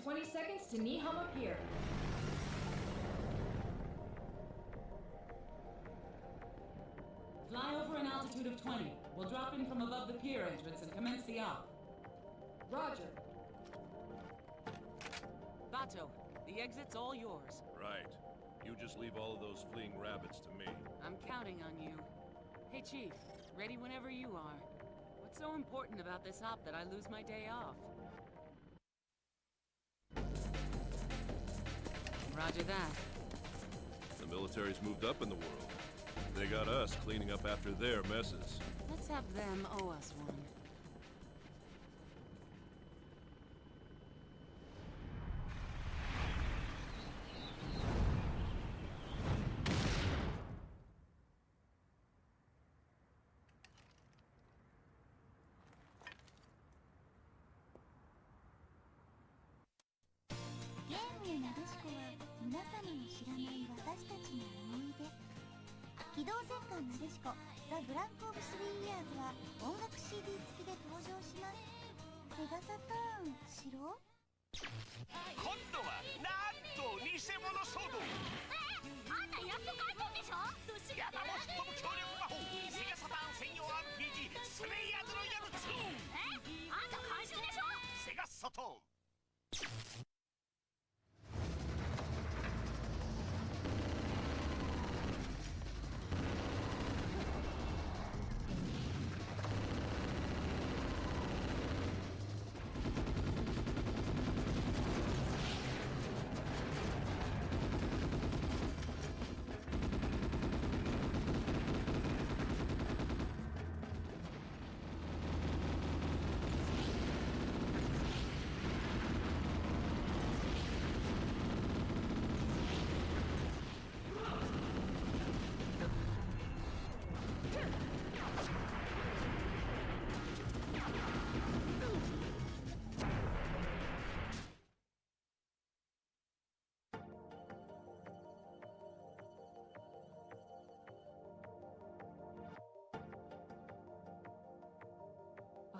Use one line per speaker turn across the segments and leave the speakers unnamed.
120 seconds to Nihama Pier.
Fly over an altitude of 20. We'll drop in from above the pier entrance and commence the op.
Roger.
Bato, the exit's all yours.
Right. You just leave all of those fleeing rabbits to me.
I'm counting on you. Hey, Chief. Ready whenever you are. What's so important about this op that I lose my day off? Roger that.
The military's moved up in the world. They got us cleaning up after their messes.
Let's have them owe us one.
機動戦艦なでしこザ・ブランク・オブ・スリー・イヤーズは音楽 CD 付きで登場します。セガサターン白？
今度はなんと偽物騒動。
あんたやっと買い込んでしょ。
やだも吹っ飛ぶ強力魔法セガサターン専用 RPG スレイヤーズロイヤル2。
あんた監修でしょ。
セガサターン。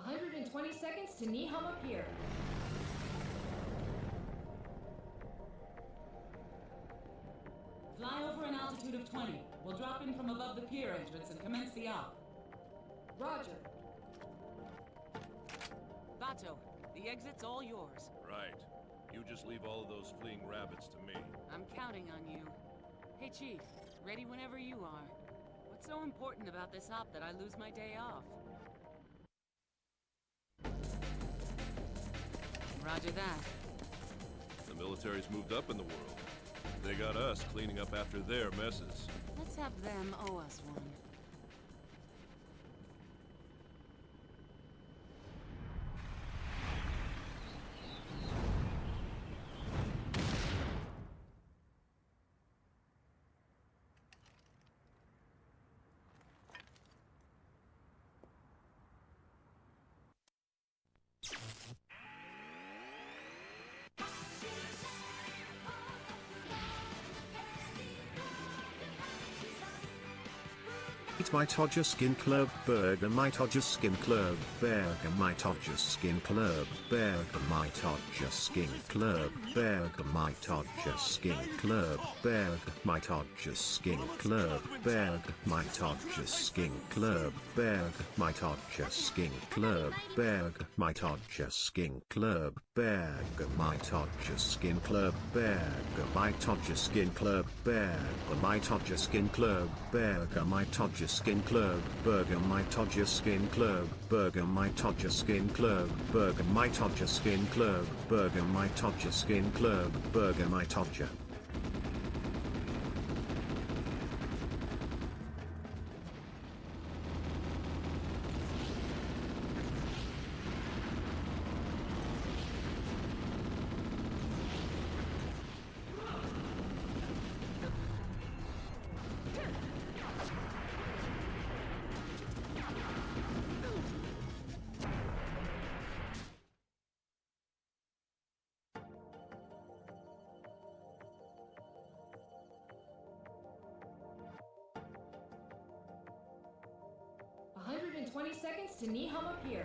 $120 seconds to Nihama Pier.
Fly over an altitude of 20. We'll drop in from above the pier entrance and commence the op.
Roger.
Bato, the exit's all yours.
Right. You just leave all of those fleeing rabbits to me.
I'm counting on you. Hey, Chief. Ready whenever you are. What's so important about this op that I lose my day off? Roger that.
The military's moved up in the world. They got us cleaning up after their messes.
Let's have them owe us one.
Eat my Todger Skin Club Burger, my Todger Skin Club Burger, my Todger Skin Club Burger, my Todger Skin Club Burger, my Todger Skin Club Burger, my Todger Skin Club Burger, my Todger Skin Club Burger, my Todger Skin Club Burger, my Todger Skin Club Burger, my Todger Skin Club Burger, my Todger Skin Club Burger, my Todger Skin Club Burger, my Todger Skin Club Burger, my Todger Skin Club Burger, my Todger Skin Club Burger, my Todger Skin Club Burger, my Todger Skin Club Burger, my Todger.
$120 seconds to Nihama Pier.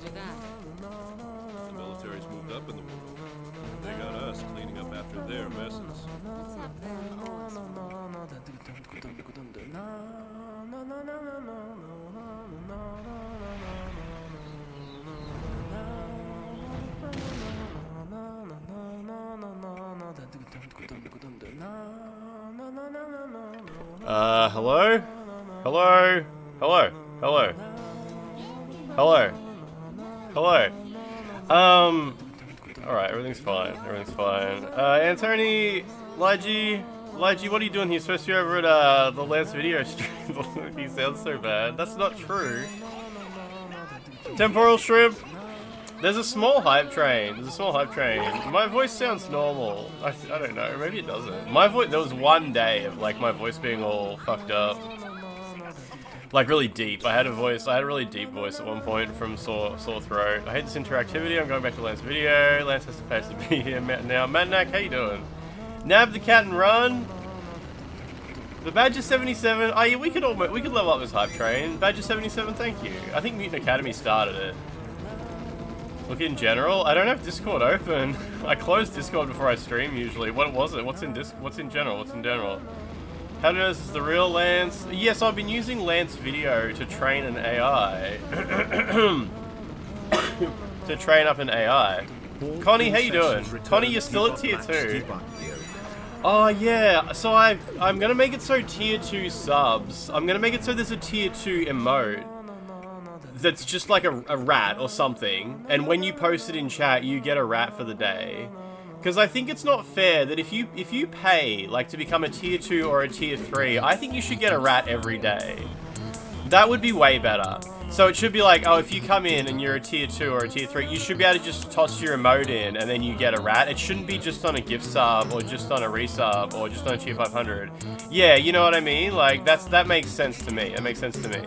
Roger that.
The military's moved up in the world. They got us cleaning up after their messes.
Let's have that always.
Hello? Hello? Hello? Hello? Hello? Hello? Alright, everything's fine. Everything's fine. Antony, Ligi, what are you doing here? You're supposed to be over at, the Lance video stream. He sounds so bad. That's not true. Temporal Shrimp. There's a small hype train. There's a small hype train. My voice sounds normal. I don't know. Maybe it doesn't. My voice. There was one day of like my voice being all fucked up, like really deep. I had a really deep voice at one point from sore throat. I hate this interactivity. I'm going back to Lance video. Lance has to pay to be here now. Matnak, how you doing? Nab the cat and run. The Badger 77. Oh yeah, we could level up this hype train. Badger 77. Thank you. I think Mutant Academy started it. Look, in general, I don't have Discord open. I close Discord before I stream usually. What was it? What's in general? What's in general? How do you know this is the real Lance? Yes, I've been using Lance video to train an AI. To train up an AI. Connie, how you doing? Connie, you're still at tier 2. Oh yeah, so I'm gonna make it so tier 2 subs. I'm gonna make it so there's a tier 2 emote that's just like a rat or something, and when you post it in chat, you get a rat for the day. Because I think it's not fair that if you pay like to become a tier 2 or a tier 3, I think you should get a rat every day. That would be way better. So it should be like, oh, if you come in and you're a tier 2 or a tier 3, you should be able to just toss your emote in and then you get a rat. It shouldn't be just on a gift sub or just on a resub or just on a tier 500. Yeah, you know what I mean? Like that makes sense to me. It makes sense to me.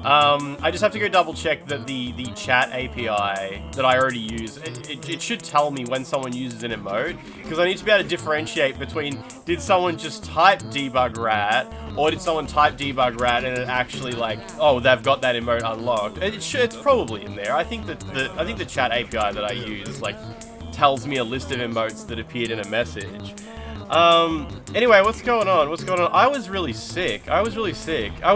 I just have to go double check that the chat API that I already use, it should tell me when someone uses an emote, because I need to be able to differentiate between, did someone just type debug rat, or did someone type debug rat and it actually like, oh, they've got that emote unlocked. It's probably in there. I think that the chat API that I use like tells me a list of emotes that appeared in a message. Anyway, what's going on? I was really sick. I was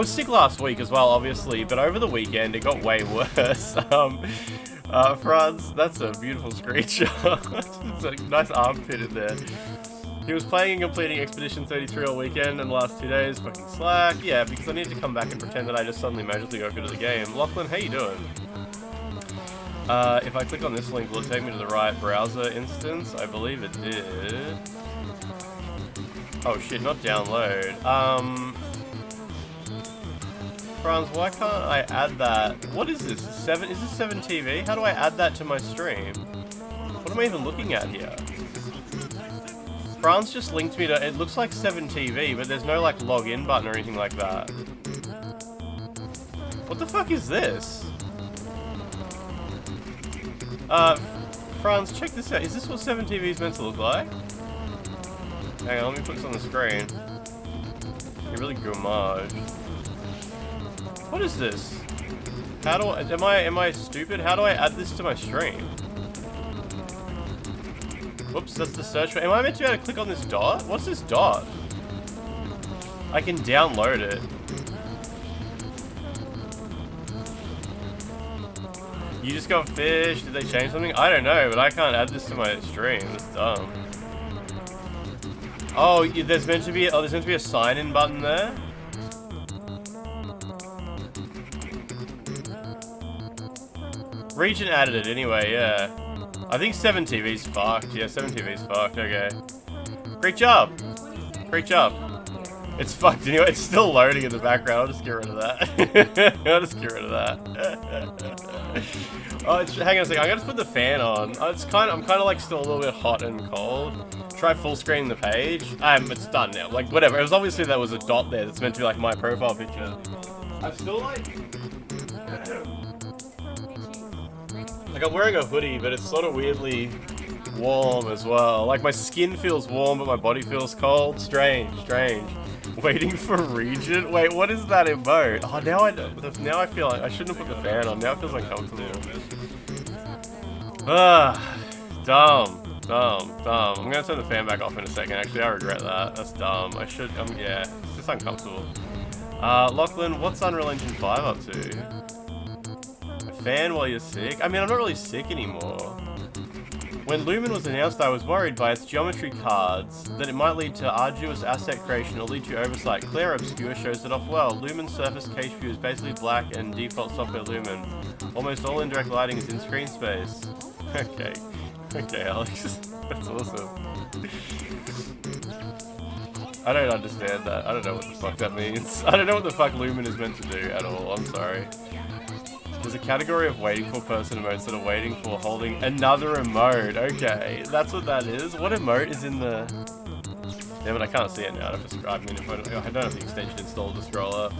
sick last week as well, obviously, but over the weekend it got way worse. Franz, that's a beautiful screenshot. It's a nice armpit in there. He was playing and completing Expedition 33 all weekend and the last 2 days, fucking slack. Yeah, because I need to come back and pretend that I just suddenly magically got good at the game. Lachlan, how you doing? If I click on this link, will it take me to the right browser instance? I believe it did. Oh shit, not download. Franz, why can't I add that? What is this? Is this 7 TV? How do I add that to my stream? What am I even looking at here? Franz just linked me to, it looks like 7 TV, but there's no like login button or anything like that. What the fuck is this? Franz, check this out. Is this what 7 TV is meant to look like? Hang on, let me put this on the screen. You're really gourmage. What is this? How do I, am I stupid? How do I add this to my stream? Whoops, that's the search. Am I meant to be able to click on this dot? What's this dot? I can download it. You just got fish. Did they change something? I don't know, but I can't add this to my stream. That's dumb. Oh, there's meant to be a sign-in button there. Region added it anyway, yeah. I think 7 TV's fucked. Yeah, 7 TV's fucked. Okay. Great job. Great job. It's fucked anyway. It's still loading in the background. I'll just get rid of that. I'll just get rid of that. Oh, hang on a second. I'm gonna just put the fan on. I'm kind of like still a little bit hot and cold. Try full screen the page. It's done now. Like whatever. It was obviously there was a dot there that's meant to be like my profile picture. I'm still like I'm wearing a hoodie, but it's sort of weirdly warm as well. Like my skin feels warm, but my body feels cold. Strange. Waiting for region? Wait, what is that emote? Oh, now I feel like I shouldn't have put the fan on. Now it feels uncomfortable. Dumb. I'm gonna turn the fan back off in a second. Actually, I regret that. That's dumb. I should, yeah, it's just uncomfortable. Lachlan, what's Unreal Engine 5 up to? A fan while you're sick? I mean, I'm not really sick anymore. When Lumen was announced, I was worried by its geometry cards that it might lead to arduous asset creation or lead to oversight. Clair Obscur shows it off well. Lumen's surface cache view is basically black and default software Lumen. Almost all indirect lighting is in screen space. Okay. Okay, Alex. That's awesome. I don't understand that. I don't know what the fuck that means. I don't know what the fuck Lumen is meant to do at all. I'm sorry. There's a category of waiting for person emotes that are waiting for holding another emote. Okay, that's what that is. What emote is in the... Damn it, I can't see it now. I don't have the extension installed to scroll up.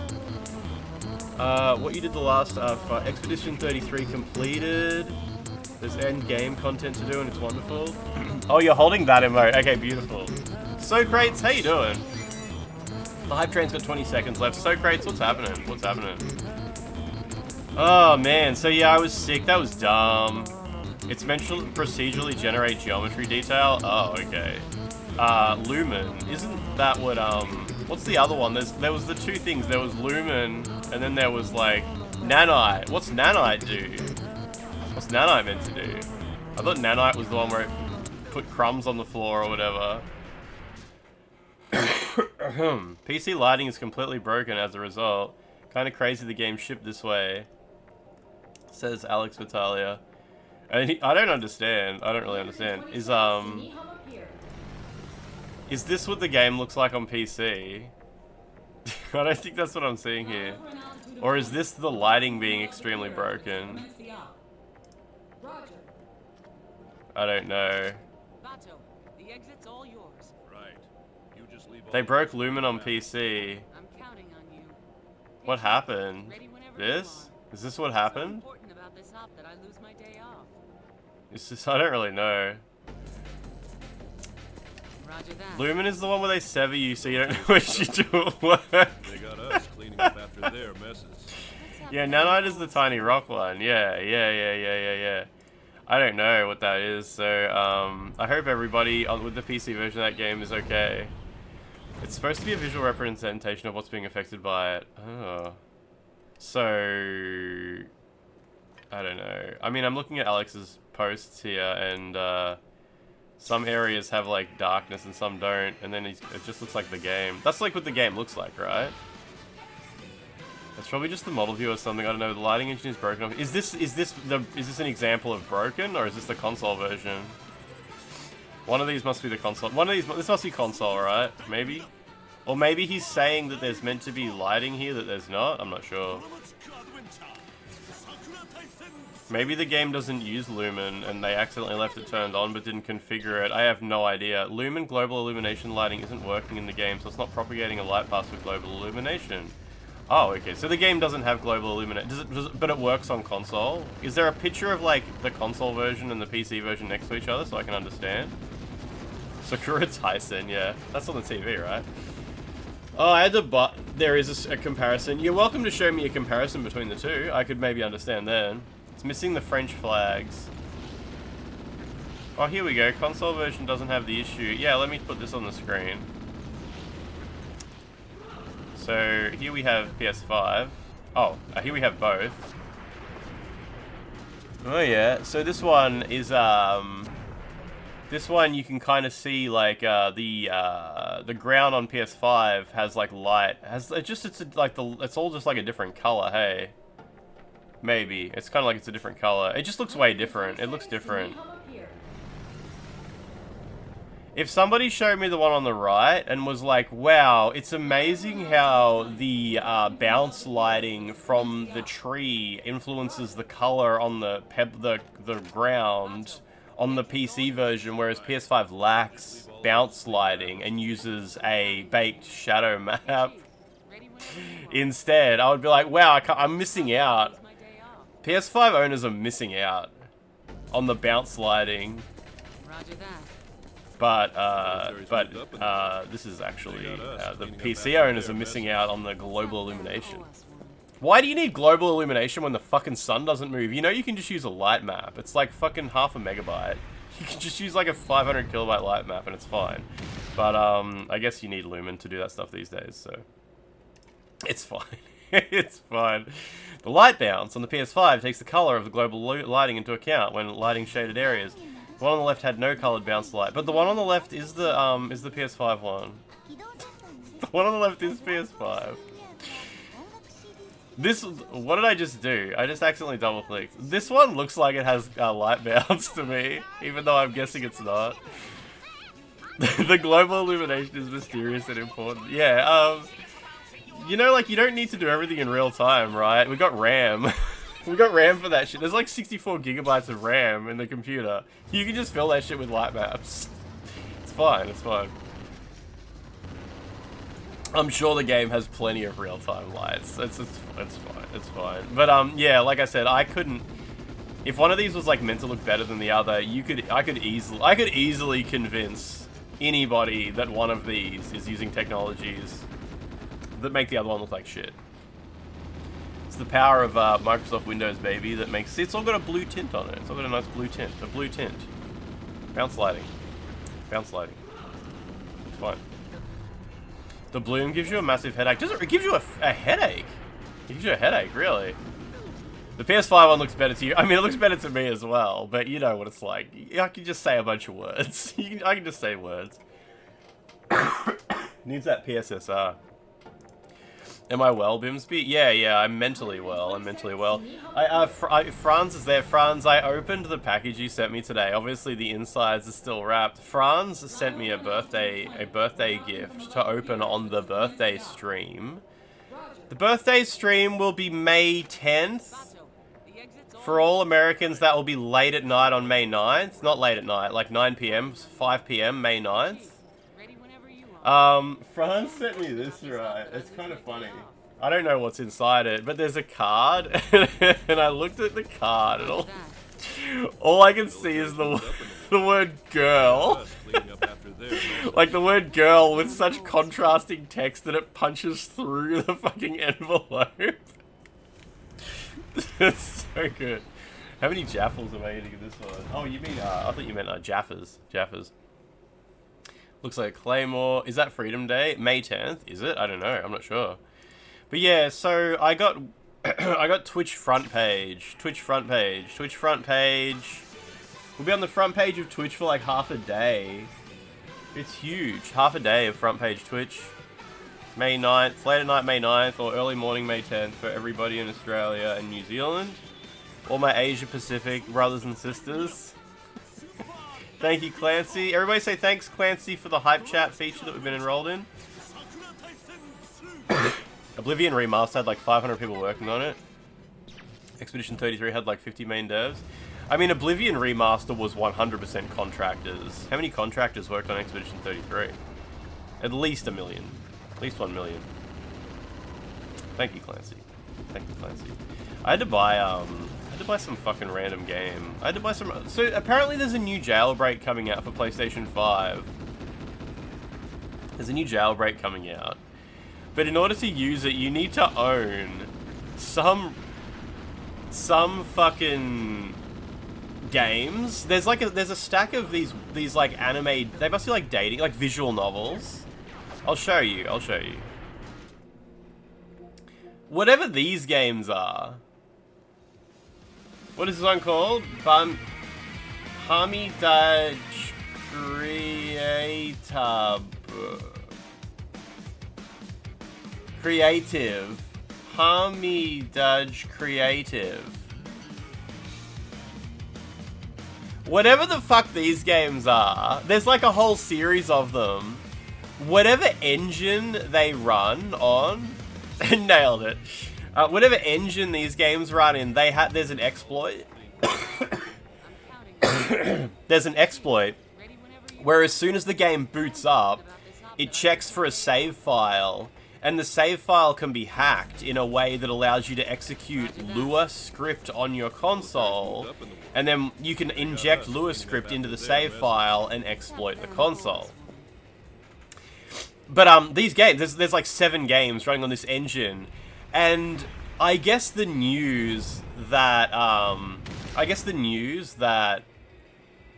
What you did the last Expedition 33 completed. There's end game content to do and it's wonderful. Oh, you're holding that emote. Okay, beautiful. So Crates, how you doing? The hype train's got 20 seconds left. So Crates, what's happening? What's happening? Oh man, so yeah, I was sick. That was dumb. It's meant to procedurally generate geometry detail. Oh, okay. Lumen. Isn't that what, what's the other one? There was the two things. There was Lumen, and then there was, like, Nanite. What's Nanite do? What's Nanite meant to do? I thought Nanite was the one where it put crumbs on the floor or whatever. PC lighting is completely broken as a result. Kinda crazy the game shipped this way. Says Alex Vitalia. And I don't understand. I don't really understand. Is this what the game looks like on PC? I don't think that's what I'm seeing here. Or is this the lighting being extremely broken? I don't know.
The exit's all yours.
Right. You just leave all
They broke Lumen on PC.
I'm counting on you.
What happened?
Ready whenever
This?
you are.
Is this what
What's so
happened?
important about this hop that I lose my day off?
It's just, I don't really know.
Roger that.
Lumen is the one where they sever you so you don't know what you do at work.
They got us cleaning up after their messes.
Yeah, Nanite is the tiny rock one. Yeah. I don't know what that is, so I hope everybody with the PC version of that game is okay. It's supposed to be a visual representation of what's being affected by it. Oh. So... I don't know. I mean, I'm looking at Alex's posts here, and some areas have, like, darkness and some don't, and then it just looks like the game. That's, like, what the game looks like, right? It's probably just the model view or something. I don't know. The lighting engine is broken. Is this an example of broken, or is this the console version? One of these must be the console. This must be console, right? Maybe, or maybe he's saying that there's meant to be lighting here that there's not. I'm not sure. Maybe the game doesn't use Lumen and they accidentally left it turned on but didn't configure it. I have no idea. Lumen global illumination lighting isn't working in the game, so it's not propagating a light path with global illumination. Oh, okay. So the game doesn't have global illumination. But it works on console? Is there a picture of, like, the console version and the PC version next to each other so I can understand? Sakura Tyson, yeah. That's on the TV, right? Oh, I had to there is a comparison. You're welcome to show me a comparison between the two. I could maybe understand then. It's missing the French flags. Oh, here we go. Console version doesn't have the issue. Yeah, let me put this on the screen. So here we have PS5. Oh, here we have both. Oh yeah. So this one is this one you can kind of see like the ground on PS5 has like light. It's all just like a different color. Hey, maybe it's kind of like it's a different color. It just looks way different. It looks different. If somebody showed me the one on the right and was like, wow, it's amazing how the bounce lighting from the tree influences the color on the ground on the PC version, whereas PS5 lacks bounce lighting and uses a baked shadow map instead, I would be like, wow, I'm missing out. PS5 owners are missing out on the bounce lighting.
Roger that.
But this is actually, the PC owners are missing out on the global illumination. Why do you need global illumination when the fucking sun doesn't move? You know you can just use a light map. It's like fucking half a megabyte. You can just use like a 500 kilobyte light map and it's fine. But I guess you need lumen to do that stuff these days, so it's fine. It's fine. The light bounce on the PS5 takes the color of the global lighting into account when lighting shaded areas. The one on the left had no colored bounce light, but the one on the left is the PS5 one. The one on the left is PS5. This, what did I just do? I just accidentally double clicked. This one looks like it has light bounce to me, even though I'm guessing it's not. The global illumination is mysterious and important. Yeah, you know, like, you don't need to do everything in real time, right? We got RAM. We got RAM for that shit. There's like 64 gigabytes of RAM in the computer. You can just fill that shit with light maps. It's fine, it's fine. I'm sure the game has plenty of real-time lights. It's fine, it's fine. But yeah, like I said, I couldn't. If one of these was like meant to look better than the other, I could easily convince anybody that one of these is using technologies that make the other one look like shit. It's the power of Microsoft Windows, baby, that makes... See, it's all got a blue tint on it. It's all got a nice blue tint. A blue tint. Bounce lighting. Bounce lighting. It's fine. The bloom gives you a massive headache. It gives you a headache? It gives you a headache, really? The PS5 one looks better to you. I mean, it looks better to me as well, but you know what it's like. I can just say a bunch of words. I can just say words. Needs that PSSR. Am I well, Bimsby? Yeah, I'm mentally well. I'm mentally well. Franz is there. Franz, I opened the package you sent me today. Obviously, the insides are still wrapped. Franz sent me a birthday gift to open on the birthday stream. The birthday stream will be May 10th. For all Americans, that will be late at night on May 9th. Not late at night, like 9 p.m., 5 p.m., May 9th. Franz sent me this, right? It's kind of funny. I don't know what's inside it, but there's a card, and I looked at the card, and all I can see is the word girl. Like the word girl with such contrasting text that it punches through the fucking envelope. It's so good. How many jaffles am I eating in this one? Oh, you mean, I thought you meant Jaffas. Jaffas. Looks like a Claymore. Is that Freedom Day? May 10th? Is it? I don't know. I'm not sure. But yeah, so I got I got Twitch front page. Twitch front page. Twitch front page. We'll be on the front page of Twitch for like half a day. It's huge. Half a day of front page Twitch. May 9th. Late at night May 9th or early morning May 10th for everybody in Australia and New Zealand. All my Asia Pacific brothers and sisters. Thank you, Clancy. Everybody say thanks, Clancy, for the hype chat feature that we've been enrolled in. Oblivion Remastered had like 500 people working on it. Expedition 33 had like 50 main devs. I mean, Oblivion Remaster was 100% contractors. How many contractors worked on Expedition 33? At least a million. At least 1 million. Thank you, Clancy. Thank you, Clancy. I had to buy some fucking random game. I had to buy some... So, apparently there's a new jailbreak coming out for PlayStation 5. There's a new jailbreak coming out. But in order to use it, you need to own some fucking games. There's a stack of these like anime... They must be like dating, like visual novels. I'll show you. Whatever these games are... What is this one called? Hamidaj Creative. Hamidaj Creative. Whatever the fuck these games are, there's like a whole series of them. Whatever engine they run on, nailed it. Whatever engine these games run in, there's an exploit. There's an exploit where as soon as the game boots up, it checks for a save file, and the save file can be hacked in a way that allows you to execute Lua script on your console, and then you can inject Lua script into the save file and exploit the console. But these games, there's like 7 games running on this engine. And I guess the news that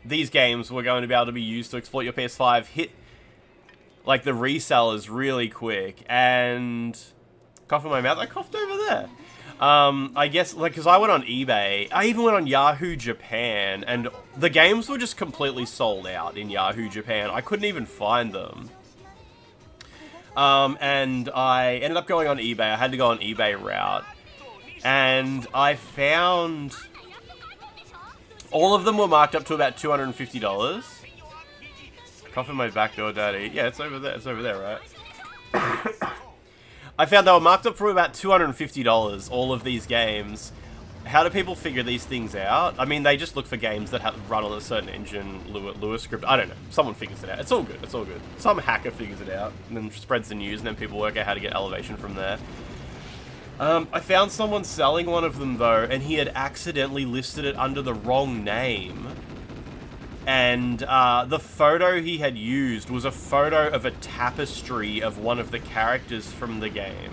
these games were going to be able to be used to exploit your PS5 hit like the resellers really quick, and cough in my mouth. I coughed over there. I guess, like, because I went on eBay, I even went on Yahoo Japan, and the games were just completely sold out in Yahoo Japan. I couldn't even find them. And I ended up going on eBay. I had to go on eBay route, and I found all of them were marked up to about $250. Cough in my back door, Daddy. Yeah, it's over there. It's over there, right? I found they were marked up for about $250, all of these games. How do people figure these things out? I mean, they just look for games that run on a certain engine, Lua script. I don't know. Someone figures it out. It's all good. It's all good. Some hacker figures it out and then spreads the news, and then people work out how to get elevation from there. I found someone selling one of them, though, and he had accidentally listed it under the wrong name. And the photo he had used was a photo of a tapestry of one of the characters from the game.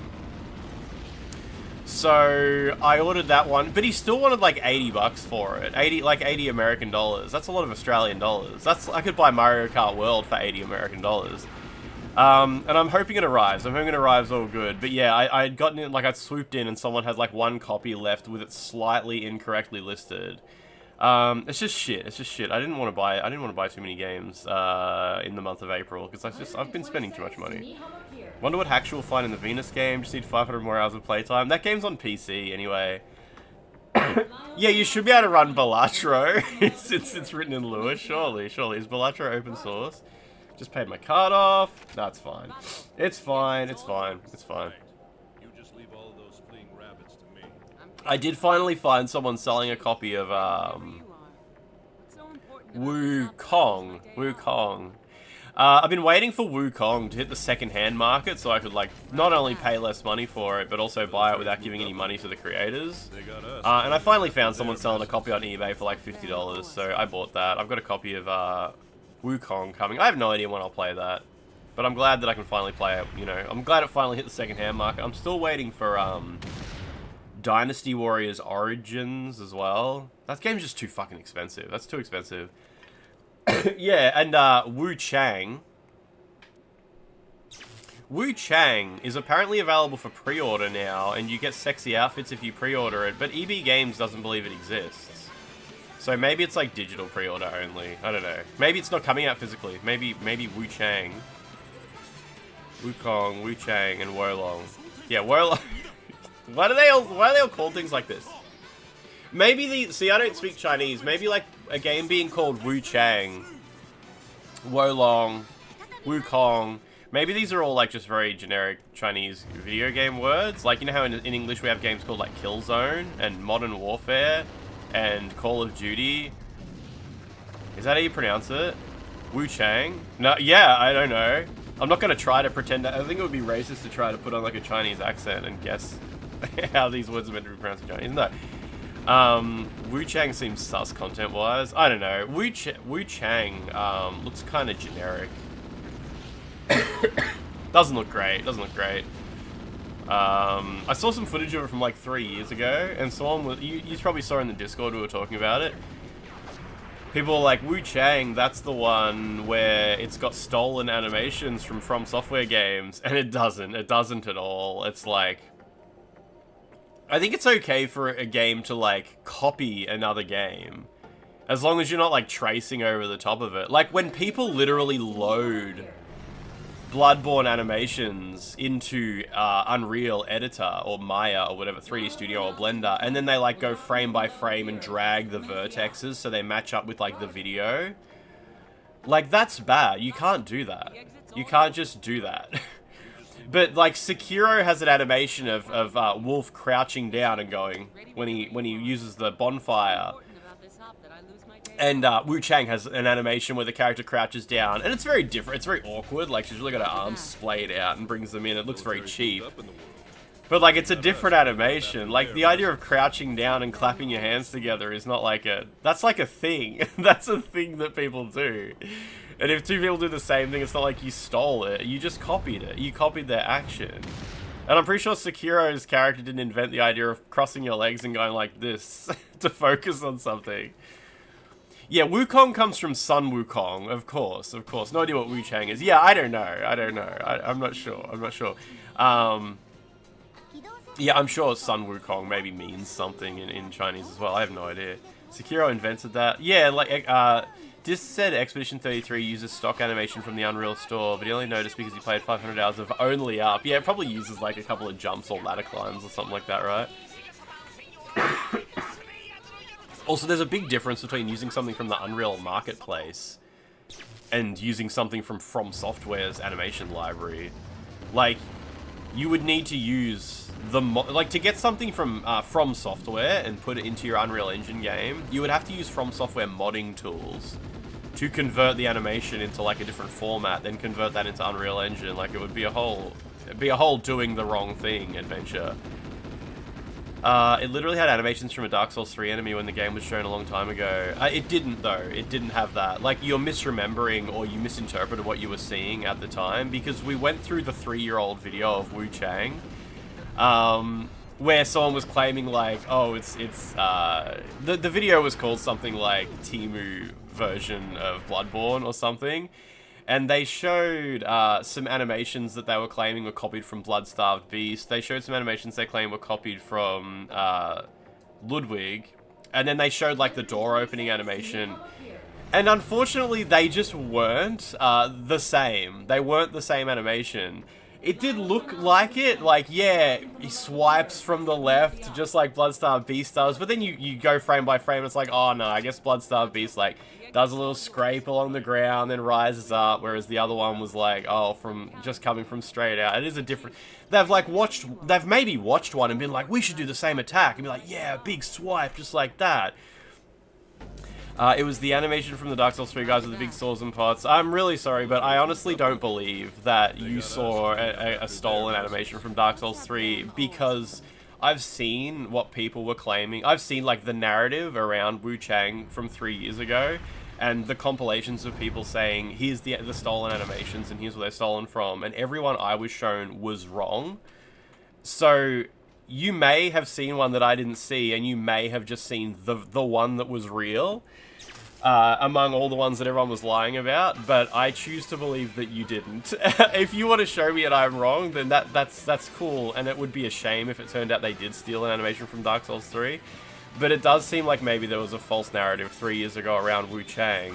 So I ordered that one, but he still wanted like $80 for it. 80 American dollars. That's a lot of Australian dollars. I could buy Mario Kart World for 80 American dollars. And I'm hoping it arrives. I'm hoping it arrives all good. But yeah, I had gotten it, like I'd swooped in and someone had like one copy left with it slightly incorrectly listed. It's just shit. It's just shit. I didn't want to buy too many games in the month of April because I've been spending too much money. Wonder what hacks you'll find in the Venus game. Just need 500 more hours of playtime. That game's on PC anyway. Yeah, you should be able to run Balatro. it's written in Lua. Surely. Is Balatro open source? Just paid my card off. That's fine. It's fine.
You just leave all of those fleeing rabbits to me.
I did finally find someone selling a copy of Wukong. I've been waiting for Wukong to hit the second-hand market so I could like not only pay less money for it but also buy it without giving any money to the creators. And I finally found someone selling a copy on eBay for like $50, so I bought that. I've got a copy of Wukong coming. I have no idea when I'll play that, but I'm glad that I can finally play it. You know, I'm glad it finally hit the second-hand market. I'm still waiting for Dynasty Warriors Origins as well. That game's just too fucking expensive. That's too expensive. Yeah, and Wu Chang is apparently available for pre-order now, and you get sexy outfits if you pre-order it, but EB Games doesn't believe it exists. So maybe it's like digital pre-order only. I don't know. Maybe it's not coming out physically. Maybe Wu Chang, Wukong, Wu Chang, and Wolong. Yeah, Wolong. Why do they all call things like this? Maybe see, I don't speak Chinese. Maybe like a game being called Wu Chang, Wolong, Wukong. Maybe these are all like just very generic Chinese video game words. Like, you know how in English we have games called like Killzone and Modern Warfare and Call of Duty. Is that how you pronounce it? Wu Chang? No, yeah, I don't know. I'm not gonna try to pretend that. I think it would be racist to try to put on like a Chinese accent and guess how these words are meant to be pronounced in Chinese. No. Wu Chang seems sus content-wise. I don't know. Wu Chang looks kind of generic. Doesn't look great. I saw some footage of it from like 3 years ago, and someone was, you probably saw in the Discord we were talking about it. People were like, Wu Chang, that's the one where it's got stolen animations from Software games, and it doesn't at all. It's like, I think it's okay for a game to like copy another game, as long as you're not like tracing over the top of it. Like when people literally load Bloodborne animations into Unreal Editor or Maya or whatever, 3D Studio or Blender, and then they like go frame by frame and drag the vertexes so they match up with like the video. Like, that's bad. You can't do that. You can't just do that. But like Sekiro has an animation of Wolf crouching down and going when he uses the bonfire. And Wu Chang has an animation where the character crouches down, and it's very different. It's very awkward. Like, she's really got her arms splayed out and brings them in. It looks very cheap. But like, it's a different animation. Like, the idea of crouching down and clapping your hands together is not like that's like a thing. That's a thing that people do. And if two people do the same thing, it's not like you stole it. You just copied it. You copied their action. And I'm pretty sure Sekiro's character didn't invent the idea of crossing your legs and going like this to focus on something. Yeah, Wukong comes from Sun Wukong, of course. No idea what Wu Chang is. Yeah, I don't know. I'm not sure. Yeah, I'm sure Sun Wukong maybe means something in Chinese as well. I have no idea. Sekiro invented that. Yeah, like, Dis said Expedition 33 uses stock animation from the Unreal Store, but he only noticed because he played 500 hours of Only Up. Yeah, it probably uses like a couple of jumps or ladder climbs or something like that, right? Also, there's a big difference between using something from the Unreal Marketplace and using something from Software's animation library. Like, you would need to use to get something from Software and put it into your Unreal Engine game, you would have to use From Software modding tools to convert the animation into like a different format, then convert that into Unreal Engine. Like, it would be a whole doing the wrong thing adventure. It literally had animations from a Dark Souls 3 enemy when the game was shown a long time ago. It didn't, though. It didn't have that. Like, you're misremembering or you misinterpreted what you were seeing at the time, because we went through the 3-year-old video of Wu Chang, where someone was claiming, like, oh, the video was called something like Temu version of Bloodborne or something. And they showed some animations that they were claiming were copied from Blood-Starved Beast. They showed some animations they claimed were copied from Ludwig. And then they showed, like, the door opening animation. And unfortunately, they just weren't the same. They weren't the same animation. It did look like it. Like, yeah, he swipes from the left, just like Blood-Starved Beast does. But then you go frame by frame, it's like, oh no, I guess Blood-Starved Beast, like, does a little scrape along the ground, then rises up, whereas the other one was like, oh, from just coming from straight out. It is a different... They've maybe watched one and been like, we should do the same attack, and be like, yeah, big swipe, just like that. It was the animation from the Dark Souls 3 guys with the big swords and pots. I'm really sorry, but I honestly don't believe that you saw a stolen animation from Dark Souls 3, because I've seen what people were claiming. I've seen, like, the narrative around Wu Chang from 3 years ago, and the compilations of people saying, here's the stolen animations, and here's where they're stolen from, and everyone I was shown was wrong. So, you may have seen one that I didn't see, and you may have just seen the one that was real, among all the ones that everyone was lying about, but I choose to believe that you didn't. If you want to show me and I'm wrong, then that's cool, and it would be a shame if it turned out they did steal an animation from Dark Souls 3. But it does seem like maybe there was a false narrative 3 years ago around Wu Chang,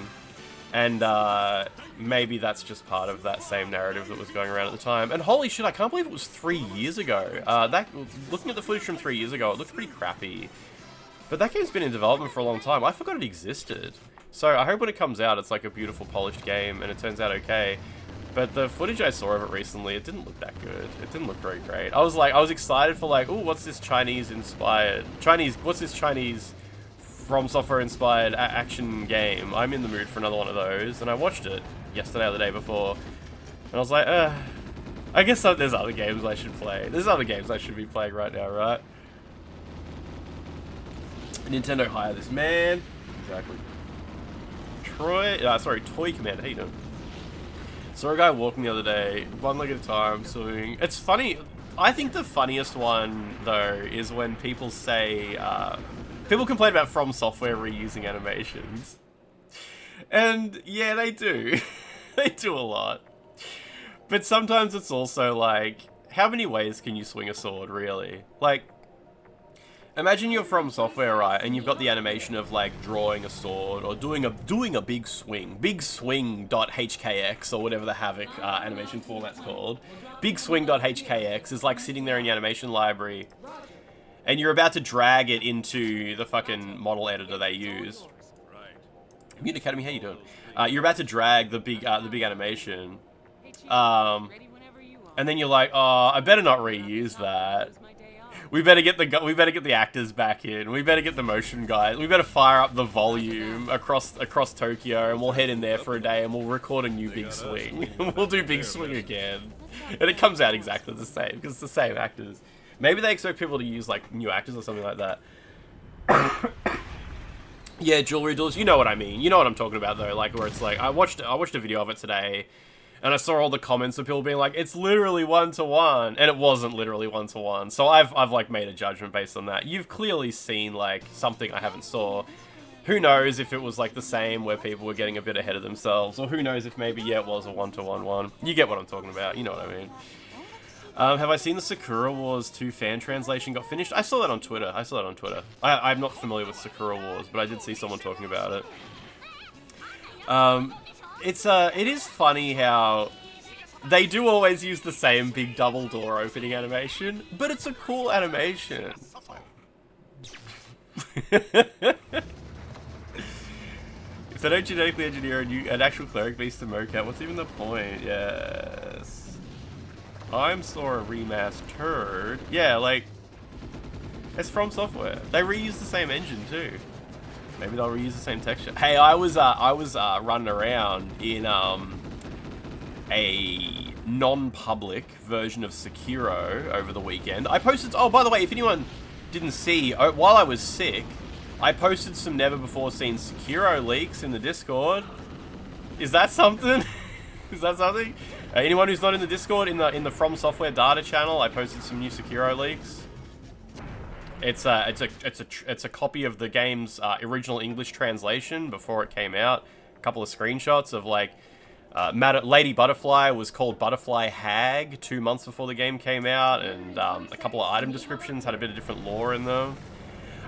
and maybe that's just part of that same narrative that was going around at the time. And holy shit, I can't believe it was 3 years ago. Looking at the footage from 3 years ago, it looked pretty crappy. But that game's been in development for a long time. I forgot it existed. So I hope when it comes out, it's like a beautiful, polished game, and it turns out okay. But the footage I saw of it recently, it didn't look that good. It didn't look very great. I was excited for like, ooh, what's this Chinese From Software inspired action game? I'm in the mood for another one of those. And I watched it yesterday or the day before. And I was like, I guess there's other games I should play. There's other games I should be playing right now, right? Nintendo hire this man. Exactly. Toy Commander, how you doing? Saw a guy walking the other day, one leg at a time, suing. It's funny. I think the funniest one, though, is when people say, people complain about From Software reusing animations. And, yeah, they do. They do a lot. But sometimes it's also like, how many ways can you swing a sword, really? Like, imagine you're From Software, right, and you've got the animation of, like, drawing a sword, or doing a big swing. Big swing.hkx, or whatever the Havoc animation format's called. Big swing.hkx is, like, sitting there in the animation library, and you're about to drag it into the fucking model editor they use. Mute Academy, how you doing? You're about to drag the big animation, and then you're like, oh, I better not reuse that. We better get the actors back in. We better get the motion guys. We better fire up the volume across Tokyo, and we'll head in there for a day, and we'll record a new Big Swing. We'll do Big Swing again, and it comes out exactly the same because it's the same actors. Maybe they expect people to use like new actors or something like that. Yeah, jewelry duels. You know what I mean. You know what I'm talking about though. Like where it's like I watched a video of it today. And I saw all the comments of people being like, it's literally 1-to-1. And it wasn't literally 1-to-1. So I've like made a judgment based on that. You've clearly seen like something I haven't saw. Who knows if it was like the same where people were getting a bit ahead of themselves. Or who knows if maybe, yeah, it was a 1-to-1 one. You get what I'm talking about. You know what I mean. Have I seen the Sakura Wars 2 fan translation got finished? I saw that on Twitter. I'm not familiar with Sakura Wars, but I did see someone talking about it. It is funny how they do always use the same big double door opening animation, but it's a cool animation. If they don't genetically engineer an actual cleric beast to mocap, what's even the point? Yes. I'm saw a remastered. Yeah, like, it's From Software. They reuse the same engine too. Maybe they'll reuse the same texture. Hey, I was running around in a non-public version of Sekiro over the weekend. I posted. Oh, by the way, if anyone didn't see, while I was sick, I posted some never-before-seen Sekiro leaks in the Discord. Is that something? Is that something? Anyone who's not in the Discord, in the From Software data channel, I posted some new Sekiro leaks. It's a copy of the game's original English translation before it came out. A couple of screenshots of like, Lady Butterfly was called Butterfly Hag 2 months before the game came out, and a couple of item descriptions had a bit of different lore in them.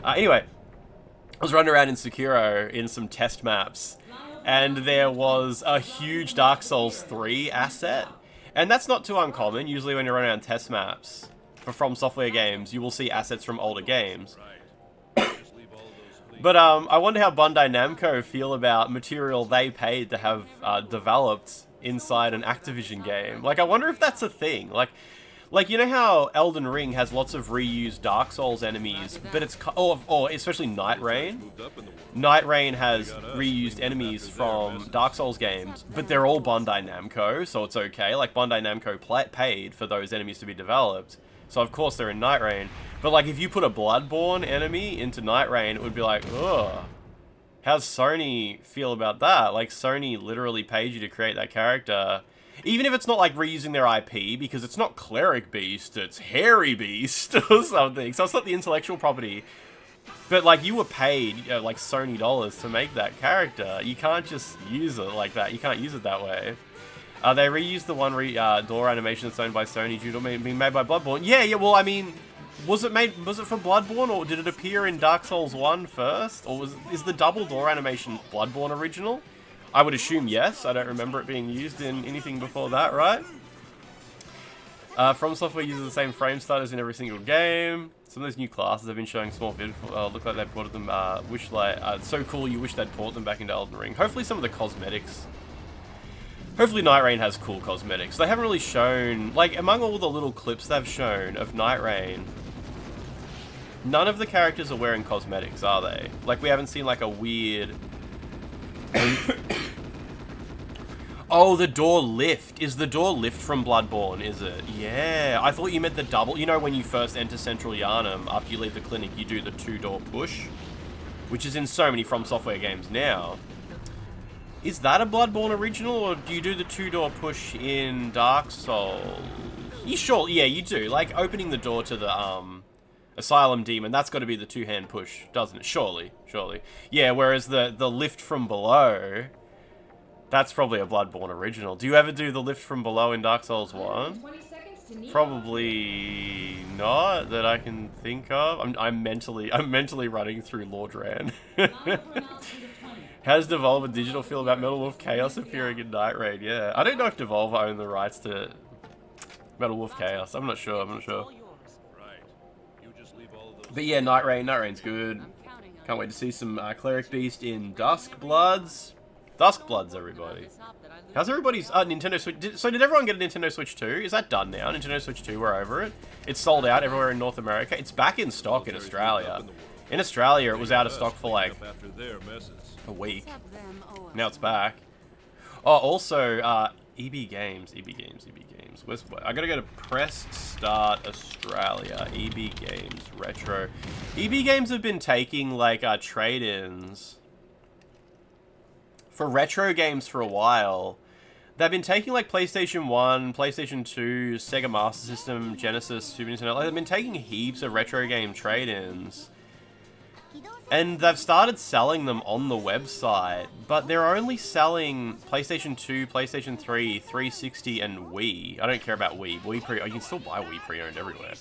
Anyway, I was running around in Sekiro in some test maps, and there was a huge Dark Souls 3 asset. And that's not too uncommon. Usually when you're running around test maps for From Software games, you will see assets from older games. But I wonder how Bandai Namco feel about material they paid to have developed inside an Activision game. Like, I wonder if that's a thing. Like, you know how Elden Ring has lots of reused Dark Souls enemies, but it's... Or especially Night Rain. Night Rain has reused enemies from Dark Souls games, but they're all Bandai Namco, so it's okay. Like, Bandai Namco paid for those enemies to be developed, so of course they're in Night Rain. But, like, if you put a Bloodborne enemy into Night Rain, it would be like, ugh. How's Sony feel about that? Like, Sony literally paid you to create that character... Even if it's not like reusing their IP, because it's not Cleric Beast, it's Hairy Beast or something. So it's not the intellectual property. But like, you were paid like Sony dollars to make that character. You can't just use it like that. You can't use it that way. They reused the one door animation that's owned by Sony due to being made by Bloodborne. Yeah. Well, I mean, was it for Bloodborne, or did it appear in Dark Souls 1 first, or is the double door animation Bloodborne original? I would assume yes. I don't remember it being used in anything before that, right? From Software uses the same frame starters in every single game. Some of those new classes have been showing small vid. Look like they ported them. So cool. You wish they'd port them back into Elden Ring. Hopefully, some of the cosmetics. Hopefully, Night Rain has cool cosmetics. They haven't really shown, like, among all the little clips they've shown of Night Rain, none of the characters are wearing cosmetics, are they? Like, we haven't seen like a weird. Oh, the door lift. Is the door lift from Bloodborne, is it? Yeah, I thought you meant the double. You know when you first enter Central Yarnum, after you leave the clinic, you do the 2-door push? Which is in so many From Software games now. Is that a Bloodborne original, or do you do the 2-door push in Dark Souls? Yeah, you do. Like, opening the door to the, Asylum Demon, that's got to be the 2-hand push, doesn't it? Surely. Yeah, whereas the lift from below, that's probably a Bloodborne original. Do you ever do the lift from below in Dark Souls 1? Probably not, that I can think of. I'm mentally running through Lordran. How does Devolver Digital feel about Metal Wolf Chaos appearing in Night Rain? Yeah, I don't know if Devolver own the rights to Metal Wolf Chaos. I'm not sure. But yeah, Night Rain's good. Can't wait to see some Cleric Beast in Dusk Bloods, everybody. How's everybody's Nintendo Switch? So did everyone get a Nintendo Switch 2? Is that done now? Nintendo Switch 2, we're over it. It's sold out everywhere in North America. It's back in stock in Australia. In Australia, it was out of stock for like a week. Now it's back. Oh, also, EB Games. I gotta go to Press Start Australia. EB Games Retro. EB Games have been taking like trade-ins for retro games for a while. they've been taking like PlayStation 1, PlayStation 2, Sega Master System, Genesis, Super Nintendo. Like, they've been taking heaps of retro game trade-ins. And they've started selling them on the website, but they're only selling PlayStation 2, PlayStation 3, 360, and Wii. I don't care about Wii. You can still buy Wii pre-owned everywhere.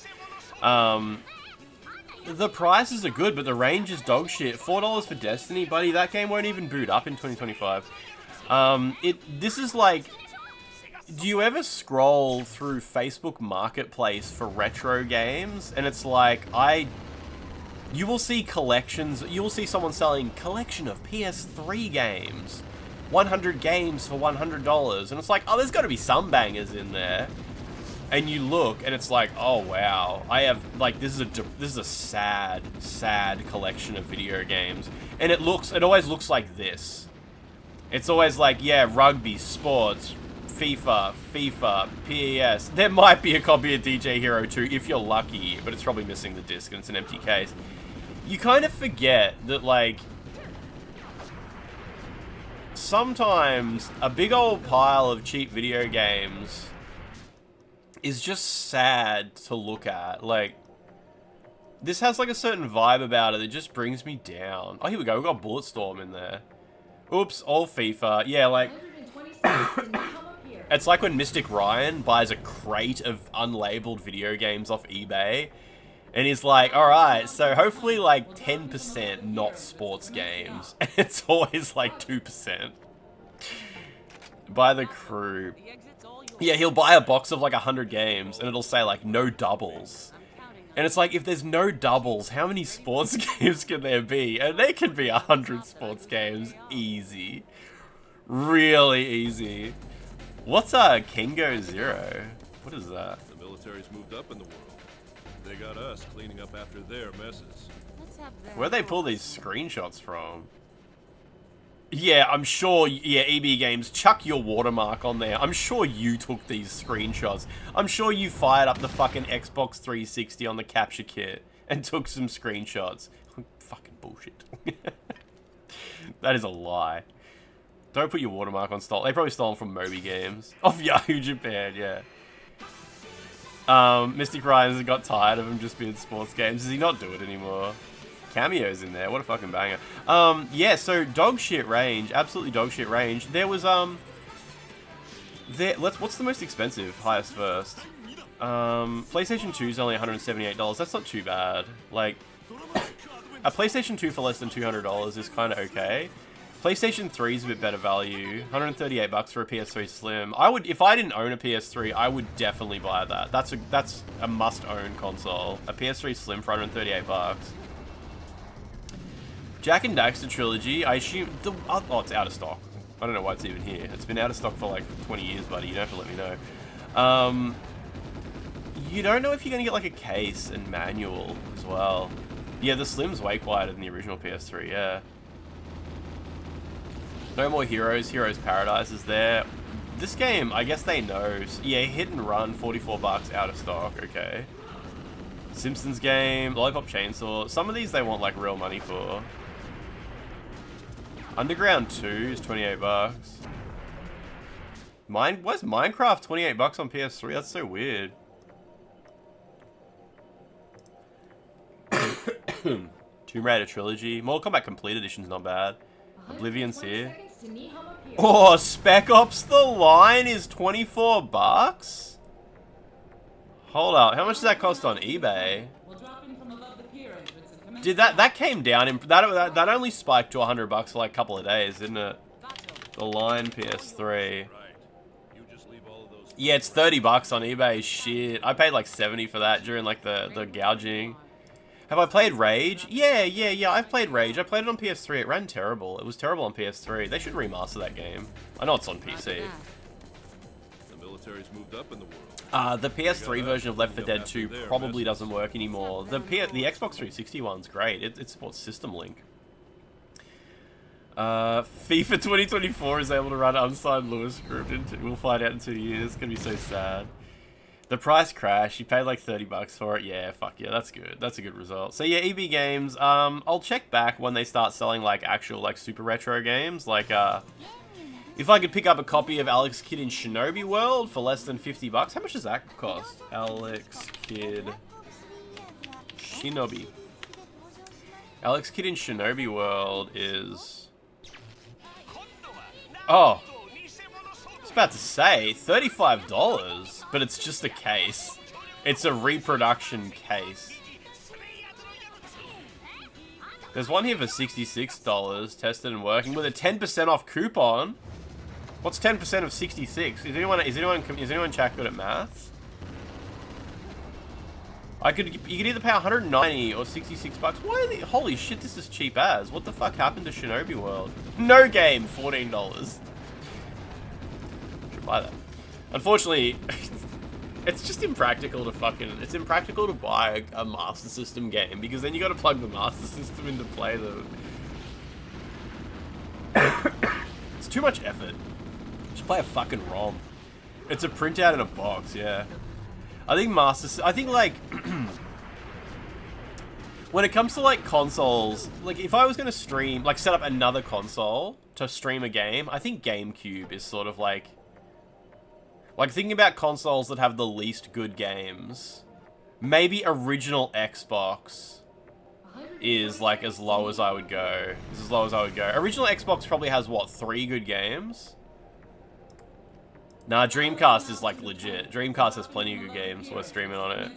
The prices are good, but the range is dog shit. $4 for Destiny, buddy. That game won't even boot up in 2025. This is like... Do you ever scroll through Facebook Marketplace for retro games? And it's like, you will see collections, you will see someone selling collection of PS3 games. 100 games for $100. And it's like, oh, there's got to be some bangers in there. And you look, and it's like, oh, wow. I have, like, this is a sad, sad collection of video games. And it always looks like this. It's always like, yeah, rugby, sports, FIFA, PES. There might be a copy of DJ Hero 2 if you're lucky, but it's probably missing the disc and it's an empty case. You kind of forget that, like, sometimes a big old pile of cheap video games is just sad to look at. Like, this has, like, a certain vibe about it that just brings me down. Oh, here we go. We've got Bulletstorm in there. Oops, all FIFA. Yeah, like... It's like when Mystic Ryan buys a crate of unlabeled video games off eBay. And he's like, alright, so hopefully like 10% not sports games. And it's always like 2%. By the crew. Yeah, he'll buy a box of like 100 games and it'll say like no doubles. And it's like, if there's no doubles, how many sports games can there be? And there can be 100 sports games. Easy. Really easy. What's Kingo Zero? What is that?
The military's moved up in the world. They got us cleaning up after their messes.
Where'd they pull these screenshots from? Yeah, I'm sure, yeah, EB Games, chuck your watermark on there. I'm sure you took these screenshots. I'm sure you fired up the fucking Xbox 360 on the capture kit and took some screenshots. Fucking bullshit. That is a lie. Don't put your watermark on stolen. They probably stolen from Moby Games. Off Yahoo Japan, yeah. Mystic Ryan's got tired of him just being sports games. Does he not do it anymore? Cameos in there. What a fucking banger. Yeah, so dog shit range. Absolutely dog shit range. There was, what's the most expensive? Highest first. PlayStation 2 is only $178. That's not too bad. Like, a PlayStation 2 for less than $200 is kind of okay. PlayStation 3 is a bit better value. $138 for a PS3 Slim. If I didn't own a PS3, I would definitely buy that. That's a must-own console. A PS3 Slim for $138. Jak and Daxter Trilogy, I assume... Oh, it's out of stock. I don't know why it's even here. It's been out of stock for like 20 years, buddy. You don't have to let me know. You don't know if you're going to get like a case and manual as well. Yeah, the Slim's way quieter than the original PS3, yeah. No More Heroes. Heroes Paradise is there. This game, I guess they know. Yeah, Hit and Run, $44 out of stock. Okay. Simpsons game, Lollipop Chainsaw. Some of these they want like real money for. Underground 2 is $28. Why's Minecraft $28 on PS3? That's so weird. Tomb Raider Trilogy. Mortal Kombat Complete Edition's not bad. Oblivion's here. Oh, Spec Ops The Line is $24? Hold up, how much does that cost on eBay? Did that came down in that only spiked to $100 for like a couple of days, didn't it? The Line PS3. Yeah, it's $30 on eBay. Shit, I paid like 70 for that during like the gouging. Have I played Rage? Yeah, I've played Rage. I played it on PS3. It ran terrible. It was terrible on PS3. They should remaster that game. I know it's on PC.
The military's moved up in the world.
The PS3 version of Left 4 Dead 2 probably doesn't work anymore. The Xbox 360 one's great. It supports System Link. FIFA 2024 is able to run unsigned Lewis script. We'll find out in 2 years. It's gonna be so sad. The price crash. You paid like $30 for it. Yeah, fuck yeah, that's good. That's a good result. So yeah, EB Games. I'll check back when they start selling like actual like super retro games. Like If I could pick up a copy of Alex Kidd in Shinobi World for less than 50 bucks, how much does that cost? Alex Kidd Shinobi. Alex Kidd in Shinobi World is... Oh. I was about to say, $35, but it's just a case. It's a reproduction case. There's one here for $66, tested and working, with a 10% off coupon. What's 10% of 66? Is anyone chat good at maths? You could either pay 190 or 66 bucks. Why are they, holy shit, this is cheap as. What the fuck happened to Shinobi World? No game, $14. Should buy that. Unfortunately, it's just impractical to buy a Master System game, because then you gotta plug the Master System in to play them. It's too much effort. Just play a fucking ROM. It's a printout in a box, yeah. I think like, when it comes to like consoles, like if I was gonna stream, like set up another console to stream a game, I think GameCube is sort of like thinking about consoles that have the least good games, maybe original Xbox is like as low as I would go. Original Xbox probably has, what, 3 good games? Nah, Dreamcast is like legit. Dreamcast has plenty of good games worth streaming on it.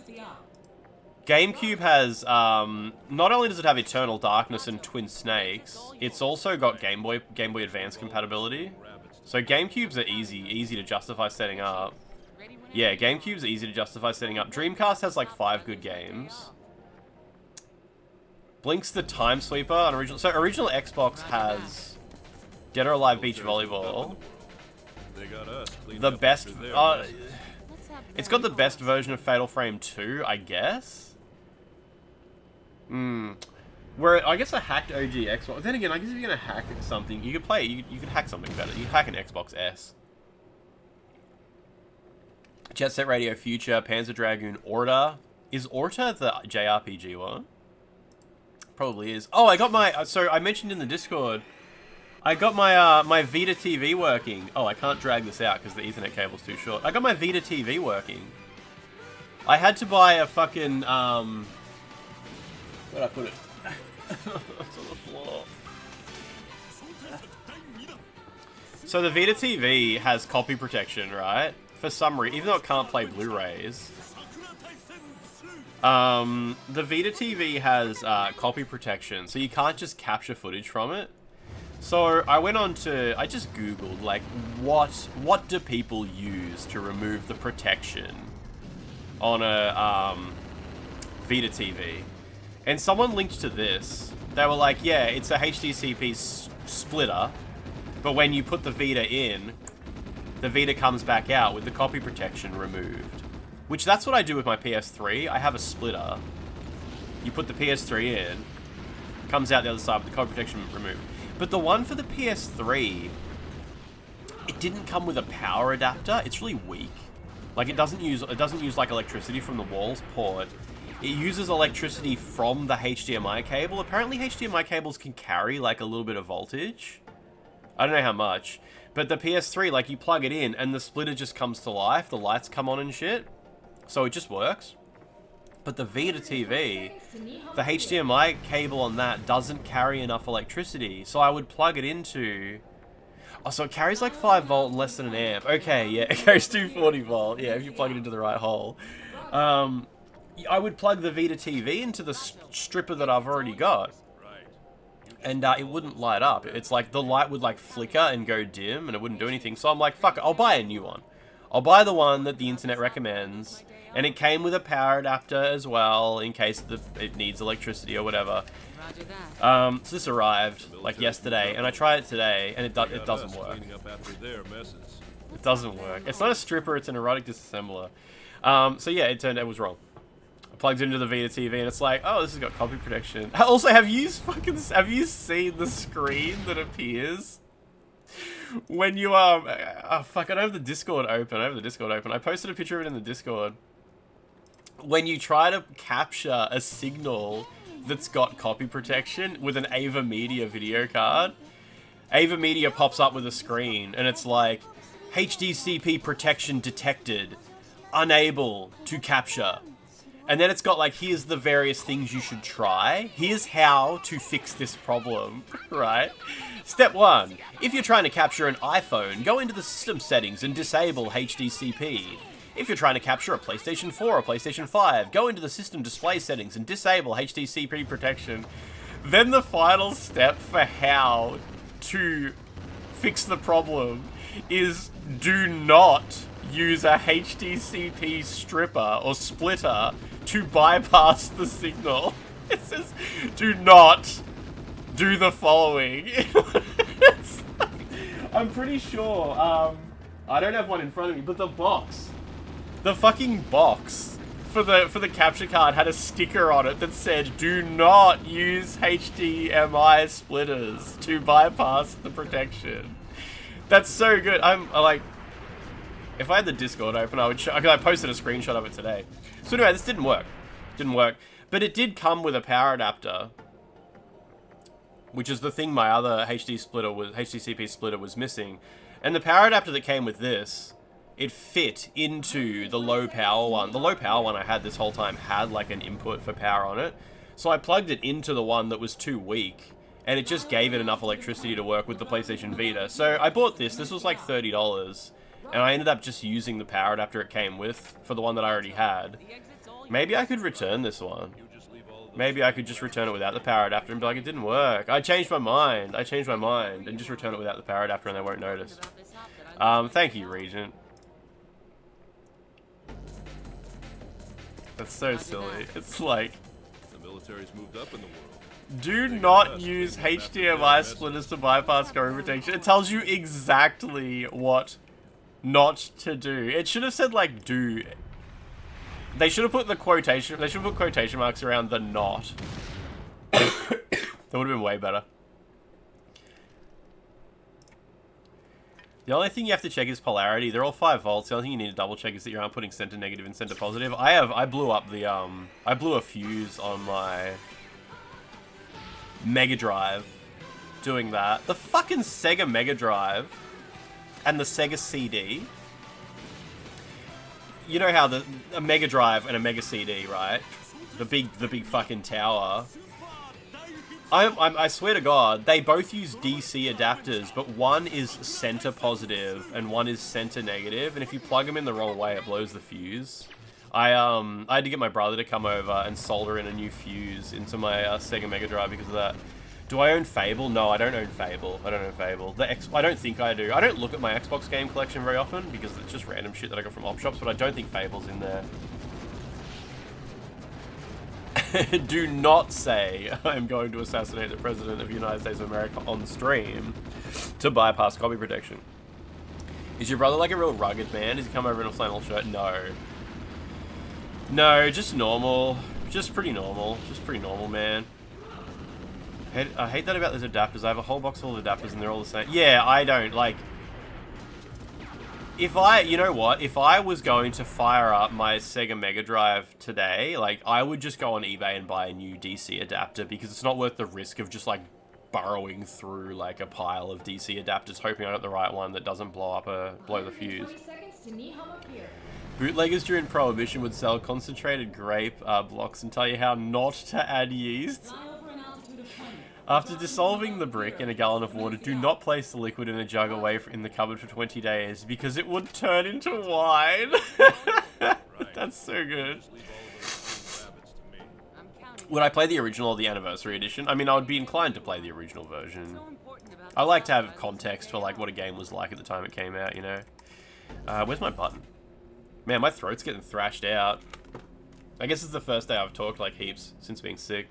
GameCube has, not only does it have Eternal Darkness and Twin Snakes, it's also got Game Boy Advance compatibility. So GameCubes are easy to justify setting up. Yeah, GameCubes are easy to justify setting up. Dreamcast has like 5 good games. Blink's the Time Sweeper on original. So original Xbox has Dead or Alive Beach Volleyball. The best. It's got the best version of Fatal Frame 2, I guess. Where I guess a hacked OG Xbox. Then again, I guess if you're gonna hack something, you could play. You could hack something better. You could hack an Xbox S. Jet Set Radio Future, Panzer Dragoon, Orta. Is Orta the JRPG one? Probably is. Oh, I got my. So I mentioned in the Discord, I got my my Vita TV working. Oh, I can't drag this out because the Ethernet cable's too short. I got my Vita TV working. I had to buy a fucking where'd I put it? It's on the floor. So the Vita TV has copy protection, right? For some reason, even though it can't play Blu-rays. The Vita TV has copy protection, so you can't just capture footage from it. So I went on to, I just googled like what do people use to remove the protection on a Vita TV, and someone linked to this. They were like, yeah, it's a HDCP splitter, but when you put the Vita in, the Vita comes back out with the copy protection removed. Which that's what I do with my PS3. I have a splitter. You put the PS3 in, comes out the other side with the copy protection removed. But the one for the PS3, it didn't come with a power adapter. It's really weak. Like it doesn't use like electricity from the walls port. It uses electricity from the HDMI cable. Apparently HDMI cables can carry like a little bit of voltage. I don't know how much. But the PS3, like you plug it in and the splitter just comes to life. The lights come on and shit. So it just works. But the Vita TV, the HDMI cable on that doesn't carry enough electricity. So I would plug it into... Oh, so it carries like 5 volt and less than an amp. Okay, yeah, it carries 240 volt. Yeah, if you plug it into the right hole. I would plug the Vita TV into the stripper that I've already got. And it wouldn't light up. It's like the light would like flicker and go dim and it wouldn't do anything. So I'm like, fuck it, I'll buy a new one. I'll buy the one that the internet recommends. And it came with a power adapter as well, in case it needs electricity or whatever. So this arrived, like, yesterday, and I tried it today, and it doesn't work. It doesn't work. It's not a stripper, it's an erotic disassembler. So yeah, it was wrong. I plugged it into the Vita TV, and it's like, oh, this has got copy protection. Also, have you seen the screen that appears when you, oh, fuck, I don't have the Discord open. I posted a picture of it in the Discord. When you try to capture a signal that's got copy protection with an Ava Media video card, Ava Media pops up with a screen, and it's like, HDCP protection detected, unable to capture. And then it's got like, here's the various things you should try. Here's how to fix this problem, right? Step 1. If you're trying to capture an iPhone, go into the system settings and disable HDCP. If you're trying to capture a PlayStation 4 or PlayStation 5, go into the system display settings and disable HDCP protection. Then the final step for how to fix the problem is do not use a HDCP stripper or splitter to bypass the signal. It says, do not do the following. I'm pretty sure, I don't have one in front of me, but the fucking box for the capture card had a sticker on it that said, do not use HDMI splitters to bypass the protection. That's so good. I'm like, if I had the Discord open, I posted a screenshot of it today. So anyway, this didn't work. But it did come with a power adapter, which is the thing my other HDCP splitter was missing. And the power adapter that came with this, it fit into the low power one. The low power one I had this whole time had like an input for power on it. So I plugged it into the one that was too weak, and it just gave it enough electricity to work with the PlayStation Vita. So I bought this. This was like $30. And I ended up just using the power adapter it came with for the one that I already had. Maybe I could return this one. Maybe I could just return it without the power adapter and be like, it didn't work. I changed my mind. And just return it without the power adapter and they won't notice. Thank you, Regent. That's so silly. It's like,
The military's moved up in the world.
do not use HDMI splitters to bypass screen protection. It tells you exactly what not to do. It should have said like do. They should have put quotation marks around the not. That would have been way better. The only thing you have to check is polarity. They're all 5 volts. The only thing you need to double check is that you aren't putting center negative and center positive. I blew up the I blew a fuse on my Mega Drive doing that. The fucking Sega Mega Drive and the Sega CD. You know how a Mega Drive and a Mega CD, right? The big fucking tower. I swear to God, they both use DC adapters, but one is center positive and one is center negative, and if you plug them in the wrong way, it blows the fuse. I had to get my brother to come over and solder in a new fuse into my Sega Mega Drive because of that. Do I own Fable? No, I don't own Fable. I don't think I do. I don't look at my Xbox game collection very often because it's just random shit that I got from op shops, but I don't think Fable's in there. Do not say I'm going to assassinate the President of the United States of America on stream to bypass copy protection. Is your brother like a real rugged man? Does he come over in a flannel shirt? No. No, just normal. Just pretty normal. Just pretty normal, man. I hate that about those adapters. I have a whole box full of adapters and they're all the same. Yeah, I don't, like... you know what? If I was going to fire up my Sega Mega Drive today, like, I would just go on eBay and buy a new DC adapter because it's not worth the risk of just, like, burrowing through, like, a pile of DC adapters, hoping I got the right one that doesn't blow the fuse. Bootleggers during Prohibition would sell concentrated grape blocks and tell you how not to add yeast. After dissolving the brick in a gallon of water, do not place the liquid in a jug away in the cupboard for 20 days because it would turn into wine. That's so good. Would I play the original or the anniversary edition? I mean, I would be inclined to play the original version. I like to have context for like what a game was like at the time it came out, you know? Where's my button? Man, my throat's getting thrashed out. I guess it's the first day I've talked like heaps since being sick.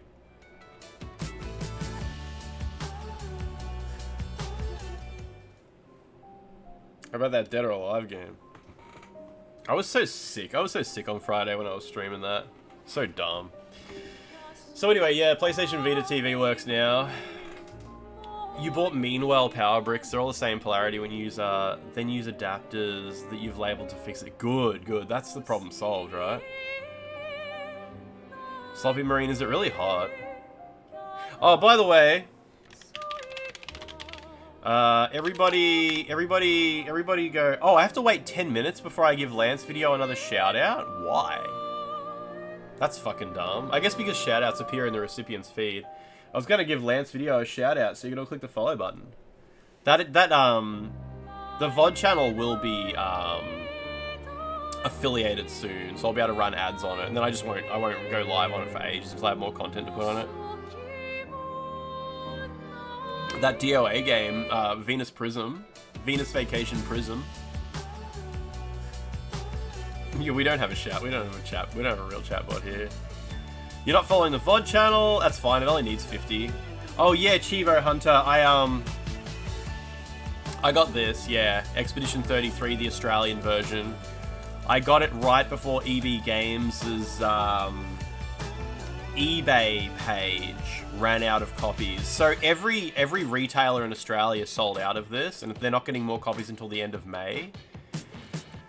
How about that Dead or Alive game? I was so sick. I was so sick on Friday when I was streaming that. So dumb. So anyway, yeah, PlayStation Vita TV works now. You bought Meanwell power bricks. They're all the same polarity when you use, then use adapters that you've labeled to fix it. Good, good. That's the problem solved, right? Sloppy Marine, is it really hot? Oh, by the way, Everybody go. Oh, I have to wait 10 minutes before I give Lance Video another shout out? Why? That's fucking dumb. I guess because shout outs appear in the recipient's feed. I was gonna give Lance Video a shout out, so you can all click the follow button. The VOD channel will be, affiliated soon, so I'll be able to run ads on it, and then I won't go live on it for ages because I have more content to put on it. That DOA game, Venus Vacation Prism. Yeah, we don't have a chat. We don't have a chat. We don't have a real chat bot here. You're not following the VOD channel? That's fine. It only needs 50. Oh yeah, Chivo Hunter. I got this. Yeah, Expedition 33, the Australian version. I got it right before EB Games' eBay page ran out of copies. So every retailer in Australia sold out of this, and they're not getting more copies until the end of May.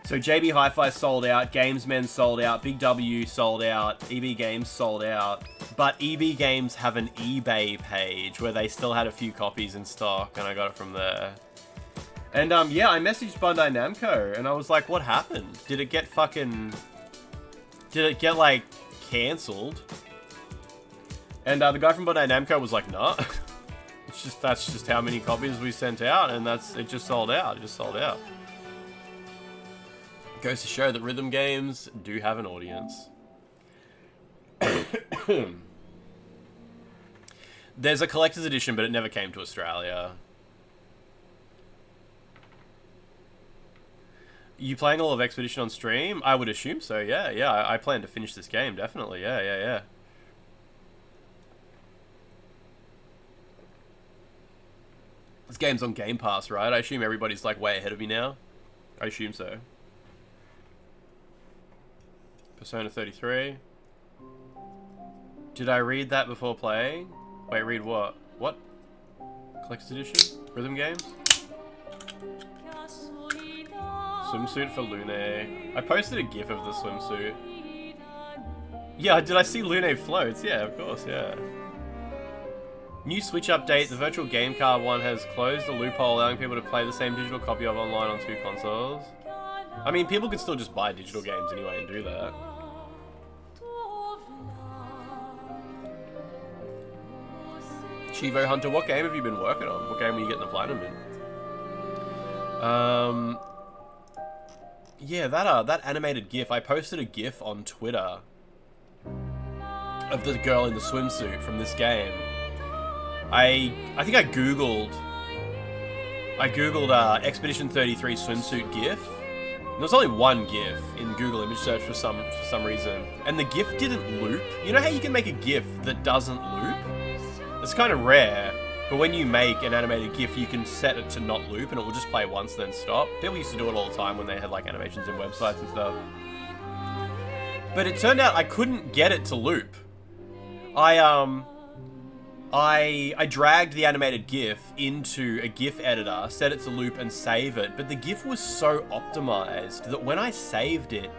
So JB Hi-Fi sold out, Gamesmen sold out, Big W sold out, EB Games sold out. But EB Games have an eBay page where they still had a few copies in stock, and I got it from there. And yeah, I messaged Bandai Namco, and I was like, what happened? Did it get like cancelled? And the guy from Bandai Namco was like, nah. That's just how many copies we sent out, and it just sold out. It just sold out. Goes to show that rhythm games do have an audience. There's a collector's edition, but it never came to Australia. You playing all of Expedition on stream? I would assume so, yeah. I plan to finish this game, definitely. Yeah. This game's on Game Pass, right? I assume everybody's like way ahead of me now. I assume so. Persona 33. Did I read that before playing? Wait, read what? What? Collector's Edition? Rhythm games? Swimsuit for Lune. I posted a gif of the swimsuit. Yeah, did I see Lune floats? Yeah, of course, yeah. New Switch update. The virtual game card one has closed the loophole, allowing people to play the same digital copy of online on 2 consoles. I mean, people could still just buy digital games anyway and do that. Chivo Hunter, what game have you been working on? What game are you getting the platinum in? Yeah, that animated GIF. I posted a GIF on Twitter of the girl in the swimsuit from this game. I think I googled Expedition 33 swimsuit GIF. And there's only one GIF in Google image search for some reason, and the GIF didn't loop. You know how you can make a GIF that doesn't loop? It's kind of rare, but when you make an animated GIF, you can set it to not loop, and it will just play once, then stop. People used to do it all the time when they had like animations in websites and stuff. But it turned out I couldn't get it to loop. I dragged the animated GIF into a GIF editor, set it to loop, and save it, but the GIF was so optimized that when I saved it,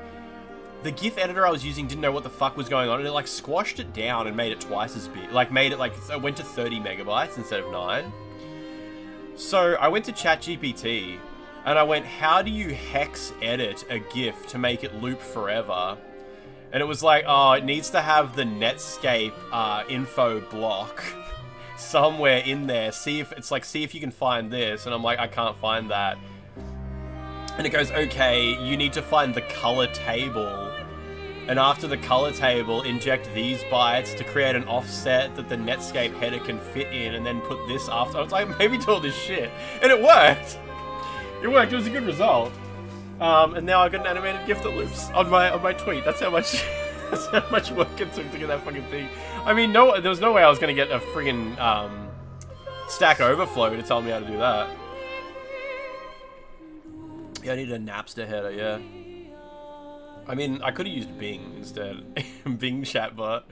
the GIF editor I was using didn't know what the fuck was going on, and it like squashed it down and made it twice as big. Like made it like, it went to 30 megabytes instead of 9. So I went to ChatGPT and I went, how do you hex edit a GIF to make it loop forever? And it was like, oh, it needs to have the Netscape info block somewhere in there. See if you can find this. And I'm like, I can't find that. And it goes, okay, you need to find the color table. And after the color table, inject these bytes to create an offset that the Netscape header can fit in, and then put this after. I was like, maybe do all this shit. And it worked. It worked. It was a good result. And now I got an animated GIF that loops on my tweet. That's how much work it took to get that fucking thing. I mean, there was no way I was gonna get a friggin' Stack Overflow to tell me how to do that. Yeah, I need a Napster header, yeah. I mean, I could have used Bing instead. Bing chatbot.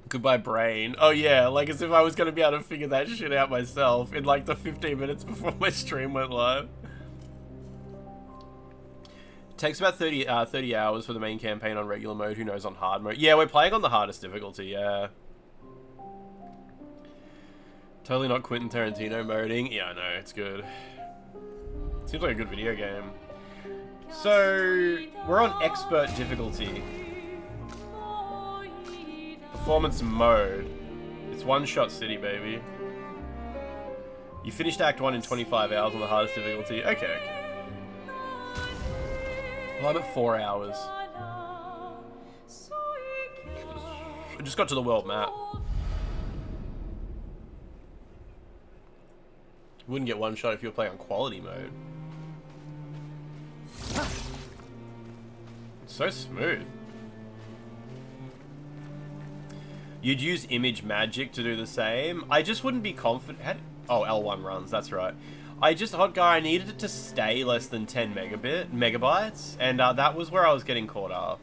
Goodbye, brain. Oh yeah, like as if I was gonna be able to figure that shit out myself in like the 15 minutes before my stream went live. It takes about 30 hours for the main campaign on regular mode. Who knows on hard mode? Yeah, we're playing on the hardest difficulty, yeah. Totally not Quentin Tarantino moding. Yeah, I know, it's good. Seems like a good video game. So, we're on expert difficulty. Performance mode. It's one-shot city, baby. You finished Act 1 in 25 hours on the hardest difficulty. Okay, okay. Well, I'm at 4 hours. I just got to the world map. You wouldn't get one shot if you were playing on quality mode. It's so smooth. You'd use image magic to do the same. I just wouldn't be confident. Oh, L1 runs, that's right. Hot guy, I needed it to stay less than 10 megabytes, and that was where I was getting caught up.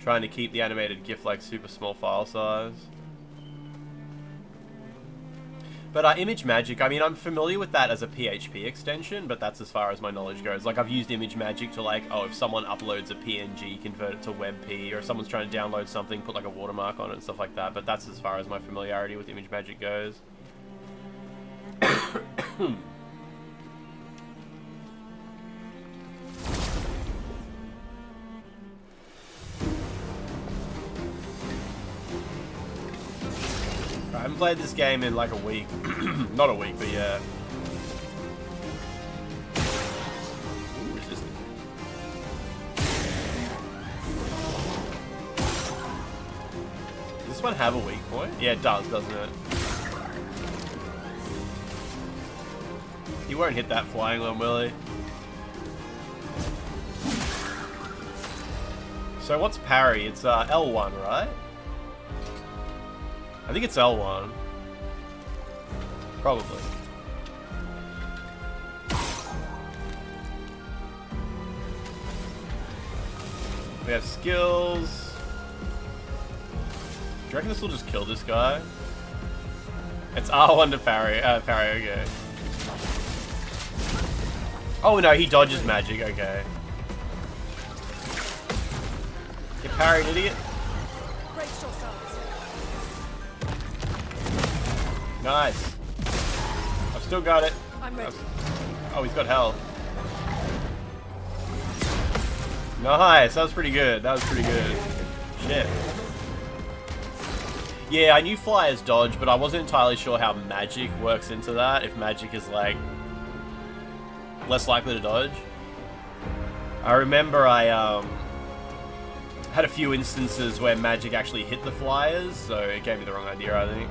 Trying to keep the animated GIF like super small file size. But image magic, I mean, I'm familiar with that as a PHP extension, but that's as far as my knowledge goes. Like, I've used image magic to, like, oh, if someone uploads a PNG, convert it to WebP, or if someone's trying to download something, put, like, a watermark on it and stuff like that. But that's as far as my familiarity with image magic goes. I haven't played this game in like a week. Not a week, but yeah. Ooh, resistant. Does this one have a weak point? Yeah, it does, doesn't it? He won't hit that flying one, will he? So what's parry? It's L1, right? I think it's L1. Probably. We have skills. Do you reckon this will just kill this guy? It's R1 to parry. Parry, okay. Oh no, he dodges magic, okay. Get parried, idiot. Nice. I've still got it.
I'm ready.
Oh, he's got health. Nice. That was pretty good. That was pretty good. Shit. Yeah, I knew flyers dodge, but I wasn't entirely sure how magic works into that. If magic is, like, less likely to dodge. I remember I had a few instances where magic actually hit the flyers, so it gave me the wrong idea, I think.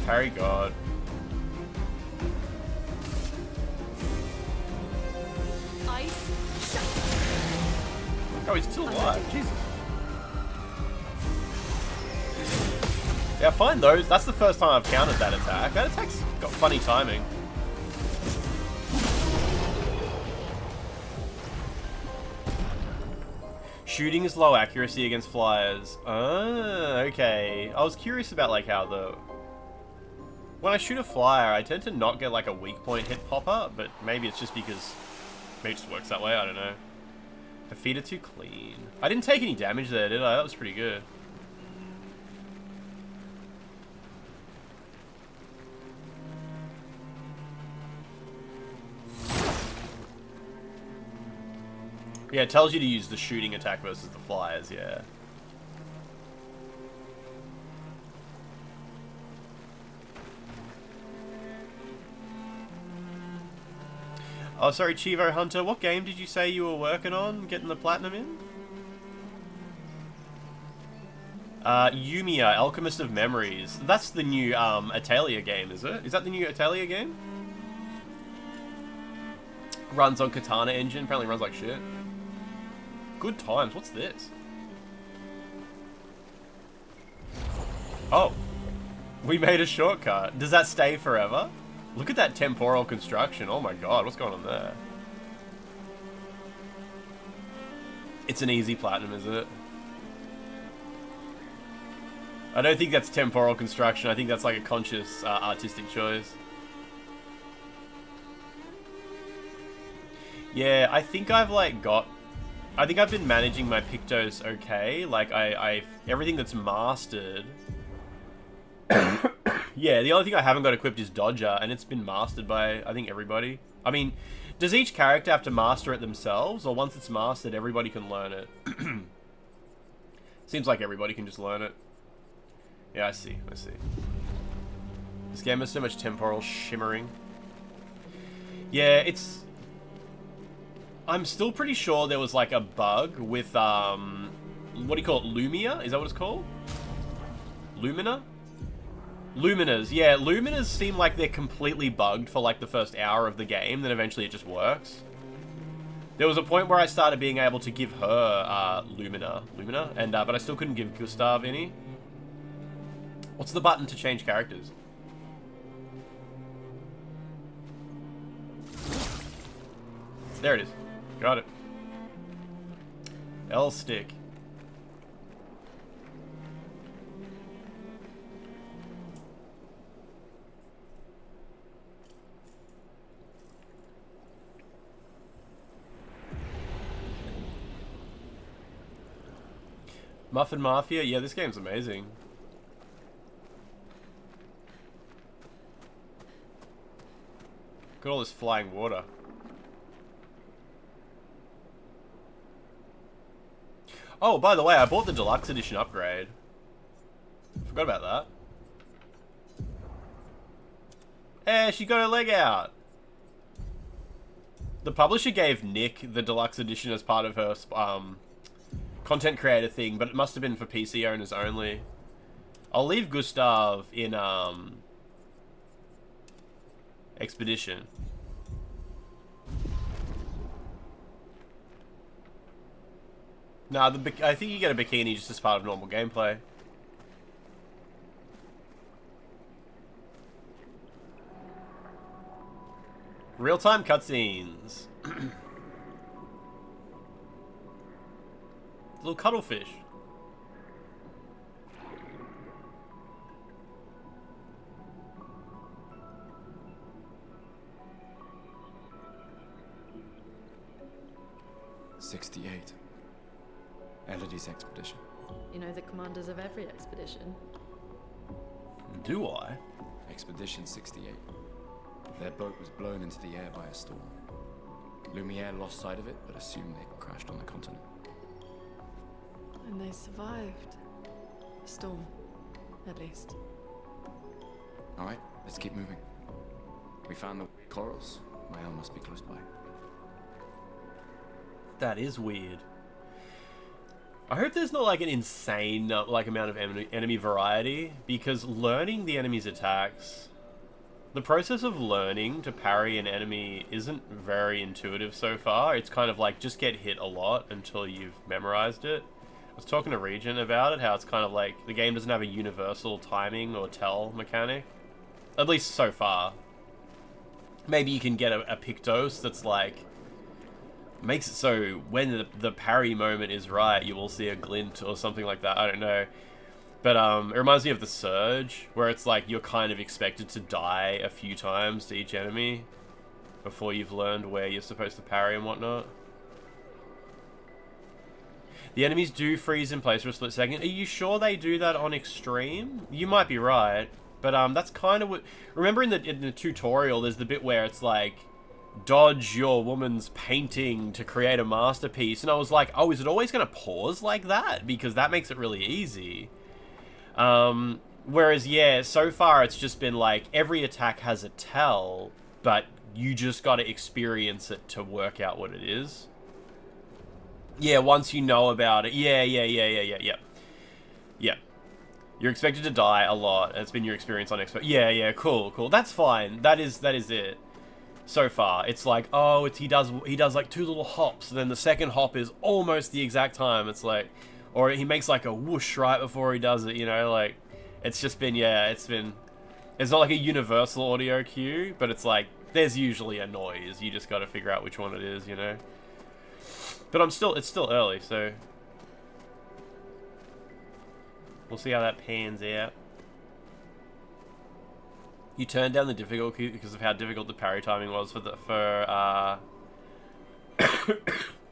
Parry God.
Ice.
Oh, he's still alive. Jesus. Yeah, I find those. That's the first time I've countered that attack. That attack's got funny timing. Shooting is low accuracy against flyers. Ah, okay. I was curious about like how the... When I shoot a flyer, I tend to not get like a weak point hit pop up, but maybe it's just because... Maybe it just works that way, I don't know. Her feet are too clean. I didn't take any damage there, did I? That was pretty good. Yeah, it tells you to use the shooting attack versus the flyers, yeah. Oh, sorry, Chivo Hunter, what game did you say you were working on, getting the platinum in? Yumiya, Alchemist of Memories. That's the new, Atalia game, is it? Is that the new Atalia game? Runs on Katana engine, apparently runs like shit. Good times, what's this? Oh. We made a shortcut. Does that stay forever? Look at that temporal construction. Oh my god, what's going on there? It's an easy platinum, isn't it? I don't think that's temporal construction. I think that's like a conscious artistic choice. Yeah, I think I've like got... I think I've been managing my Pictos okay. Like, I've everything that's mastered... Yeah, the only thing I haven't got equipped is Dodger, and it's been mastered by, I think, everybody. I mean, does each character have to master it themselves, or once it's mastered, everybody can learn it? Seems like everybody can just learn it. Yeah, I see, I see. This game has so much temporal shimmering. Yeah, it's... I'm still pretty sure there was like a bug with, what do you call it, Lumia? Is that what it's called? Lumina? Luminas, yeah, Luminas seem like they're completely bugged for like the first hour of the game, then eventually it just works. There was a point where I started being able to give her, Lumina, and, but I still couldn't give Gustav any. What's the button to change characters? There it is. Got it. L stick. Muffin Mafia? Yeah, this game's amazing. Got all this flying water. Oh, by the way, I bought the Deluxe Edition upgrade. Forgot about that. Eh, she got her leg out. The publisher gave Nick the Deluxe Edition as part of her content creator thing, but it must have been for PC owners only. I'll leave Gustav in Expedition. Nah, I think you get a bikini just as part of normal gameplay. Real-time cutscenes. Little cuttlefish.
"68. Elodie's expedition."
You know the commanders of every expedition.
Do I?
Expedition 68. Their boat was blown into the air by a storm. Lumiere lost sight of it, but assumed they crashed on the continent.
And they survived. A storm, at least.
Alright, let's keep moving. We found the corals. Mael must be close by.
That is weird. I hope there's not like an insane like amount of enemy variety, because learning the enemy's attacks, the process of learning to parry an enemy isn't very intuitive so far. It's kind of like just get hit a lot until you've memorized it. I was talking to Regent about it, how it's kind of like the game doesn't have a universal timing or tell mechanic, at least so far. Maybe you can get a Pictos that's like makes it so when the parry moment is right, you will see a glint or something like that. I don't know. But it reminds me of the Surge, where it's like you're kind of expected to die a few times to each enemy before you've learned where you're supposed to parry and whatnot. The enemies do freeze in place for a split second. Are you sure they do that on Extreme? You might be right, but that's kind of what... Remember in the tutorial, there's the bit where it's like, dodge your woman's painting to create a masterpiece. And I was like, oh, is it always going to pause like that? Because that makes it really easy. Whereas, yeah, so far it's just been like, every attack has a tell, but you just got to experience it to work out what it is. Yeah, once you know about it. Yeah. You're expected to die a lot. It's been your experience on expert. Yeah, cool. That's fine. That is it. So far, it's like, oh, he does like 2 little hops, and then the second hop is almost the exact time. It's like, or he makes like a whoosh right before he does it, you know, like, it's just been, yeah, it's not like a universal audio cue, but it's like, there's usually a noise. You just got to figure out which one it is, you know. But it's still early, so we'll see how that pans out. You turned down the difficulty because of how difficult the parry timing was for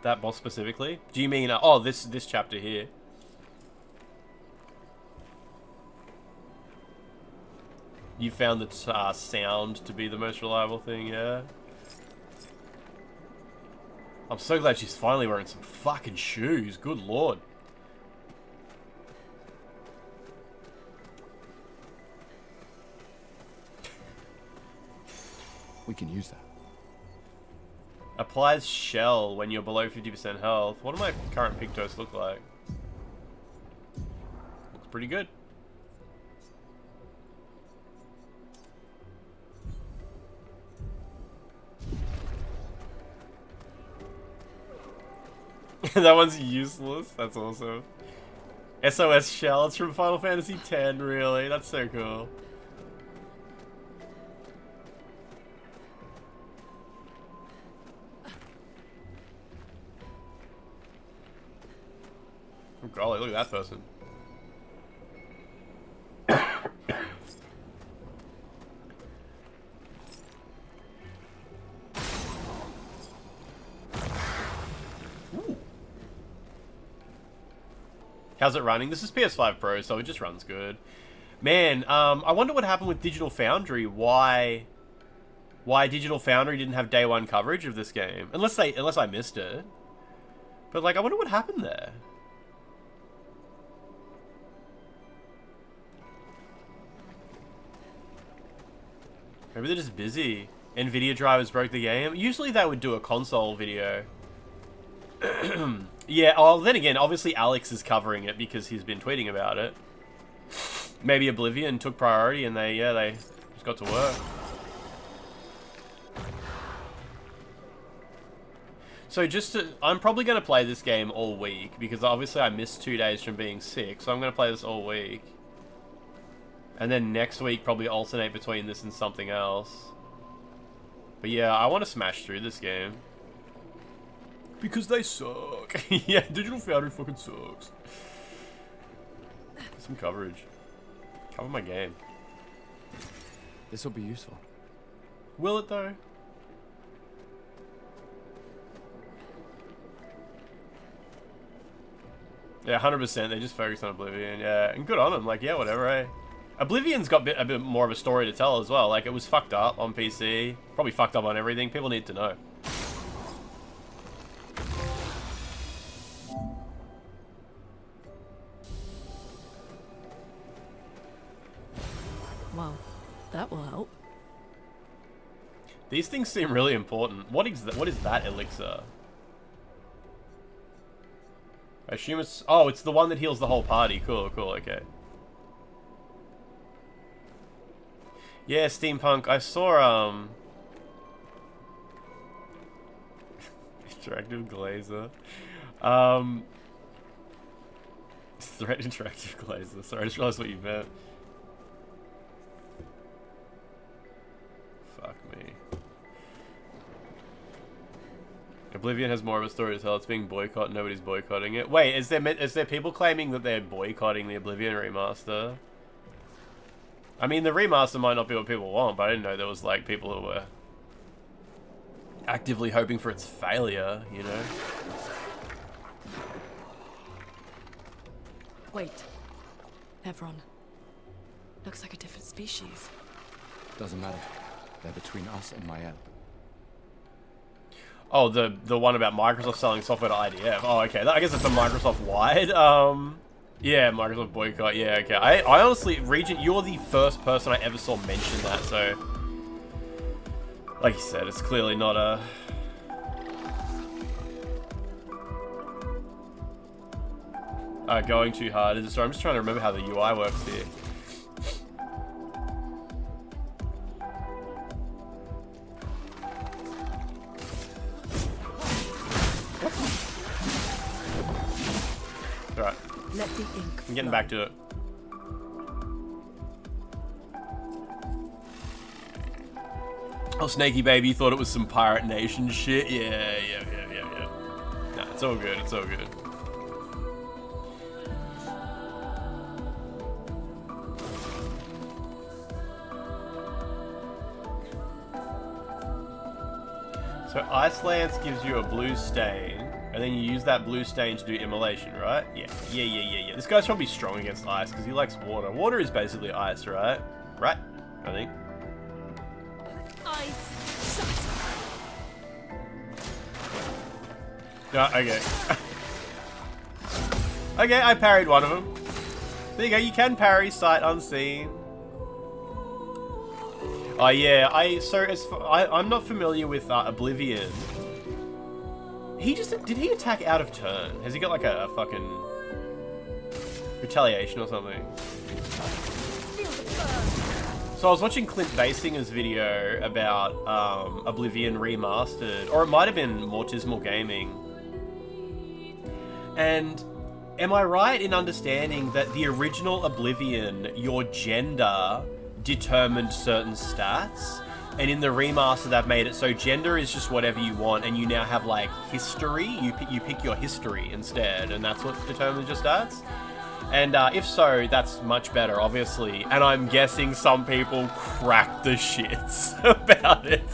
That boss specifically? Do you mean, oh, this chapter here? You found the sound to be the most reliable thing, yeah? I'm so glad she's finally wearing some fucking shoes. Good lord.
We can use that.
Applies shell when you're below 50% health. What do my current Pictos look like? Looks pretty good. That one's useless. That's awesome. SOS shell. It's from Final Fantasy X, really? That's so cool. Oh, golly, look at that person. Ooh. How's it running? This is PS5 Pro, so it just runs good. Man, I wonder what happened with Digital Foundry. Why Digital Foundry didn't have day one coverage of this game? Unless I missed it. But like, I wonder what happened there. Maybe they're just busy. Nvidia drivers broke the game. Usually they would do a console video. Yeah, oh, then again, obviously Alex is covering it because he's been tweeting about it. Maybe Oblivion took priority and they just got to work. So I'm probably going to play this game all week because obviously I missed 2 days from being sick, so I'm going to play this all week. And then next week, probably alternate between this and something else. But yeah, I want to smash through this game. Because they suck. Yeah, Digital Foundry fucking sucks. Some coverage. Cover my game.
This will be useful.
Will it though? Yeah, 100%. They just focus on Oblivion. Yeah, and good on them. Like, yeah, whatever, eh? Oblivion's got a bit more of a story to tell as well. Like, it was fucked up on PC. Probably fucked up on everything. People need to know.
Well, that will help.
These things seem really important. What is that elixir? I assume it's... Oh, it's the one that heals the whole party. Cool, cool, okay. Yeah, steampunk. I saw, interactive glazer. Threat interactive glazer. Sorry, I just realized what you meant. Fuck me. Oblivion has more of a story to tell. It's being boycotted. Nobody's boycotting it. Wait, is there people claiming that they're boycotting the Oblivion remaster? I mean, the remaster might not be what people want, but I didn't know there was, like, people who were actively hoping for its failure, you know?
Wait. Evron. Looks like a different species.
Doesn't matter. They're between us and Mael.
Oh, the one about Microsoft selling software to IDF. Oh, okay. I guess it's a Microsoft-wide. Yeah, Microsoft boycott. Yeah, okay. I honestly, Regent, you're the first person I ever saw mention that, so... Like you said, it's clearly not a... going too hard. Sorry, I'm just trying to remember how the UI works here. Alright.
Let the ink
I'm getting
flow.
back to it. Oh, Snaky Baby thought it was some Pirate Nation shit. Yeah. Nah, it's all good, it's all good. So Ice Lance gives you a blue stain, and then you use that blue stain to do immolation, right? Yeah. This guy's probably strong against ice because he likes water. Water is basically ice, right? Right? I think.
Ice. Shut.
No, okay. Okay, I parried one of them. There you go, you can parry sight unseen. Oh yeah, I'm not familiar with Oblivion. Did he attack out of turn? Has he got like a fucking retaliation or something? So I was watching Clint Basinger's video about Oblivion Remastered, or it might have been Mortismal Gaming. And am I right in understanding that the original Oblivion, your gender determined certain stats, and in the remaster they've made it so gender is just whatever you want, and you now have like history, you pick your history instead, and that's what determines your stats? And if so, that's much better, obviously, and I'm guessing some people cracked the shits about it.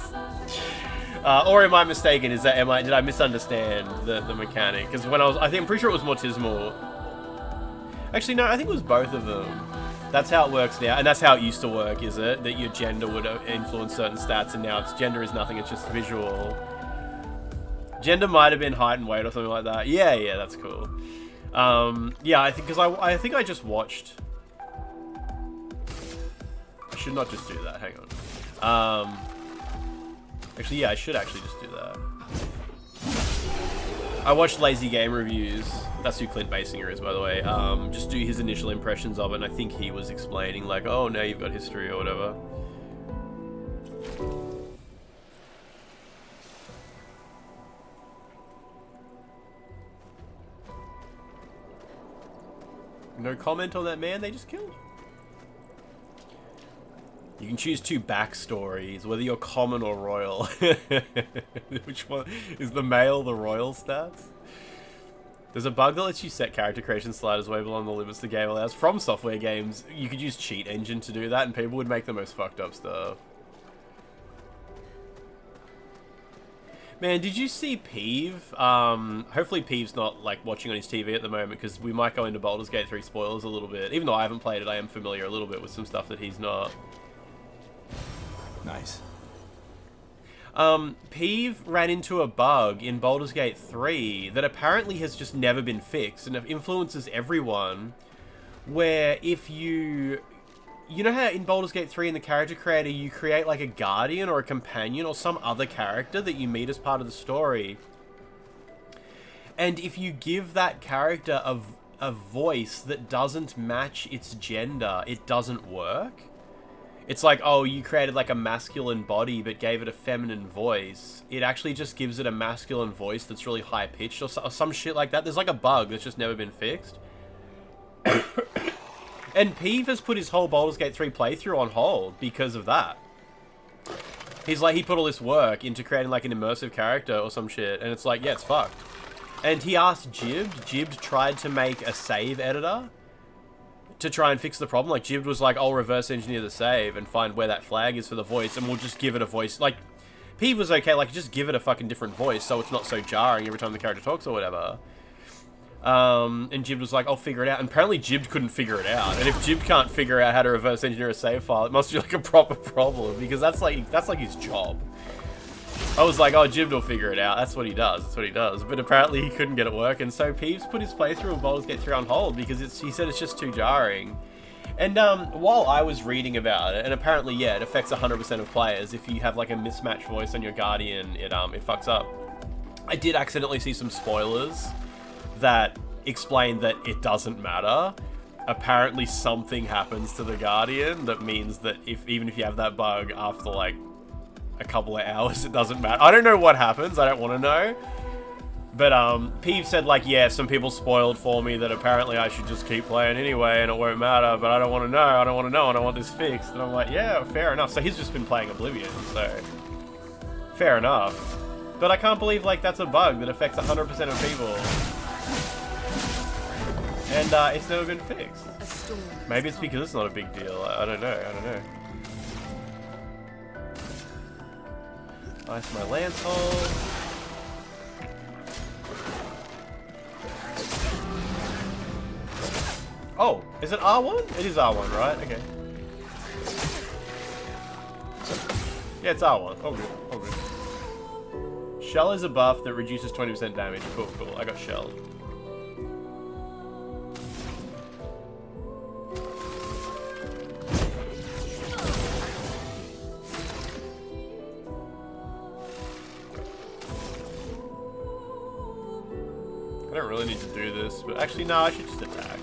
Or am I mistaken? Did I misunderstand the mechanic? Because when I'm pretty sure it was Mortismal. Actually, no, I think it was both of them. That's how it works now, and that's how it used to work, is it? That your gender would influence certain stats, and now gender is nothing, it's just visual. Gender might have been height and weight or something like that. Yeah, that's cool. Yeah, I think I just watched... I should not just do that, hang on. Actually, yeah, I should actually just do that. I watched Lazy Game Reviews. That's who Clint Basinger is, by the way. Just do his initial impressions of it, and I think he was explaining, like, oh, now you've got history or whatever. No comment on that man they just killed? You can choose 2 backstories, whether you're common or royal. Which one? Is the male the royal stats? There's a bug that lets you set character creation sliders way beyond the limits the game allows. From Software games, you could use Cheat Engine to do that, and people would make the most fucked up stuff. Man, did you see Peeve? Hopefully Peeve's not like watching on his TV at the moment, because we might go into Baldur's Gate 3 spoilers a little bit. Even though I haven't played it, I am familiar a little bit with some stuff that he's not.
Nice.
Peeve ran into a bug in Baldur's Gate 3 that apparently has just never been fixed, and it influences everyone, where if you know how in Baldur's Gate 3 in the character creator you create like a guardian or a companion or some other character that you meet as part of the story, and if you give that character a voice that doesn't match its gender, it doesn't work? It's like, oh, you created like a masculine body but gave it a feminine voice. It actually just gives it a masculine voice that's really high-pitched or some shit like that. There's like a bug that's just never been fixed. And Peeve has put his whole Baldur's Gate 3 playthrough on hold because of that. He's like, he put all this work into creating like an immersive character or some shit, and it's like, yeah, it's fucked. And he asked Jibbed. Jibbed tried to make a save editor to try and fix the problem. Like, Jibbed was like, I'll reverse engineer the save and find where that flag is for the voice, and we'll just give it a voice. Like, Peeve was okay, like, just give it a fucking different voice so it's not so jarring every time the character talks or whatever. And Jibbed was like, I'll figure it out. And apparently Jibbed couldn't figure it out. And if Jibbed can't figure out how to reverse engineer a save file, it must be like a proper problem, because that's like his job. I was like, oh, Jibbed will figure it out. That's what he does. That's what he does. But apparently he couldn't get it working. So Peeves put his playthrough of Baldur's Gate 3 on hold because he said it's just too jarring. And while I was reading about it, and apparently, yeah, it affects 100% of players. If you have like a mismatched voice on your Guardian, it fucks up. I did accidentally see some spoilers that explain that it doesn't matter. Apparently something happens to the Guardian that means that even if you have that bug after like a couple of hours, it doesn't matter. I don't know what happens, I don't want to know. But Peeve said like, yeah, some people spoiled for me that apparently I should just keep playing anyway and it won't matter, but I don't want to know, I don't want to know, and I want this fixed. And I'm like, yeah, fair enough. So he's just been playing Oblivion, so fair enough. But I can't believe like that's a bug that affects 100% of people. And it's never been fixed. Maybe it's because it's not a big deal. I don't know. Ice my lance hole. Oh, is it R1? It is R1, right? Okay. Yeah, it's R1. Oh good. Oh good. Shell is a buff that reduces 20% damage. Cool, cool. I got shell. I don't really need to do this, but actually, no, I should just attack.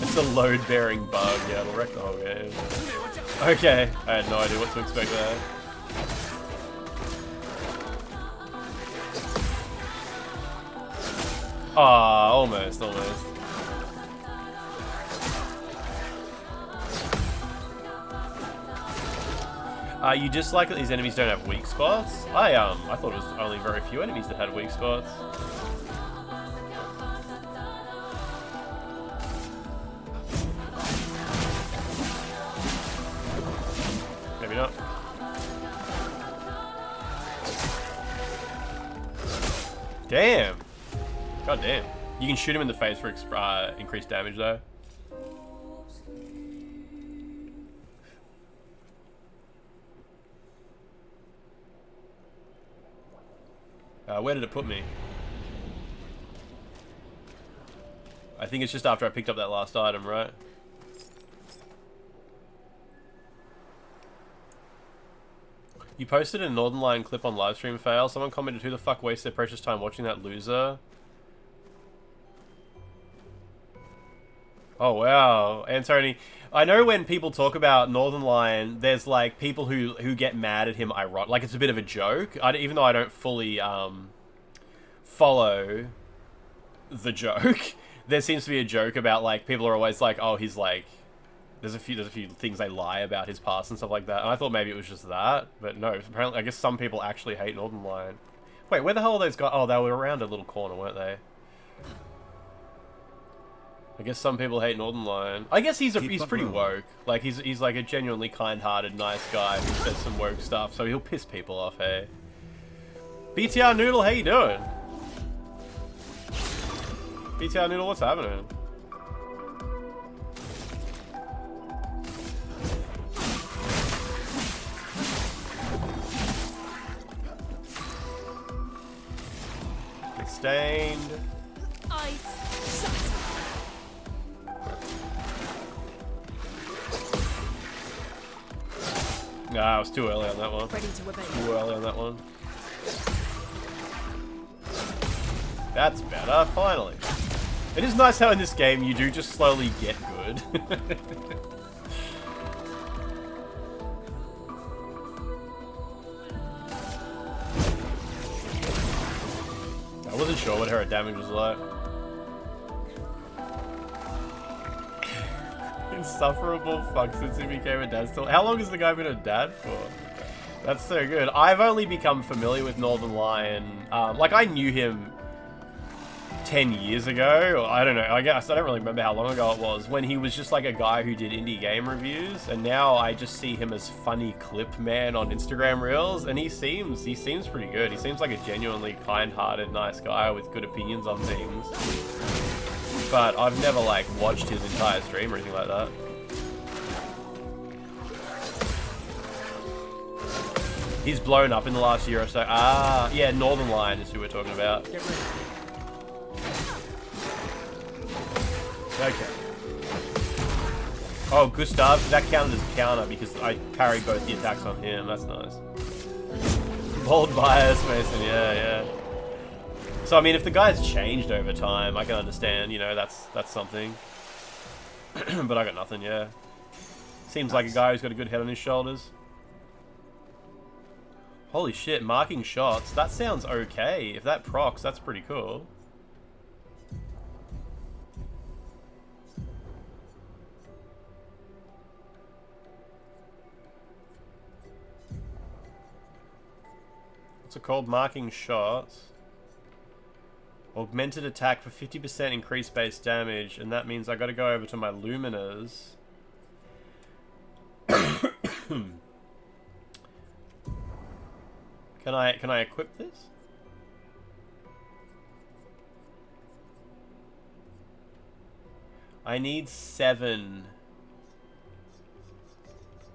It's a load-bearing bug, yeah, it'll wreck the whole game. Okay, I had no idea what to expect there. Ah, almost. You dislike that these enemies don't have weak spots? I thought it was only very few enemies that had weak spots. Maybe not. Damn! God damn. You can shoot him in the face for increased damage though. Where did it put me? I think it's just after I picked up that last item, right? You posted a Northern Line clip on livestream fail. Someone commented, who the fuck wastes their precious time watching that loser? Oh wow, Antony. I know when people talk about Northern Line, there's like people who get mad at him ironic, like it's a bit of a joke. Even though I don't fully follow the joke, there seems to be a joke about like people are always like, oh, he's like, there's a few things they lie about his past and stuff like that. And I thought maybe it was just that, but no. Apparently, I guess some people actually hate Northern Line. Wait, where the hell are those guys? Oh, they were around a little corner, weren't they? I guess some people hate Northern Line. I guess he's pretty woke. Like he's like a genuinely kind-hearted, nice guy who says some woke stuff, so he'll piss people off. Hey, BTR Noodle, how you doing? BTR Noodle, what's happening? Get stained.
Ice shut.
Nah, I was too early on that one.
Ready to obey.
Too early on that one. That's better, finally. It is nice how in this game you do just slowly get good. I wasn't sure what her damage was like. Insufferable fuck since he became a dad still. How long has the guy been a dad for? That's so good. I've only become familiar with Northern Lion. Like I knew him 10 years ago. I don't know. I guess I don't really remember how long ago it was when he was just like a guy who did indie game reviews, and now I just see him as funny clip man on Instagram Reels, and he seems pretty good. He seems like a genuinely kind-hearted, nice guy with good opinions on things. But I've never like watched his entire stream or anything like that. He's blown up in the last year or so. Ah, yeah, Northern Lion is who we're talking about. Get ready. Okay. Oh, Gustav, that counted as a counter because I parried both the attacks on him. That's nice. Bold bias, Mason. Yeah. So I mean, if the guy's changed over time, I can understand. You know, that's something. But I got nothing. Yeah. Seems like a guy who's got a good head on his shoulders. Holy shit, marking shots. That sounds okay. If that procs, that's pretty cool. What's it called? Marking shots. Augmented attack for 50% increased base damage, and that means I gotta go over to my Luminas. Can I equip this? I need 7.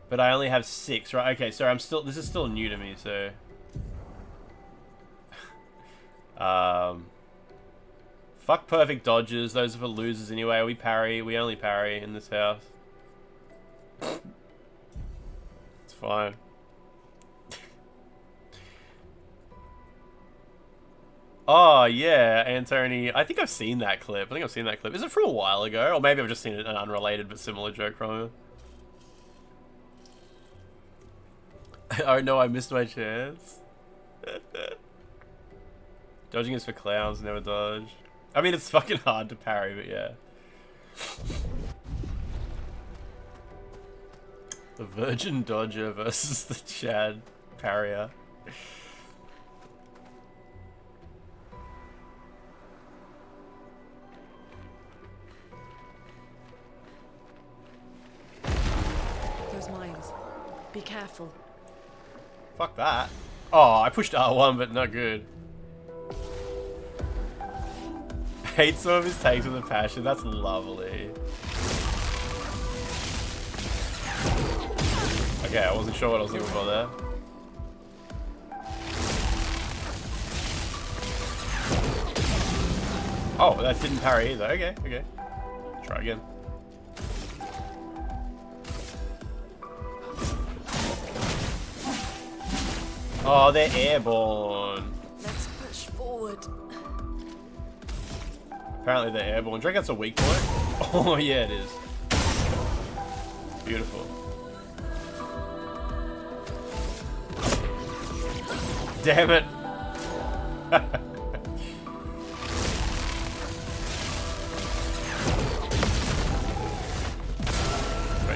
But I only have 6, right? Okay, so this is still new to me, so fuck perfect dodges, those are for losers anyway. We only parry in this house. It's fine. Oh, yeah, Antony. I think I've seen that clip. Is it from a while ago? Or maybe I've just seen an unrelated but similar joke from him. Oh no, I missed my chance. Dodging is for clowns, never dodge. I mean, it's fucking hard to parry, but yeah. The Virgin Dodger versus the Chad Parrier.
Those mines. Be careful.
Fuck that. Oh, I pushed R1, but not good. Hate some of his takes with a passion. That's lovely. Okay, I wasn't sure what I was looking for there. Oh, that didn't parry either. Okay, okay. Try again. Oh, they're airborne.
Let's push forward.
Apparently they're airborne. Do you reckon that's a weak point? Oh, yeah, it is. Beautiful. Damn it. I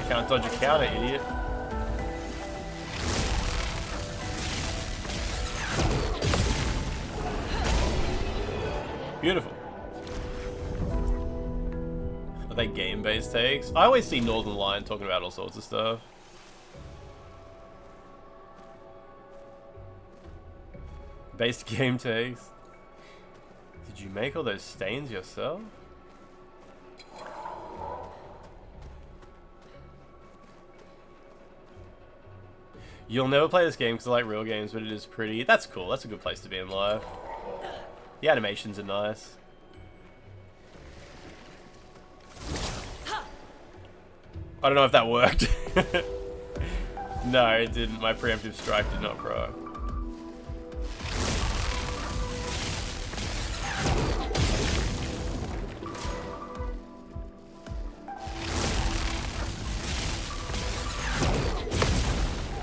can't dodge a counter, idiot. Beautiful. Are they game-based takes? I always see Northern Lion talking about all sorts of stuff. Based game takes. Did you make all those stains yourself? You'll never play this game because I like real games, but it is pretty. That's cool. That's a good place to be in life. The animations are nice. I don't know if that worked. No, it didn't. My preemptive strike did not proc.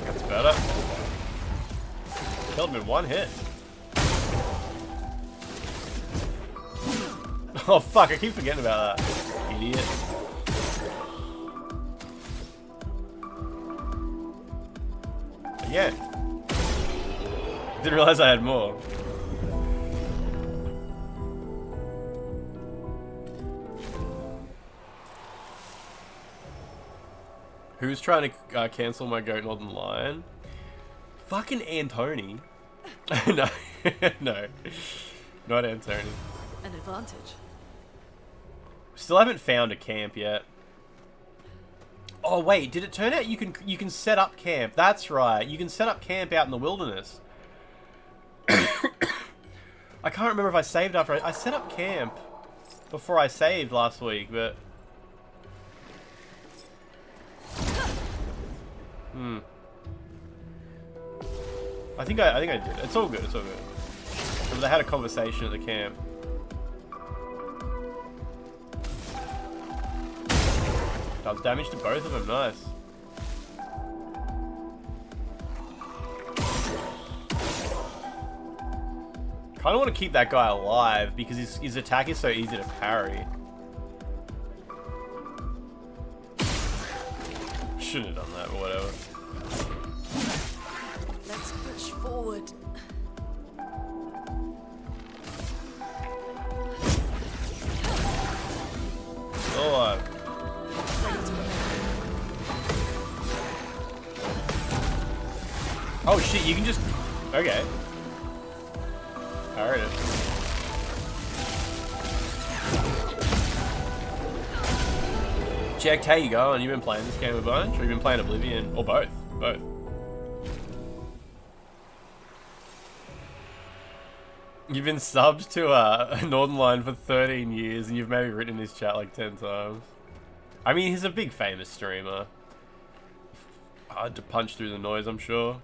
That's better. Killed him in one hit. Oh fuck, I keep forgetting about that. Idiot. Again. Didn't realize I had more. Who's trying to cancel my Goat Northern Lion? Fucking Antony. No. No. Not Antony.
An advantage.
Still haven't found a camp yet. Oh wait, did it turn out you can set up camp? That's right. You can set up camp out in the wilderness. I can't remember if I saved after I set up camp before I saved last week, but I think I did. It's all good. It's all good. But they had a conversation at the camp. Does damage to both of them. Nice. Kind of want to keep that guy alive because his attack is so easy to parry. Shouldn't have done that, but whatever.
Let's push forward.
Still alive. Oh shit, you can just... Okay. I heard it. Jack, how you going? You been playing this game a bunch? Or you been playing Oblivion? Or both? Both. You've been subbed to Northern Line for 13 years and you've maybe written in his chat like 10 times. I mean, he's a big famous streamer. Hard to punch through the noise, I'm sure.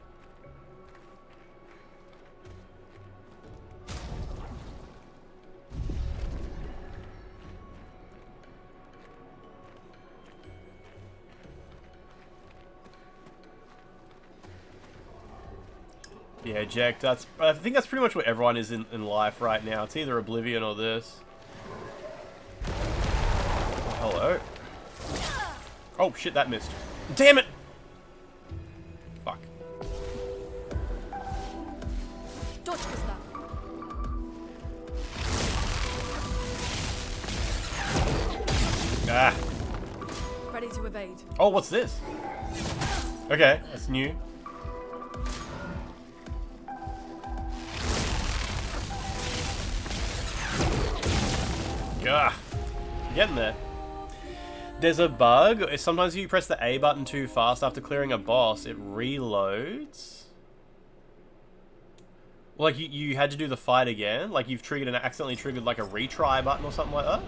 Yeah, Jack, I think that's pretty much what everyone is in life right now. It's either Oblivion or this. Hello. Oh shit, that missed. Damn it! Fuck.
Dodge was that.
Ah.
Ready to evade.
Oh, what's this? Okay, that's new. Gah. Getting there. There's a bug. Sometimes if you press the A button too fast after clearing a boss, it reloads. Like you had to do the fight again. Like you've triggered and accidentally triggered like a retry button or something like that.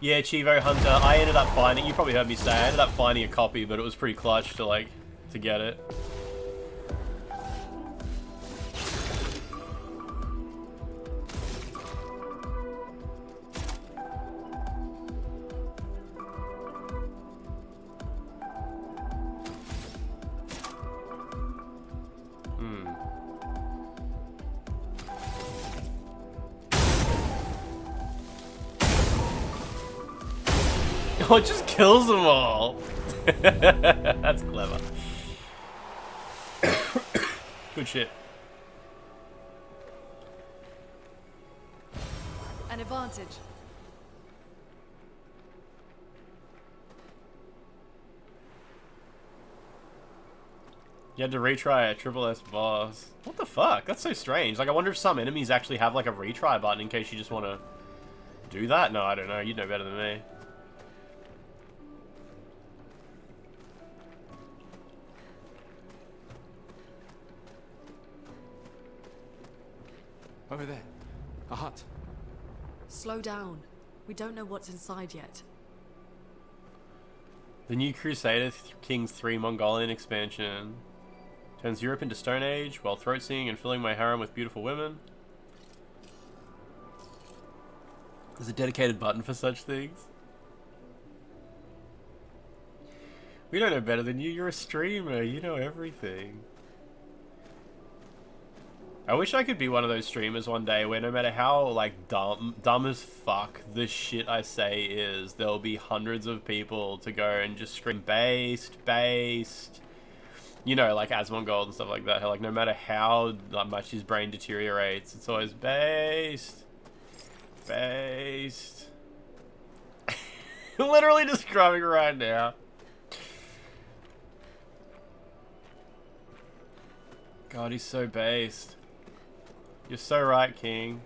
Yeah, Chivo Hunter. I ended up finding. You probably heard me say. I ended up finding a copy, but it was pretty clutch to get it. Oh, it just kills them all. That's clever. Good shit.
An advantage.
You had to retry a triple S boss. What the fuck? That's so strange. Like, I wonder if some enemies actually have like a retry button in case you just want to do that. No, I don't know. You'd know better than me.
Over there. A hut.
Slow down. We don't know what's inside yet.
The new Crusader Kings 3 Mongolian expansion turns Europe into Stone Age while throat singing and filling my harem with beautiful women. There's a dedicated button for such things. We don't know better than you. You're a streamer. You know everything. I wish I could be one of those streamers one day where no matter how, like, dumb as fuck the shit I say is, there'll be hundreds of people to go and just scream based. You know, like Asmongold and stuff like that. Like, no matter how much his brain deteriorates, it's always based. Literally describing right now. God, he's so based. You're so right, King.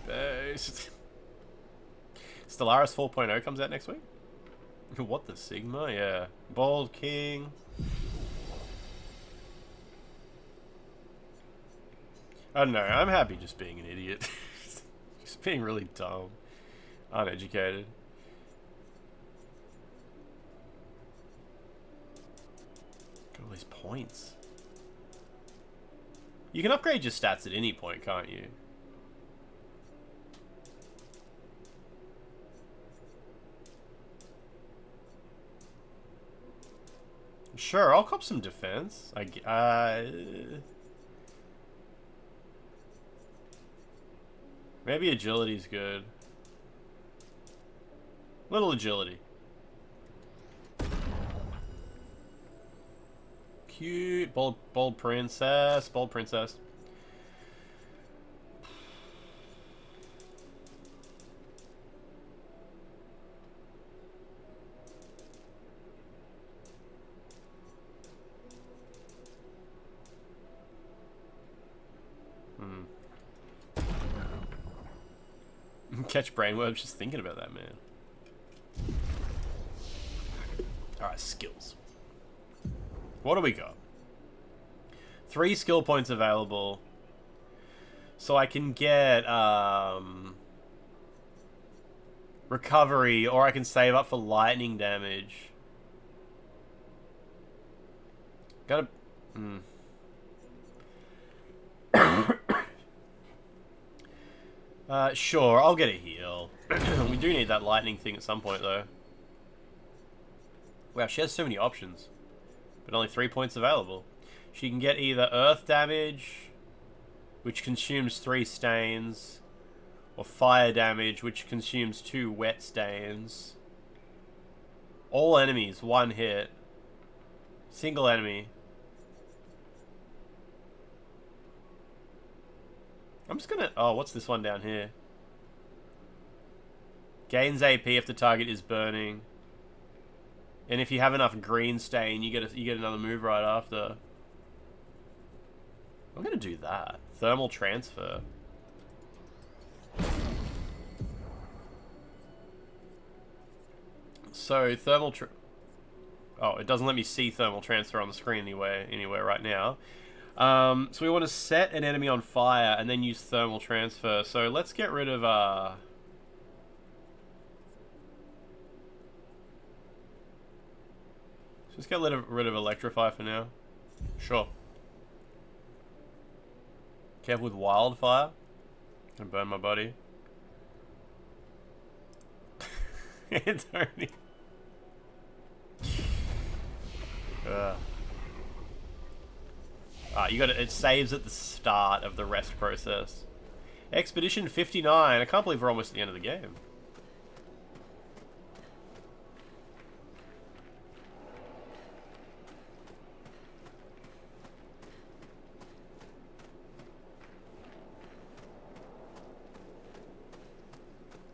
Based. Stellaris 4.0 comes out next week? What the Sigma? Yeah. Bold King. I don't know. I'm happy just being an idiot. Just being really dumb. Uneducated. Got all these points. You can upgrade your stats at any point, can't you? Sure, I'll cop some defense. Maybe agility's good. Little agility. Cute. Bold princess. Bold princess. Catch brainworms just thinking about that, man. Alright, skills. What do we got? 3 skill points available. So I can get recovery, or I can save up for lightning damage. Gotta... Sure, I'll get a heal. We do need that lightning thing at some point, though. Wow, she has so many options. But only 3 points available. She can get either earth damage, which consumes 3 stains, or fire damage, which consumes 2 wet stains. All enemies, 1 hit. Single enemy. I'm just gonna... Oh, what's this one down here? Gains AP if the target is burning. And if you have enough green stain, you get another move right after. I'm gonna do that. Thermal transfer. So thermal oh, it doesn't let me see thermal transfer on the screen anywhere right now. So we want to set an enemy on fire and then use thermal transfer. So let's get rid of just get rid of electrify for now. Sure. Careful with wildfire. Gonna burn my body. Anthony. You got it saves at the start of the rest process. Expedition 59. I can't believe we're almost at the end of the game.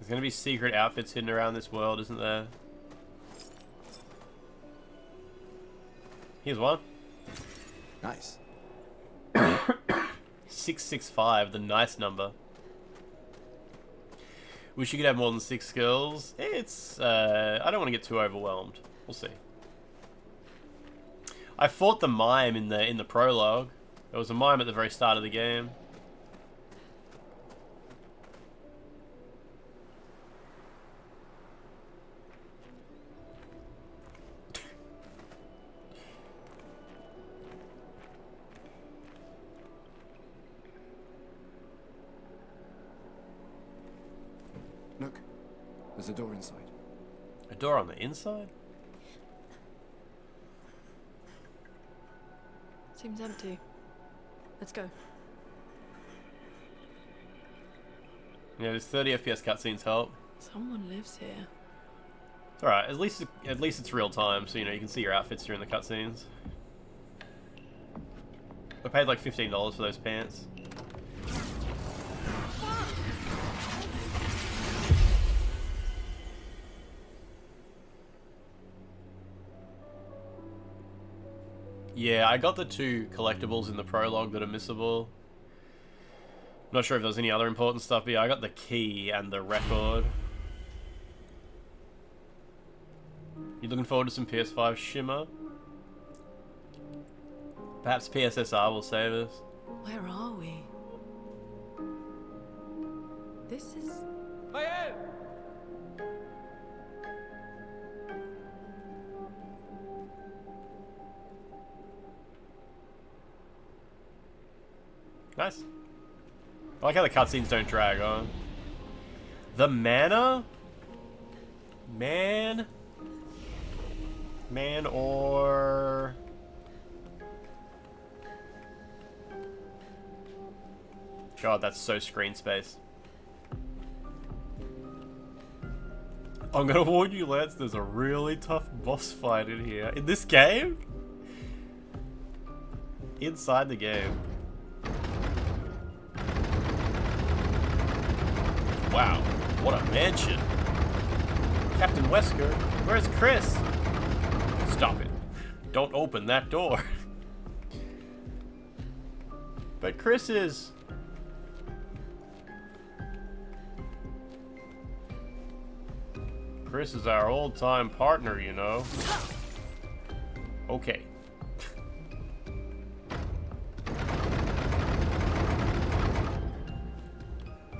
There's gonna be secret outfits hidden around this world, isn't there? Here's one.
Nice.
665, the nice number. Wish you could have more than 6 skills. It's, I don't want to get too overwhelmed. We'll see. I fought the mime in the prologue. There was a mime at the very start of the game.
Look, there's a door inside.
A door on the inside?
Seems empty. Let's go.
Yeah, this 30 FPS cutscenes help.
Someone lives here.
It's alright, at least it's real time, so you know you can see your outfits during the cutscenes. I paid like $15 for those pants. Yeah, I got the 2 collectibles in the prologue that are missable. I'm not sure if there was any other important stuff, but yeah, I got the key and the record. You looking forward to some PS5 shimmer? Perhaps PSSR will save us.
Where are we? This is...
Nice. I like how the cutscenes don't drag on. The mana? Man or... God, that's so screen space. I'm gonna warn you, lads, there's a really tough boss fight in here. In this game? Inside the game. Wow, what a mansion. Captain Wesker, where's Chris? Stop it. Don't open that door. But Chris is... Chris is our old-time partner, you know. Okay.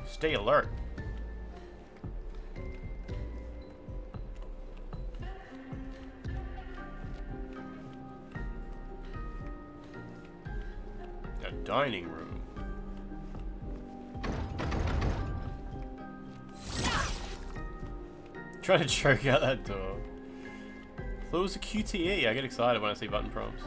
Stay alert. A dining room. Trying to choke out that door. Thought it was a QTE. I get excited when I see button prompts.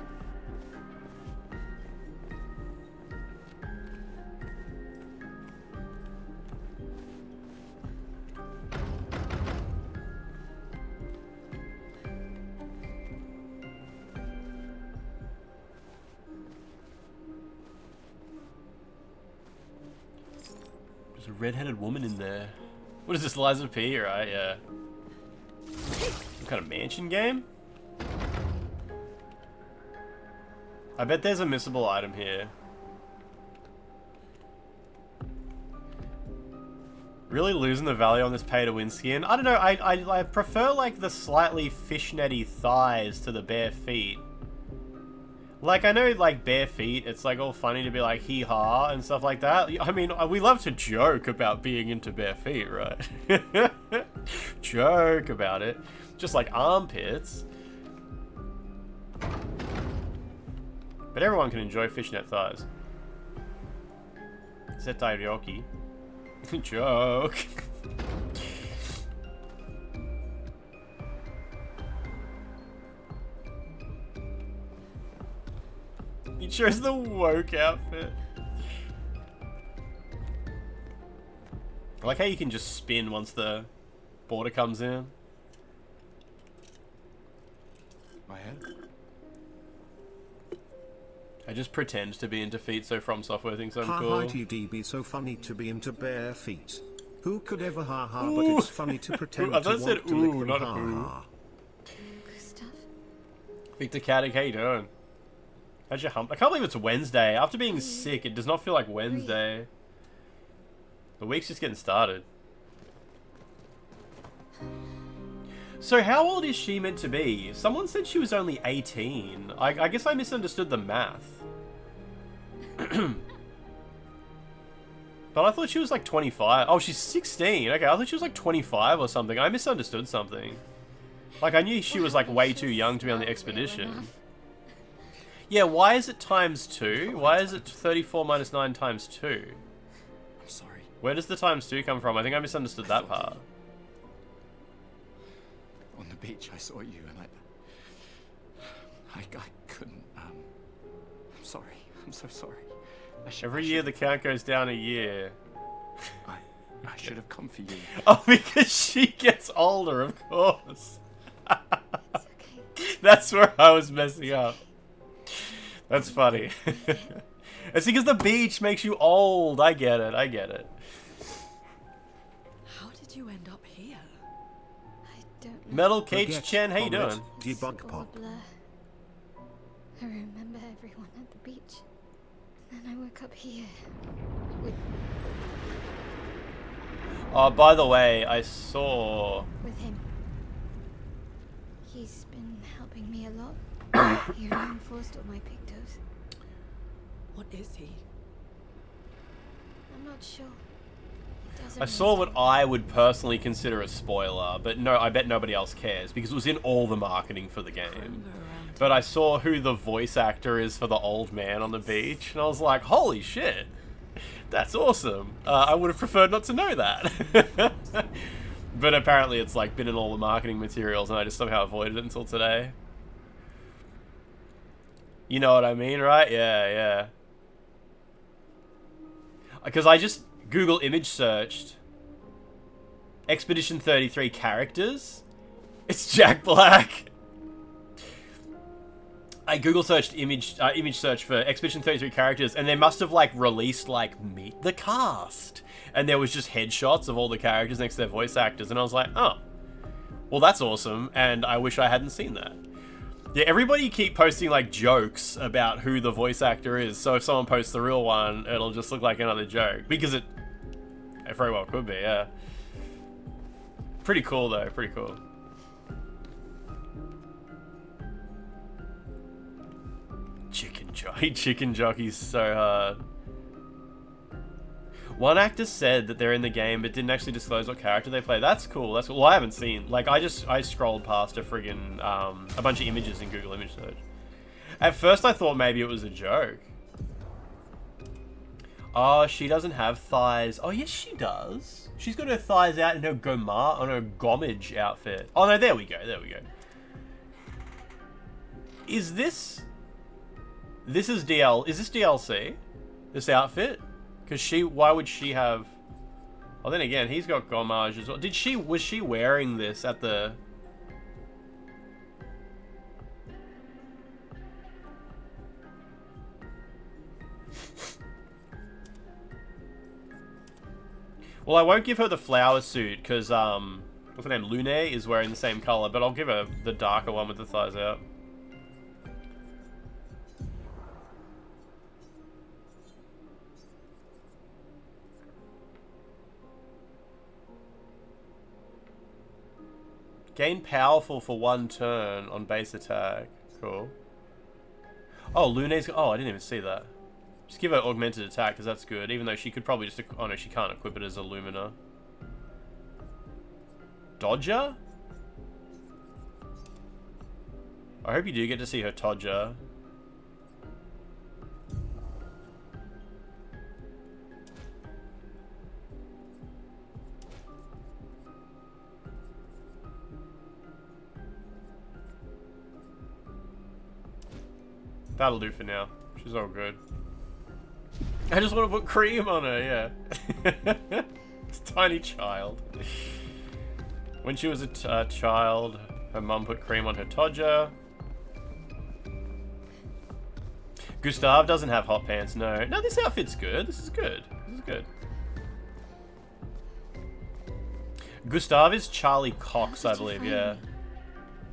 There's a red-headed woman in there. What is this, Liza P? Right, yeah. Some kind of mansion game? I bet there's a missable item here. Really losing the value on this pay-to-win skin? I don't know, I prefer like the slightly fishnetty thighs to the bare feet. Like, I know, like, bare feet, it's, like, all funny to be like, hee-haw and stuff like that. I mean, we love to joke about being into bare feet, right? Joke about it. Just like armpits. But everyone can enjoy fishnet thighs. Setai Ryoki. Joke. He chose the woke outfit. I like how you can just spin once the border comes in.
My head?
I just pretend to be into feet so From Software thinks I'm
Ha
cool.
ha TDB, so funny to be into bare feet. Who could ever ha ha, but it's funny to pretend
I
to
thought
want
it said
to
ooh,
lick them,
not
ha
ooh.
ha.
Gustav?
Victor Caddick, how you doing? How's your hump? I can't believe it's Wednesday. After being sick, it does not feel like Wednesday. The week's just getting started. So how old is she meant to be? Someone said she was only 18. I guess I misunderstood the math. But I thought she was like 25. Oh, she's 16. Okay, I thought she was like 25 or something. I misunderstood something. Like, I knew she was like way too young to be on the expedition. Yeah, why is it times 2? Why is it 34 minus 9 times 2?
I'm sorry.
Where does the times 2 come from? I think I misunderstood that part.
On the beach, I saw you, and I couldn't. I'm sorry. I'm so sorry.
Every year the count goes down a year.
I should have come for you.
Oh, because she gets older, of course. That's where I was messing up. That's funny. It's because the beach makes you old. I get it. I get it.
How did you end up here?
I don't know.
Metal Cage
Forget
Chen, how you
Omelette,
doing?
Debug
All
pop.
blur. I remember everyone at the beach. Then I woke up here. With
Oh, by the way, I saw...
him. He's been helping me a lot. He reinforced all my pictos.
What is he?
I'm not sure. He doesn't
I saw
really
what I would personally consider a spoiler, but no, I bet nobody else cares, because it was in all the marketing for the game. But I saw who the voice actor is for the old man on the beach, and I was like, holy shit! That's awesome! I would have preferred not to know that. But apparently it's like been in all the marketing materials, and I just somehow avoided it until today. You know what I mean, right? Yeah, yeah. Because I just Google image searched Expedition 33 characters. It's Jack Black. I Google searched image search for Expedition 33 characters, and they must have like released like meet the cast, and there was just headshots of all the characters next to their voice actors, and I was like, oh, well that's awesome, and I wish I hadn't seen that. Yeah, everybody keep posting like jokes about who the voice actor is, so if someone posts the real one, it'll just look like another joke, because it very well could be, yeah. Pretty cool though, pretty cool. Chicken jockey's so hard. One actor said that they're in the game but didn't actually disclose what character they play. That's cool, that's cool. Well, I haven't seen, like, I scrolled past a friggin', a bunch of images in Google Image Search. At first I thought maybe it was a joke. Oh, she doesn't have thighs. Oh, yes she does. She's got her thighs out in her on her Gomage outfit. Oh no, there we go, there we go. Is this... This is is this DLC? This outfit? Because why would she have... Oh, then again, he's got Gomage as well. Was she wearing this at the... Well, I won't give her the flower suit, because, what's her name? Lune is wearing the same color, but I'll give her the darker one with the thighs out. Gain powerful for 1 turn on base attack. Cool. Oh, Lune's... Oh, I didn't even see that. Just give her augmented attack, because that's good. Even though she could probably just... Oh, no, she can't equip it as a Lumina. Dodger? I hope you do get to see her Todger. That'll do for now. She's all good. I just want to put cream on her, yeah. It's a tiny child. When she was a child, her mum put cream on her Todger. Gustav doesn't have hot pants, no. No, this outfit's good. This is good. This is good. Gustav is Charlie Cox, I believe, yeah.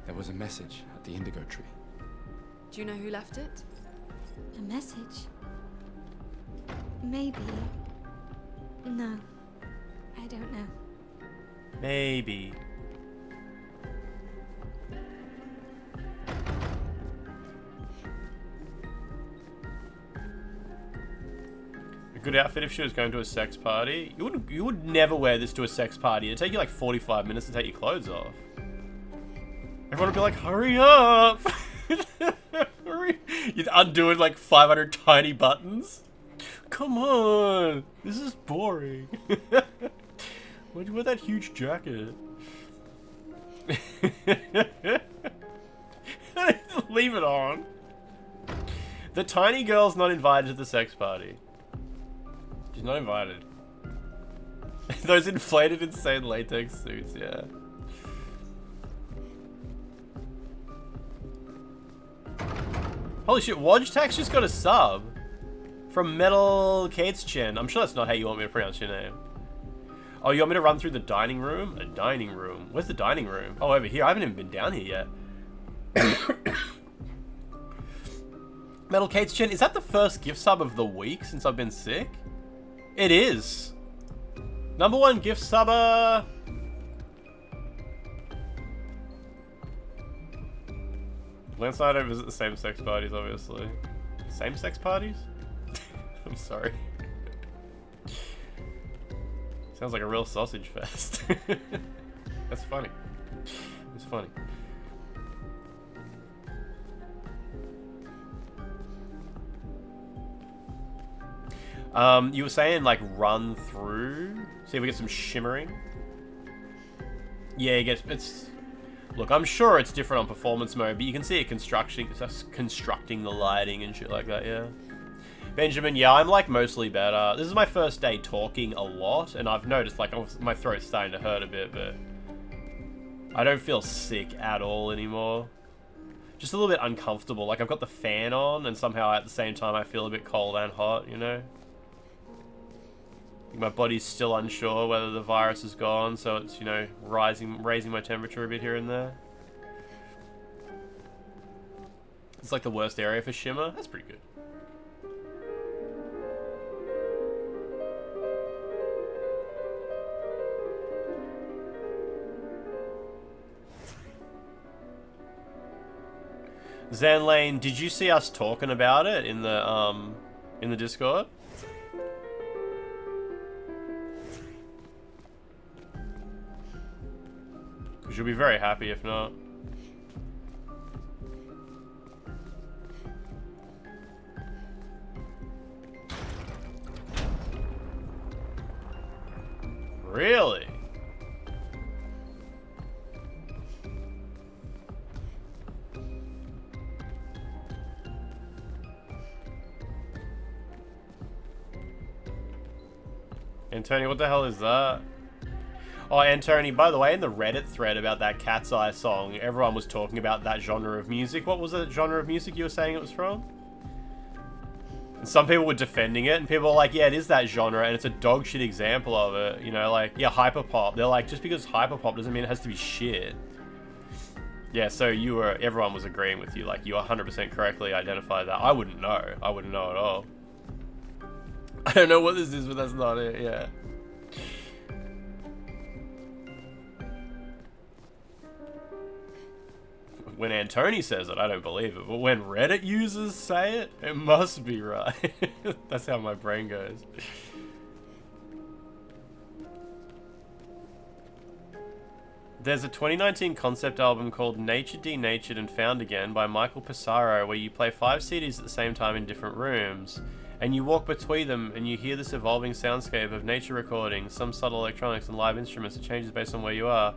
There was a message at the indigo tree.
Do you know who left it?
A message? Maybe. No. I don't know.
Maybe. A good outfit if she was going to a sex party. You would never wear this to a sex party. It'd take you like 45 minutes to take your clothes off. Everyone would be like, hurry up! You'd undo it like 500 tiny buttons. Come on, this is boring. Why'd you wear that huge jacket? Leave it on. The tiny girl's not invited to the sex party. She's not invited. Those inflated, insane latex suits, yeah. Holy shit, Wojtak's just got a sub. From Metal Kate's Chen. I'm sure that's not how you want me to pronounce your name. Oh, you want me to run through the dining room? A dining room? Where's the dining room? Oh, over here. I haven't even been down here yet. Metal Kate's Chen. Is that the first gift sub of the week since I've been sick? It is. #1 gift subber. Lance and I don't visit the same sex parties, obviously. Same sex parties? I'm sorry. Sounds like a real sausage fest. That's funny. It's funny. You were saying like run through. See if we get some shimmering. Yeah, it's. Look, I'm sure it's different on performance mode, but you can see it constructing the lighting and shit like that. Yeah. Benjamin, yeah, I'm like mostly better. This is my first day talking a lot, and I've noticed like my throat's starting to hurt a bit, but I don't feel sick at all anymore. Just a little bit uncomfortable. Like I've got the fan on, and somehow at the same time I feel a bit cold and hot, you know? My body's still unsure whether the virus is gone, so it's, you know, raising my temperature a bit here and there. It's like the worst area for shimmer. That's pretty good. Zanlane, did you see us talking about it in the Discord? Because you'll be very happy if not. Really? Antony, what the hell is that? Oh, Antony, by the way, in the Reddit thread about that Cat's Eye song, everyone was talking about that genre of music. What was the genre of music you were saying it was from? And some people were defending it, and people were like, yeah, it is that genre, and it's a dog shit example of it. You know, like, yeah, hyperpop. They're like, just because it's hyperpop doesn't mean it has to be shit. Yeah, so everyone was agreeing with you. Like, you 100% correctly identified that. I wouldn't know. I wouldn't know at all. I don't know what this is, but that's not it, yeah. When Antony says it, I don't believe it. But when Reddit users say it, it must be right. That's how my brain goes. There's a 2019 concept album called Nature Denatured and Found Again by Michael Pissarro, where you play 5 CDs at the same time in different rooms. And you walk between them and you hear this evolving soundscape of nature recordings, some subtle electronics and live instruments. It changes based on where you are.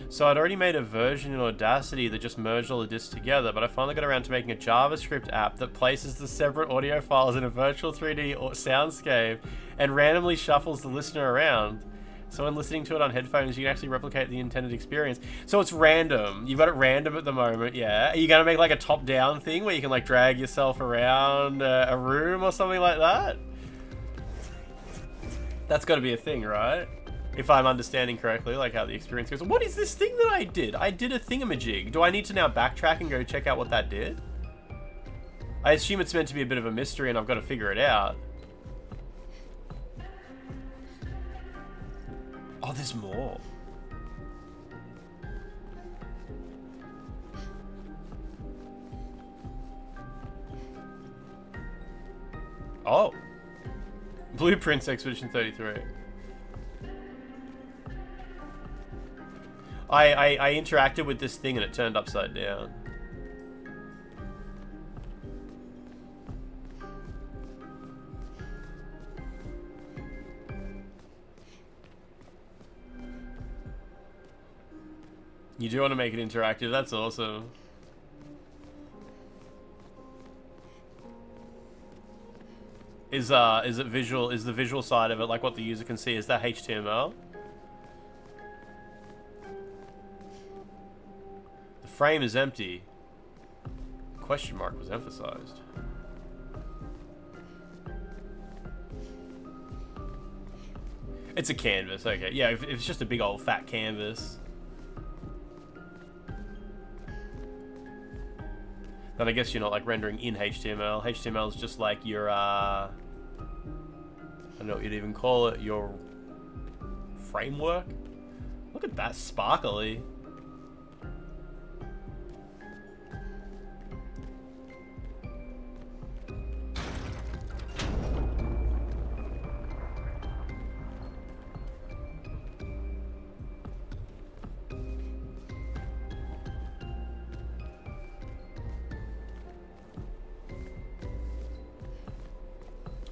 So I'd already made a version in Audacity that just merged all the discs together, but I finally got around to making a JavaScript app that places the separate audio files in a virtual 3D soundscape and randomly shuffles the listener around. So when listening to it on headphones, you can actually replicate the intended experience. So it's random. You've got it random at the moment, yeah. Are you going to make like a top-down thing where you can like drag yourself around a room or something like that? That's got to be a thing, right? If I'm understanding correctly, like how the experience goes. What is this thing that I did? I did a thingamajig. Do I need to now backtrack and go check out what that did? I assume it's meant to be a bit of a mystery and I've got to figure it out. Oh, there's more. Oh. Blueprints Expedition 33. I interacted with this thing and it turned upside down. You do want to make it interactive, that's awesome. Is it visual, is the visual side of it, like what the user can see, is that HTML? The frame is empty. Question mark was emphasized. It's a canvas, okay. Yeah, if it's just a big old fat canvas. Then I guess you're not like rendering in HTML. HTML is just like your, I don't know what you'd even call it, your framework? Look at that sparkly.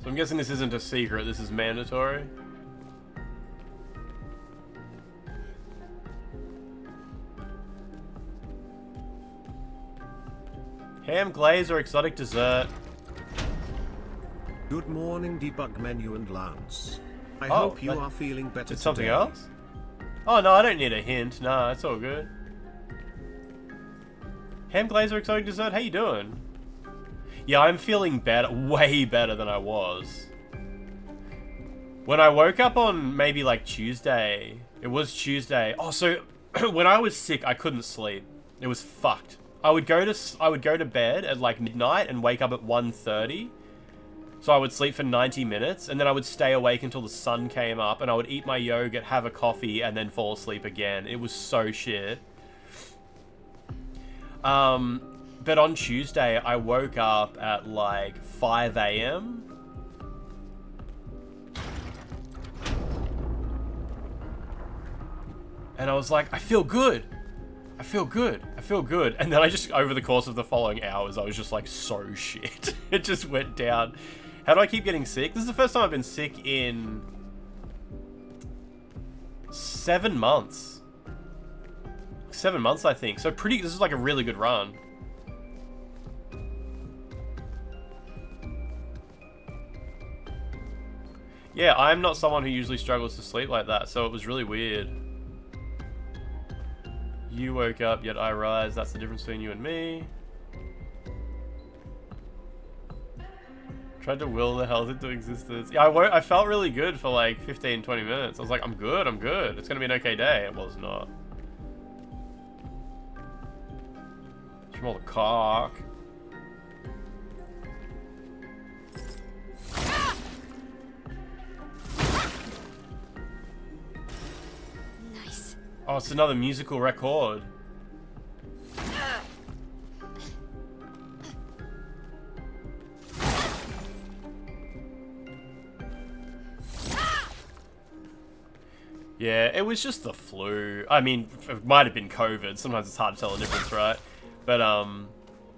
So I'm guessing this isn't a secret, this is mandatory. Ham glaze or exotic dessert?
Good morning, Debug Menu and Lance. I hope you are feeling better today.
Something else? Oh no, I don't need a hint. Nah, it's all good. Ham glaze or exotic dessert? How you doing? Yeah, I'm feeling better, way better than I was. When I woke up on maybe like Tuesday, it was Tuesday. Oh, so when I was sick, I couldn't sleep. It was fucked. I would go to bed at like midnight and wake up at 1:30. So I would sleep for 90 minutes and then I would stay awake until the sun came up and I would eat my yogurt, have a coffee and then fall asleep again. It was so shit. But on Tuesday, I woke up at like 5 a.m. And I was like, I feel good. I feel good. I feel good. And then I just, over the course of the following hours, I was just like so shit. It just went down. How do I keep getting sick? This is the first time I've been sick in 7 months. 7 months, I think. So this is like a really good run. Yeah, I'm not someone who usually struggles to sleep like that, so it was really weird. You woke up, yet I rise. That's the difference between you and me. Tried to will the health into existence. Yeah, I felt really good for like 15, 20 minutes. I was like, I'm good, I'm good. It's gonna be an okay day. It was not. Small the cock.
Nice.
Oh, it's another musical record. Yeah, it was just the flu. I mean, it might have been COVID. Sometimes it's hard to tell the difference, right? But,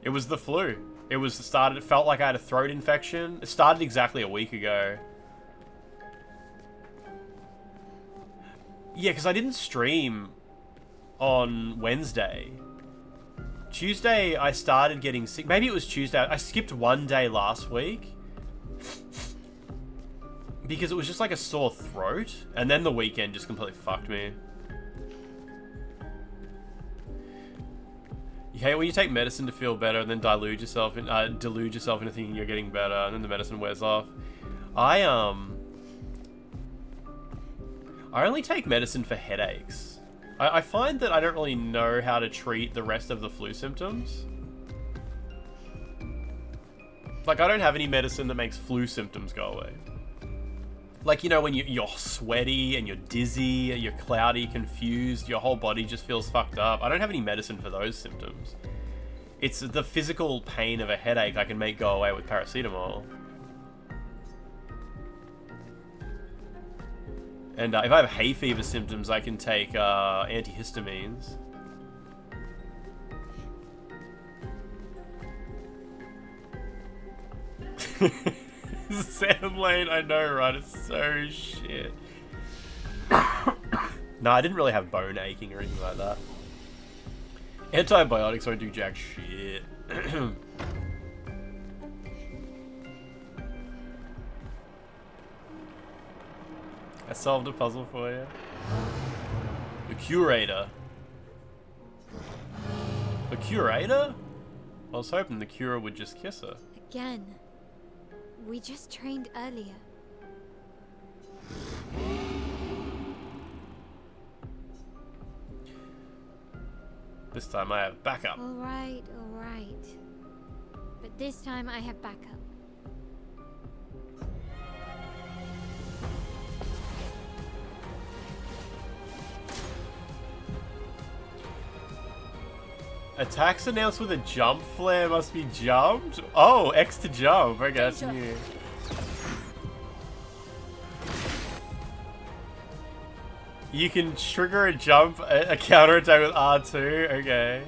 it was the flu. It felt like I had a throat infection. It started exactly a week ago. Yeah, because I didn't stream on Wednesday. Tuesday, I started getting sick. Maybe it was Tuesday. I skipped one day last week. Because it was just like a sore throat. And then the weekend just completely fucked me. You hate when you take medicine to feel better and then delude yourself into thinking you're getting better and then the medicine wears off. I only take medicine for headaches. I find that I don't really know how to treat the rest of the flu symptoms. Like, I don't have any medicine that makes flu symptoms go away. Like, you know, when you're sweaty and you're dizzy, you're cloudy, confused, your whole body just feels fucked up. I don't have any medicine for those symptoms. It's the physical pain of a headache I can make go away with paracetamol. And if I have hay fever symptoms, I can take antihistamines. Sam Lane, I know, right? It's so shit. No, I didn't really have bone aching or anything like that. Antibiotics don't do jack shit. I solved a puzzle for you. The curator. The curator? I was hoping the cure would just kiss her.
Again. We just trained earlier.
This time I have backup.
Alright, alright. But this time I have backup.
Attacks announced with a jump flare must be jumped? Oh, X to jump. Okay, that's new. You can trigger a jump, a counter attack with R2. Okay.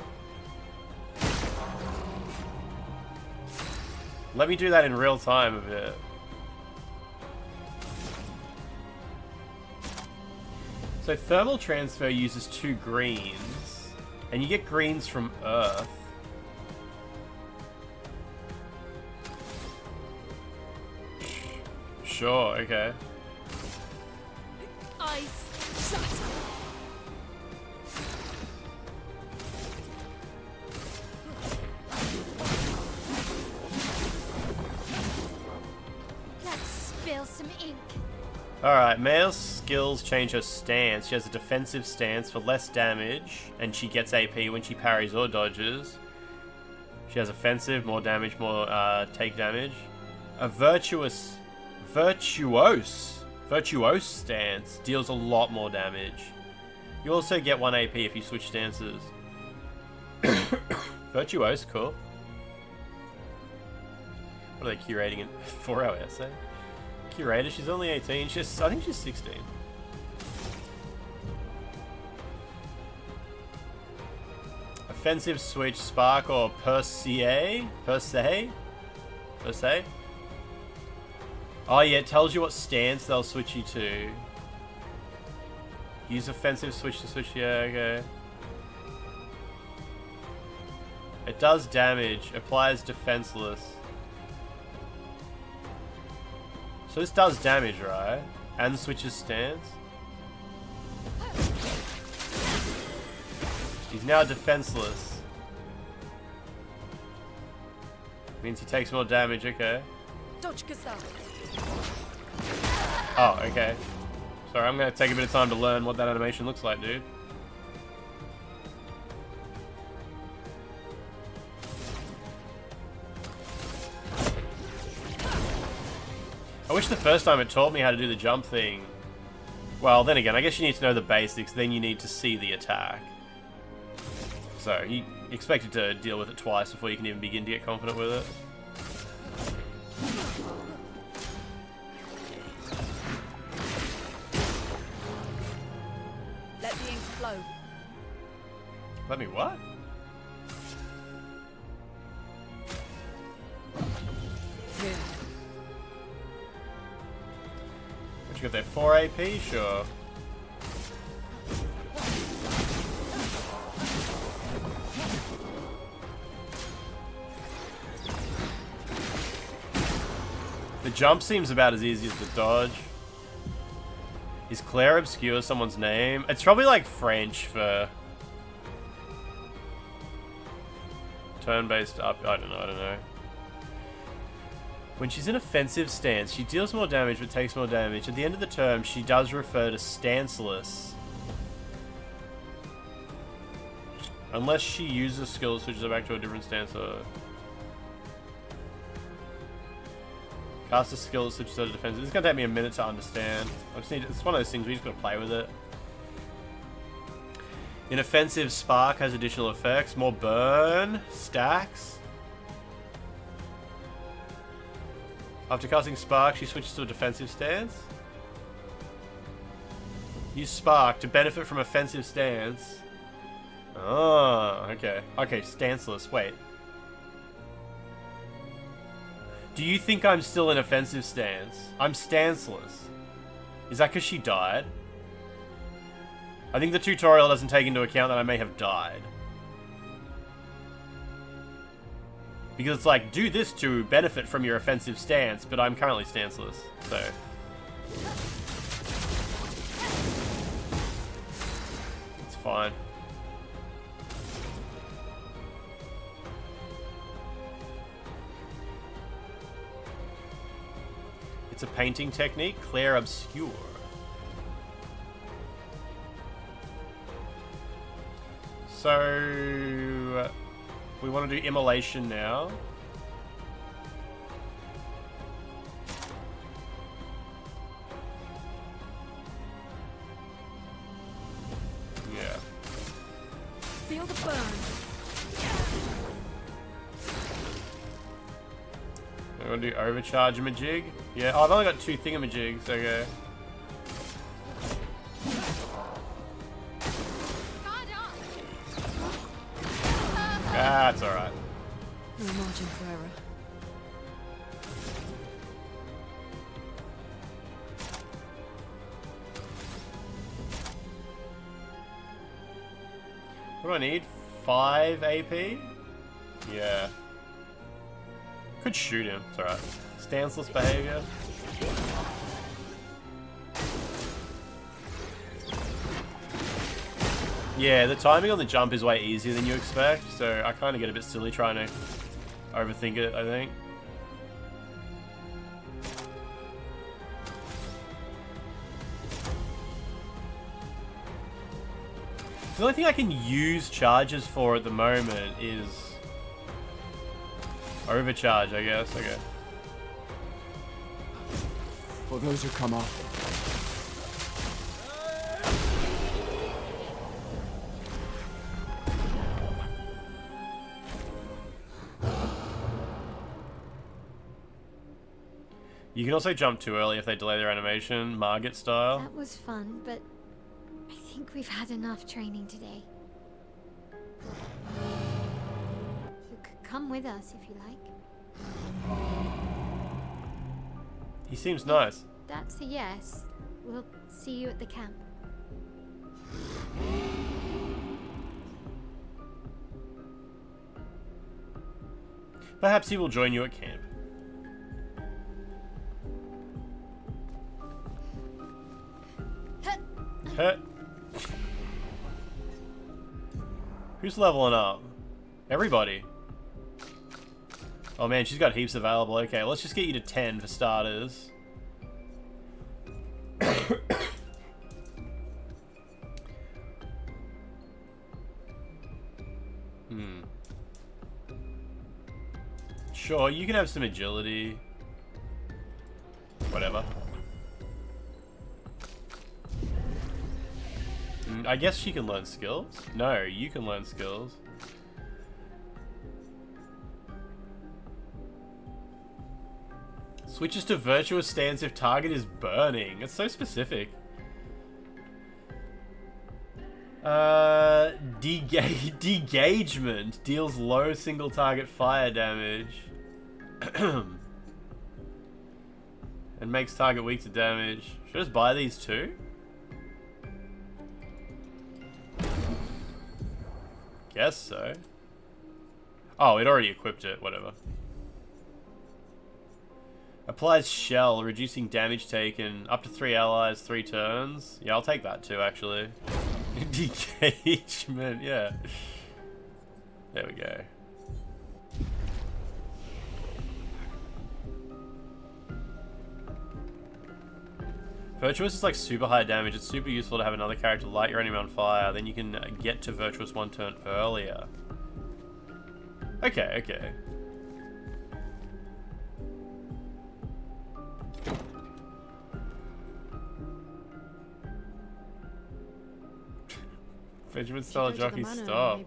Let me do that in real time a bit. So thermal transfer uses 2 greens. And you get greens from Earth. Sure, okay.
Ice shatter.
Let's spill some ink.
Alright, Mae's skills change her stance. She has a defensive stance for less damage, and she gets AP when she parries or dodges. She has offensive, more damage, more take damage. A virtuose stance deals a lot more damage. You also get 1 AP if you switch stances. Virtuose, cool. What are they curating in 4-hour essay? Curator, she's only 18. I think she's 16. Offensive switch, spark, or per se? Oh yeah, it tells you what stance they'll switch you to. Use offensive switch to switch, yeah, okay. It does damage, applies defenseless. So this does damage, right? And switches stance. He's now defenseless. Means he takes more damage, okay. Oh, okay. Sorry, I'm gonna take a bit of time to learn what that animation looks like, dude. I wish the first time it taught me how to do the jump thing. Well, then again, I guess you need to know the basics, then you need to see the attack. So, you expected to deal with it twice before you can even begin to get confident with it.
Let the ink flow.
Let me what?
Here.
What you got there? 4 AP? Sure. The jump seems about as easy as the dodge. Is Clair Obscur someone's name? It's probably like French for turn-based up. I don't know. When she's in offensive stance, she deals more damage but takes more damage. At the end of the term, she does refer to stanceless. Unless she uses a skill that switches her back to a different stance. Cast a skill that switches her to defense. It's gonna take me a minute to understand. It's one of those things we just gotta play with it. In offensive, Spark has additional effects. More burn. Stacks. After casting Spark, she switches to a defensive stance. Use Spark to benefit from offensive stance. Oh, okay. Okay, stanceless. Wait. Do you think I'm still in offensive stance? I'm stanceless. Is that because she died? I think the tutorial doesn't take into account that I may have died. Because it's like, do this to benefit from your offensive stance, but I'm currently stanceless, so... It's fine. It's a painting technique, Clair Obscur. So... we want to do immolation now. Yeah.
Feel the burn.
I'm gonna do overcharge majig. Yeah, oh, I've only got 2 thingamajigs, okay. That's alright.
No margin for error.
What do I need? 5 AP? Yeah. Could shoot him, it's alright. Stanceless behavior. Yeah, the timing on the jump is way easier than you expect, so I kind of get a bit silly trying to overthink it, I think. The only thing I can use charges for at the moment is overcharge, I guess. Okay.
For those who come up.
You can also jump too early if they delay their animation, Margit style.
That was fun, but I think we've had enough training today. You could come with us if you like.
He seems nice.
That's a yes. We'll see you at the camp.
Perhaps he will join you at camp. Huh. Who's leveling up? Everybody. Oh man, she's got heaps available. Okay, let's just get you to 10 for starters. Sure, you can have some agility. Whatever. I guess she can learn skills? No, you can learn skills. Switches to virtuous stance if target is burning. It's so specific. Degagement deals low single target fire damage. And makes target weak to damage. Should I just buy these two? Guess so. Oh, it already equipped it. Whatever. Applies shell, reducing damage taken up to 3 allies, 3 turns. Yeah, I'll take that too, actually. Degagement, yeah. There we go. Virtuous is like super high damage. It's super useful to have another character light your enemy on fire. Then you can get to Virtuous 1 turn earlier. Okay, okay. Benjamin style jockey stop.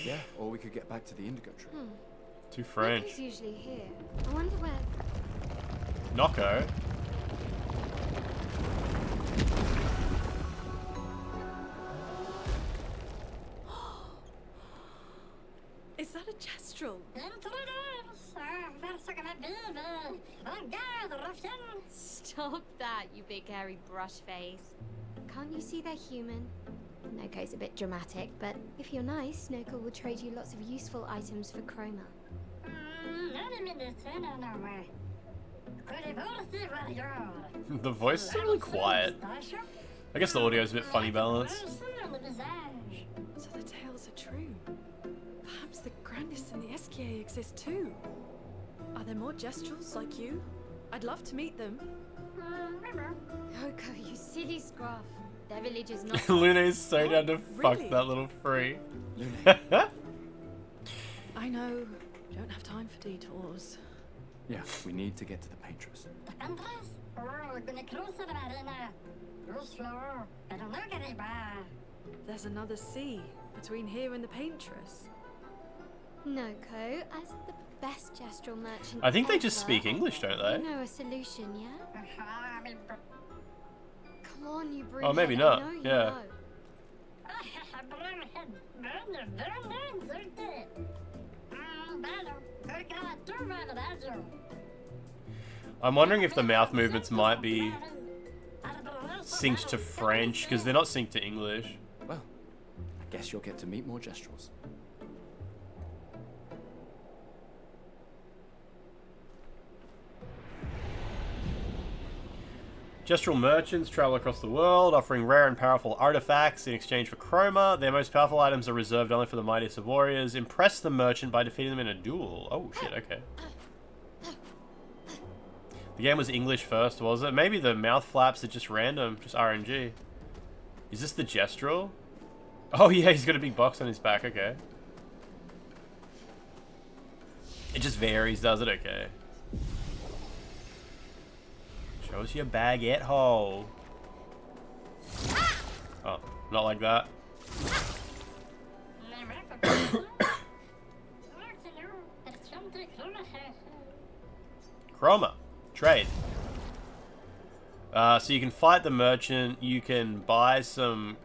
Yeah, or we could get back to the Indigo tree.
Too French.
Noco's usually here. I wonder where.
Noco.
Is that a Jestrel?
Stop that, you big hairy brush face. Can't you see they're human? Noco's a bit dramatic, but if you're nice, Noco will trade you lots of useful items for chroma.
The voice is really quiet. I guess the audio is a bit funny balanced.
So the tales are true. Perhaps the grandest in the SKA exist too. Are there more Jestrels like you? I'd love to meet them.
Noco, you silly scruff. Their village is not.
Luna is so down to fuck
Really?
that little free.
I know. Don't have time for detours.
Yeah, we need to get to the Paintress.
There's another sea between here and the Paintress.
Noco, as the best Jestrel merchant
I think they just
ever,
speak English, don't they?
You know a solution, yeah? Come on, you bring
Oh, maybe
it.
not.
I know you
Yeah.
know.
I'm wondering if the mouth movements might be synced to French, because they're not synced to English.
Well, I guess you'll get to meet more Jestrels.
Gestural merchants travel across the world, offering rare and powerful artifacts in exchange for chroma. Their most powerful items are reserved only for the mightiest of warriors. Impress the merchant by defeating them in a duel. Oh shit, okay. The game was English first, was it? Maybe the mouth flaps are just random, just RNG. Is this the Gestural? Oh yeah, he's got a big box on his back, okay. It just varies, does it? Okay. Show us your baguette hole. Oh, not like that. Chroma. Trade. So you can fight the merchant. You can buy some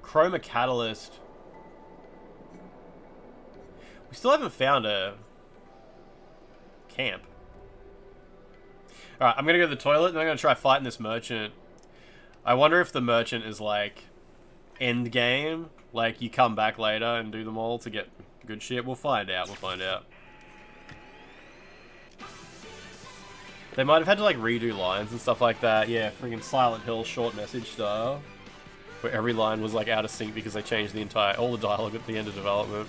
chroma catalyst. We still haven't found a camp. Alright, I'm gonna go to the toilet and I'm gonna try fighting this merchant. I wonder if the merchant is like end game. Like you come back later and do them all to get good shit. We'll find out. We'll find out. They might have had to like redo lines and stuff like that. Yeah, freaking Silent Hill short message style. Where every line was like out of sync because they changed all the dialogue at the end of development.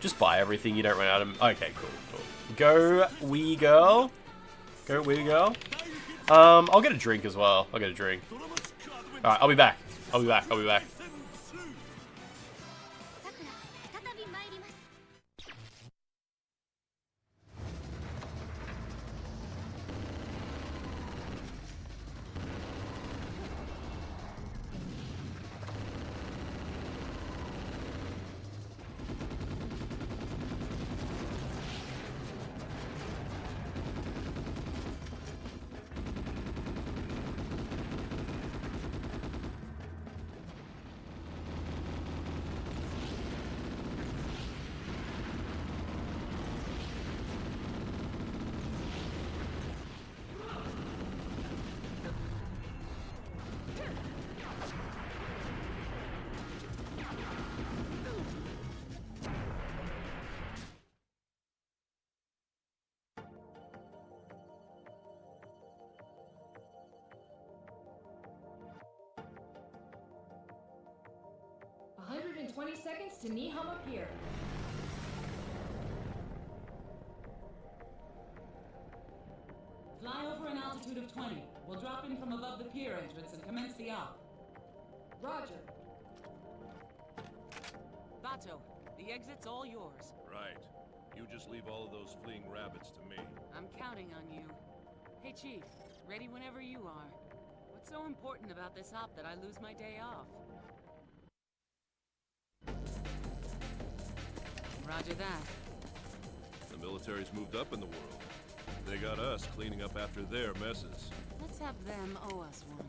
Just buy everything, you don't run out of... Okay, cool, cool. Go, wee girl. Go, wee girl. I'll get a drink as well. I'll get a drink. Alright, I'll be back. I'll be back, I'll be back.
120 seconds to Nihama Pier.
Fly over an altitude of 20. We'll drop in from above the pier entrance and commence the op.
Roger.
Bato, the exit's all yours.
Right. You just leave all of those fleeing rabbits to me.
I'm counting on you. Hey, Chief. Ready whenever you are. What's so important about this op that I lose my day off? Roger that.
The military's moved up in the world. They got us cleaning up after their messes.
Let's have them owe us one.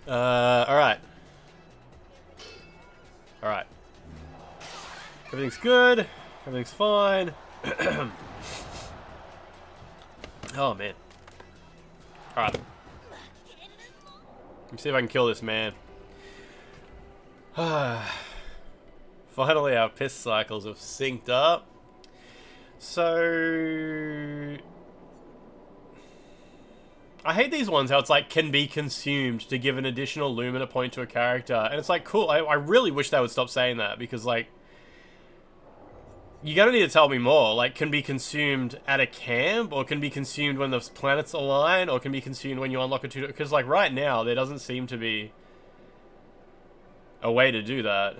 Alright. Alright. Everything's good. Everything's fine. Oh, man. Alright. Let me see if I can kill this man. Finally, our piss cycles have synced up. So... I hate these ones how it's like, can be consumed to give an additional Lumina point to a character. And it's like, cool, I really wish they would stop saying that, because like... You're gonna need to tell me more. Like, can be consumed at a camp, or can be consumed when the planets align, or can be consumed when you unlock a tutorial. Because like right now, there doesn't seem to be a way to do that.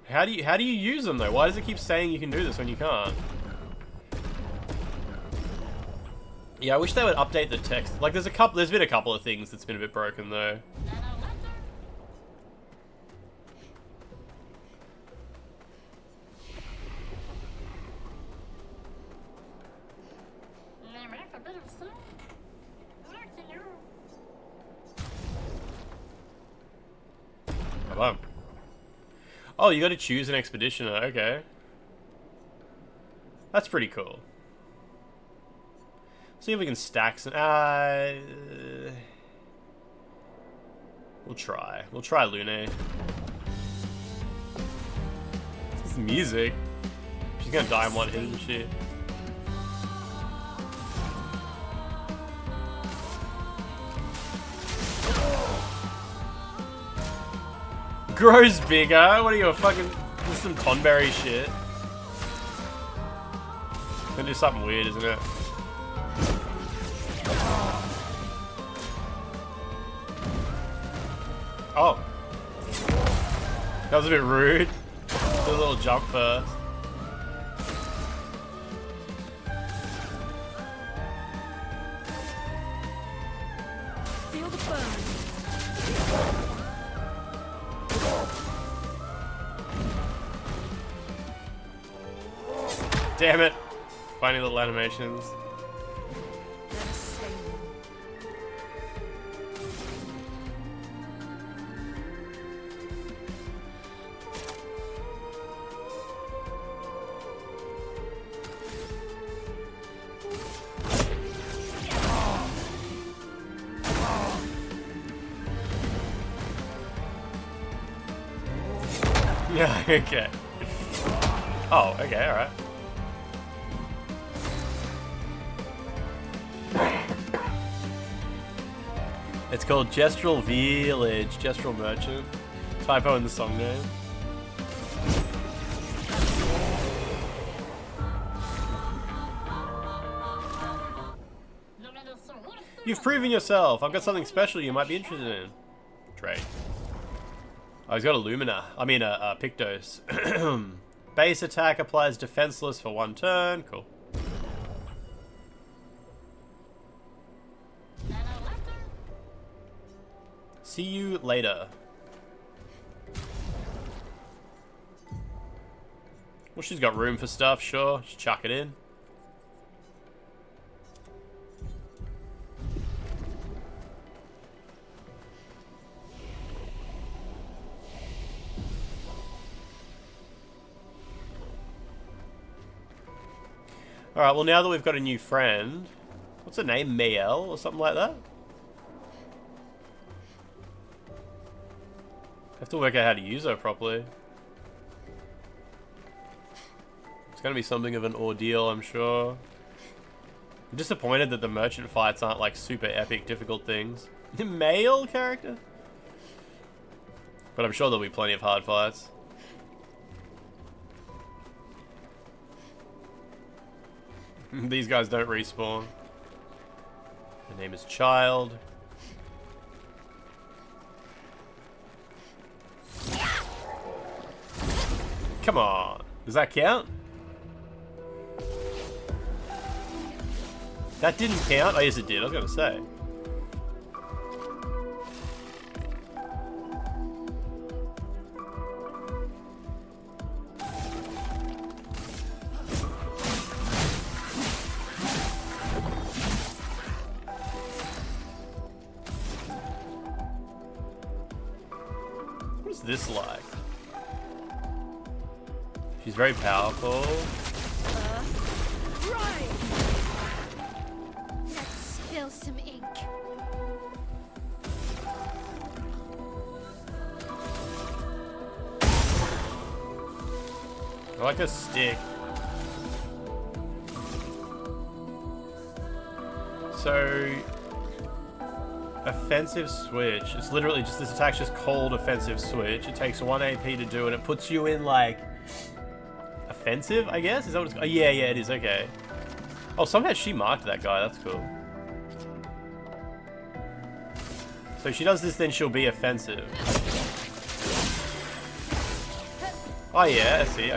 How do you use them though? Why does it keep saying you can do this when you can't? Yeah, I wish they would update the text. Like, there's been a couple of things that's been a bit broken though. Oh, you gotta choose an expeditioner, okay. That's pretty cool. See if we can stack some... We'll try. We'll try Lune. This is music. She's gonna die in one hit, isn't she? Grows bigger? What are you, a fucking... This is some Tonberry shit. Gonna do something weird, isn't it? Oh. That was a bit rude. Do a little jump first.
Feel the burn.
Damn it. Funny little animations. Yeah, okay. Oh, okay, alright. It's called Gestural Village, Gestural Merchant. Typo in the song name. You've proven yourself. I've got something special you might be interested in. Trade. Oh, he's got a Lumina. I mean, a Pictos. Base attack applies defenseless for 1 turn. Cool. See you later. Well, she's got room for stuff, sure. Just chuck it in. Alright, well now that we've got a new friend... What's her name? Miel or something like that? I have to work out how to use her properly. It's gonna be something of an ordeal, I'm sure. I'm disappointed that the merchant fights aren't like super epic, difficult things. Male character? But I'm sure there'll be plenty of hard fights. These guys don't respawn. Her name is Child. Come on. Does that count? That didn't count? Oh, yes it did. I was going to say. this like? She's very powerful.
Right. Let's spill some ink.
I like a stick. So, offensive switch. It's literally just, this attack's just called offensive switch. It takes 1 AP to do it. It puts you in like offensive, I guess? Is that what it's called? Oh, yeah, it is. Okay. Oh, somehow she marked that guy. That's cool. So if she does this, then she'll be offensive. Oh yeah, I see.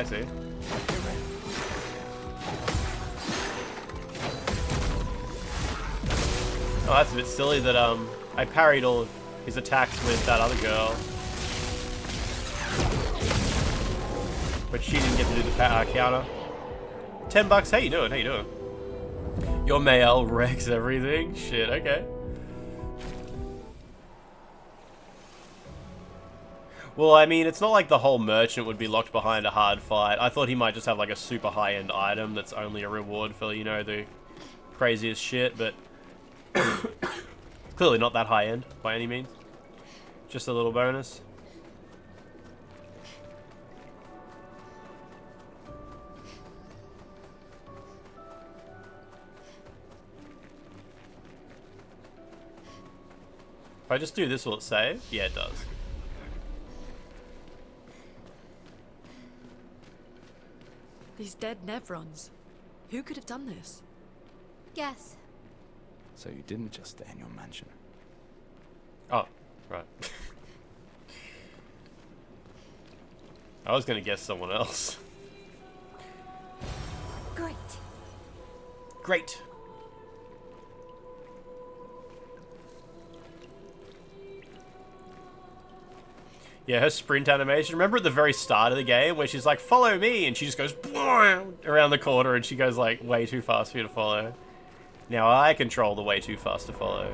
Oh, that's a bit silly that I parried all of his attacks with that other girl, but she didn't get to do the counter. $10. How you doing? Your mail wrecks everything. Shit. Okay. Well, I mean, it's not like the whole merchant would be locked behind a hard fight. I thought he might just have like a super high-end item that's only a reward for, you know, the craziest shit, but clearly not that high-end by any means. Just a little bonus. If I just do this, will it save? Yeah, it does.
These dead Nevrons. Who could have done this?
Guess.
So you didn't just stay in your mansion.
Oh, right. I was gonna guess someone else.
Great.
Great. Yeah, her sprint animation. Remember at the very start of the game where she's like, follow me, and she just goes around the corner and she goes like way too fast for you to follow. Now I control the way too fast to follow.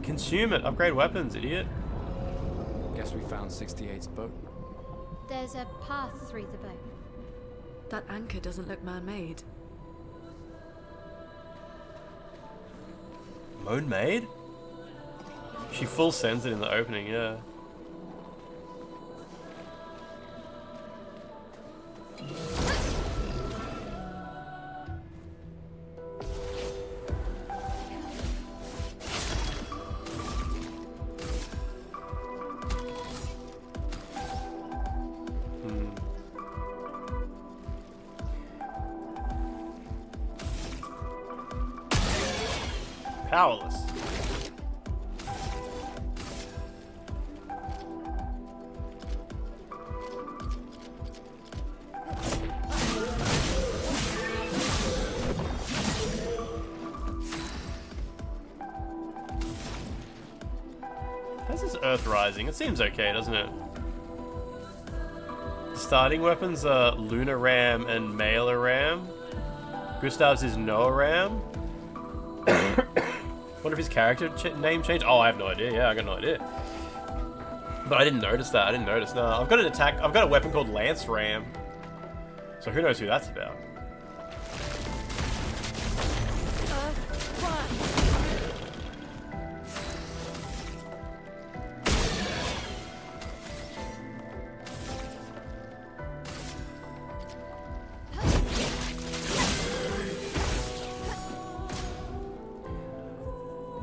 Consume it. Upgrade weapons, idiot.
Guess we found 68's boat.
There's a path through the boat.
That anchor doesn't look man-made.
Moan-made? She full sends it in the opening, yeah. Powerless. How's this Earth Rising? It seems okay, doesn't it? The starting weapons are Lunar Ram and Mailer Ram. Gustav's is Noah Ram. What if his character name changed? Oh, I have no idea. Yeah, I got no idea. But I didn't notice that. No, I've got I've got a weapon called Lance Ram. So who knows who that's about?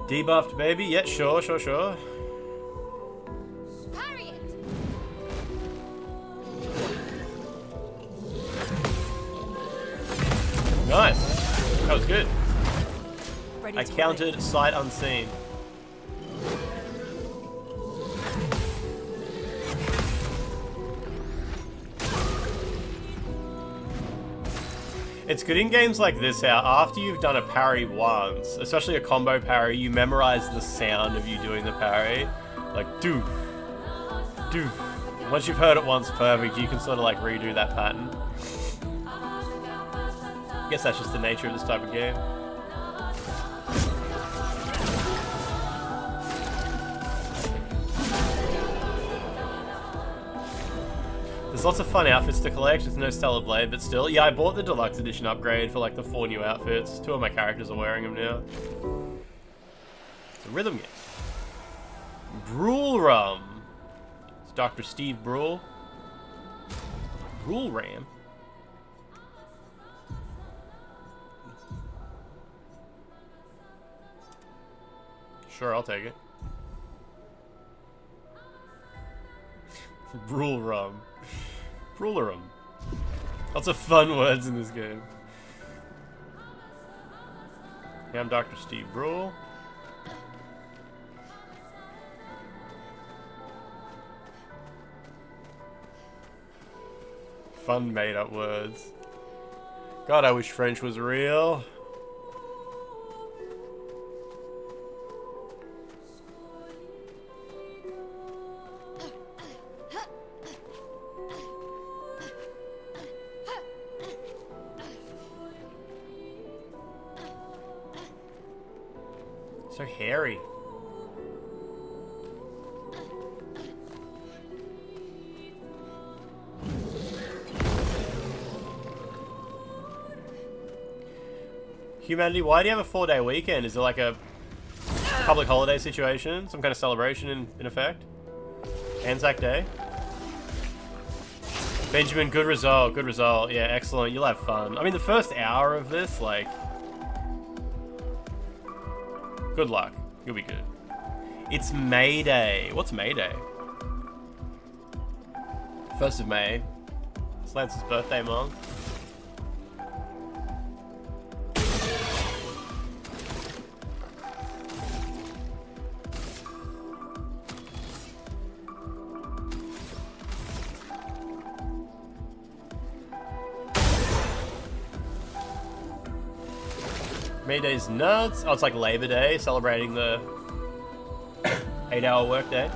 Debuffed, baby. Yeah, sure.
Parry it.
Nice. That was good.
Ready
I
to
counted sight unseen. It's good in games like this how after you've done a parry once, especially a combo parry, you memorize the sound of you doing the parry. Like, doof, doof. Once you've heard it once perfect, you can sort of like redo that pattern. I guess that's just the nature of this type of game. There's lots of fun outfits to collect. There's no Stellar Blade, but still. Yeah, I bought the Deluxe Edition upgrade for like the 4 new outfits. 2 of my characters are wearing them now. It's a rhythm game. Brule Rum. It's Dr. Steve Brule. Brule Ram. Sure, I'll take it. Brule Rum. Brulerum. Lots of fun words in this game. Yeah, I'm Dr. Steve Brule. Fun made-up words. God, I wish French was real. So hairy. Humanity, why do you have a 4-day weekend? Is it like a public holiday situation? Some kind of celebration in effect? Anzac Day? Benjamin, good result, good result. Yeah, excellent. You'll have fun. I mean, the first hour of this, like... Good luck. You'll be good. It's May Day. What's May Day? 1st of May. It's Lance's birthday month. May Day's nuts. Oh, it's like Labor Day, celebrating the 8-hour workday.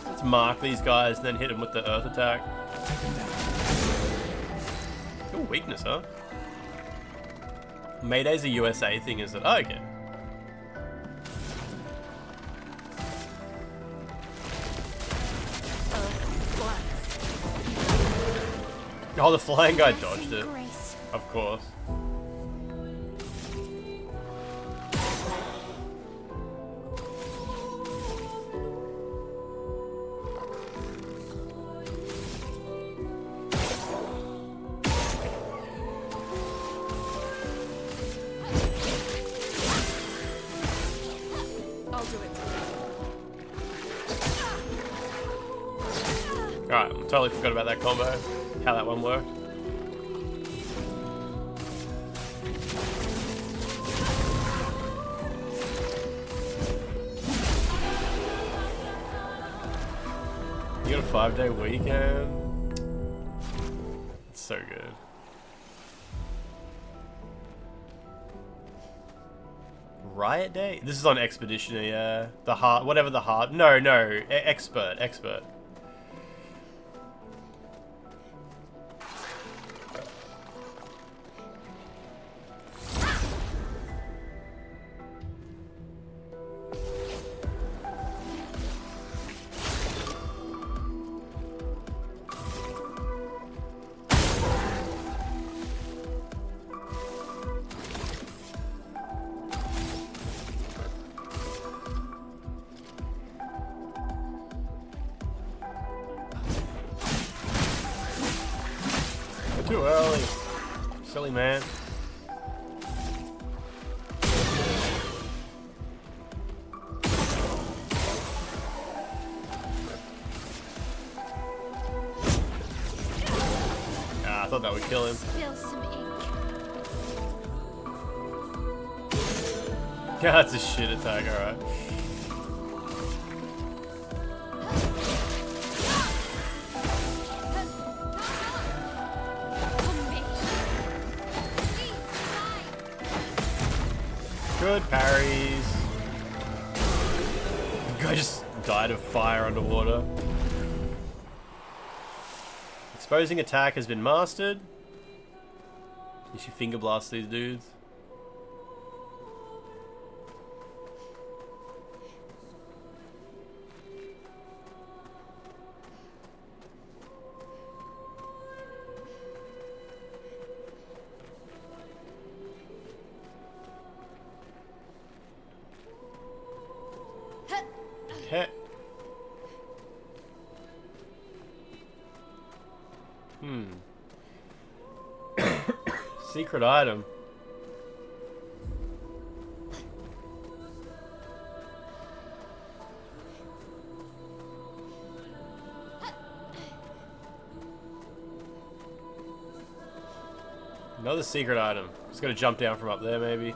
Let's mark these guys and then hit them with the earth attack. Good weakness, huh? May Day's a USA thing, is it? Oh, okay. Oh, the flying guy dodged it. Of course.
I'll do it.
Alright, I totally forgot about that combo. How that one worked. You got a 5-day weekend. It's so good. Riot Day? This is on Expedition, yeah. The hard, whatever the hard. No, expert. Too early. Silly man. Ah, I thought that would kill him.
Spill some ink.
Yeah, that's a shit attack, alright. Good parries. The guy just died of fire underwater. Exposing attack has been mastered. You should finger blast these dudes. Heh. Secret item. Another secret item. Just gotta jump down from up there, maybe.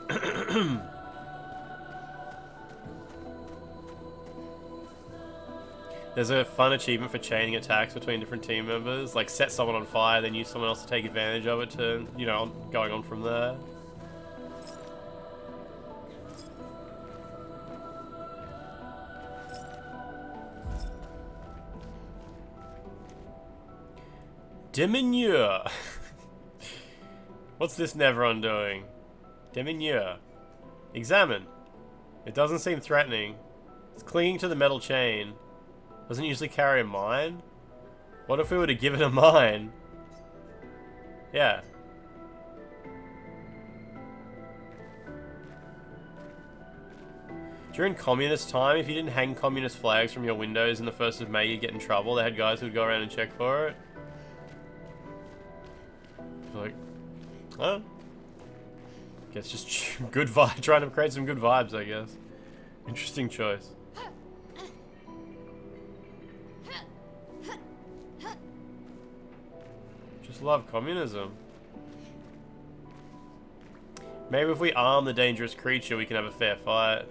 There's a fun achievement for chaining attacks between different team members. Like, set someone on fire, then use someone else to take advantage of it to, you know, going on from there. Diminuer. What's this never undoing? Diminuer. Examine. It doesn't seem threatening. It's clinging to the metal chain. Doesn't usually carry a mine? What if we were to give it a mine? Yeah. During communist time, if you didn't hang communist flags from your windows in the 1st of May, you'd get in trouble. They had guys who would go around and check for it. Like, oh. Guess just good vibe, trying to create some good vibes, I guess. Interesting choice. Just love communism. Maybe if we arm the dangerous creature, we can have a fair fight.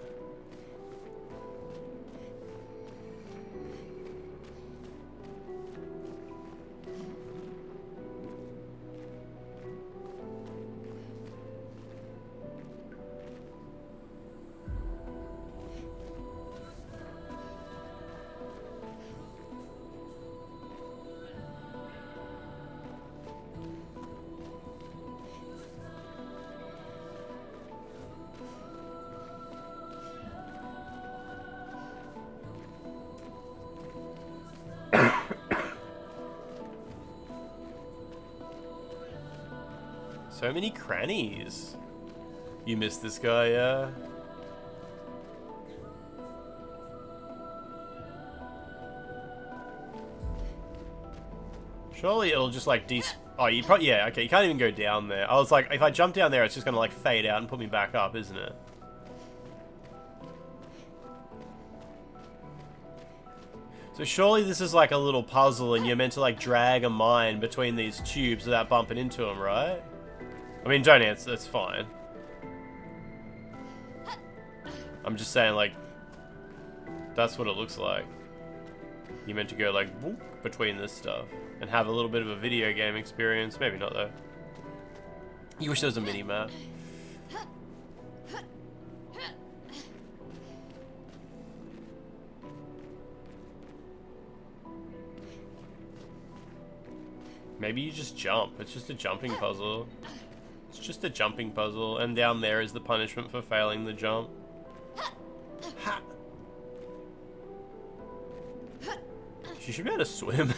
So many crannies. You missed this guy, yeah? Surely it'll just like oh, you probably, yeah, okay, you can't even go down there. I was like, if I jump down there, it's just gonna like fade out and put me back up, isn't it? So surely this is like a little puzzle and you're meant to like drag a mine between these tubes without bumping into them, right? I mean, don't answer, that's fine. I'm just saying, like, that's what it looks like. You're meant to go, like, whoop, between this stuff and have a little bit of a video game experience. Maybe not, though. You wish there was a mini-map. Maybe you just jump. It's just a jumping puzzle. It's just a jumping puzzle, and down there is the punishment for failing the jump. Ha! She should be able to swim.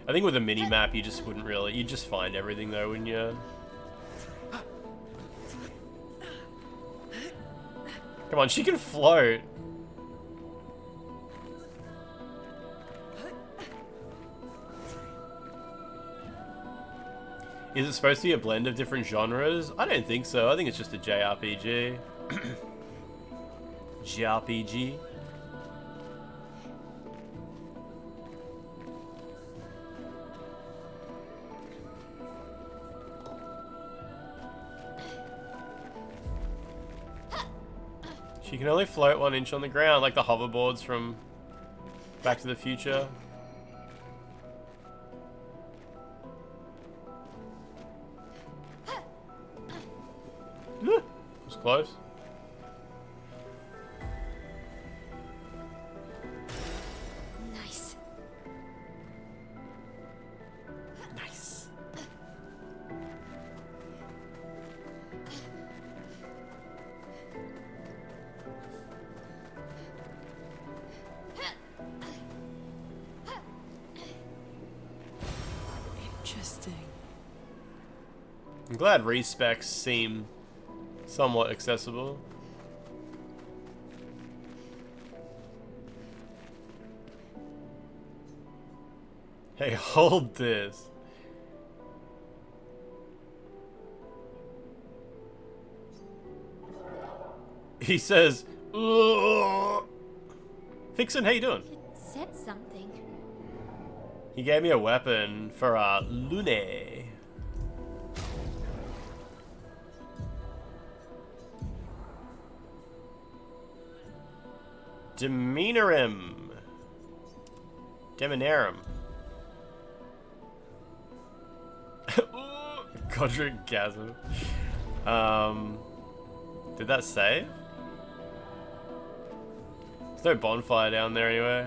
I think with a mini-map you just wouldn't really... You'd just find everything though, wouldn't you? Come on, she can float. Is it supposed to be a blend of different genres? I don't think so. I think it's just a JRPG. JRPG. She can only float 1 inch on the ground, like the hoverboards from Back to the Future. It was close.
Nice.
Nice.
Interesting.
I'm glad respecs seem somewhat accessible. Hey, hold this. He says, ugh. Vixen, how you doing?
It said something.
He gave me a weapon for Lune. Demeanorum. Demonarum. Godric Gasm. Did that save? There's no bonfire down there anyway.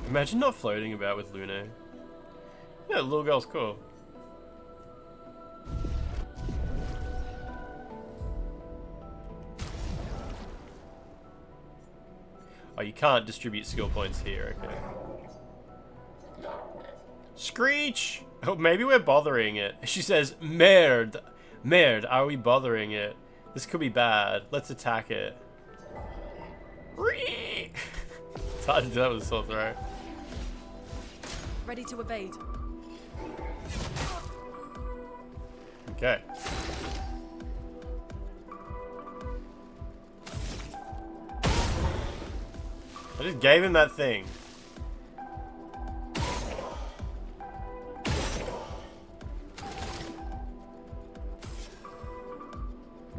Imagine not floating about with Lune. Yeah, the little girl's cool. Oh, you can't distribute skill points here, okay. Screech! Oh, maybe we're bothering it. She says, Merde. Merde, are we bothering it? This could be bad. Let's attack it. It's hard to do that with a sore throat.
Ready to evade.
Okay. I just gave him that thing.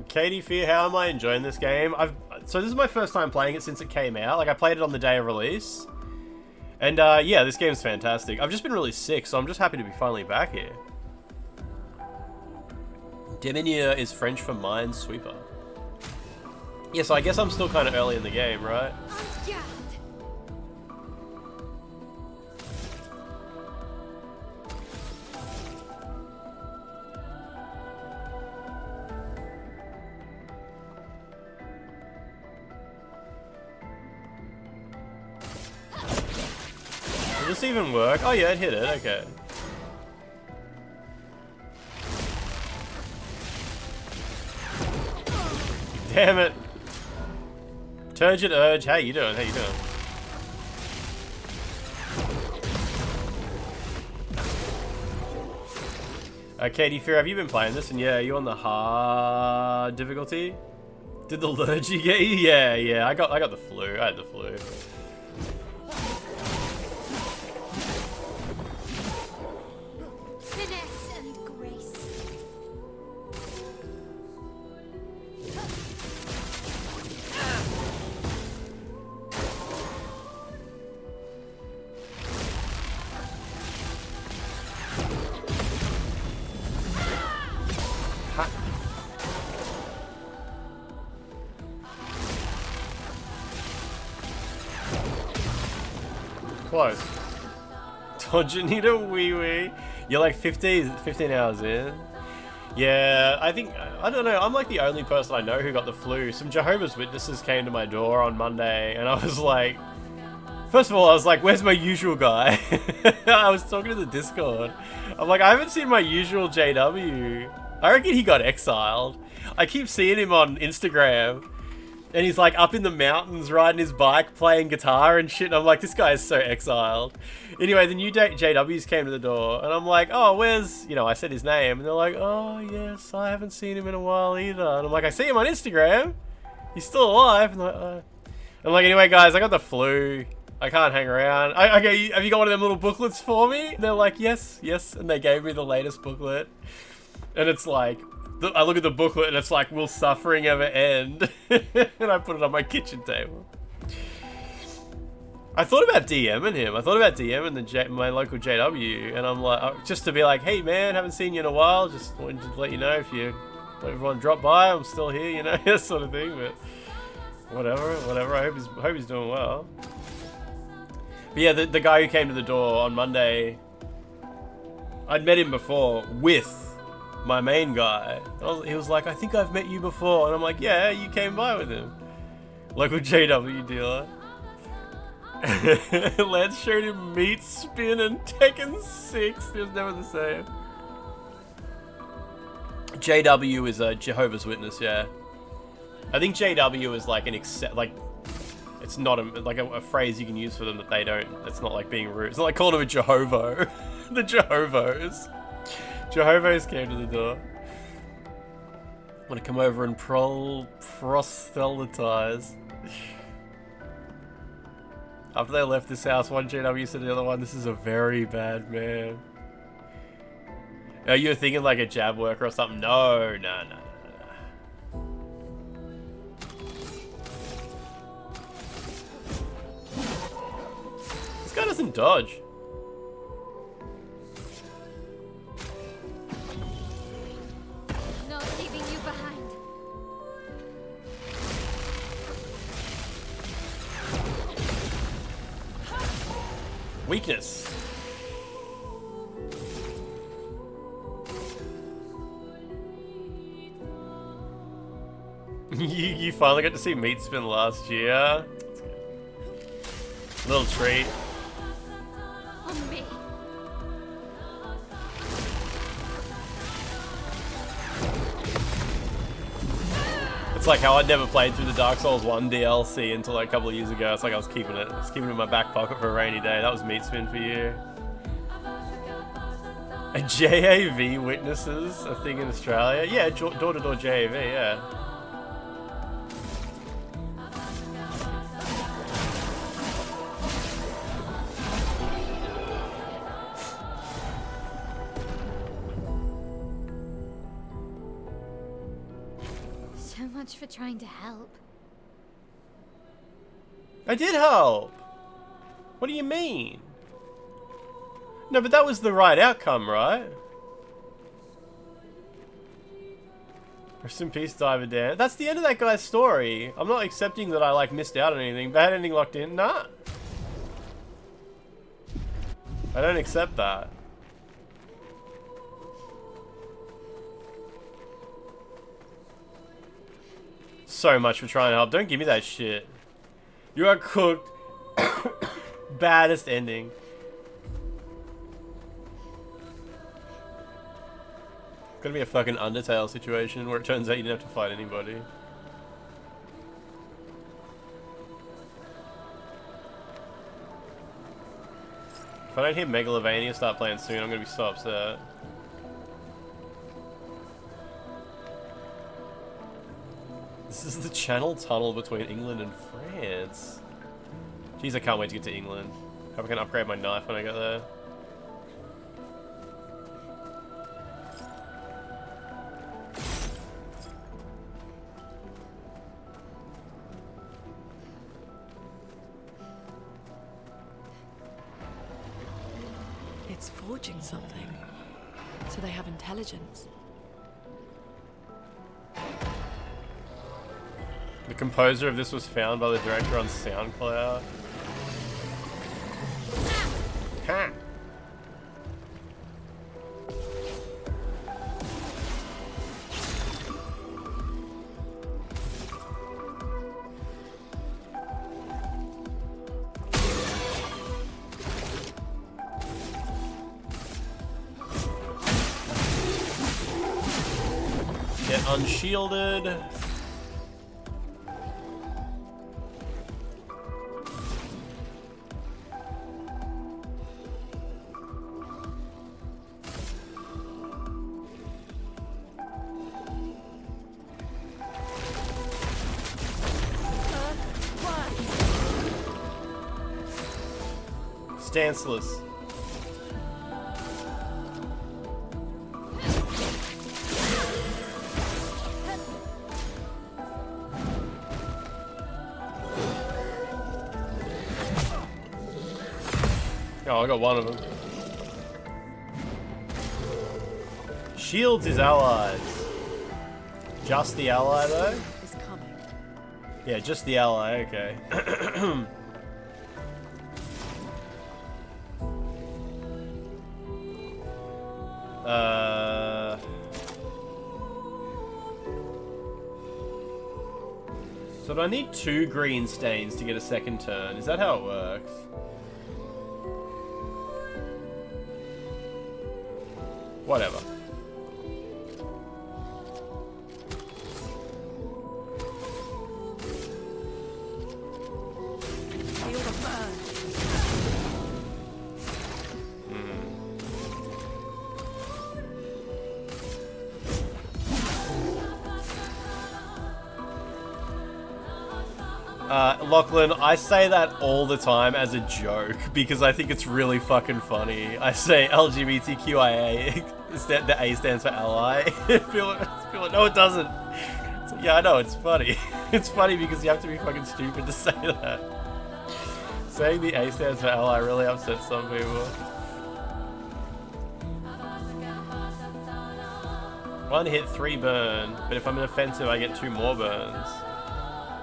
Katie Fear, how am I enjoying this game? So this is my first time playing it since it came out. Like, I played it on the day of release. And yeah, this game's fantastic. I've just been really sick, so I'm just happy to be finally back here. Deminier is French for minesweeper. Yeah, so I guess I'm still kind of early in the game, right?
Yeah.
Will this even work? Oh yeah, it hit it, okay. Damn it. Turgid Urge, how you doing? How you doing? Katie Fear, have you been playing this? And yeah, are you on the hard difficulty? Did the allergy get you? Yeah, I got the flu. I had the flu.
Finesse and grace.
Close. Don't you need a wee-wee? You're like 15 hours in. Yeah, I don't know, I'm like the only person I know who got the flu. Some Jehovah's Witnesses came to my door on Monday, and I was like... First of all, I was like, where's my usual guy? I was talking to the Discord. I'm like, I haven't seen my usual JW. I reckon he got exiled. I keep seeing him on Instagram. And he's like up in the mountains riding his bike, playing guitar and shit. And I'm like, this guy is so exiled. Anyway, the new JWs came to the door. And I'm like, oh, where's... You know, I said his name. And they're like, oh, yes, I haven't seen him in a while either. And I'm like, I see him on Instagram. He's still alive. And they're like, oh. I'm like, anyway, guys, I got the flu. I can't hang around. Okay, have you got one of them little booklets for me? And they're like, yes. And they gave me the latest booklet. And it's like... I look at the booklet and it's like, will suffering ever end? And I put it on my kitchen table. I thought about DMing him. I thought about DMing my local JW. And I'm like, just to be like, hey man, haven't seen you in a while. Just wanted to let you know if you let everyone drop by, I'm still here, you know, that sort of thing. But whatever. I hope he's doing well. But yeah, the guy who came to the door on Monday, I'd met him before with my main guy. He was like, I think I've met you before. And I'm like, yeah, you came by with him. Local JW dealer. Lance showed him Meat Spin and Tekken 6. It was never the same. JW is a Jehovah's Witness, yeah. I think JW is like an it's not a phrase you can use for them that they don't. It's not like being rude. It's not like calling them a Jehovo. The Jehovos. Jehovos came to the door. Want to come over and proselytize. After they left this house, one JW said to the other one, "This is a very bad man." You were thinking like a jab worker or something? No. This guy doesn't dodge.
Not leaving you behind.
Weakness. You finally got to see Meat Spin last year. Little treat.
On me.
It's like how I never played through the Dark Souls 1 DLC until like a couple of years ago. It's like I was keeping it in my back pocket for a rainy day. That was Meat Spin for you. A JAV witnesses a thing in Australia? Yeah, door-to-door JAV, yeah.
So much for trying to help.
I did help! What do you mean? No, but that was the right outcome, right? Rest in peace, Diver Dan. That's the end of that guy's story. I'm not accepting that I, like, missed out on anything. Bad ending locked in? Nah. I don't accept that. So much for trying to help. Don't give me that shit. You are cooked. Baddest ending. Gonna be a fucking Undertale situation where it turns out you didn't have to fight anybody. If I don't hear Megalovania start playing soon, I'm gonna be so upset. This is the Channel Tunnel between England and France. Jeez, I can't wait to get to England. Hope I can upgrade my knife when I get there.
It's forging something. So they have intelligence.
The composer of this was found by the director on SoundCloud. Ha! Get unshielded. Stanceless. Oh, I got one of them. Shields his allies. Just the ally, though?
Is coming.
Yeah, just the ally, okay. So do I need 2 green stains to get a second turn? Is that how it works? Whatever. Lachlan, I say that all the time as a joke because I think it's really fucking funny. I say LGBTQIA, the A stands for ally. People, no, it doesn't. So, yeah, I know, it's funny. It's funny because you have to be fucking stupid to say that. Saying the A stands for ally really upsets some people. One hit, 3 burn, but if I'm an offensive, I get 2 more burns.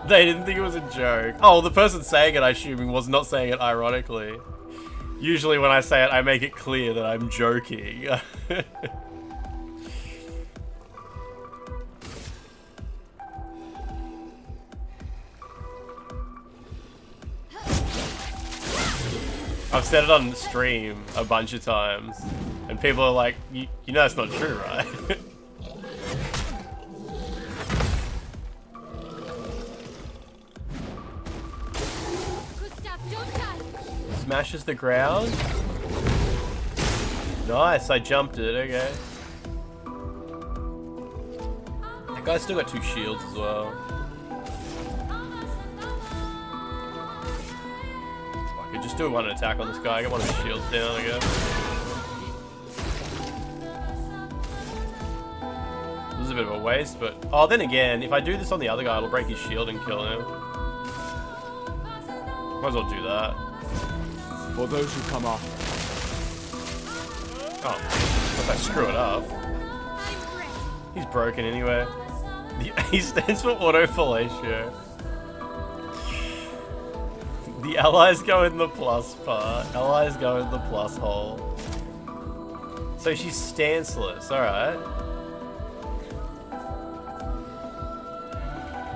They didn't think it was a joke. Oh, the person saying it, I assuming, was not saying it ironically. Usually when I say it, I make it clear that I'm joking. I've said it on stream a bunch of times, and people are like, you know that's not true, right? Smashes the ground. Nice, I jumped it, okay. That guy's still got 2 shields as well. I could just do 1 attack on this guy, get one of his shields down, I guess. This is a bit of a waste, but... Oh, then again, if I do this on the other guy, it'll break his shield and kill him. Might as well do that.
For those who come after.
Oh, if I screw it up. He's broken anyway. The A stands for auto fellatio. The allies go in the plus part. Allies go in the plus hole. So she's stanceless, alright.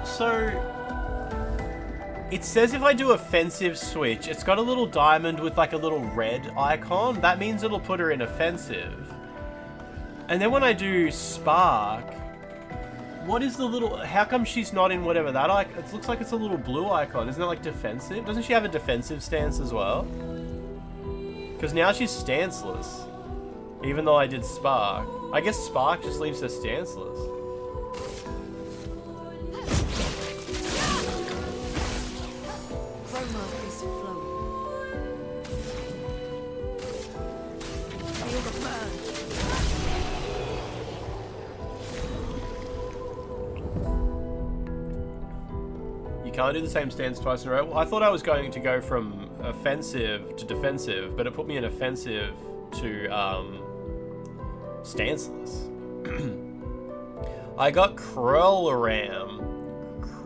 So... It says if I do offensive switch, it's got a little diamond with like a little red icon. That means it'll put her in offensive. And then when I do spark, what is the little... How come she's not in whatever that icon... It looks like it's a little blue icon. Isn't it like defensive? Doesn't she have a defensive stance as well? Because now she's stanceless. Even though I did spark. I guess spark just leaves her stanceless. Can't do the same stance twice in a row. Well, I thought I was going to go from offensive to defensive, but it put me in offensive to stanceless. I got Crawleram.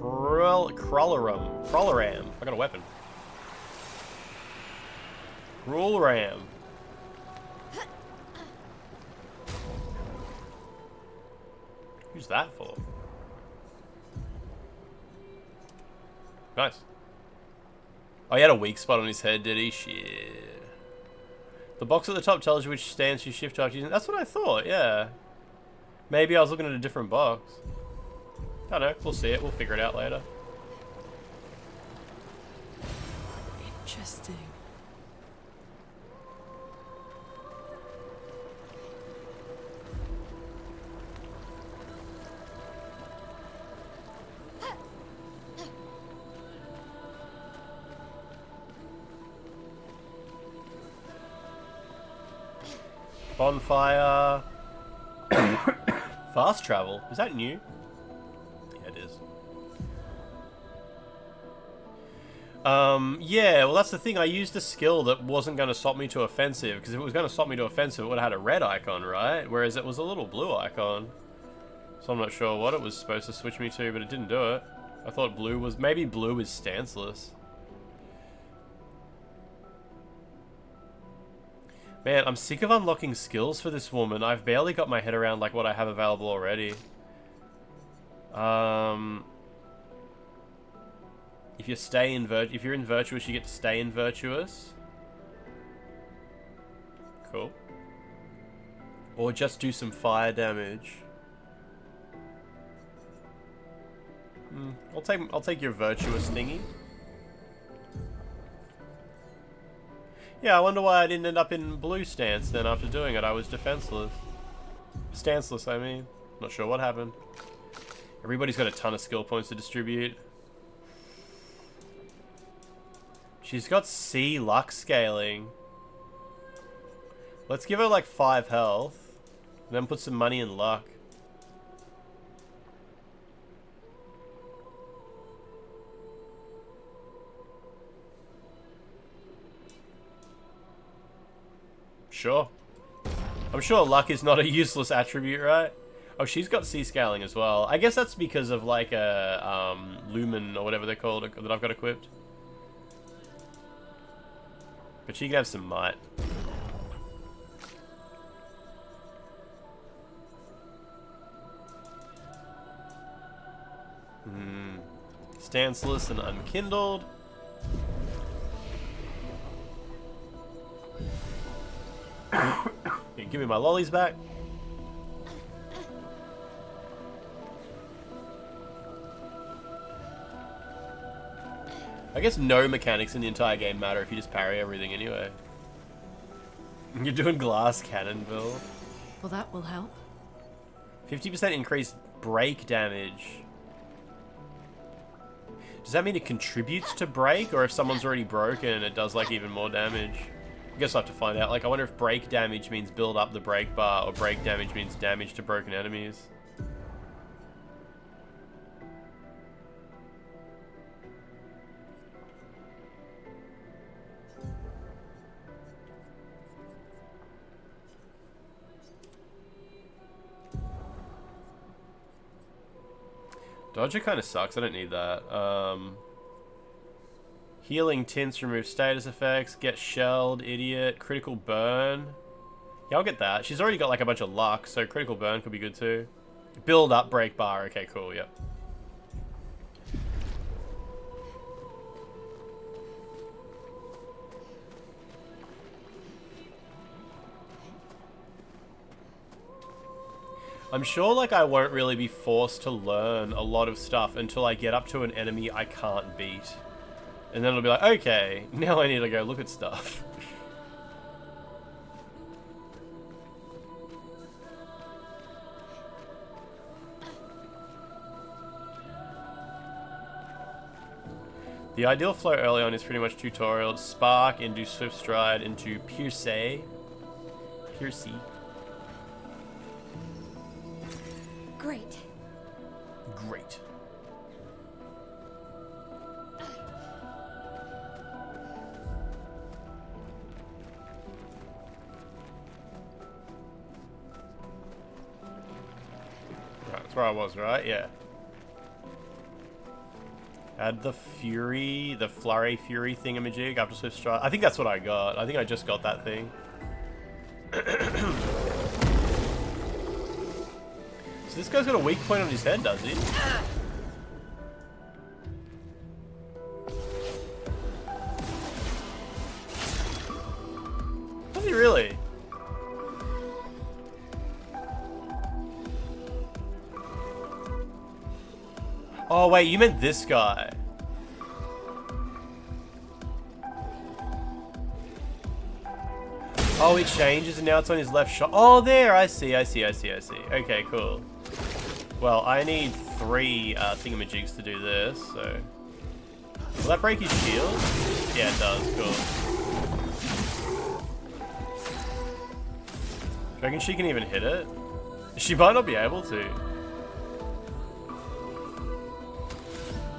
Crawleram. I got a weapon. Crawleram. Who's that for? Nice. Oh, he had a weak spot on his head, did he? Shit. The box at the top tells you which stance you shift after using. That's what I thought, yeah. Maybe I was looking at a different box. I don't know. We'll see it. We'll figure it out later.
Interesting.
Bonfire. Fast travel. Is that new? Yeah, it is. Yeah, well that's the thing. I used a skill that wasn't going to swap me to offensive, because if it was going to swap me to offensive, it would have had a red icon, right? Whereas it was a little blue icon. So I'm not sure what it was supposed to switch me to, but it didn't do it. I thought blue was... Maybe blue is stanceless. Man, I'm sick of unlocking skills for this woman. I've barely got my head around like what I have available already. If you stay in if you're in virtuous, you get to stay in virtuous. Cool. Or just do some fire damage. I'll take your virtuous thingy. Yeah, I wonder why I didn't end up in blue stance then after doing it. I was defenseless. Stanceless, I mean. Not sure what happened. Everybody's got a ton of skill points to distribute. She's got C luck scaling. Let's give her like 5 health. And then put some money in luck. Sure. I'm sure luck is not a useless attribute, right? Oh, she's got C scaling as well. I guess that's because of like a lumen or whatever they're called that I've got equipped. But she can have some might. Stanceless and unkindled. Here, give me my lollies back. I guess no mechanics in the entire game matter if you just parry everything anyway. You're doing glass cannon, Bill.
Well, that will help.
50% increased break damage. Does that mean it contributes to break, or if someone's already broken, it does like even more damage? I guess I'll have to find out. Like, I wonder if break damage means build up the break bar, or break damage means damage to broken enemies. Dodger kind of sucks. I don't need that. Healing tints remove status effects. Get shelled, idiot. Critical burn. Yeah, I'll get that. She's already got like a bunch of luck, so critical burn could be good too. Build up break bar. Okay, cool. Yep. I'm sure like I won't really be forced to learn a lot of stuff until I get up to an enemy I can't beat. And then it'll be like, okay, now I need to go look at stuff. The ideal flow early on is pretty much tutorial. Spark into Swift Stride into Pierce. Piercy.
Great.
Great. Right, that's where I was, right? Yeah. Add the Fury, the Flurry Fury thingamajig after Swift Stride. I think that's what I got. I think I just got that thing. So this guy's got a weak point on his head, does he? Does he really? Oh wait, you meant this guy. Oh, it changes and now it's on his left shot. Oh, there, I see. Okay, cool. Well, I need 3 thingamajigs to do this, so... Will that break his shield? Yeah, it does. Cool. Do you reckon she can even hit it? She might not be able to.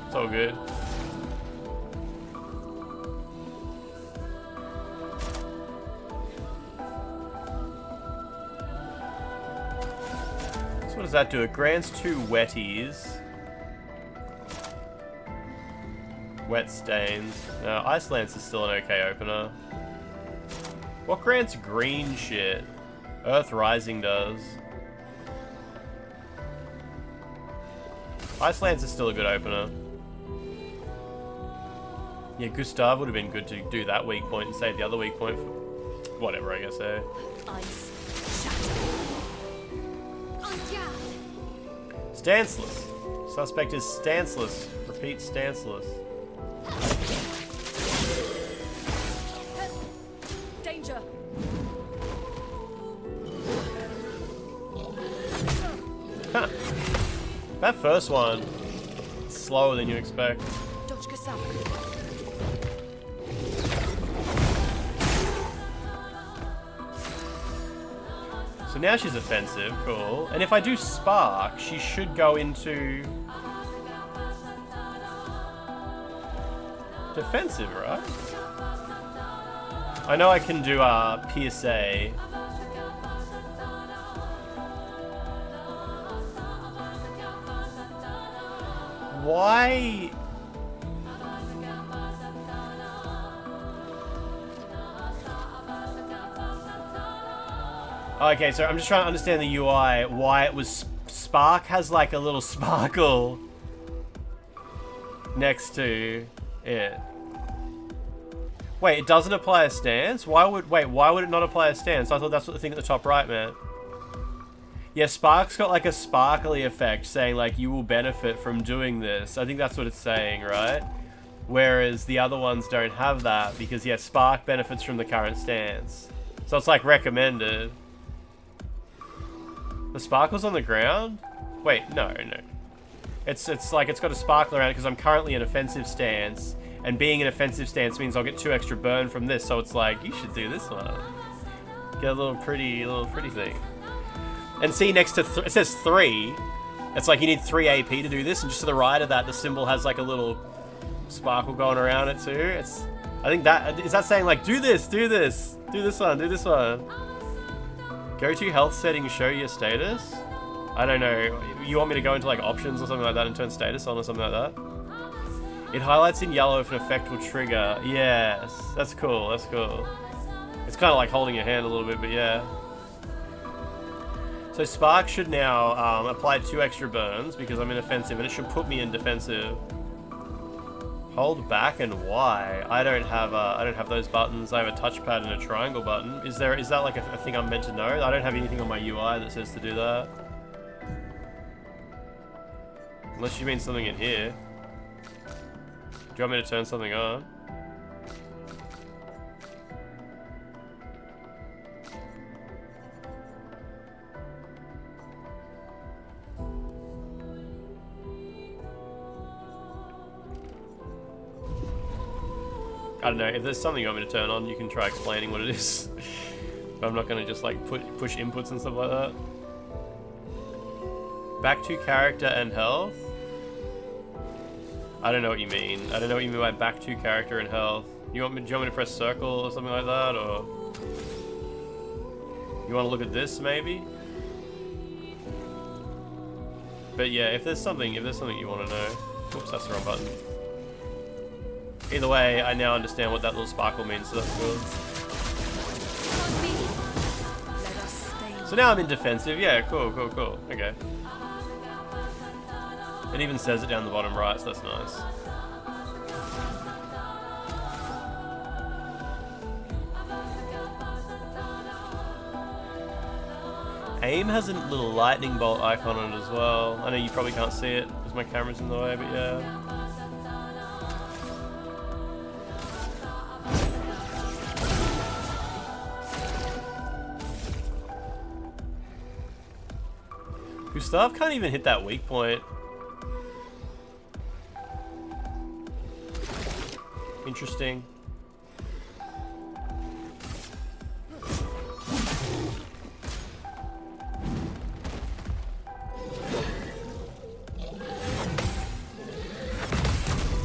It's all good. So what does that do? It grants 2 wetties. Wet stains. No, Ice Lance is still an okay opener. What grants green shit? Earth Rising does. Ice Lance is still a good opener. Yeah, Gustav would have been good to do that weak point and save the other weak point for whatever, I guess, eh?
Ice.
Stanceless. Suspect is stanceless. Repeat, stanceless.
Danger.
Huh. That first one, slower than you expect. So now she's offensive, cool. And if I do spark, she should go into defensive, right? I know I can do PSA. Why? Okay, so I'm just trying to understand the UI, why it was Spark has like a little sparkle next to it. Wait, it doesn't apply a stance? Why would it not apply a stance? I thought that's what the thing at the top right meant. Yeah, Spark's got like a sparkly effect saying like you will benefit from doing this. I think that's what it's saying, right? Whereas the other ones don't have that because yeah, Spark benefits from the current stance. So it's like recommended. The sparkle's on the ground? Wait, no. It's like it's got a sparkle around it because I'm currently in offensive stance, and being in offensive stance means I'll get 2 extra burn from this. So it's like you should do this one. Get a little pretty thing. And see next to it says 3. It's like you need 3 AP to do this, and just to the right of that, the symbol has like a little sparkle going around it too. I think that is that saying like do this one. Go to health settings, show your status. I don't know. You want me to go into like options or something like that and turn status on or something like that? It highlights in yellow if an effect will trigger. Yes, that's cool. That's cool. It's kind of like holding your hand a little bit, but yeah. So Spark should now apply 2 extra burns because I'm in offensive, and it should put me in defensive. Hold back and Y. I don't have those buttons. I have a touchpad and a triangle button. Is that like a thing I'm meant to know? I don't have anything on my UI that says to do that. Unless you mean something in here. Do you want me to turn something on? I don't know, if there's something you want me to turn on, you can try explaining what it is. But I'm not gonna just like push inputs and stuff like that. Back to character and health? I don't know what you mean. I don't know what you mean by back to character and health. Do you want me to press circle or something like that, or? You wanna look at this maybe? But yeah, if there's something you wanna know. Oops, that's the wrong button. Either way, I now understand what that little sparkle means, so that's good. So now I'm in defensive. Yeah, cool. Okay. It even says it down the bottom right, so that's nice. AIM has a little lightning bolt icon on it as well. I know you probably can't see it because my camera's in the way, but yeah. Gustav can't even hit that weak point. Interesting.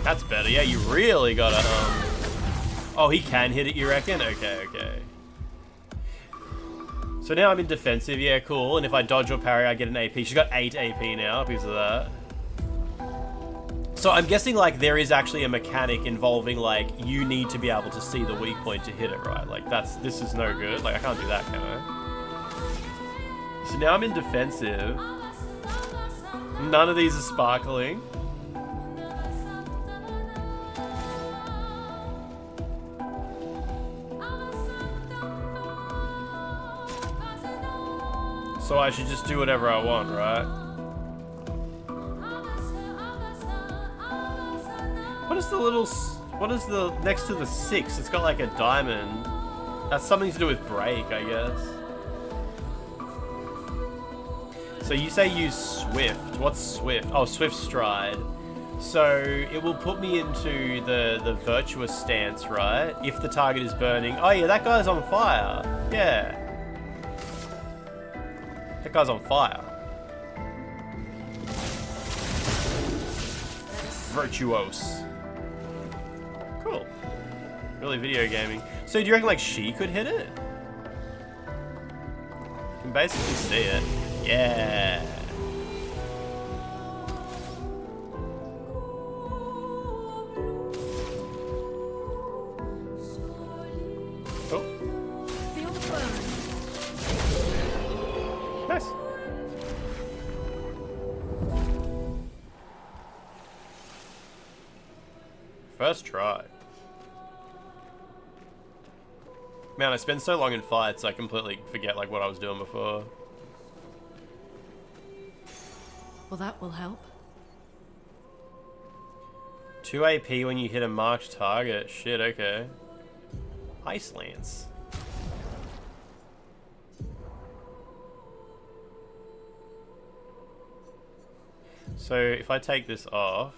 That's better. Yeah, you really gotta, Oh, he can hit it, you reckon? Okay. So now I'm in defensive, yeah, cool. And if I dodge or parry, I get an AP. She's got 8 AP now because of that. So I'm guessing, like, there is actually a mechanic involving, like, you need to be able to see the weak point to hit it, right? Like, this is no good. Like, I can't do that, can I? So now I'm in defensive. None of these are sparkling. So I should just do whatever I want, right? What is the next to the 6? It's got like a diamond. That's something to do with break, I guess. So you say use Swift. What's Swift? Oh, Swift Stride. So it will put me into the virtuous stance, right? If the target is burning. Oh yeah, that guy's on fire. Yeah. That guy's on fire. Virtuose. Cool. Really video gaming. So do you reckon like she could hit it? You can basically see it. Yeah. Oh.
Feel the burn.
Nice. First try. Man, I spend so long in fights, I completely forget like what I was doing before.
Well, that will help.
2 AP when you hit a marked target. Shit, okay. Ice Lance. So if I take this off...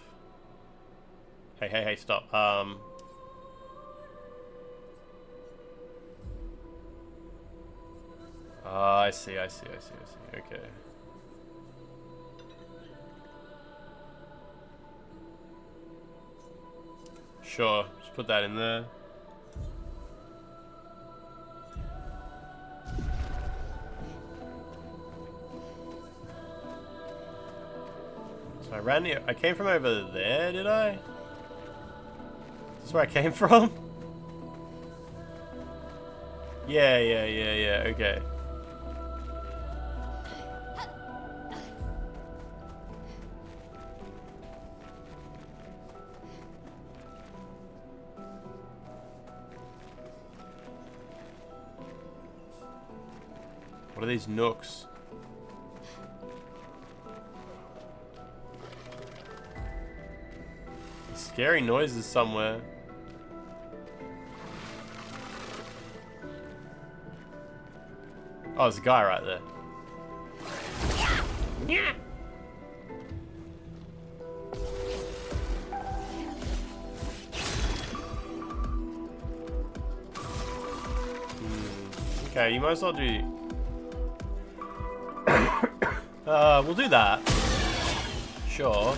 Hey, stop. I see. Okay. Sure, just put that in there. So I came from over there, did I? Is this where I came from? Yeah, okay. What are these nooks? Scary noises somewhere. Oh, there's a guy right there. Yeah. Okay, you might as well do... we'll do that. Sure.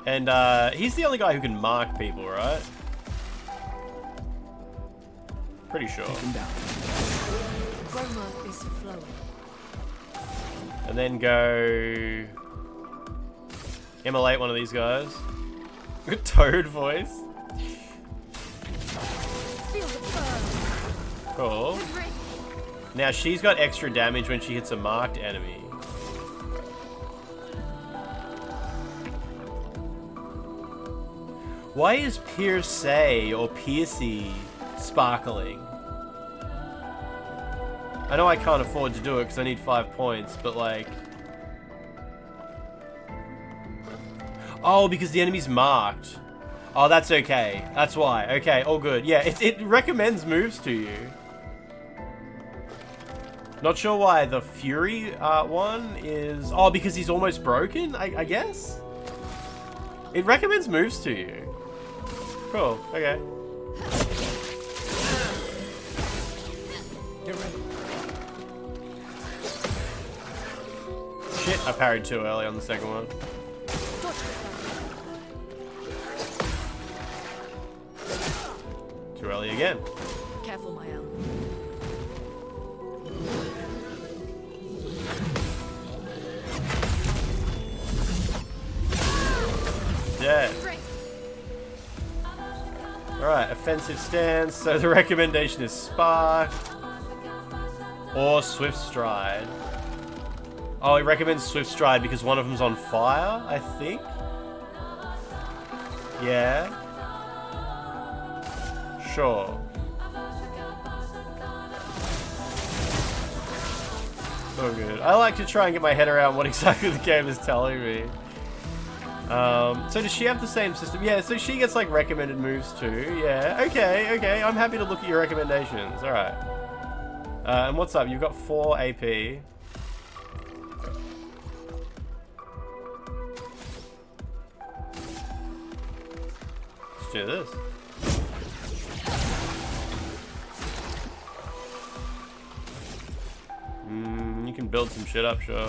And he's the only guy who can mark people, right? Pretty sure.
Chroma is flowing.
And then go immolate one of these guys. Good Toad voice.
Feel the burn.
Cool. Now she's got extra damage when she hits a marked enemy. Why is Pierce or Piercy sparkling? I know I can't afford to do it because I need 5 points, but like... Oh, because the enemy's marked. Oh, that's okay. That's why. Okay, all good. Yeah, it recommends moves to you. Not sure why the Fury one is... Oh, because he's almost broken, I guess? It recommends moves to you. Cool, okay.
Get ready.
Shit, I parried too early on the second one. Too early again.
Careful, my L.
Dead. Alright, offensive stance. So the recommendation is Spark or Swift Stride. Oh, he recommends Swift Stride because one of them's on fire, I think. Yeah. Sure. So good. I like to try and get my head around what exactly the game is telling me. So does she have the same system? Yeah, so she gets like recommended moves too. Yeah, okay. I'm happy to look at your recommendations. Alright. And what's up? You've got 4 AP. Let's do this. You can build some shit up, sure.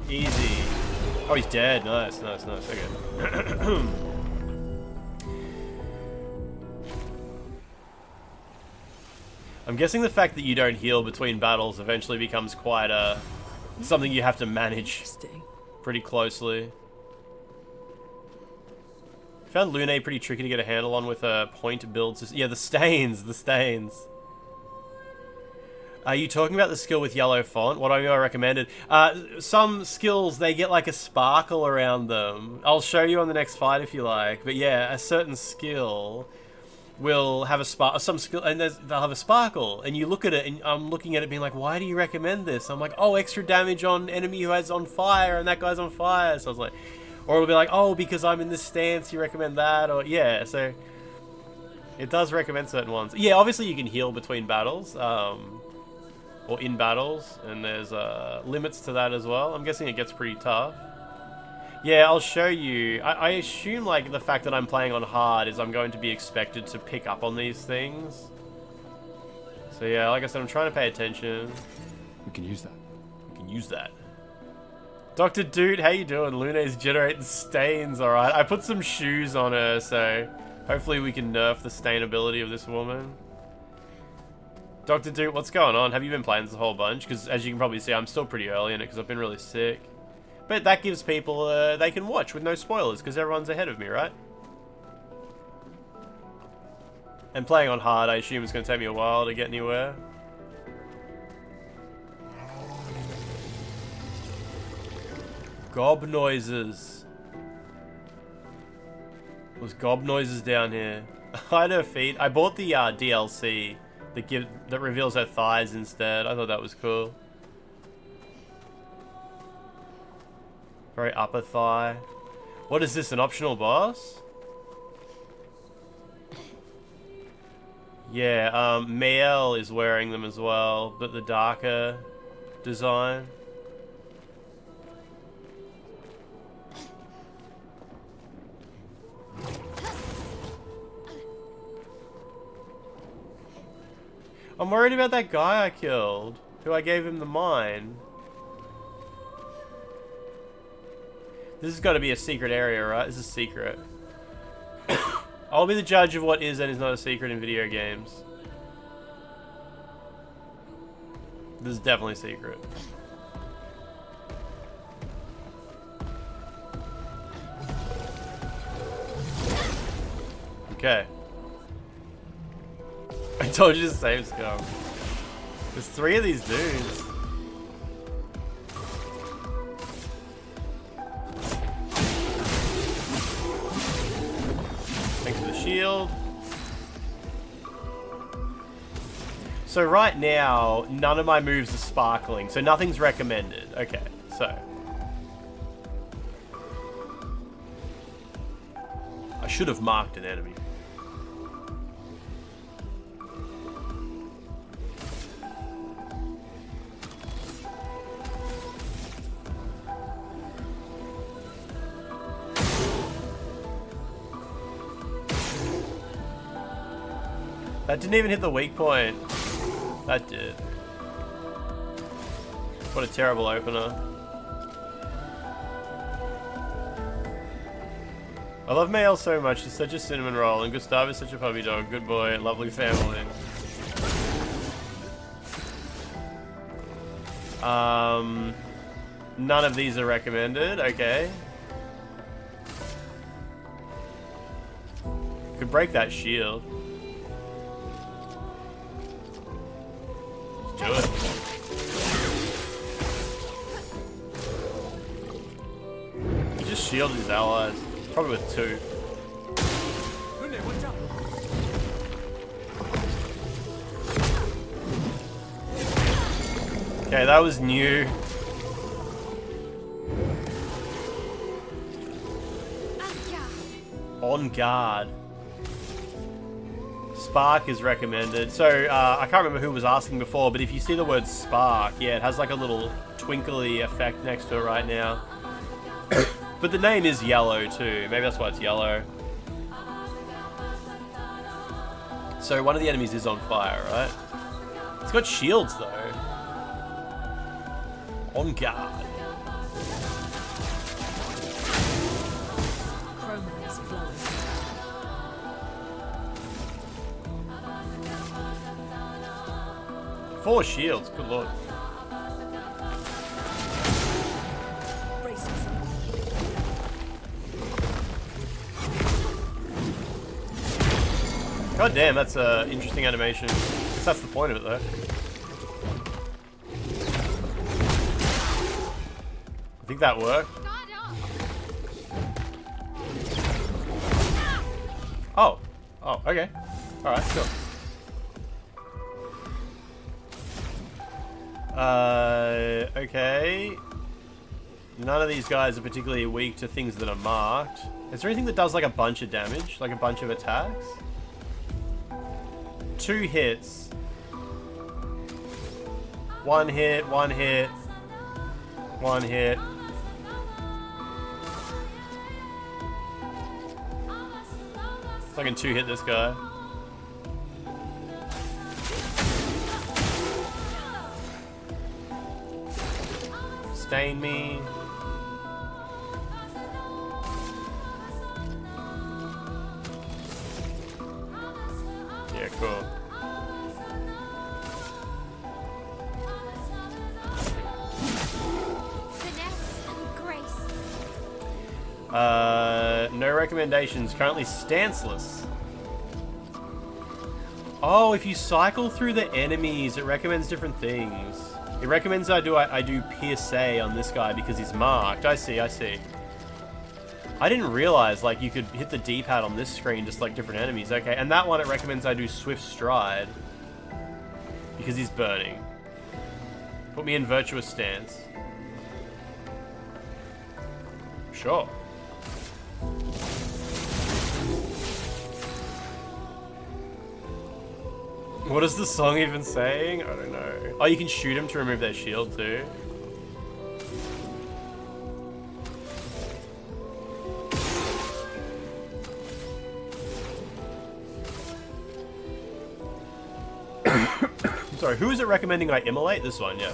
Easy. Oh, he's dead. Nice, nice, nice. Okay. I'm guessing the fact that you don't heal between battles eventually becomes quite something you have to manage pretty closely. Found Lune pretty tricky to get a handle on with a point builds. Yeah, the stains, the stains. Are you talking about the skill with yellow font? What I recommended? Some skills, they get like a sparkle around them. I'll show you on the next fight if you like. But yeah, a certain skill will have a spark, some skill, and they'll have a sparkle. And you look at it, and I'm looking at it being like, why do you recommend this? I'm like, oh, extra damage on enemy who has on fire, and that guy's on fire. So I was like, or it'll be like, oh, because I'm in this stance, you recommend that, or yeah. So it does recommend certain ones. Yeah, obviously you can heal between battles. Or in battles, and there's limits to that as well. I'm guessing it gets pretty tough. Yeah, I'll show you. I assume like the fact that I'm playing on hard is I'm going to be expected to pick up on these things. So yeah, like I said, I'm trying to pay attention.
We can use that.
We can use that. Dr. Dude, how you doing? Lune's generating stains, alright. I put some shoes on her, so hopefully we can nerf the stainability of this woman. Dr. Dude, what's going on? Have you been playing this a whole bunch? Because as you can probably see, I'm still pretty early in it because I've been really sick. But that gives people, they can watch with no spoilers because everyone's ahead of me, right? And playing on hard, I assume it's going to take me a while to get anywhere. Gob noises. There's gob noises down here. Hide her feet. I bought the DLC. That reveals her thighs instead. I thought that was cool. Very upper thigh. What is this, an optional boss? Yeah, Mael is wearing them as well, but the darker design. I'm worried about that guy I killed, who I gave him the mine. This has got to be a secret area, right? This is secret. I'll be the judge of what is and is not a secret in video games. This is definitely secret. Okay. I told you to save scum. There's 3 of these dudes. Thanks for the shield. So right now, none of my moves are sparkling, so nothing's recommended. Okay, so. I should have marked an enemy. That didn't even hit the weak point. That did. What a terrible opener. I love Mael so much. She's such a cinnamon roll, and Gustav is such a puppy dog. Good boy, lovely family. None of these are recommended. Okay. Could break that shield. Do it. He just shielded his allies. Probably with 2. Okay, that was new. On guard. Spark is recommended. So, I can't remember who was asking before, but if you see the word spark, yeah, it has like a little twinkly effect next to it right now. But the name is yellow too. Maybe that's why it's yellow. So one of the enemies is on fire, right? It's got shields though. On guard.
Chroma is flowing.
4 shields, good lord. God damn, that's a interesting animation. I guess that's the point of it though. I think that worked. Oh. Oh, okay. Alright, cool. Okay. None of these guys are particularly weak to things that are marked. Is there anything that does like a bunch of damage? Like a bunch of attacks? 2 hits. 1 hit, 1 hit. 1 hit. So I can 2 hit this guy. Stain me. Yeah, cool. No recommendations. Currently stanceless. Oh, if you cycle through the enemies, it recommends different things. It recommends I do PSA on this guy because he's marked. I see, I see. I didn't realize like you could hit the D-pad on this screen just like different enemies. Okay, and that one it recommends I do Swift Stride because he's burning. Put me in Virtuous Stance. Sure. What is the song even saying? I don't know. Oh, you can shoot him to remove their shield too. Sorry, who is it recommending I immolate? This one, yeah.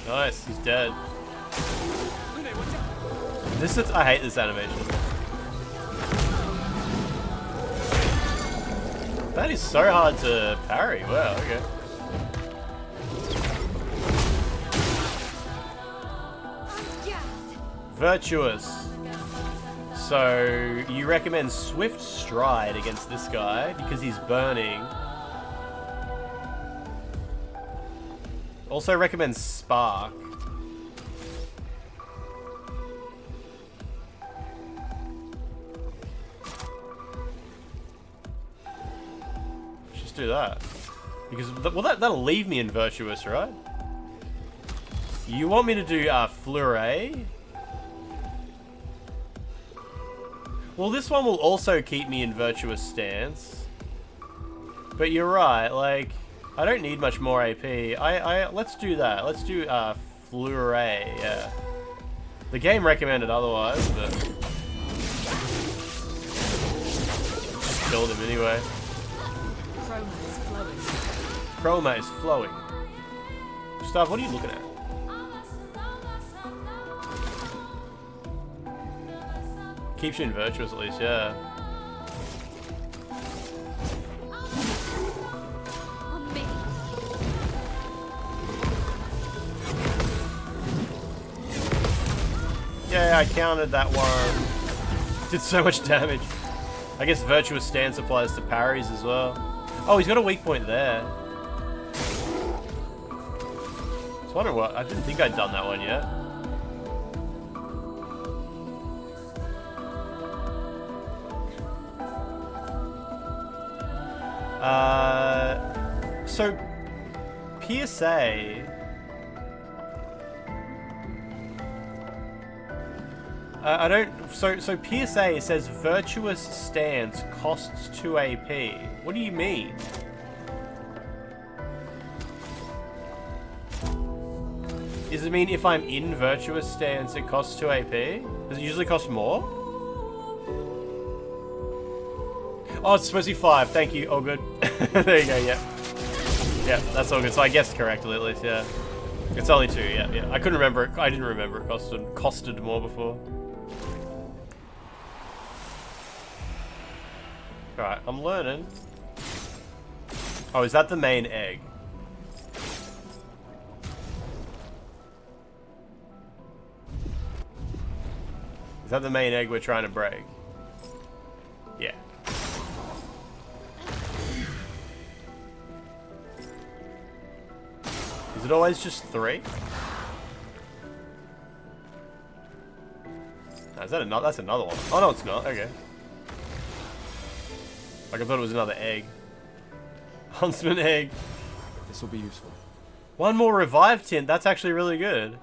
Nice, he's dead. This is, I hate this animation. That is so hard to parry. Wow, okay. Virtuous. So, you recommend Swift Stride against this guy because he's burning. Also recommends Spark. Let's just do that. Because, well, that'll leave me in Virtuous, right? You want me to do Fleuret? Well, this one will also keep me in Virtuous Stance. But you're right, like... I don't need much more AP. Let's do that. Let's do Fleuret, yeah. The game recommended otherwise, but just killed him anyway.
Chroma is flowing.
Chroma is flowing. Gustav, what are you looking at? Keeps you in Virtuous at least, yeah. Yeah, I counted that one. Did so much damage. I guess Virtuous Stance applies to parries as well. Oh, he's got a weak point there. I was wondering what... I didn't think I'd done that one yet. So... PSA... I don't... So PSA says virtuous stance costs 2 AP. What do you mean? Does it mean if I'm in virtuous stance it costs 2 AP? Does it usually cost more? Oh, it's supposed to be 5. Thank you. All good. There you go, yeah. Yeah, that's all good. So I guessed correctly at least, yeah. It's only 2, yeah. I couldn't remember it. I didn't remember it costed more before. Alright, I'm learning. Oh, is that the main egg? Is that the main egg we're trying to break? Yeah. Is it always just 3? Oh, is that another? That's another one. Oh no, it's not. Okay. Like I thought it was another egg. Huntsman egg.
This will be useful.
One more revive tint. That's actually really good.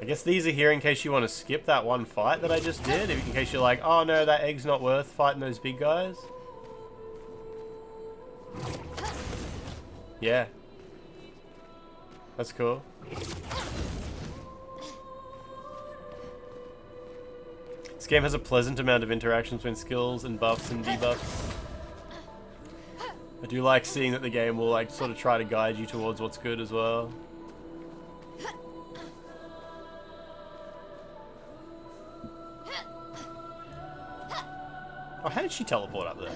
I guess these are here in case you want to skip that one fight that I just did. In case you're like, oh no, that egg's not worth fighting those big guys. Yeah. That's cool. This game has a pleasant amount of interactions between skills and buffs and debuffs. I do like seeing that the game will like sort of try to guide you towards what's good as well. Oh, how did she teleport up there?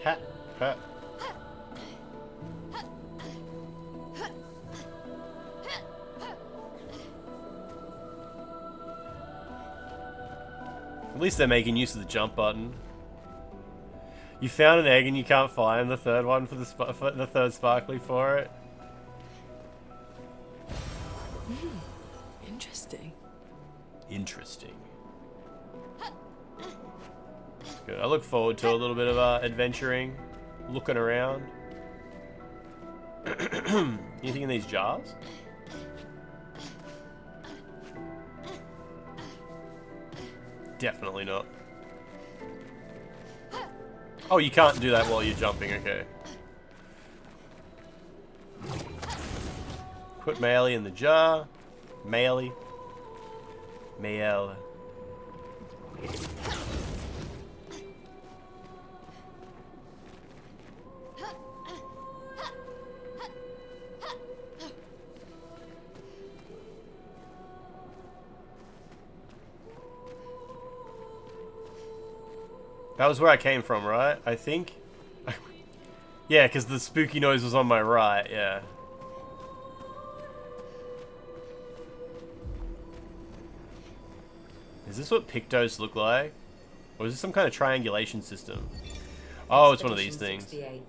Ha, ha. At least they're making use of the jump button. You found an egg and you can't find the third one for the third sparkly for it.
Interesting.
Interesting. Good. I look forward to a little bit of adventuring, looking around. Anything in these jars? Definitely not. Oh, you can't do that while you're jumping, okay. Put Mailey in the jar. Mailey. Mail. That was where I came from, right? I think? Yeah, because the spooky noise was on my right, yeah. Is this what Pictos look like? Or is this some kind of triangulation system? Oh, it's one of these things.
68.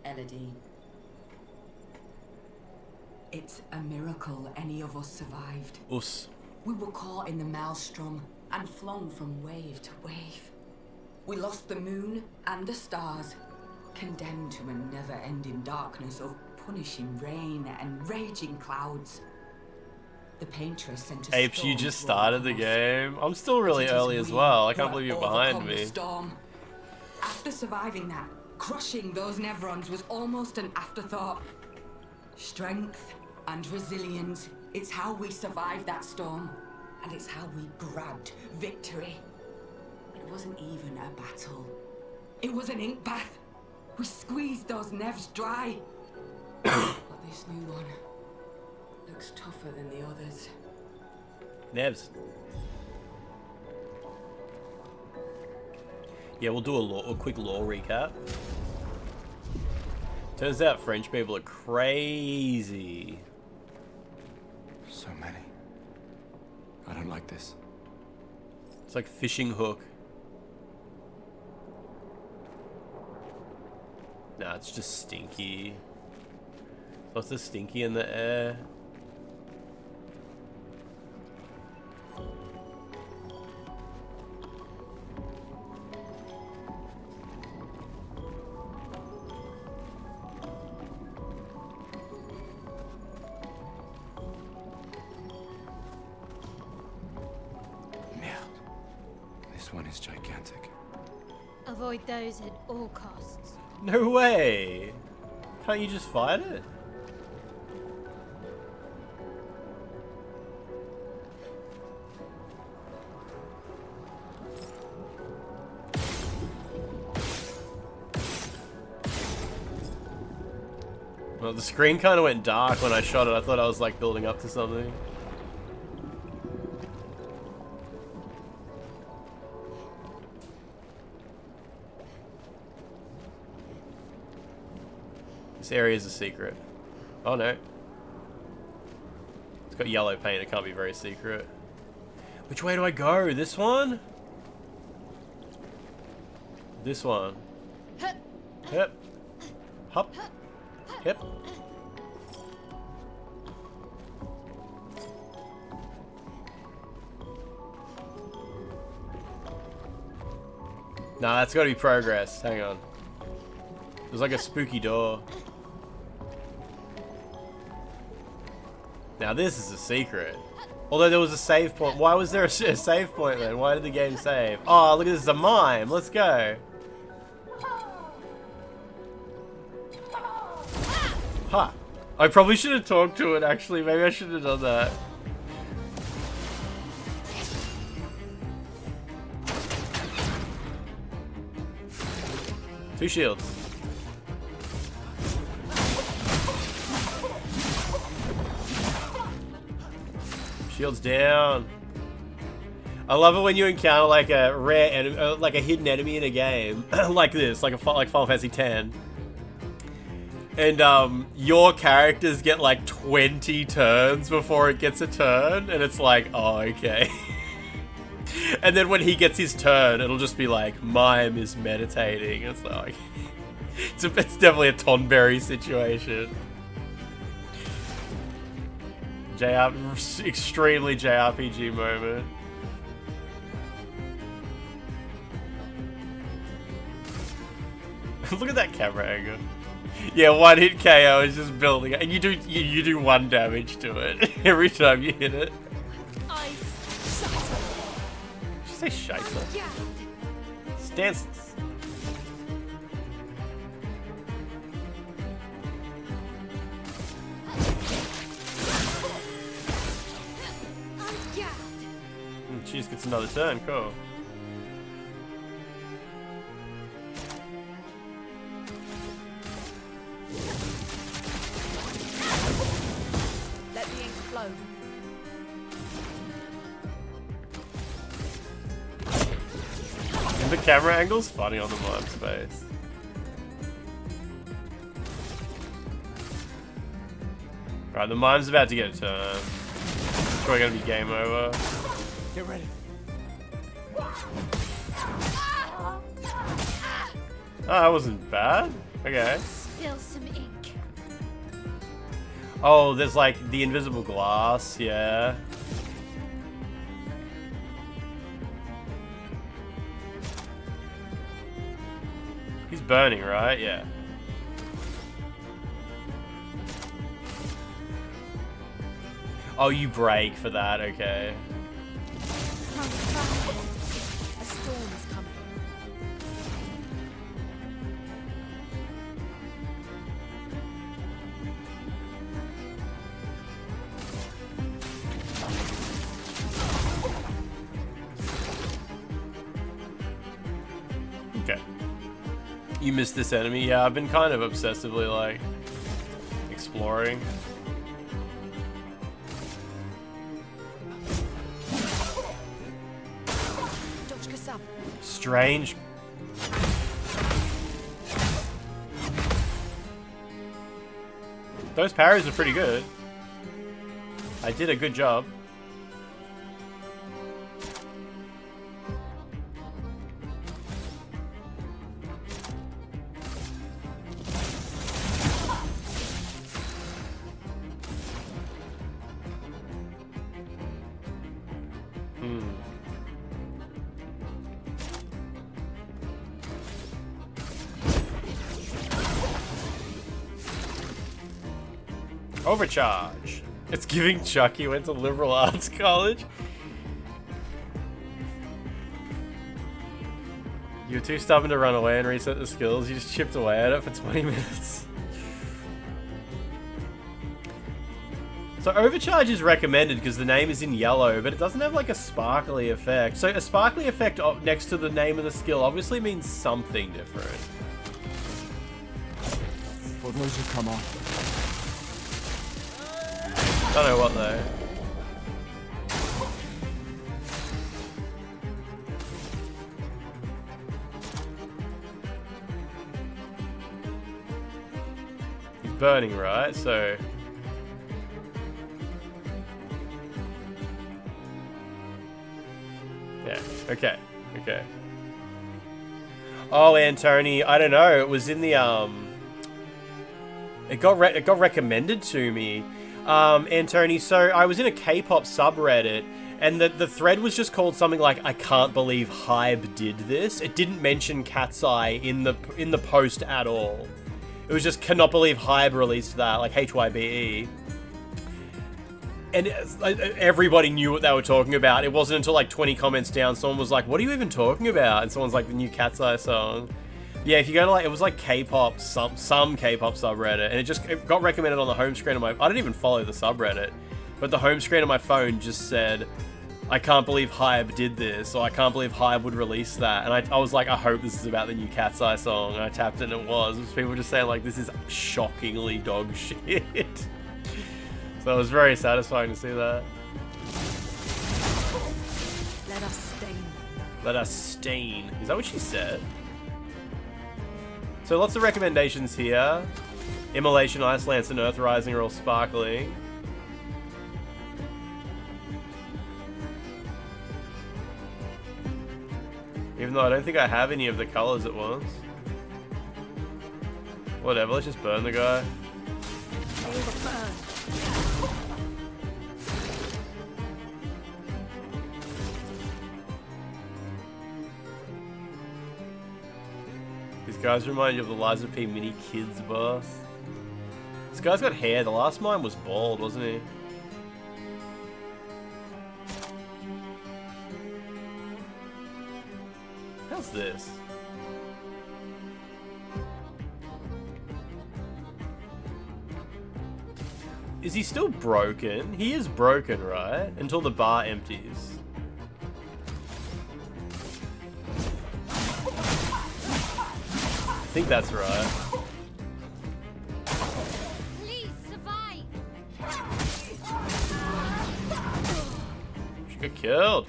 Elodie. It's a miracle any of us survived.
Us.
We were caught in the maelstrom and flung from wave to wave. We lost the moon and the stars, condemned to a never-ending darkness of punishing rain and raging clouds. The paintress sent a
Apes, you just started the game. I'm still really early as well. I can't believe you're behind me.
After surviving that, crushing those Nevrons was almost an afterthought. Strength and resilience, it's how we survived that storm. And it's how we grabbed victory. It wasn't even a battle. It was an ink bath. We squeezed those Nevs dry. But this new one looks tougher than the others.
Nevs. Yeah, we'll do a quick lore recap. Turns out French people are crazy.
So many. I don't like this.
It's like fishing hook. Nah, it's just stinky. Lots of stinky in the air.
one is gigantic.
Avoid those at all costs.
No way! Can't you just fight it? Well, the screen kind of went dark when I shot it. I thought I was like building up to something. This area is a secret. Oh no. It's got yellow paint, it can't be very secret. Which way do I go? This one? This one. Hip. Hop. Hip. Nah, that's gotta be progress. Hang on. There's like a spooky door. Now this is a secret. Although there was a save point. Why was there a save point then? Why did the game save? Oh, look at this, it's a mime. Let's go. Huh. I probably should have talked to it actually. Maybe I should have done that. Two shields. Shields down. I love it when you encounter like a rare, like a hidden enemy in a game, like this, like Final Fantasy X, and your characters get like 20 turns before it gets a turn, and it's like, oh, okay. And then when he gets his turn, it'll just be like, mime is meditating. It's like, it's definitely a Tonberry situation. Extremely JRPG moment. Look at that camera angle. Yeah, one hit KO is just building it, and you do 1 damage to it every time you hit it. Did you say shiter? Stances. She just gets another turn, cool.
Let the ink flow.
And the camera angle's funny on the mime's face. Right, the mime's about to get a turn. It's probably gonna be game over.
Get ready.
Oh, that wasn't bad. Okay.
Spill some ink.
Oh, there's like the invisible glass, yeah. He's burning, right? Yeah. Oh, you break for that, okay.
A storm is coming.
Okay. You missed this enemy? Yeah, I've been kind of obsessively, like, exploring. Strange. Those parries are pretty good. I did a good job. Overcharge. It's giving Chucky went to liberal arts college. You're too stubborn to run away and reset the skills. You just chipped away at it for 20 minutes. So overcharge is recommended because the name is in yellow, but it doesn't have like a sparkly effect. So a sparkly effect next to the name of the skill obviously means something different.
For those who come off.
Don't know what though. He's burning, right? So yeah, okay. Oh, Antony, I don't know. It was in the It got recommended to me, Antony. So I was in a K-pop subreddit, and the thread was just called something like "I can't believe Hybe did this." It didn't mention Cat's Eye in the post at all. It was just "cannot believe Hybe released that," like HYBE. And everybody knew what they were talking about. It wasn't until like 20 comments down, someone was like, "What are you even talking about?" And someone's like, "The new Cat's Eye song." Yeah, if you go to like, it was like K-pop, some K-pop subreddit, and it got recommended on the home screen of my, I didn't even follow the subreddit, but the home screen of my phone just said, "I can't believe Hybe did this," or "I can't believe Hybe would release that." And I was like, I hope this is about the new Cat's Eye song, and I tapped it and it was. People were just saying like, this is shockingly dog shit. So it was very satisfying to see that.
Let us stain.
Let us stain. Is that what she said? So lots of recommendations here. Immolation, Ice Lance, and Earth Rising are all sparkling. Even though I don't think I have any of the colors at once. Whatever, let's just burn the guy. These guys remind you of the Liza P Mini Kids boss. This guy's got hair. The last mine was bald, wasn't he? How's this? Is he still broken? He is broken, right? Until the bar empties. I think that's right.
Please survive.
She got killed.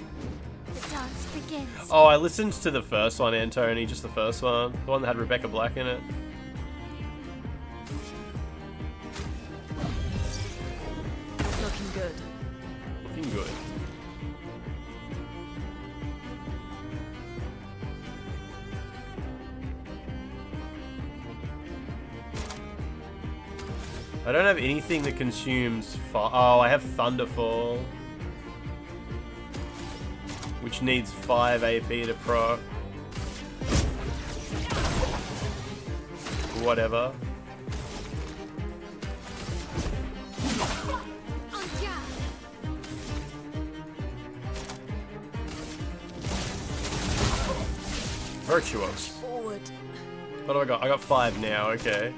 The dance begins.
Oh, I listened to the first one, Antony, just the first one. The one that had Rebecca Black in it.
Looking good.
Looking good. I don't have anything that consumes fire. Oh, I have Thunderfall, which needs 5 AP to proc. Whatever. Virtuos.
Forward.
What do I got? I got 5 now, okay.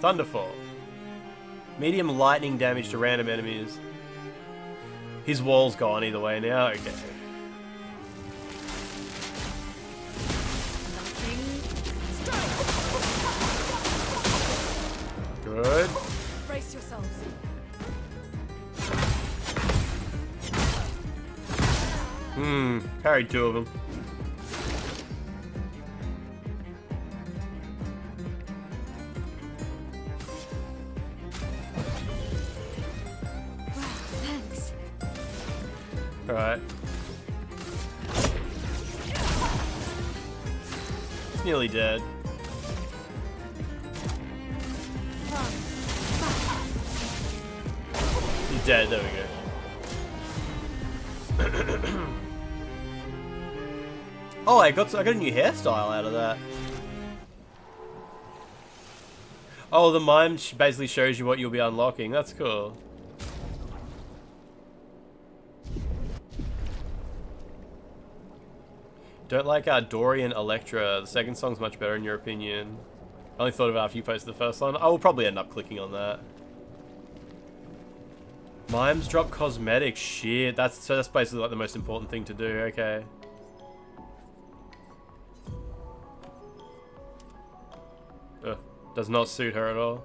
Thunderfall. Medium lightning damage to random enemies. His wall's gone either way now, okay. Good.
Brace yourselves.
Parried 2 of them.
Thanks.
Alright. He's nearly dead. He's dead, there we go. Oh, I got a new hairstyle out of that. Oh, the mime basically shows you what you'll be unlocking. That's cool. Don't like Dorian Electra. The second song's much better in your opinion. I only thought of it after you posted the first one. I will probably end up clicking on that. Mimes drop cosmetics. Shit. That's basically like the most important thing to do. Okay. Does not suit her at all.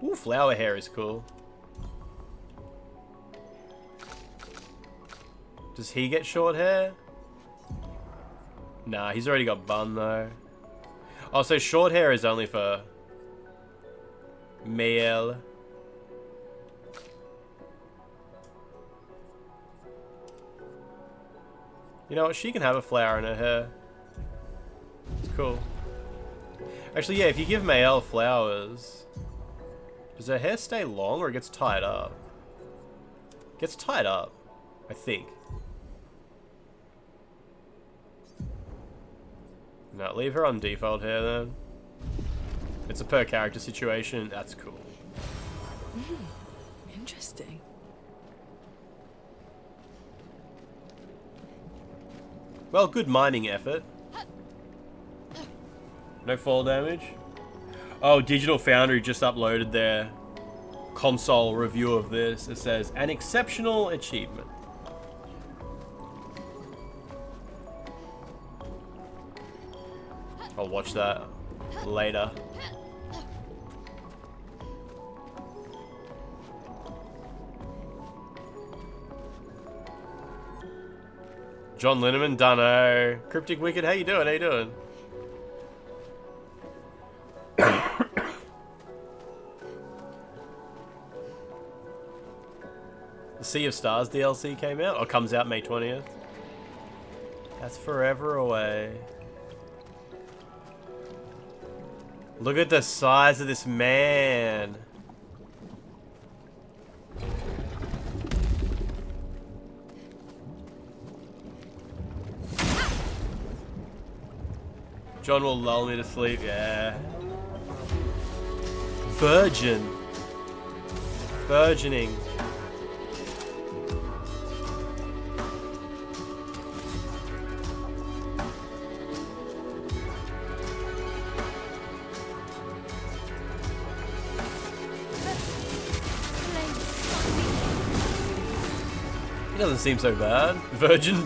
Ooh, flower hair is cool. Does he get short hair? Nah, he's already got bun though. Oh, so short hair is only for male. You know what? She can have a flower in her hair. It's cool. Actually, yeah, if you give Mael flowers, does her hair stay long or it gets tied up? It gets tied up, I think. No, leave her on default hair then. It's a per character situation. That's cool.
Interesting.
Well, good mining effort. No fall damage. Oh, Digital Foundry just uploaded their console review of this. It says, an exceptional achievement. I'll watch that later. John Linneman, dunno. Cryptic Wicked, how you doing? How you doing? The Sea of Stars DLC came out, or comes out May 20th. That's forever away. Look at the size of this man. John will lull me to sleep, yeah. Virgin. Burgeoning. He doesn't seem so bad. Virgin.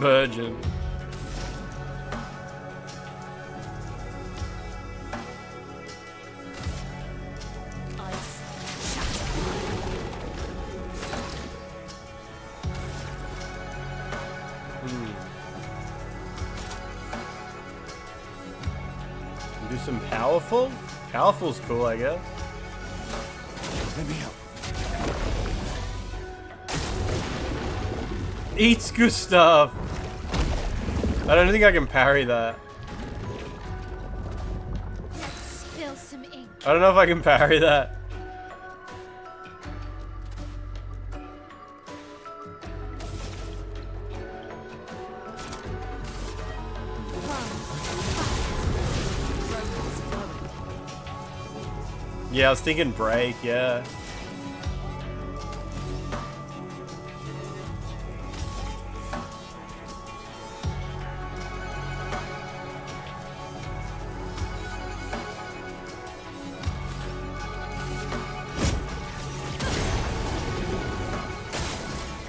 Do some powerful? Powerful's cool, I guess.
Let me help.
Eats Gustav. I don't think I can parry that.
Let's spill some ink.
I don't know if I can parry that. Yeah, I was thinking break, yeah.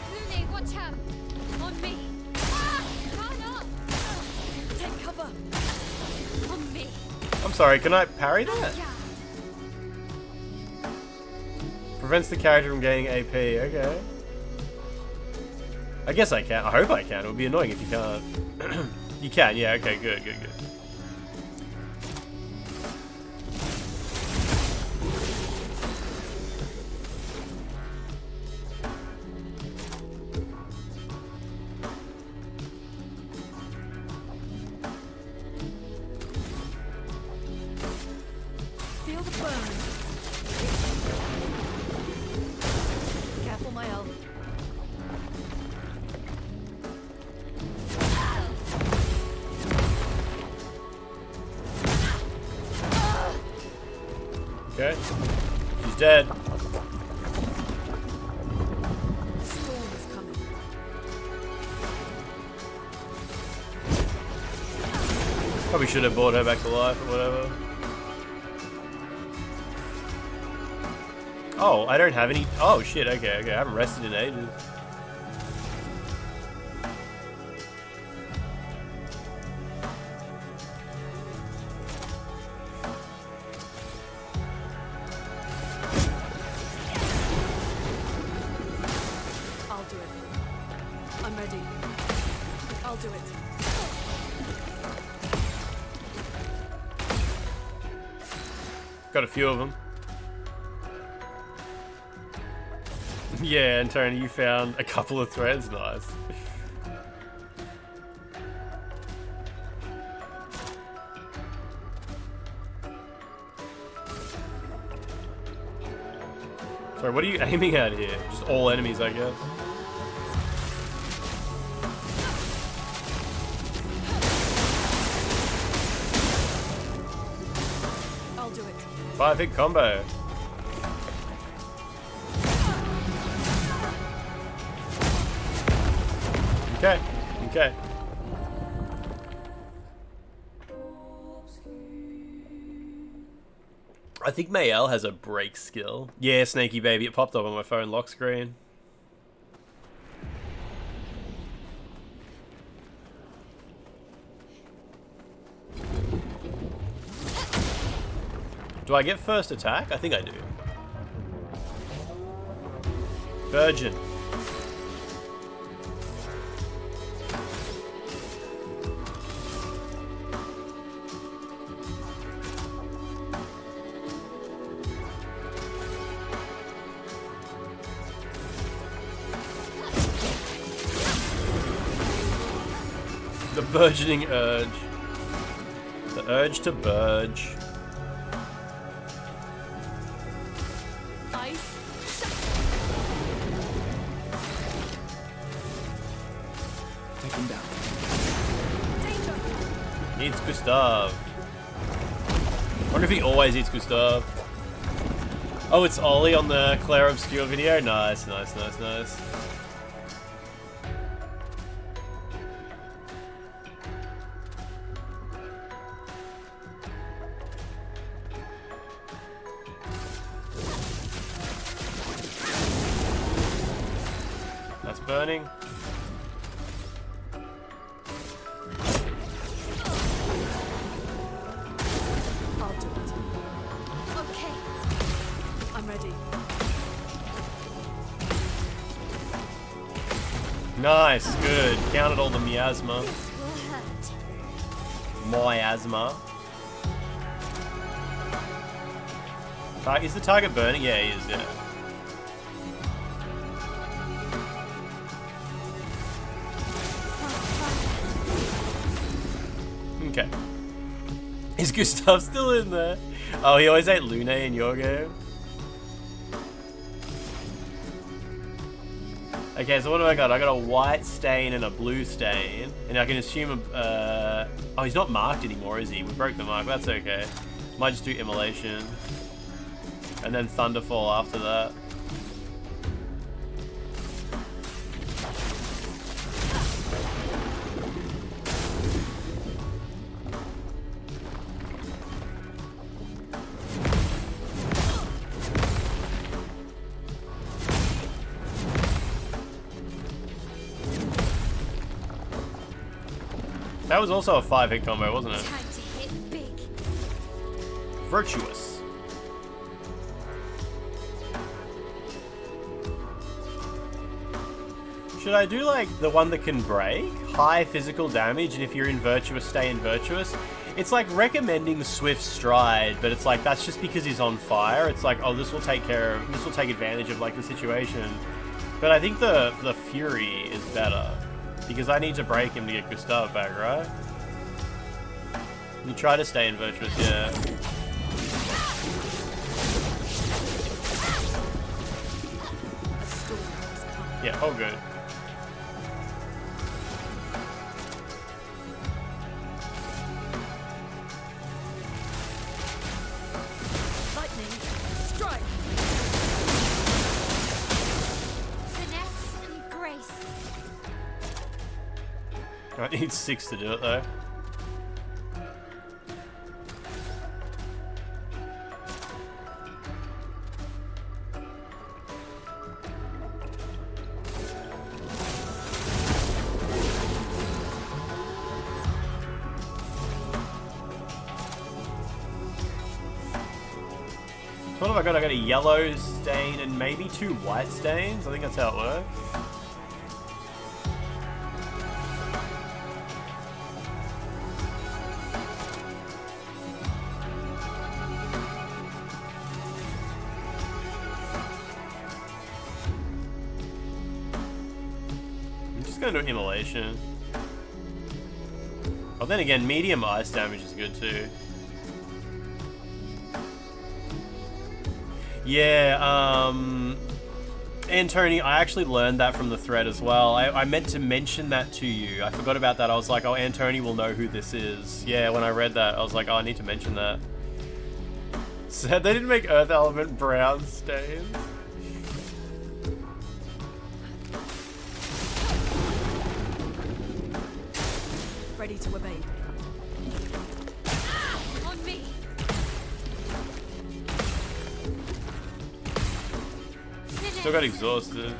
Lune, watch out! On me! Ah! Run up!
Take cover!
On me!
I'm sorry, can I parry that? Prevents the character from getting AP, okay. I guess I can. I hope I can. It would be annoying if you can't. You can, yeah, okay, good.
Feel the burn. Careful, my elf.
Okay. She's dead.
Storm is coming.
Probably should have brought her back to life or whatever. Oh, I don't have any. Oh shit, okay, okay. I haven't rested in ages.
I'll do it. I'm ready. I'll do it.
Got a few of them. Yeah, and Tony, you found a couple of threads. Nice. Sorry, what are you aiming at here? Just all enemies, I guess.
I'll do it.
5-hit combo. Okay, okay. I think Mayel has a break skill. Yeah, Snaky Baby, it popped up on my phone lock screen. Do I get first attack? I think I do. Virgin. The burgeoning urge. The urge to burge.
Ice.
Take him down.
Danger.
Eats Gustav. Wonder if he always eats Gustav. Oh, it's Ollie on the Clair Obscur video? Nice, nice, nice, nice. That's burning.
I'll do it. Okay. I'm ready.
Nice, good. Counted all the miasma.
This will hurt.
Miasma. Is the target burning? Yeah, he is, yeah. Okay. Is Gustav still in there? Oh, he always ate Lune in your game. Okay, so what do I got? I got a white stain and a blue stain. And I can assume oh, he's not marked anymore, is he? We broke the mark, that's okay. Might just do Immolation. And then Thunderfall after that. That was also a 5-hit combo, wasn't it?
Time to hit big.
Virtuous. Should I do like the one that can break? High physical damage, and if you're in Virtuous, stay in Virtuous? It's like recommending Swift Stride, but it's like that's just because he's on fire. It's like, oh, this will take advantage of like the situation. But I think the Fury is better. Because I need to break him to get Gustav back, right? You try to stay in Virtuous, yeah. Yeah, all good.
Lightning. Strike.
Finesse and grace.
I need 6 to do it though. So what have I got? I got a yellow stain and maybe 2 white stains. I think that's how it works. I'm just gonna do immolation. Oh, then again, medium ice damage is good too. Yeah, Antony, I actually learned that from the thread as well. I meant to mention that to you. I forgot about that. I was like, oh, Antony will know who this is. Yeah, when I read that, I was like, oh, I need to mention that. So they didn't make Earth Element brown stains.
Ready to evade.
On me.
Still got exhausted.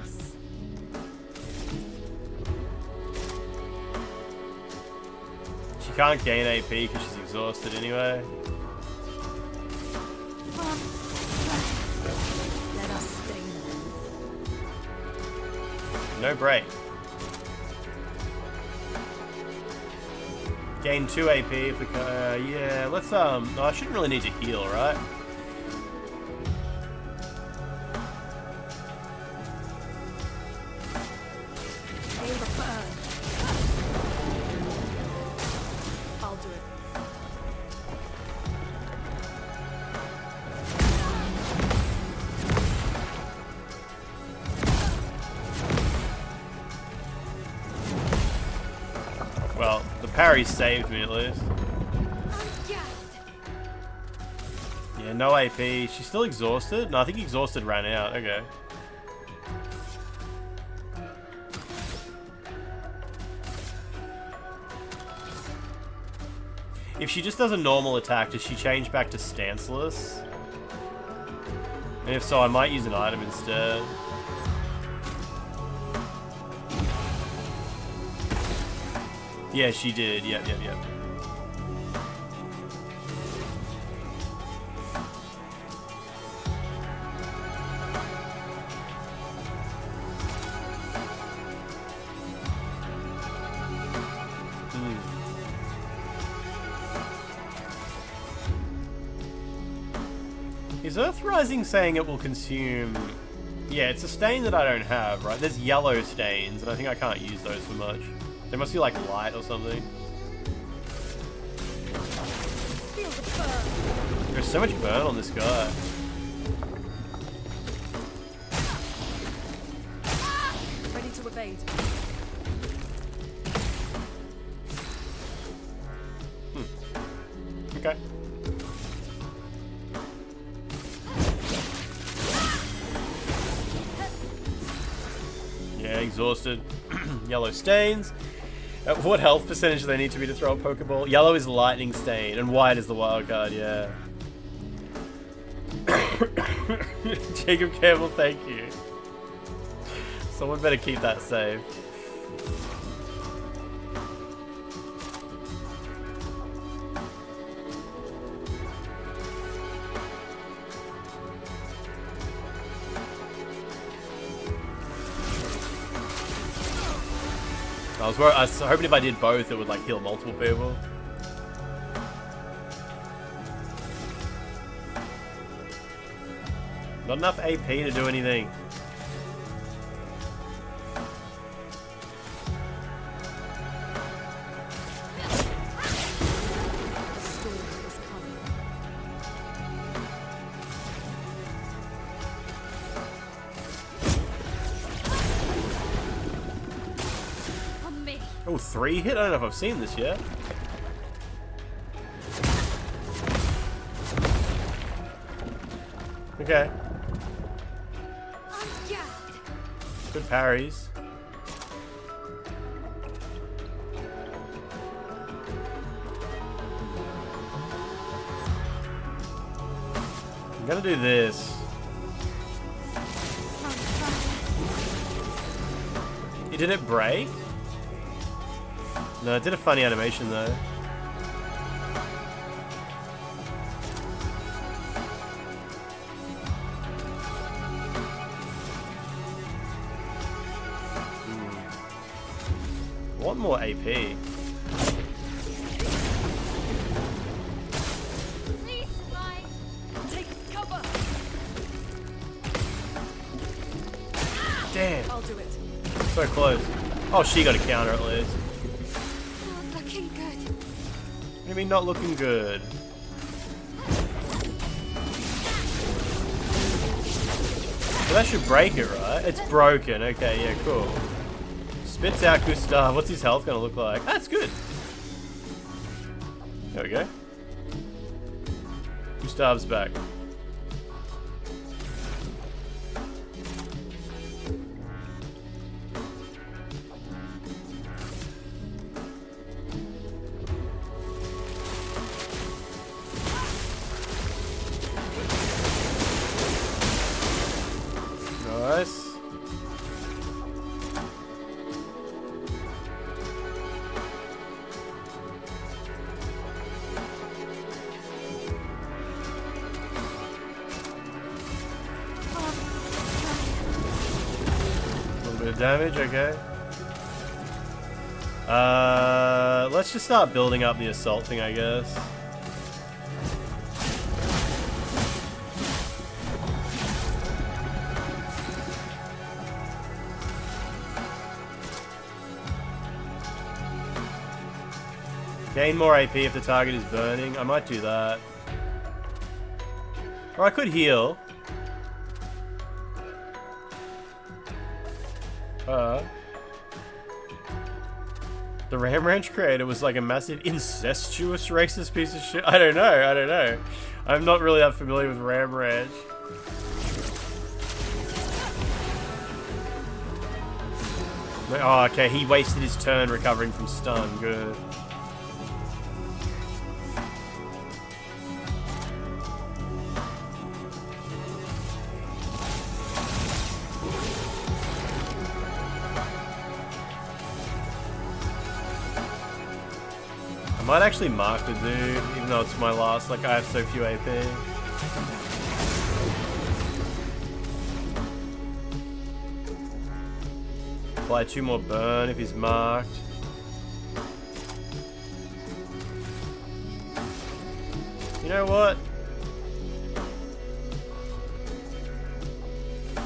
She can't gain AP because she's exhausted anyway.
Let us stay
No break. Gain 2 AP if we can. Yeah, let's no, I shouldn't really need to heal, right?
I'll do it.
Well, the parry saved me at least. Yeah, no AP. She's still exhausted? No, I think exhausted ran out. Okay. If she just does a normal attack, does she change back to stanceless? And if so, I might use an item instead. Yeah, she did. Yep. Is Earth Rising saying it will consume... Yeah, it's a stain that I don't have, right? There's yellow stains, and I think I can't use those for much. They must be like light or something. There's so much burn on this guy.
Ready to evade.
Okay. Yeah, exhausted. Yellow stains. At what health percentage do they need to be to throw a Pokeball? Yellow is lightning stain, and white is the wild card, yeah. Jacob Campbell, thank you. Someone better keep that safe. I was hoping if I did both, it would like heal multiple people. Not enough AP to do anything. Oh, 3 hit? I don't know if I've seen this yet. Okay. Good parries. I'm gonna do this. Did it break? No, it did a funny animation though. want more AP.
Please survive.
Take cover.
Damn.
I'll do it.
So close. Oh, she got a counter at least.
Not looking good.
What do you mean not looking good? Well, that should break it, right? It's broken. Okay, yeah, cool. Spits out Gustav. What's his health gonna look like? That's good. There we go. Gustav's back. Nice. A little bit of damage, okay. Let's just start building up the assault thing, I guess. Gain more AP if the target is burning. I might do that. Or I could heal. The Ram Ranch creator was like a massive incestuous racist piece of shit. I don't know. I'm not really that familiar with Ram Ranch. Oh, okay, he wasted his turn recovering from stun. Good. I might actually mark the dude, even though it's my last, like I have so few AP. Apply 2 more burn if he's marked. You know what?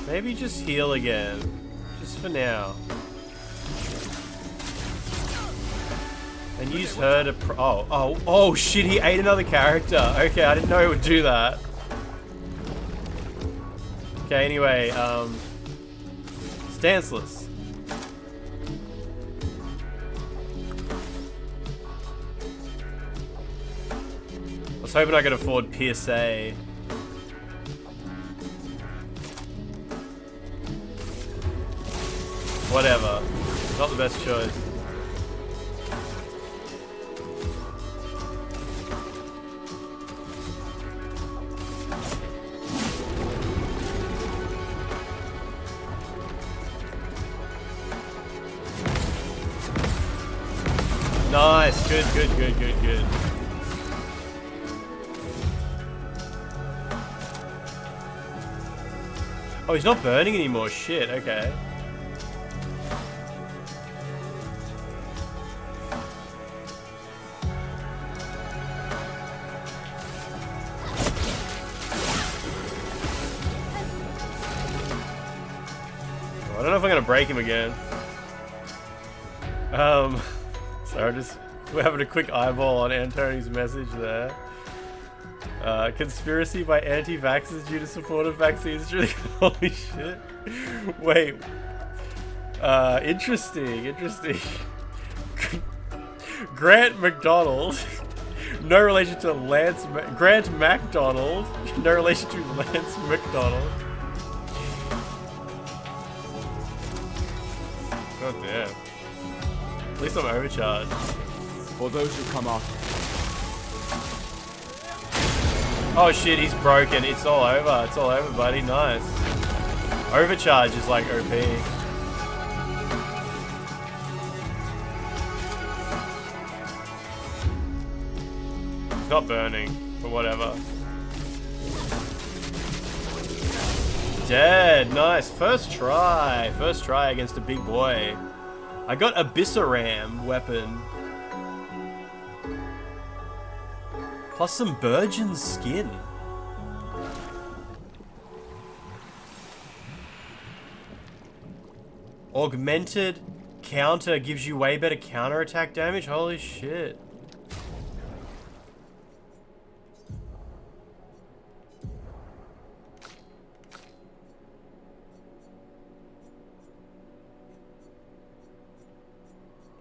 Maybe just heal again. Just for now. And use her to oh shit, he ate another character. Okay, I didn't know he would do that. Okay, anyway, stanceless. I was hoping I could afford PSA. Whatever. Not the best choice. Nice, good. Oh, he's not burning anymore, shit, okay. I don't know if I'm gonna break him again. So we're having a quick eyeball on Antony's message there. Conspiracy by anti-vaxxers due to support of vaccines. Really, holy shit. Wait. Interesting. Grant McDonald. No relation to Grant MacDonald. No relation to Lance McDonald. God damn. At least I'm overcharged.
For those who come after.
Oh shit, he's broken. It's all over. It's all over, buddy. Nice. Overcharge is like OP. It's not burning, but whatever. Dead. Nice. First try. First try against a big boy. I got a Bissaram weapon. Plus some Burgeon skin. Augmented counter gives you way better counter attack damage. Holy shit.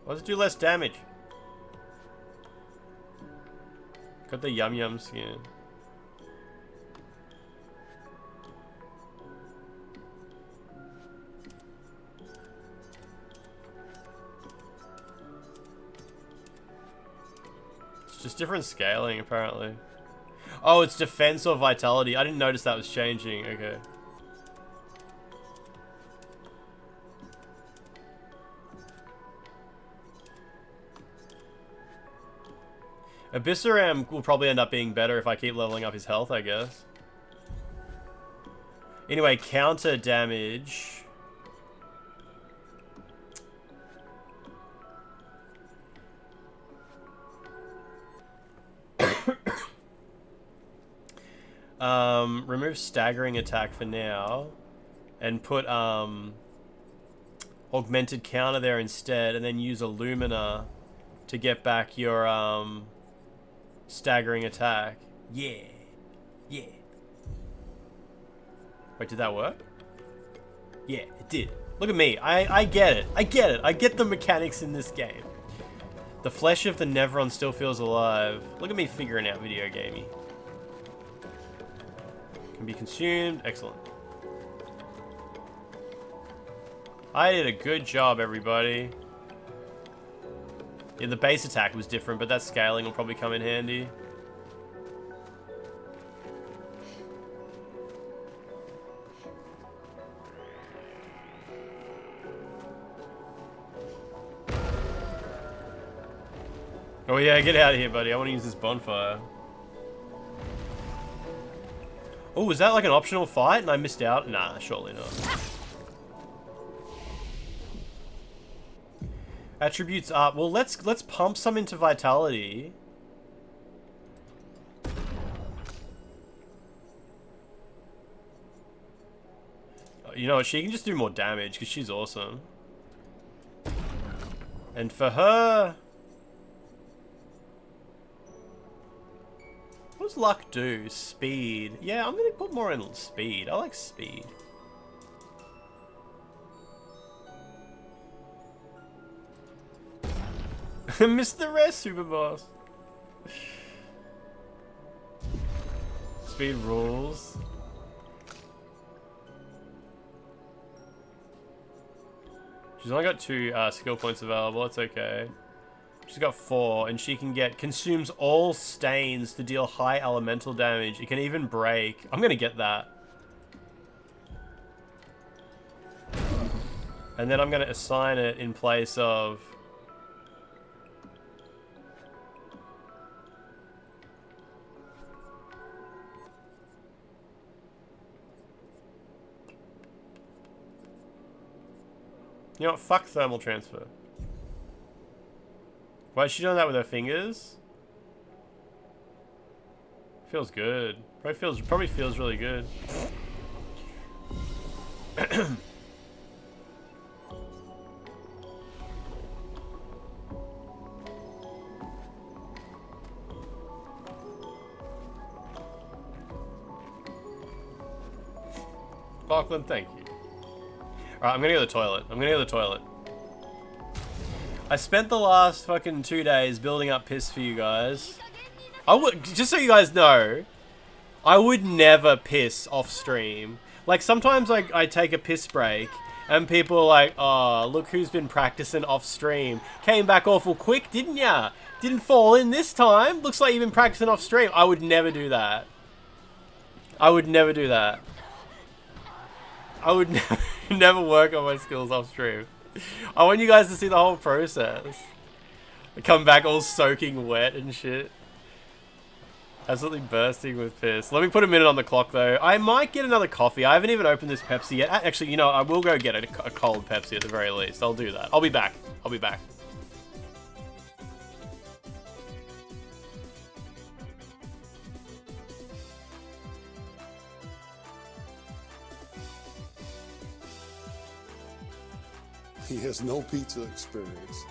Why does it do less damage? Got the Yum Yum skin. It's just different scaling, apparently. Oh, it's defense or vitality. I didn't notice that was changing. Okay. Abyssaram will probably end up being better if I keep leveling up his health, I guess. Anyway, counter damage. Remove staggering attack for now. And put, augmented counter there instead. And then use Illumina to get back your, staggering attack. Yeah. Yeah. Wait, did that work? Yeah, it did. Look at me. I get it. I get it. I get the mechanics in this game. The flesh of the Nevron still feels alive. Look at me figuring out video gaming. Can be consumed. Excellent. I did a good job, everybody. Yeah, the base attack was different, but that scaling will probably come in handy. Oh yeah, get out of here, buddy. I want to use this bonfire. Oh, was that like an optional fight and I missed out? Nah, surely not. Attributes up. Well, let's pump some into vitality. You know what? She can just do more damage because she's awesome. And for her, what does luck do? Speed. Yeah, I'm gonna put more in speed. I like speed. Missed the rest, Super Boss. Speed rules. She's only got 2 skill points available. It's okay. She's got 4, and she can get consumes all stains to deal high elemental damage. It can even break. I'm gonna get that. And then I'm gonna assign it in place of. You know what? Fuck thermal transfer. Why is she doing that with her fingers? Feels good. Probably feels really good. Parkland, thank you. Alright, I'm gonna go to the toilet. I spent the last fucking 2 days building up piss for you guys. Just so you guys know, I would never piss off stream. Like, sometimes I take a piss break, and people are like, oh, look who's been practicing off stream. Came back awful quick, didn't ya? Didn't fall in this time. Looks like you've been practicing off stream. I would never do that. I would never do that. I would never work on my skills off stream. I want you guys to see the whole process. I come back all soaking wet and shit. Absolutely bursting with piss. Let me put a minute on the clock, though. I might get another coffee. I haven't even opened this Pepsi yet. Actually, you know, I will go get a cold Pepsi at the very least. I'll do that. I'll be back. I'll be back.
He has no pizza experience.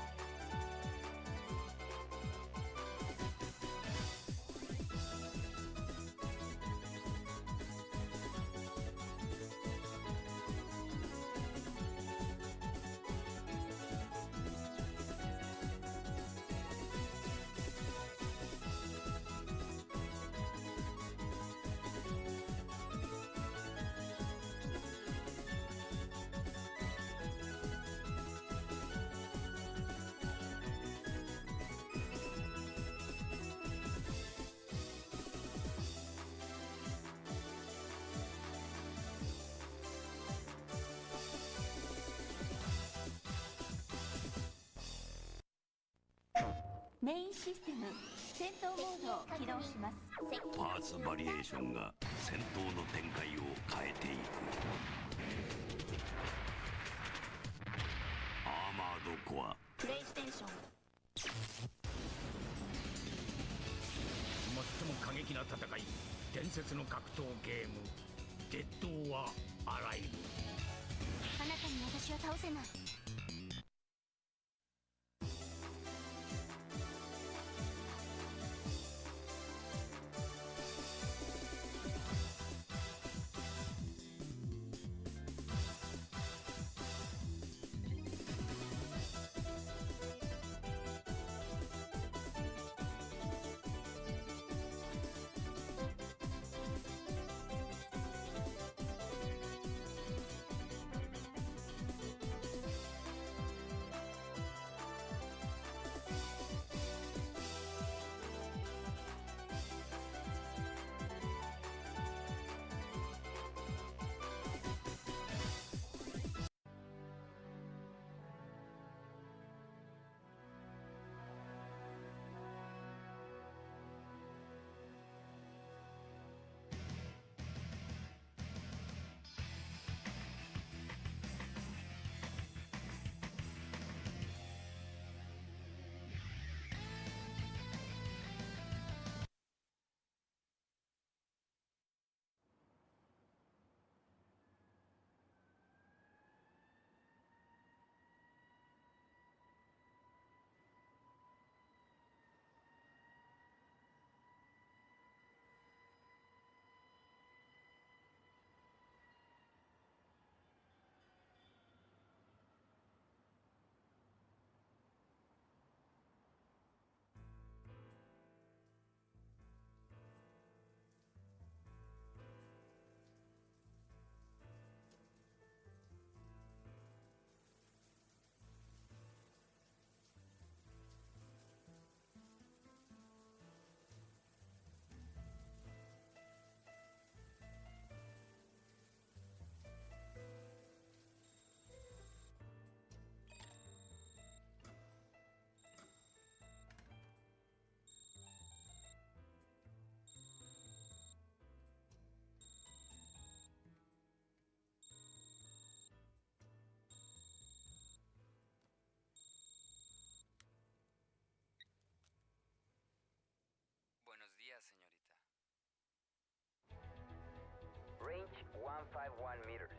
Range 151 meters.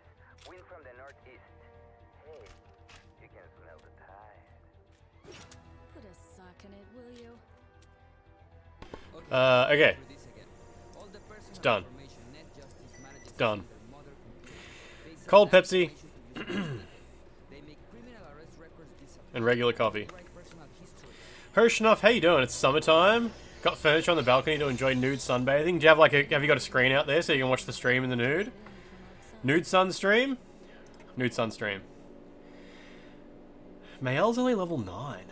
Wind from the northeast. Hey, you can smell the tide.
Put a sock in it, will you?
Okay. It's done. It's done. Cold Pepsi. And regular coffee. Hirschnoff, how you doing? It's summertime. Got furniture on the balcony to enjoy nude sunbathing. Do you have like have you got a screen out there so you can watch the stream in the nude? Nude sun stream? Nude sun stream. Mael's only level 9.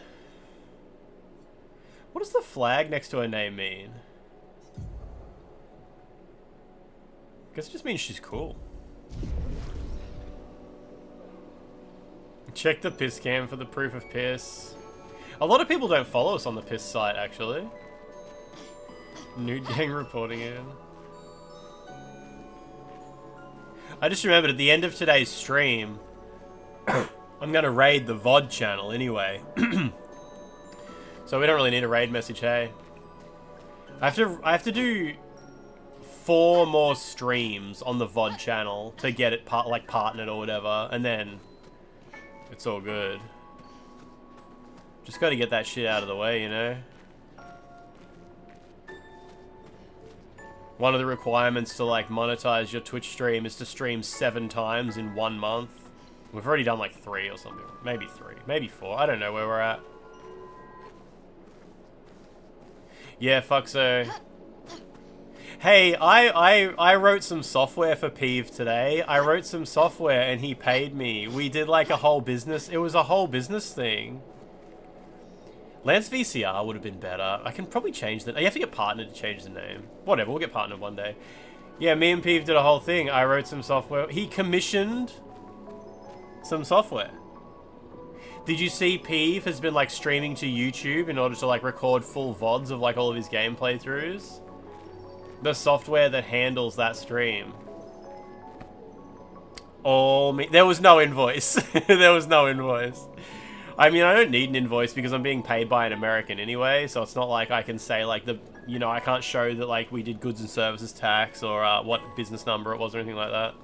What does the flag next to her name mean? I guess it just means she's cool. Check the piss cam for the proof of piss. A lot of people don't follow us on the piss site, actually. Nude gang reporting in. I just remembered at the end of today's stream, I'm gonna raid the VOD channel anyway. So we don't really need a raid message, hey? I have to do 4 more streams on the VOD channel to get it partnered or whatever, and then it's all good. Just gotta get that shit out of the way, you know? One of the requirements to like monetize your Twitch stream is to stream 7 times in 1 month. We've already done like 3 or something. Maybe 3, maybe 4. I don't know where we're at. Yeah, fuck so. Hey, I wrote some software for Peeve today. I wrote some software and he paid me. We did like a whole business. It was a whole business thing. Lance VCR would have been better. I can probably change that. You have to get partnered to change the name. Whatever, we'll get partnered one day. Yeah, me and Peeve did a whole thing. I wrote some software. He commissioned some software. Did you see Peeve has been like streaming to YouTube in order to like record full VODs of like all of his game playthroughs? The software that handles that stream. All me. There was no invoice. There was no invoice. I mean, I don't need an invoice because I'm being paid by an American anyway, so it's not like I can say like you know, I can't show that like we did goods and services tax or what business number it was or anything like that.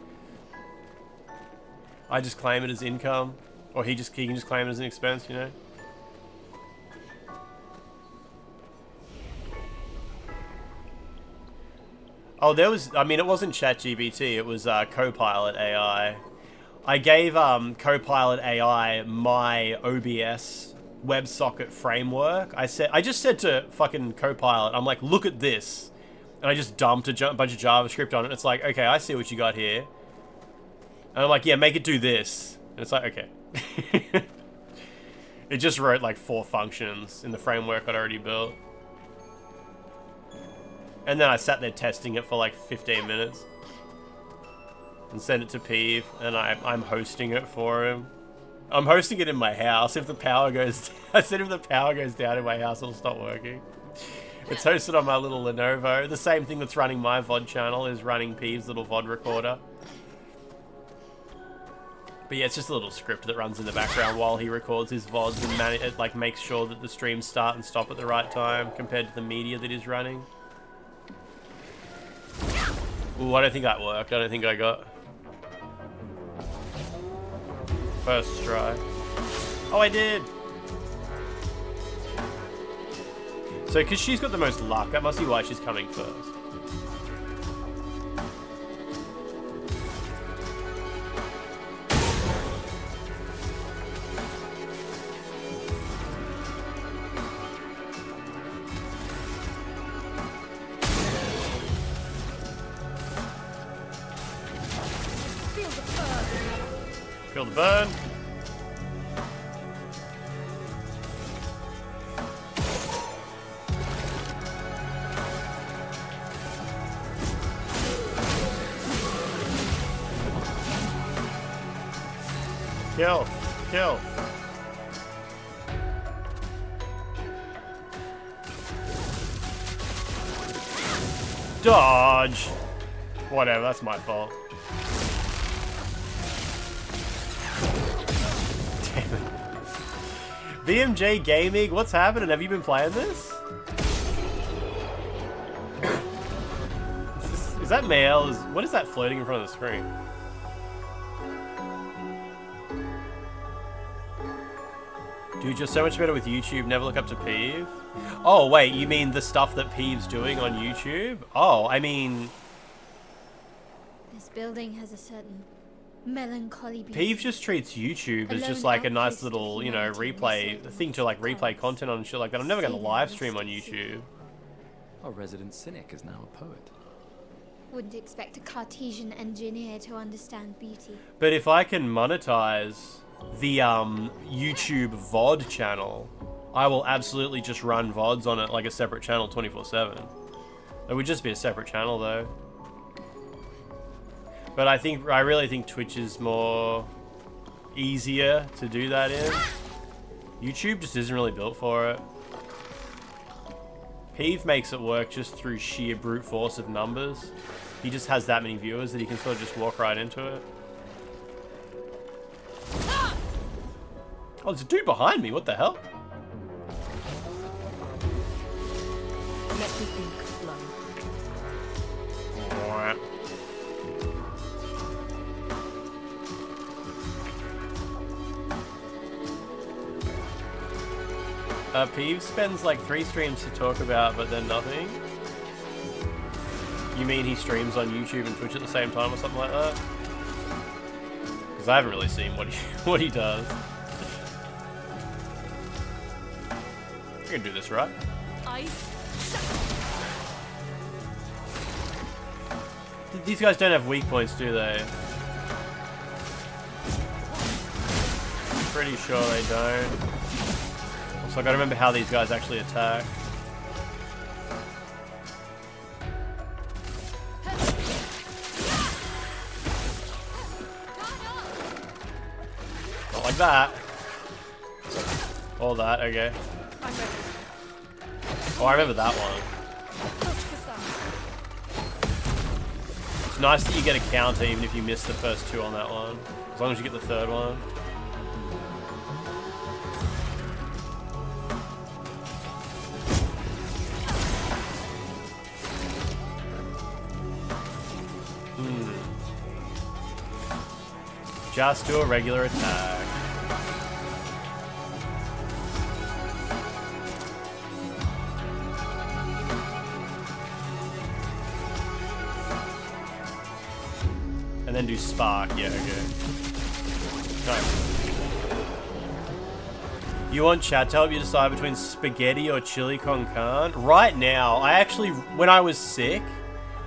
I just claim it as income. Or he can just claim it as an expense, you know? Oh, there was... I mean, it wasn't ChatGPT. It was Copilot AI. I gave Copilot AI my OBS WebSocket framework. I just said to fucking Copilot, I'm like, look at this. And I just dumped a bunch of JavaScript on it. It's like, okay, I see what you got here. And I'm like, yeah, make it do this. And it's like, okay. It just wrote like 4 functions in the framework I'd already built. And then I sat there testing it for like 15 minutes. And sent it to Peeve, and I'm hosting it for him. I'm hosting it in my house. If the power goes... I said if the power goes down in my house, it'll stop working. It's hosted on my little Lenovo. The same thing that's running my VOD channel is running Peeve's little VOD recorder. But yeah, it's just a little script that runs in the background while he records his VODs and it like makes sure that the streams start and stop at the right time compared to the media that he's running. Ooh, I don't think that worked. I don't think I got first try. Oh, I did! So, because she's got the most luck, that must be why she's coming first. Feel the burn. Kill. Kill. Dodge. Whatever, that's my fault. Damn it. BMJ Gaming, what's happening? Have you been playing this? Is that mail? What is that floating in front of the screen? Dude, you're so much better with YouTube. Never look up to Peeve. Oh, wait, you mean the stuff that Peeve's doing on YouTube? Oh, I mean...
This building has a certain melancholy beauty.
Peeve just treats YouTube as just like a nice little, you know, replay thing to like replay content on and shit like that. I'm never going to live stream on YouTube.
Our resident cynic is now a poet.
Wouldn't expect a Cartesian engineer to understand beauty.
But if I can monetize the YouTube VOD channel, I will absolutely just run VODs on it like a separate channel 24/7. It would just be a separate channel though. But I really think Twitch is more easier to do that in. YouTube just isn't really built for it. Peeve makes it work just through sheer brute force of numbers. He just has that many viewers that he can sort of just walk right into it. Oh, there's a dude behind me. What the hell?
Let me think, Flo.
Peeve spends like 3 streams to talk about, but then nothing. You mean he streams on YouTube and Twitch at the same time or something like that? Because I haven't really seen what he does. I can do this, right?
Ice.
These guys don't have weak points, do they? Pretty sure they don't. So I gotta remember how these guys actually attack. Not like that. All that, okay. Oh, I remember that one. It's nice that you get a counter even if you miss the first 2 on that one. As long as you get the 3rd one. Just do a regular attack. And then do spark. Yeah, okay. Nice. You want chat to help you decide between spaghetti or chili con carne? Right now, when I was sick,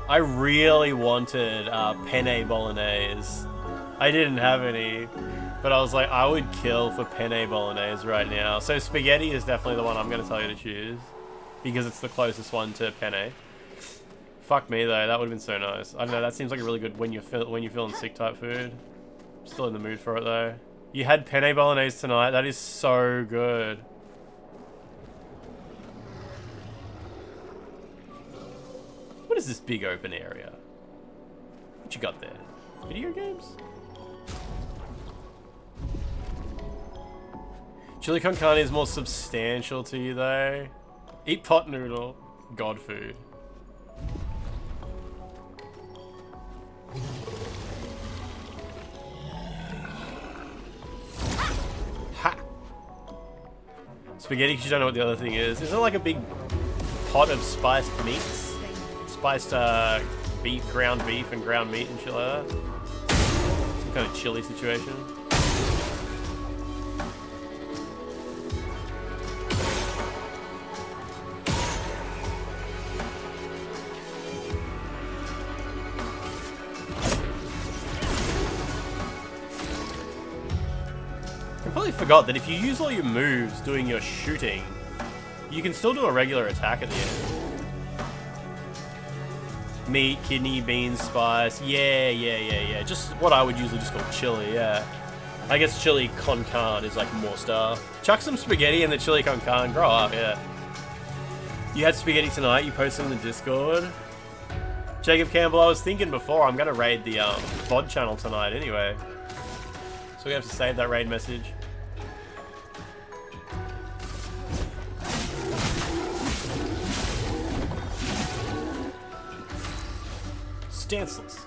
I really wanted penne bolognese. I didn't have any, but I was like, I would kill for penne bolognese right now. So spaghetti is definitely the one I'm going to tell you to choose, because it's the closest one to penne. Fuck me though, that would have been so nice. I don't know, that seems like a really good when you're feeling sick type food. Still in the mood for it though. You had penne bolognese tonight, that is so good. What is this big open area? What you got there? Video games? Chili con carne is more substantial to you though. Eat pot noodle. God food. Ha! Spaghetti because you don't know what the other thing is. Is it like a big pot of spiced meats? Spiced beef, ground beef and ground meat and shit like that? Some kind of chili situation. I completely forgot that if you use all your moves doing your shooting, you can still do a regular attack at the end. Meat, kidney, beans, spice. Yeah. Just what I would usually just call chili, yeah. I guess chili con carne is like more stuff. Chuck some spaghetti in the chili con carne. Grow up, yeah. You had spaghetti tonight. You posted in the Discord. Jacob Campbell, I was thinking before, I'm going to raid the VOD channel tonight anyway. So we have to save that raid message. Stanceless.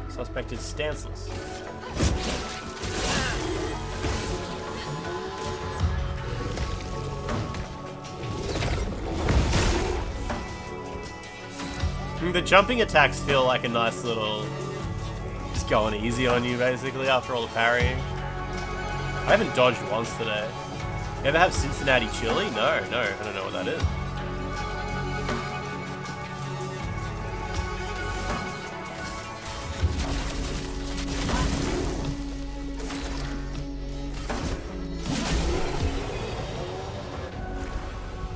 Suspect is stanceless. The jumping attacks feel like a nice little... just going easy on you, basically, after all the parrying. I haven't dodged once today. You ever have Cincinnati chili? No, I don't know what that is.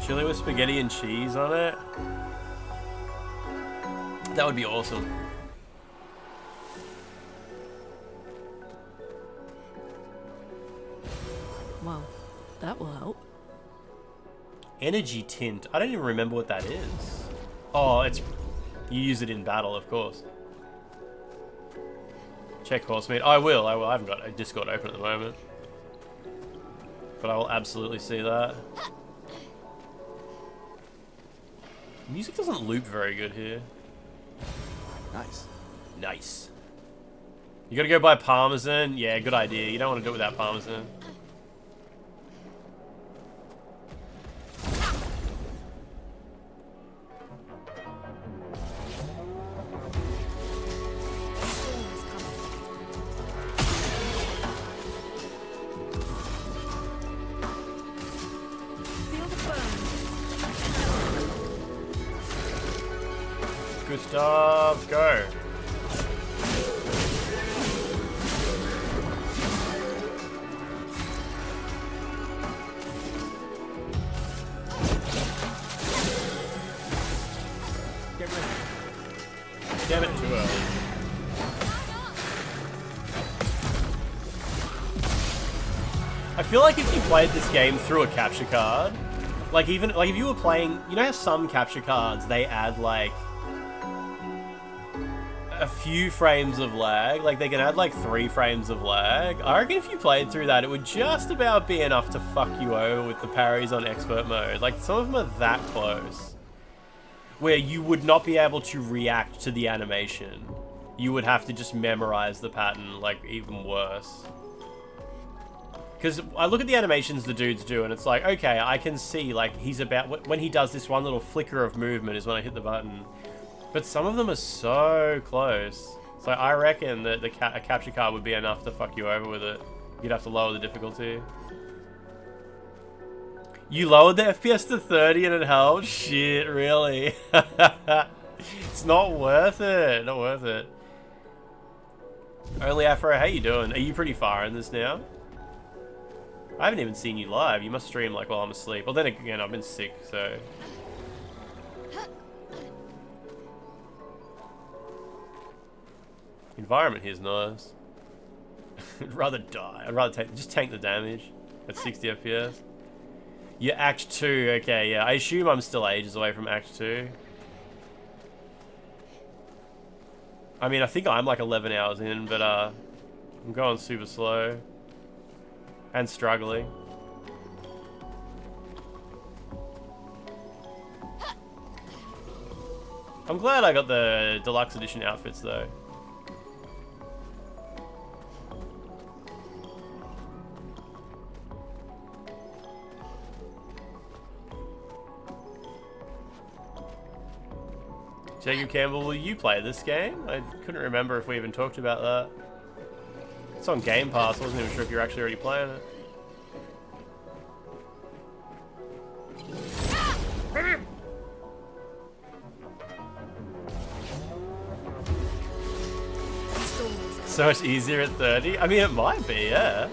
Chili with spaghetti and cheese on it? That would be awesome.
Well, that will help.
Energy tint. I don't even remember what that is. Oh, it's... You use it in battle, of course. Check horse meat. I will. I haven't got a Discord open at the moment. But I will absolutely see that. Music doesn't loop very good here.
Nice.
Nice. You gotta go buy Parmesan? Yeah, good idea. You don't want to do it without Parmesan. Gustav, go. Damn it, too early. I feel like if you played this game through a capture card, like if you were playing, you know how some capture cards, they add like a few frames of lag, like they can add like 3 frames of lag. I reckon if you played through that, it would just about be enough to fuck you over with the parries on expert mode. Like some of them are that close, where you would not be able to react to the animation. You would have to just memorize the pattern, like even worse. Because I look at the animations the dudes do, and it's like, okay, I can see like he's about, when he does this one little flicker of movement is when I hit the button. But some of them are so close. So I reckon that a capture card would be enough to fuck you over with it. You'd have to lower the difficulty. You lowered the FPS to 30 and it helped? Shit, really? It's not worth it. Not worth it. Only Afro, how you doing? Are you pretty far in this now? I haven't even seen you live. You must stream like while I'm asleep. Well, then again, I've been sick, so... Environment here's nice. I'd rather die. I'd rather just tank the damage at 60 FPS. You're Act 2. Okay, yeah. I assume I'm still ages away from Act 2. I mean, I think I'm like 11 hours in, but I'm going super slow. And struggling. I'm glad I got the deluxe edition outfits though. Jacob Campbell, will you play this game? I couldn't remember if we even talked about that. It's on Game Pass, I wasn't even sure if you're actually already playing it. So much easier at 30? I mean, it might be, yeah.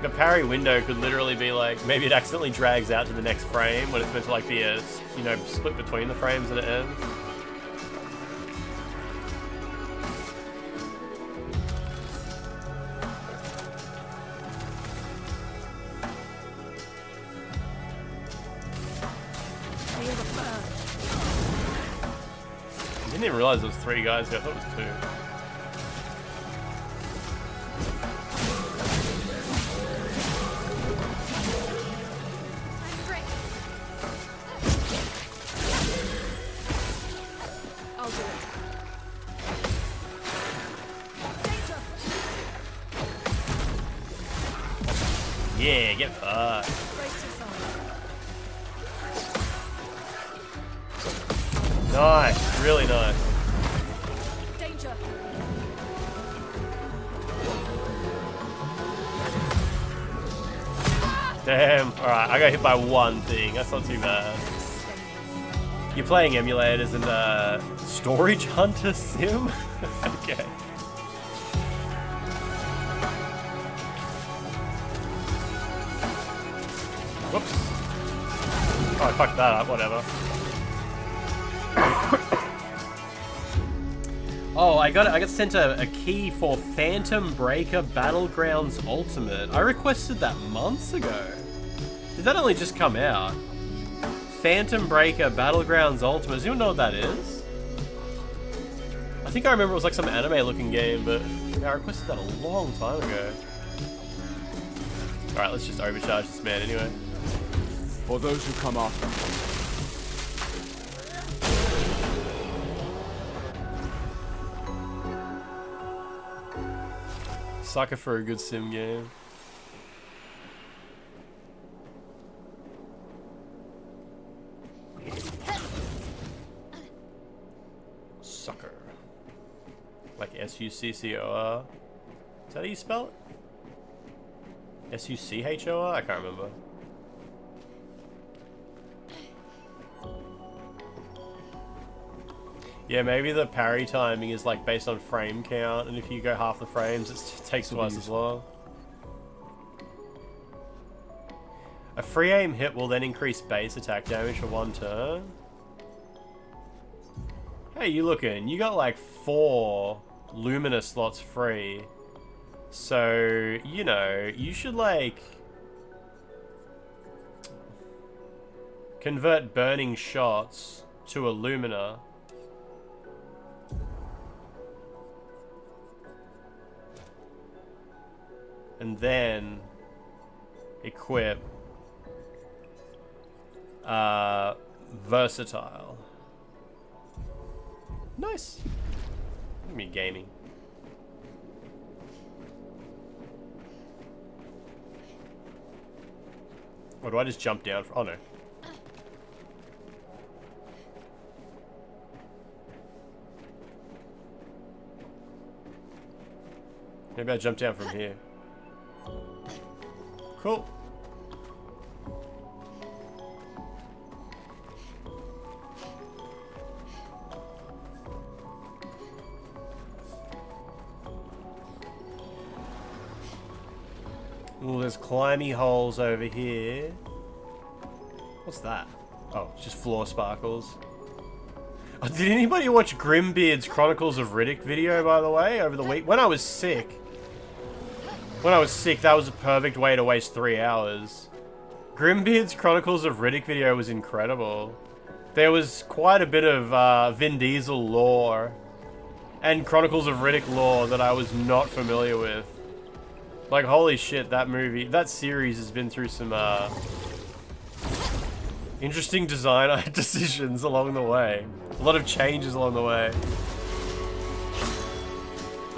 The parry window could literally be like, maybe it accidentally drags out to the next frame when it's meant to like be a, you know, split between the frames and it ends. I didn't even realize there was 3 guys here, I thought it was 2. Yeah, get fucked. Nice, really nice.
Danger.
Damn. Alright, I got hit by one thing. That's not too bad. You're playing emulators and Storage Hunter Sim? Okay. Whoops. Oh, I fucked that up, whatever. Oh, I got sent a key for Phantom Breaker Battlegrounds Ultimate. I requested that months ago. Did that only just come out? Phantom Breaker Battlegrounds Ultimate. Does anyone know what that is? I think I remember it was like some anime-looking game, but yeah, I requested that a long time ago. Alright, let's just overcharge this man anyway.
For those who come after me.
Sucker for a good sim game. Sucker. Like S-U-C-C-O-R. Is that how you spell it? S-U-C-H-O-R? I can't remember. Yeah, maybe the parry timing is like based on frame count, and if you go half the frames, it takes twice as long. A free aim hit will then increase base attack damage for 1 turn. Hey, you looking? You got like 4 Lumina slots free. So, you know, you should like convert burning shots to a Lumina. And then equip versatile. Nice. Look at me gaming. Or do I just jump down? Oh no. Maybe I jump down from here. Cool. Ooh, there's climby holes over here. What's that? Oh, it's just floor sparkles. Oh, did anybody watch Grimbeard's Chronicles of Riddick video, by the way, over the week? When I was sick, that was a perfect way to waste 3 hours. Grimbeard's Chronicles of Riddick video was incredible. There was quite a bit of Vin Diesel lore and Chronicles of Riddick lore that I was not familiar with. Like, holy shit, that movie, that series has been through some interesting design decisions along the way. A lot of changes along the way.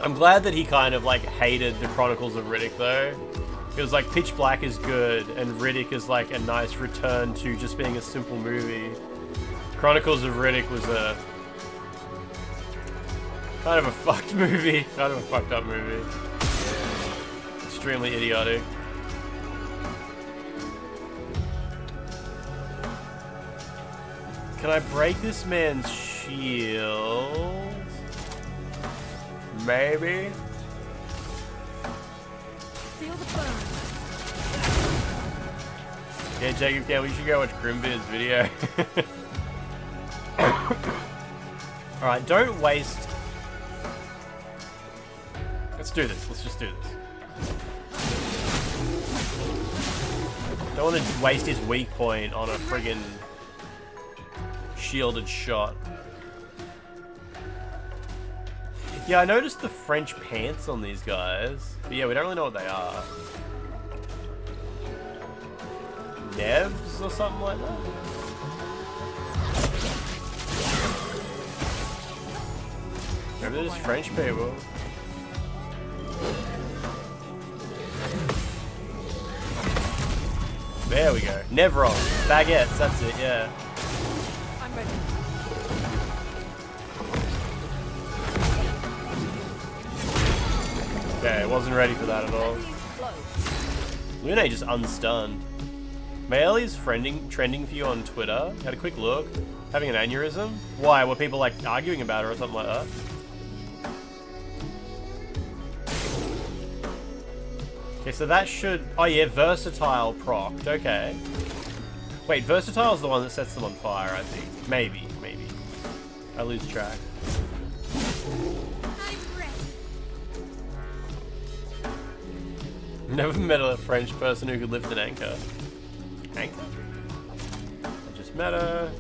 I'm glad that he kind of like hated the Chronicles of Riddick though. It was like Pitch Black is good and Riddick is like a nice return to just being a simple movie. Chronicles of Riddick was a kind of a fucked movie. Kind of a fucked up movie. Extremely idiotic. Can I break this man's shield? Maybe.
Feel the burn.
Yeah, Jacob, we should go watch Grimbeard's video. Alright, don't waste. Let's do this. Let's just do this. Don't want to waste his weak point on a friggin' shielded shot. Yeah, I noticed the French pants on these guys. But yeah, we don't really know what they are. Nevs or something like that? Maybe they're just French people. There we go. Nevron. Baguettes, that's it, yeah.
I'm ready.
Okay, wasn't ready for that at all. Lune just unstunned. Mailey's trending for you on Twitter. Had a quick look. Having an aneurysm? Why? Were people like arguing about her or something like that? Okay, so that should... Oh yeah, versatile procced. Okay. Wait, versatile's the one that sets them on fire, I think. Maybe. I lose track. Never met a French person who could lift an anchor. Anchor? I just met her.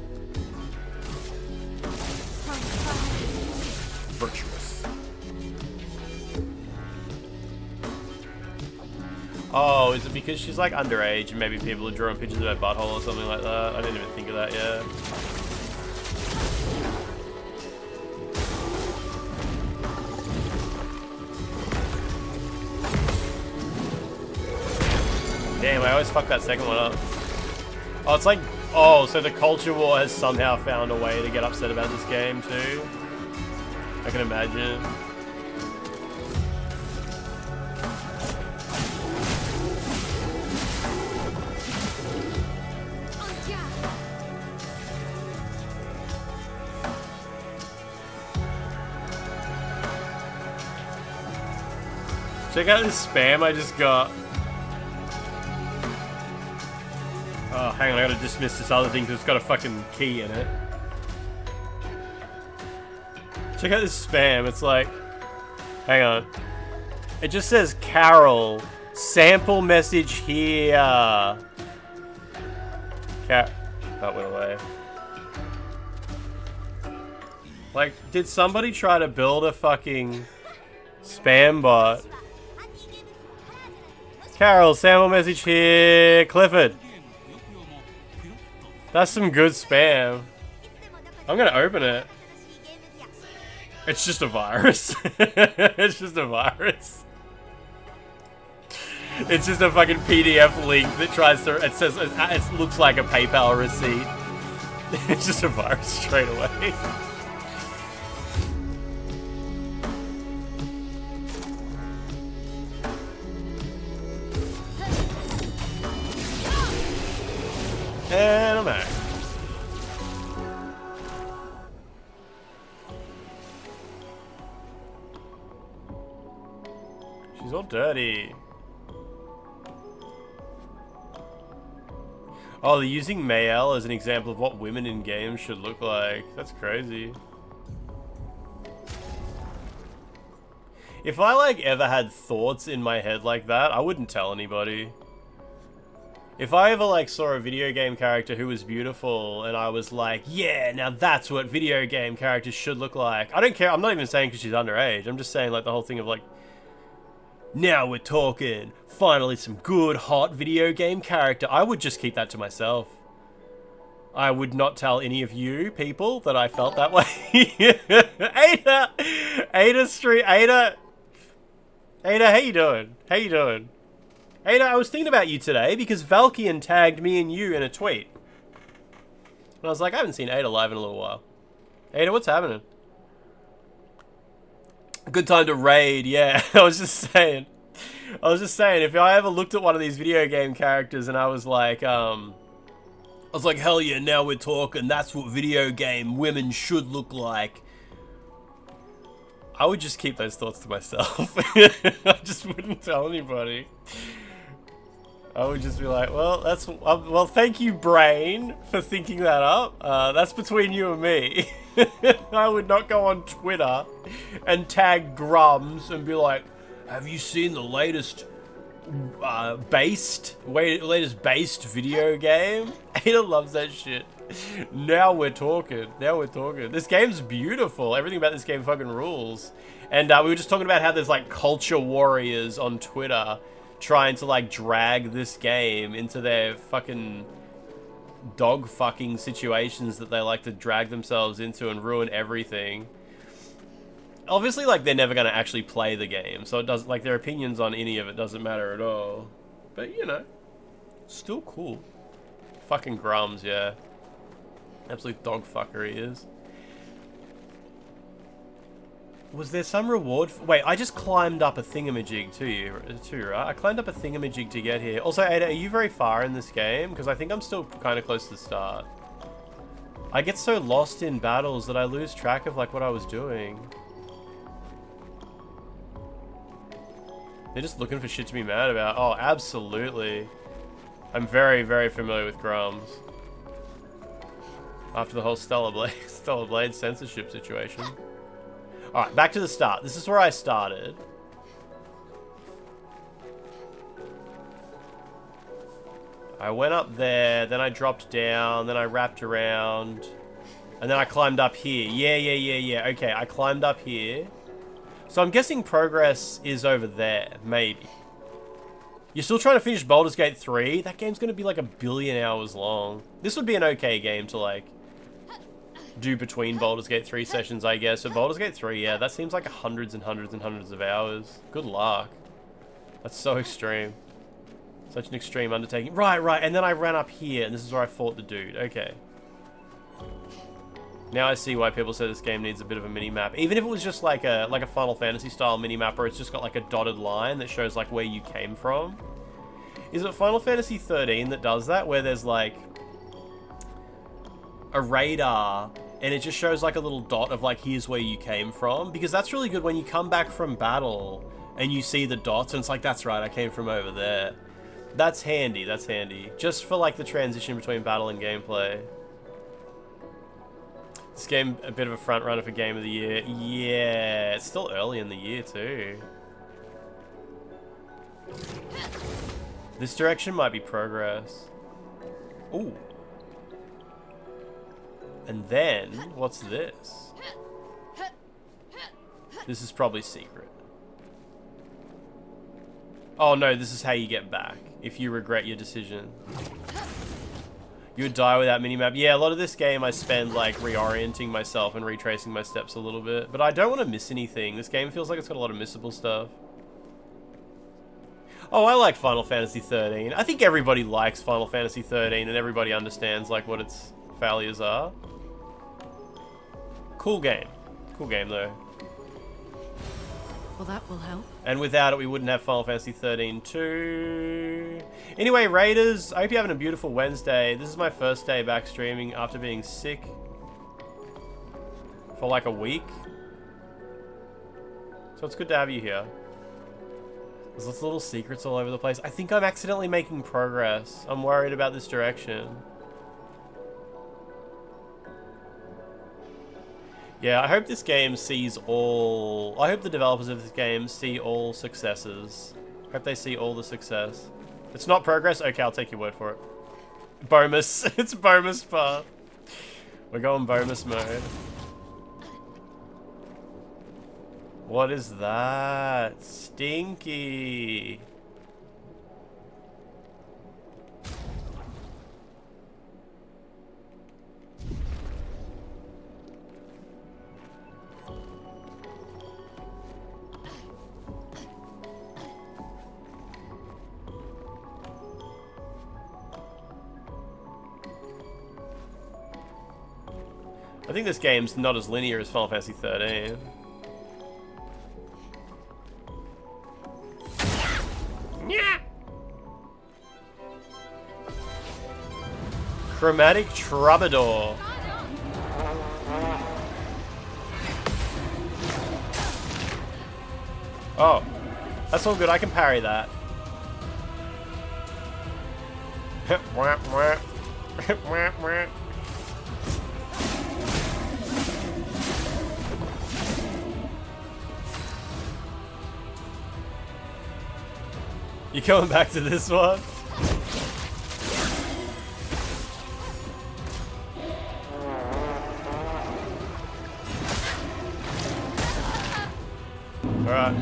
Virtuous. Oh, is it because she's like underage and maybe people are drawing pictures of her butthole or something like that? I didn't even think of that yet. Damn, I always fuck that second one up. Oh, it's like, oh, so the culture war has somehow found a way to get upset about this game too. I can imagine. Check out this spam I just got. Oh, hang on, I gotta dismiss this other thing because it's got a fucking key in it. Check out this spam, it's like... Hang on. It just says, Carol, sample message here. That went away. Like, did somebody try to build a fucking spam bot? Carol, sample message here. Clifford. That's some good spam. I'm gonna open it. It's just a virus. It's just a virus. It's just a fucking PDF link that tries to. It says it looks like a PayPal receipt. It's just a virus straight away. And I'm back. She's all dirty. Oh, they're using Mayel as an example of what women in games should look like. That's crazy. If I like ever had thoughts in my head like that, I wouldn't tell anybody. If I ever like saw a video game character who was beautiful and I was like, yeah, now that's what video game characters should look like. I don't care. I'm not even saying because she's underage. I'm just saying like the whole thing of like, now we're talking. Finally some good hot video game character. I would just keep that to myself. I would not tell any of you people that I felt that way. Ada, how you doing? How you doing? Ada, I was thinking about you today because Valkian tagged me and you in a tweet. And I was like, I haven't seen Ada live in a little while. Ada, what's happening? Good time to raid, yeah. I was just saying, if I ever looked at one of these video game characters and I was like, hell yeah, now we're talking, that's what video game women should look like. I would just keep those thoughts to myself. I just wouldn't tell anybody. I would just be like, well, that's well, thank you, brain, for thinking that up. That's between you and me. I would not go on Twitter and tag Grums and be like, have you seen the latest based video game? Ada loves that shit. Now we're talking. Now we're talking. This game's beautiful. Everything about this game fucking rules. And we were just talking about how there's like culture warriors on Twitter trying to like drag this game into their fucking dog fucking situations that they like to drag themselves into and ruin everything. Obviously, like, they're never going to actually play the game, so it doesn't, like, their opinions on any of it doesn't matter at all. But, you know, still cool. Fucking Grums, yeah. Absolute dog fucker he is. Was there some reward? Wait, I just climbed up a thingamajig too, right? I climbed up a thingamajig to get here. Also, Ada, are you very far in this game? Because I think I'm still kind of close to the start. I get so lost in battles that I lose track of, like, what I was doing. They're just looking for shit to be mad about. Oh, absolutely. I'm very, very familiar with Grums. After the whole Stellar Blade censorship situation. Alright, back to the start. This is where I started. I went up there, then I dropped down, then I wrapped around, and then I climbed up here. Yeah. Okay, I climbed up here. So I'm guessing progress is over there, maybe. You're still trying to finish Baldur's Gate 3? That game's going to be like 1 billion hours long. This would be an okay game to like do between Baldur's Gate 3 sessions, I guess. But Baldur's Gate 3, yeah, that seems like hundreds and hundreds and hundreds of hours. Good luck. That's so extreme. Such an extreme undertaking. Right. And then I ran up here, and this is where I fought the dude. Okay. Now I see why people say this game needs a bit of a mini-map. Even if it was just like a Final Fantasy style mini-map where it's just got like a dotted line that shows like where you came from. Is it Final Fantasy 13 that does that? Where there's like a radar and it just shows like a little dot of like, here's where you came from? Because that's really good when you come back from battle and you see the dots and it's like, that's right, I came from over there. That's handy, that's handy. Just for like the transition between battle and gameplay. This game, a bit of a front runner for Game of the Year. Yeah, it's still early in the year too. This direction might be progress. Ooh. And then, what's this? This is probably secret. Oh no, this is how you get back if you regret your decision. You would die without minimap. Yeah, a lot of this game I spend like reorienting myself and retracing my steps a little bit. But I don't want to miss anything. This game feels like it's got a lot of missable stuff. Oh, I like Final Fantasy 13. I think everybody likes Final Fantasy 13 and everybody understands like what its failures are. Cool game. Cool game though.
Well, that will help.
And without it, we wouldn't have Final Fantasy 13 2. Anyway, Raiders, I hope you're having a beautiful Wednesday. This is my first day back streaming after being sick for like a week. So it's good to have you here. There's lots of little secrets all over the place. I think I'm accidentally making progress. I'm worried about this direction. Yeah, I hope this game sees all... I hope the developers of this game see all successes. I hope they see all the success. It's not progress? Okay, I'll take your word for it. Bomus. It's Bomus part. We're going Bomus mode. What is that? Stinky. I think this game's not as linear as Final Fantasy 13. Yeah. Chromatic Troubadour. Oh, that's all good. I can parry that. You coming back to this one? Alright.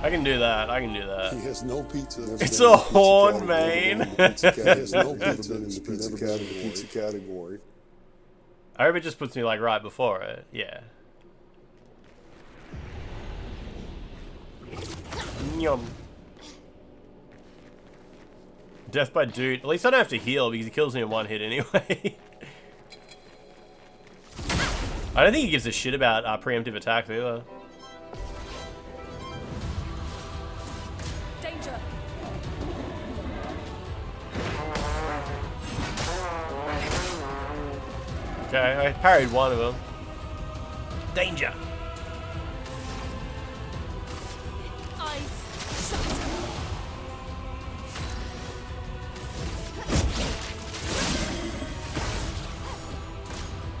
I can do that. I can do that.
He has no pizza.
It's a horn, man.
He has no pizza in the pizza category.
I hope it just puts me like right before it. Yeah. Yum. Death by dude. At least I don't have to heal because he kills me in one hit anyway. I don't think he gives a shit about preemptive attacks either.
Danger.
Okay, I parried one of them. Danger.
Eyes shut.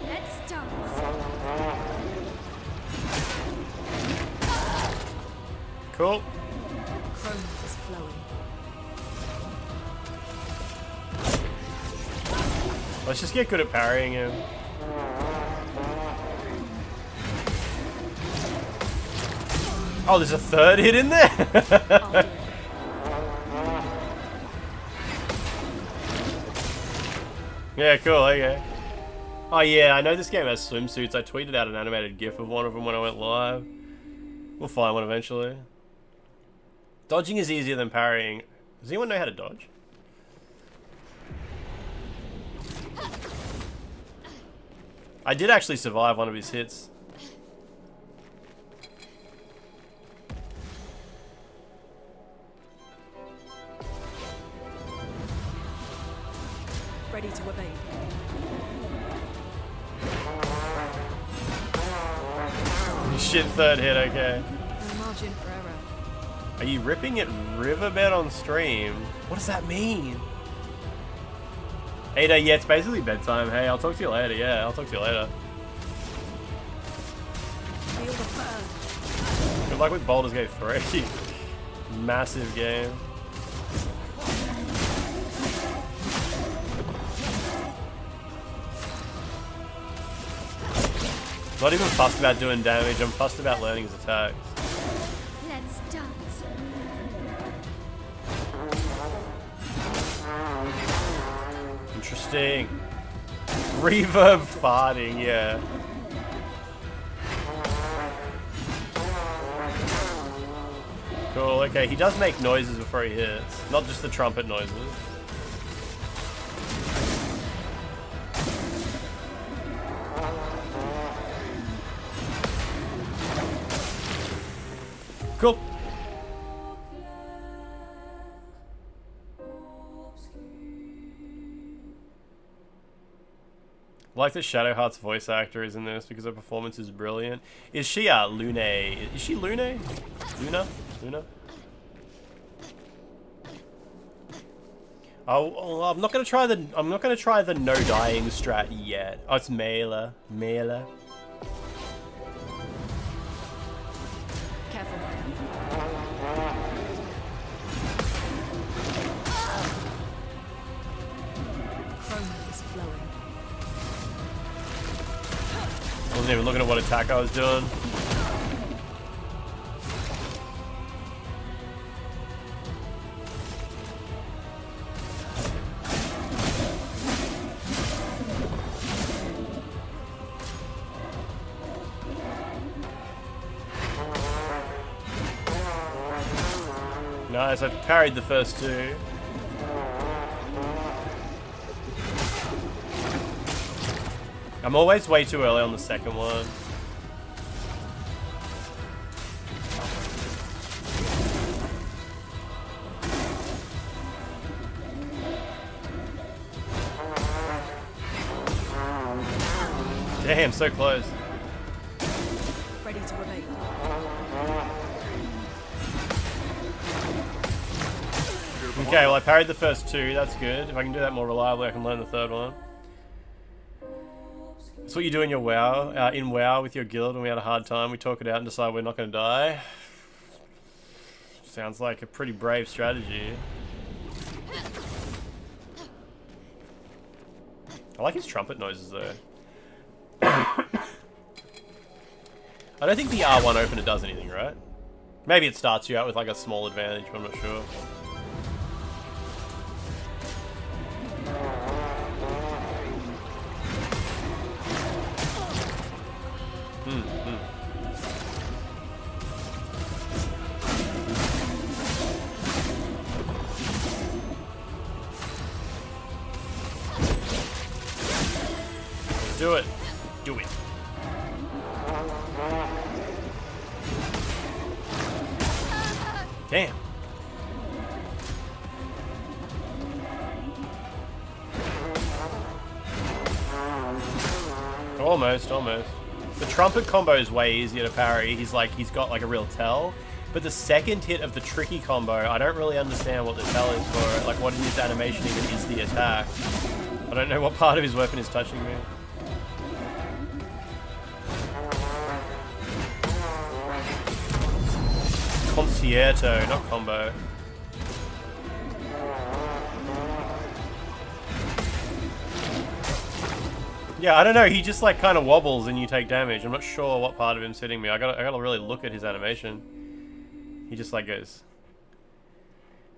Let's dance.
Cool.
Chrome is flowing.
Let's just get good at parrying him. Oh, there's a third hit in there? Yeah, cool, okay. Oh yeah, I know this game has swimsuits. I tweeted out an animated gif of one of them when I went live. We'll find one eventually. Dodging is easier than parrying. Does anyone know how to dodge? I did actually survive one of his hits.
Ready to evade.
Shit, third hit, okay.
No margin for error.
Are you ripping at Riverbed on stream? What does that mean? Ada, yeah, it's basically bedtime. Hey, I'll talk to you later. Yeah, I'll talk to you later.
Feel the burn.
Good luck with Baldur's Gate 3. Massive game. Not even fussed about doing damage, I'm fussed about learning his attacks.
Let's dance.
Interesting. Reverb farting, yeah. Cool, okay, he does make noises before he hits. Not just the trumpet noises. Cool. I like that Shadowheart's voice actor is in this because her performance is brilliant. Is she Lune? Is she Lune? Luna? Luna? Oh, I'm not gonna try the no dying strat yet. Oh, it's Mela. Mela.
Careful. Chrome is flowing.
I wasn't even looking at what attack I was doing. Nice, I've parried the first two. I'm always way too early on the second one. Damn, so close.
Ready to evade.
Okay, well I parried the first two, that's good. If I can do that more reliably, I can learn the third one. That's what you do in your WoW, in WoW with your guild when we had a hard time. We talk it out and decide we're not going to die. Sounds like a pretty brave strategy. I like his trumpet noises though. I don't think the R1 opener does anything, right? Maybe it starts you out with like a small advantage, but I'm not sure. Do it. Do it. Damn. Almost, almost. The trumpet combo is way easier to parry. He's got like a real tell. But the second hit of the tricky combo, I don't really understand what the tell is for it. Like what in his animation even is the attack. I don't know what part of his weapon is touching me. Concierto, not combo. Yeah, I don't know. He just like kind of wobbles and you take damage. I'm not sure what part of him's hitting me. I gotta really look at his animation. He just like goes.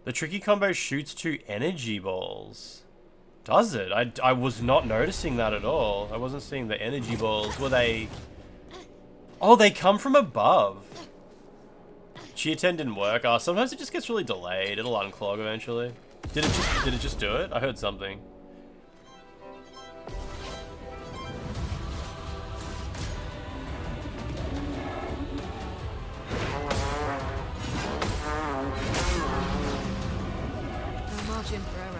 The tricky combo shoots 2 energy balls. Does it? I was not noticing that at all. I wasn't seeing the energy balls. Were they? Oh, they come from above. Chia 10 didn't work. Oh, sometimes it just gets really delayed. It'll unclog eventually. Did it just do it? I heard something.
No margin for error.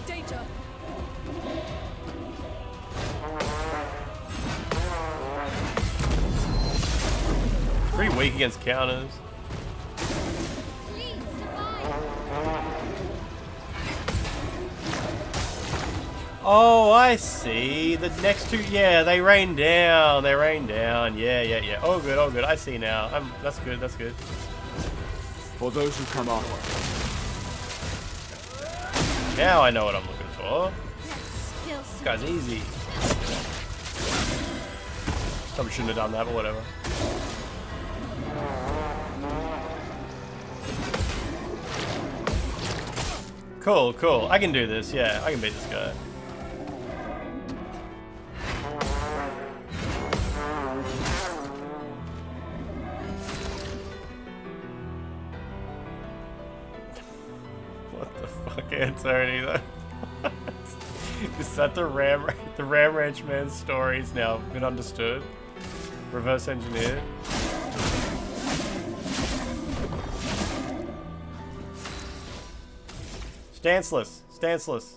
Danger.
Pretty weak against counters. Oh, I see. The next 2, yeah, they rain down. They rain down. Yeah. Oh, good. Oh, good. I see now. That's good. That's good.
For those who come after.
Now I know what I'm looking for. This guy's easy. Probably shouldn't have done that, but whatever. Cool, cool. I can do this. Yeah, I can beat this guy. What the fuck, Antony? Is that the Ram Ranch man's story's now been understood? Reverse engineered? Stanceless. Stanceless.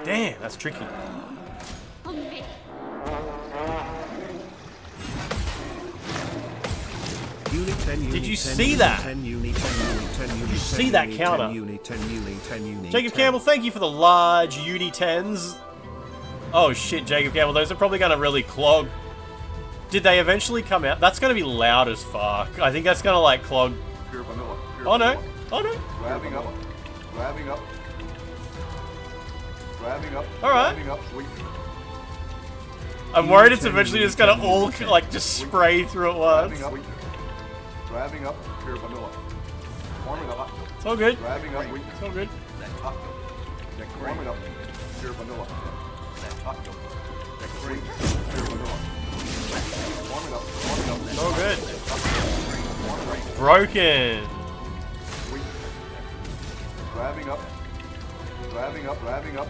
Damn, that's tricky. Did you see that? Did you see that counter? Jacob Campbell, thank you for the large UD10s. Oh shit, Jacob Campbell, those are probably going to really clog. Did they eventually come out? That's going to be loud as fuck. I think that's going to like clog. Oh no. Oh no.
Grabbing up. Grabbing up. Grabbing up.
Alright.
Grabbing up.
I'm worried it's eventually just going to all like just spray through at once.
Grabbing up, pure vanilla. Warming up.
It's all good.
Grabbing up,
it's all good.
Warming up, pure vanilla. Cream, pure vanilla. Warming up, warming up.
It's all good. Broken.
Grabbing up, grabbing up, grabbing up.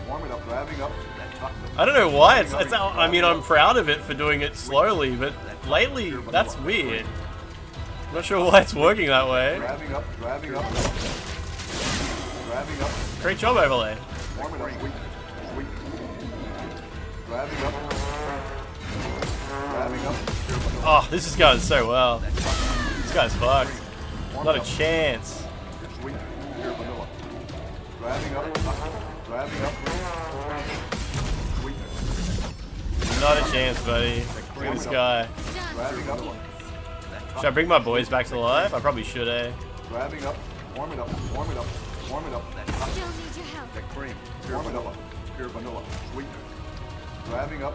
Warming up, grabbing up.
I don't know why it's I mean, I'm proud of it for doing it slowly, but lately that's weird. I'm not sure why it's working that way.
Grabbing up, grabbing up. Grabbing up.
Great job, Overlay.
Warming up, weak. Grabbing up. Grabbing up.
Oh, this is going so well. This guy's fucked. Not a chance.
Weak, pure vanilla. Grabbing up, grabbing up. Weak.
Not a chance, buddy. Look at this guy.
Grabbing up.
Should I bring my boys back to life? I probably should, eh?
Grabbing up, warm it up, warm it up, warm it up.
Still need your help.
That cream, pure vanilla, pure vanilla, sweet. Grabbing up.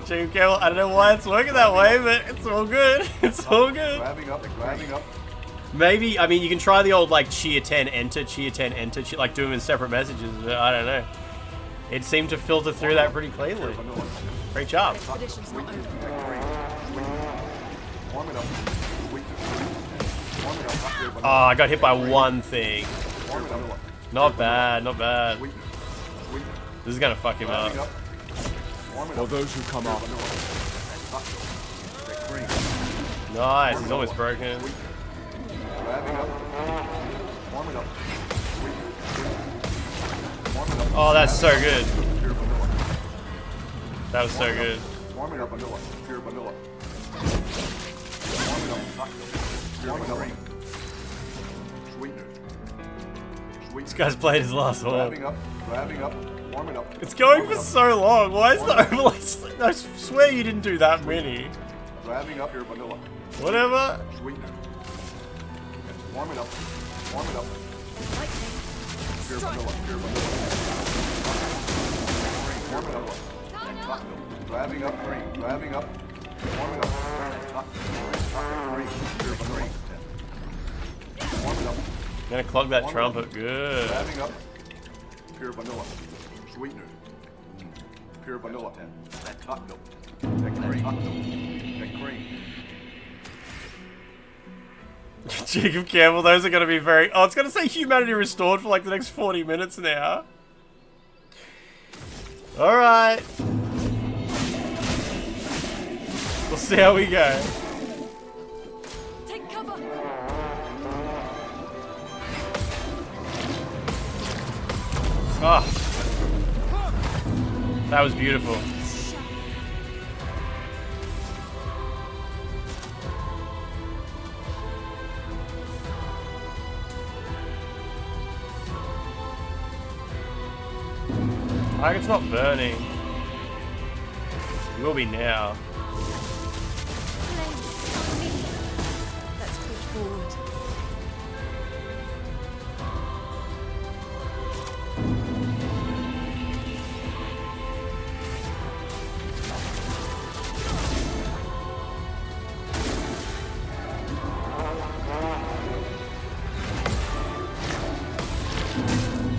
Jacob Campbell, I don't know why it's working that way, but it's all good. It's all good.
Grabbing up, grabbing up.
Maybe, I mean, you can try the old like Chia 10 enter, like do them in separate messages, but I don't know. It seemed to filter through that pretty cleanly. Great job.
Expedition's not over.
Warm it up.
Oh, I got hit by one thing. Not bad, not bad. This is gonna fuck him up.
For those who come after.
Nice, he's almost broken.
Grabbing up. Warm it up.
Oh, that's so good. That was so good.
Warm it up, vanilla. Pure vanilla. Warm it up. Warm it up. Sweetener.
This guy's played his last one.
Grabbing up. Grabbing up. Warm it up.
It's going for so long. Why is the overlay? I swear you didn't do that many.
Grabbing up your vanilla.
Whatever.
Sweetener. Warm it up. Warm it up. Pure vanilla. Pure vanilla. Warm it up. Grabbing up cream. Grabbing up. Warm it up. Cream. Pure vanilla. Warm it up.
Gonna clog that trumpet. Good.
Grabbing up. Pure vanilla. Sweetener. Pure vanilla. That top milk. That cream. That cream.
Jacob Campbell, those are going to be very... Oh, it's going to say humanity restored for like the next 40 minutes now. Alright. We'll see how we go.
Take cover.
Ah. That was beautiful. Like it's not burning. It will be now.
Let's push forward.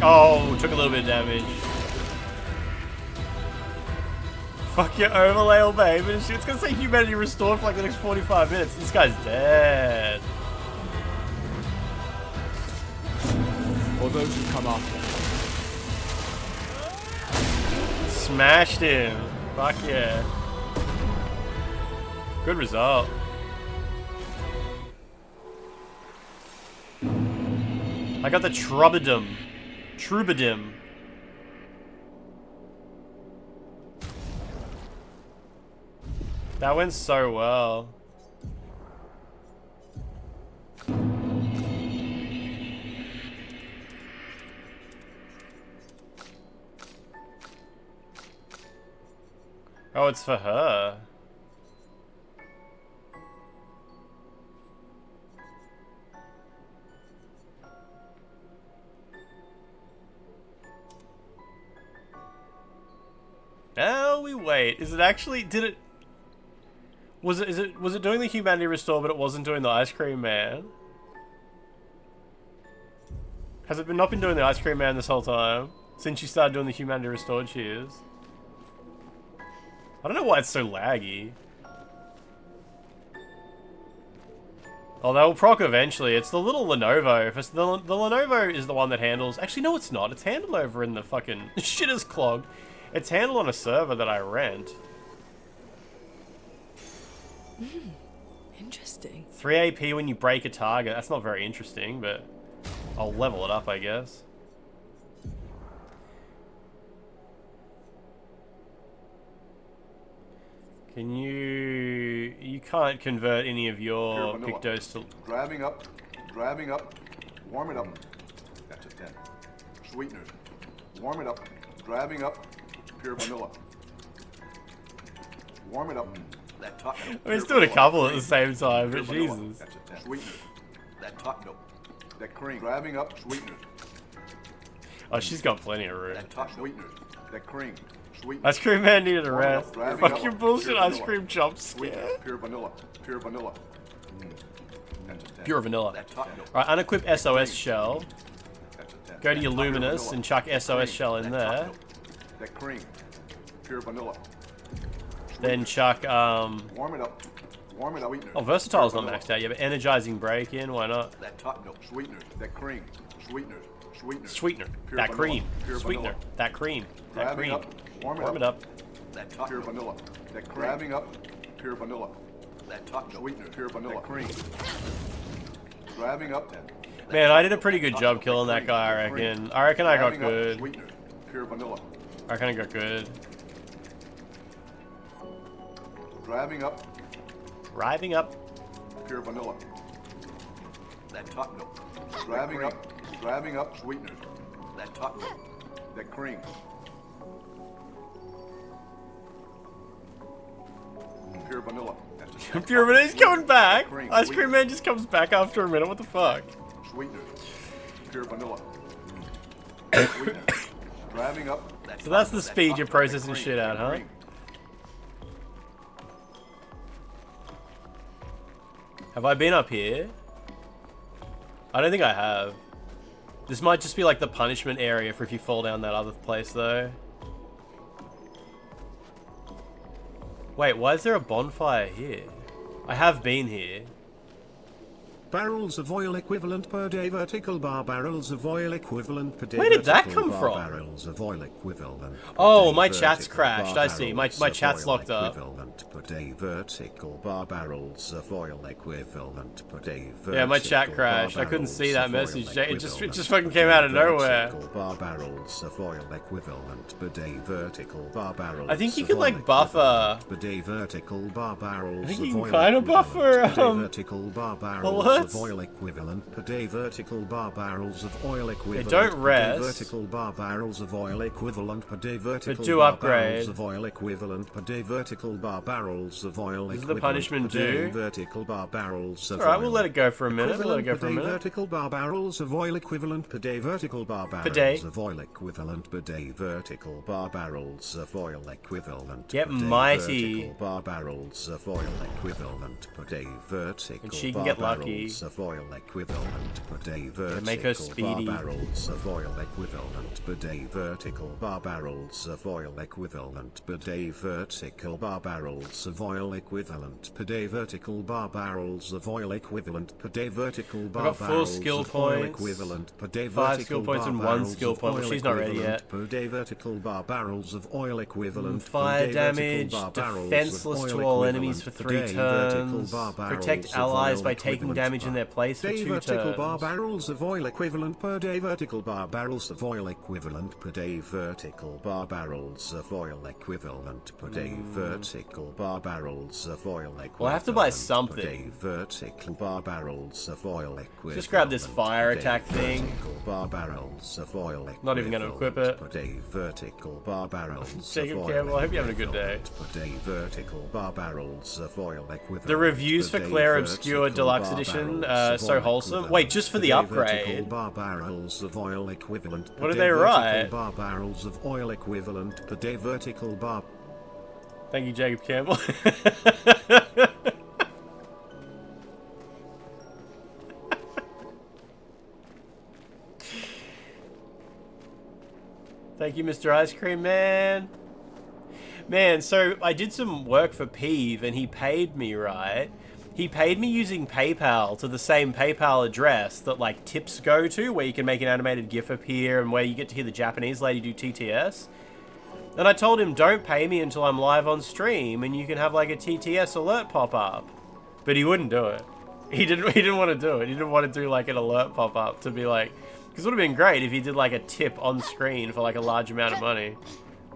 Oh, took a little bit of damage. Fuck your overlay, old babe. It's gonna say humanity restored for like the next 45 minutes. This guy's dead.
Or those who come after.
Smashed him. Fuck yeah. Good result. I got the Troubadour. That went so well. Oh, it's for her. Now we wait. Is it actually... Did it... Was it doing the humanity restore, but it wasn't doing the ice cream man? Has it not been doing the ice cream man this whole time? Since you started doing the humanity restored cheers? I don't know why it's so laggy. Oh, that will proc eventually. It's the little Lenovo. If it's the Lenovo is the one that handles... Actually, no, it's not. It's handled over in the fucking... Shit is clogged. It's handled on a server that I rent.
Interesting.
3 AP when you break a target. That's not very interesting, but I'll level it up, I guess. Can you... You can't convert any of your pictos to...
Grabbing up. Grabbing up. Warm it up. That's a 10. Sweetener. Warm it up. Grabbing up. Pure vanilla. Warm it up. That top milk.
I mean, it's doing a couple at the same time, but Jesus.
That's a 10. Sweetener. That top milk. That cream. Grabbing up. Sweetener.
Oh, she's got plenty of room.
That top sweetener. That cream. Sweetener.
Ice cream man needed a rest.
Grabbing
Fuck
up.
your bullshit
Pure
ice
vanilla.
cream jump scare.
Sweetener. Pure vanilla. Pure vanilla. That's a 10.
Pure vanilla.
That top milk.
Alright, unequip SOS shell.
That's a 10.
Go to your
That
Luminous
vanilla.
and chuck
That
SOS
cream.
shell in
That top
there.
milk. That cream. Pure vanilla.
Then chuck,
Warm it up. Warm it up. Sweetener.
Oh, Versatile's not
Pure
maxed out yet, but energizing break in, why not?
That top milk. Sweetener. That cream. Sweetener. Sweetener.
Sweetener.
Pure
That
vanilla.
cream.
Pure
Sweetener.
vanilla.
That cream. That
Grabbing
cream.
up. Warm it
Warm
up.
it up.
That top pure vanilla. That grabbing up. Pure vanilla. That chocolate. Sweetener. Pure vanilla. That cream. Grabbing up.
Man, I did a pretty good job killing that guy, I reckon. I reckon I got good.
Sweetener. Pure vanilla.
I reckon I got good.
Grabbing up.
Driving up.
Pure vanilla. That chocolate. Grabbing up. Grabbing up. Sweetener. That chocolate. That cream. Pure vanilla.
Pure vanilla. He's coming back. Ice Cream Man just comes back after a minute. What the fuck?
Sweetener. Pure vanilla. Sweetener. Grabbing up.
So that's the speed you're processing shit at, huh? Have I been up here? I don't think I have. This might just be like the punishment area for if you fall down that other place, though. Wait, why is there a bonfire here? I have been here.
Barrels of oil equivalent per day vertical bar. Barrels of oil equivalent per day.
Where did that
vertical
come
bar,
from?
Barrels of oil equivalent.
Oh, my chat's crashed. I see. My chat's locked up.
Equivalent per day vertical bar. Barrels of oil equivalent per day.
Yeah, my chat crashed. I couldn't see that message. It just fucking came out of nowhere.
Bar. Barrels of oil equivalent per day vertical bar. Barrels
I think you could like buffer.
Per day vertical bar. Barrels
I think you
of
can
oil
kind of buffer.
Vertical bar. Barrels of oil equivalent per day vertical bar. Barrels of oil equivalent
don't
per day
rest.
vertical bar. Barrels of oil equivalent per day vertical
But do
bar.
upgrade.
Barrels of oil equivalent per day vertical bar. Barrels of oil
Does the
equivalent
punishment
per day
do?
vertical bar. Barrels of
Alright,
oil
we'll let it go for a minute. We'll let it go
equivalent
for a
per day
minute.
vertical bar. Barrels of oil equivalent per day vertical bar.
Per day.
Barrels of oil equivalent per day vertical bar. Barrels of oil equivalent
Get
per day
mighty.
vertical bar. Barrels of oil equivalent per day vertical
And she can
bar.
get lucky.
Barrels of oil equivalent per day vertical
make her
bar.
speedy.
Barrels of oil equivalent per day vertical bar. Barrels of oil equivalent per day vertical bar. Barrels of oil equivalent per day vertical bar. Barrels of oil equivalent per day vertical bar.
got 4
Barrels
skill
of oil
points,
equivalent per day
5
vertical
skill points
bar.
and 1
Barrels
skill
of
point, but
oil
she's not ready
equivalent
yet.
Per day vertical bar. Barrels of oil equivalent per
Fire
day
damage,
vertical bar. Barrels of
defenseless
oil
to all enemies for
equivalent
3
per day vertical
turns,
bar. Barrels
protect
of
allies
oil
by taking
equivalent
damage in
bar.
their place for
Day
2
vertical bar.
turns.
Barrels of oil equivalent per day vertical bar. Barrels of oil equivalent per day vertical bar. Barrels of oil equivalent per day vertical bar. Barrels of oil equivalent
Well, I have to buy
per
something.
day vertical bar. Barrels of oil equivalent
Just grab this fire
per day
attack thing.
vertical bar. Barrels of oil
Not even gonna equip it.
per day vertical bar. Barrels
Jacob
of oil
Campbell, I hope you're having a good day.
per day vertical bar. Barrels of oil equivalent
The reviews
per
for
day
Clair Obscur
vertical
Deluxe
bar.
Edition,
Barrels of
so
oil
wholesome.
equivalent
Wait, just for
per
the
day
upgrade.
vertical bar. Barrels of oil equivalent per
What did
day
they
vertical
write?
bar. Barrels of oil equivalent per day vertical bar.
Thank you, Jacob Campbell. Thank you, Mr. Ice Cream Man. Man, so I did some work for Peeve and he paid me, right? He paid me using PayPal to the same PayPal address that like tips go to, where you can make an animated GIF appear and where you get to hear the Japanese lady do TTS. And I told him, don't pay me until I'm live on stream and you can have like a TTS alert pop up. But he wouldn't do it. He didn't want to do it. He didn't want to do like an alert pop up to be like, because it would have been great if he did like a tip on screen for like a large amount of money.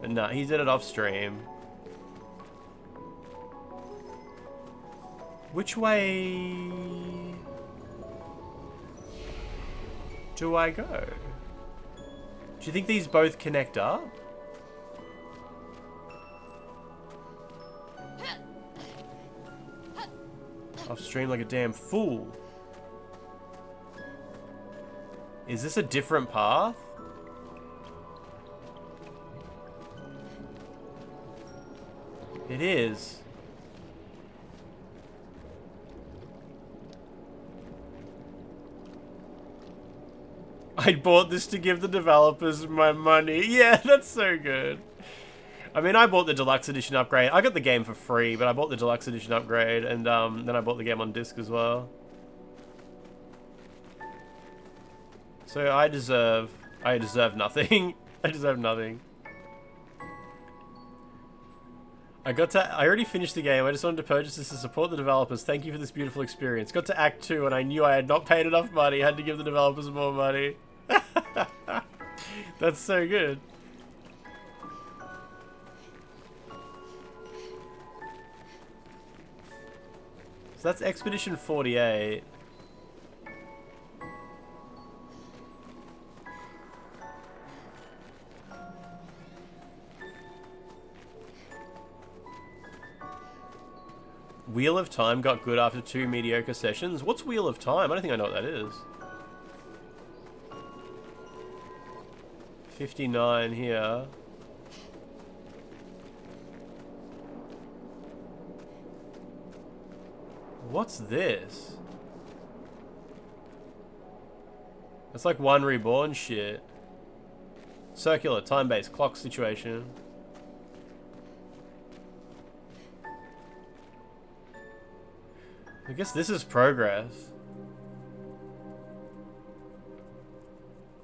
But no, he did it off stream. Which way do I go? Do you think these both connect up? Off stream like a damn fool. Is this a different path? It is. I bought this to give the developers my money. Yeah, that's so good. I mean, I bought the deluxe edition upgrade. I got the game for free, but I bought the deluxe edition upgrade, and then I bought the game on disc as well. So I deserve nothing. I deserve nothing. I already finished the game. I just wanted to purchase this to support the developers. Thank you for this beautiful experience. Got to Act 2 and I knew I had not paid enough money. I had to give the developers more money. That's so good. So that's Expedition 48. Wheel of Time got good after 2 mediocre sessions. What's Wheel of Time? I don't think I know what that is. 59 here. What's this? It's like One Reborn shit. Circular, time-based, clock situation. I guess this is progress.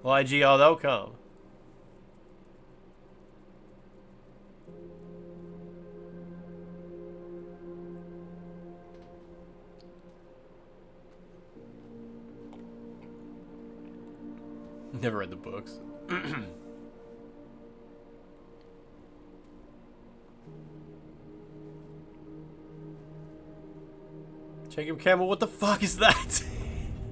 YG, oh, they'll come. Never read the books. Jacob Campbell, what the fuck is that?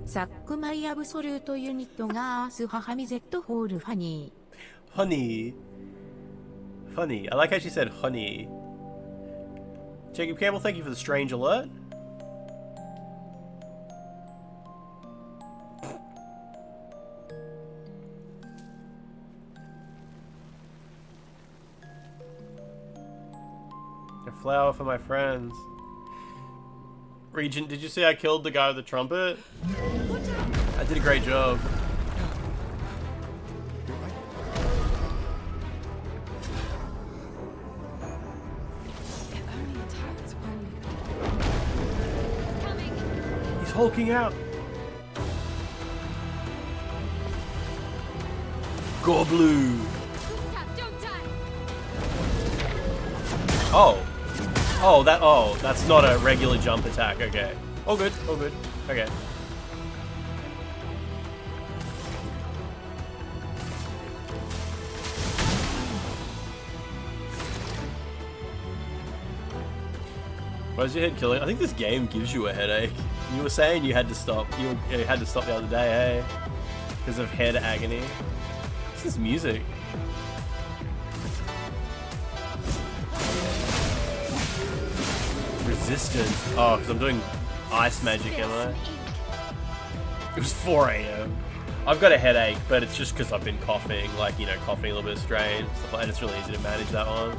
サックマイアブソルートユニットがアースハハミゼットホールファニー。
Honey. Funny. I like how she said honey. Jacob Campbell, thank you for the strange alert. A flower for my friends. Regent, did you see I killed the guy with the trumpet? I did a great job. He's hulking out. Goblu. Oh, that's not a regular jump attack. Okay. All good. Okay. Where's your head killing? I think this game gives you a headache. You were saying you had to stop. You had to stop the other day, hey? Because of head agony. What's this music? Resistance. Oh, because I'm doing ice magic, am I? It was 4 AM. I've got a headache, but it's just because I've been coughing, like, you know, coughing a little bit of strain, stuff like that. It's really easy to manage that one.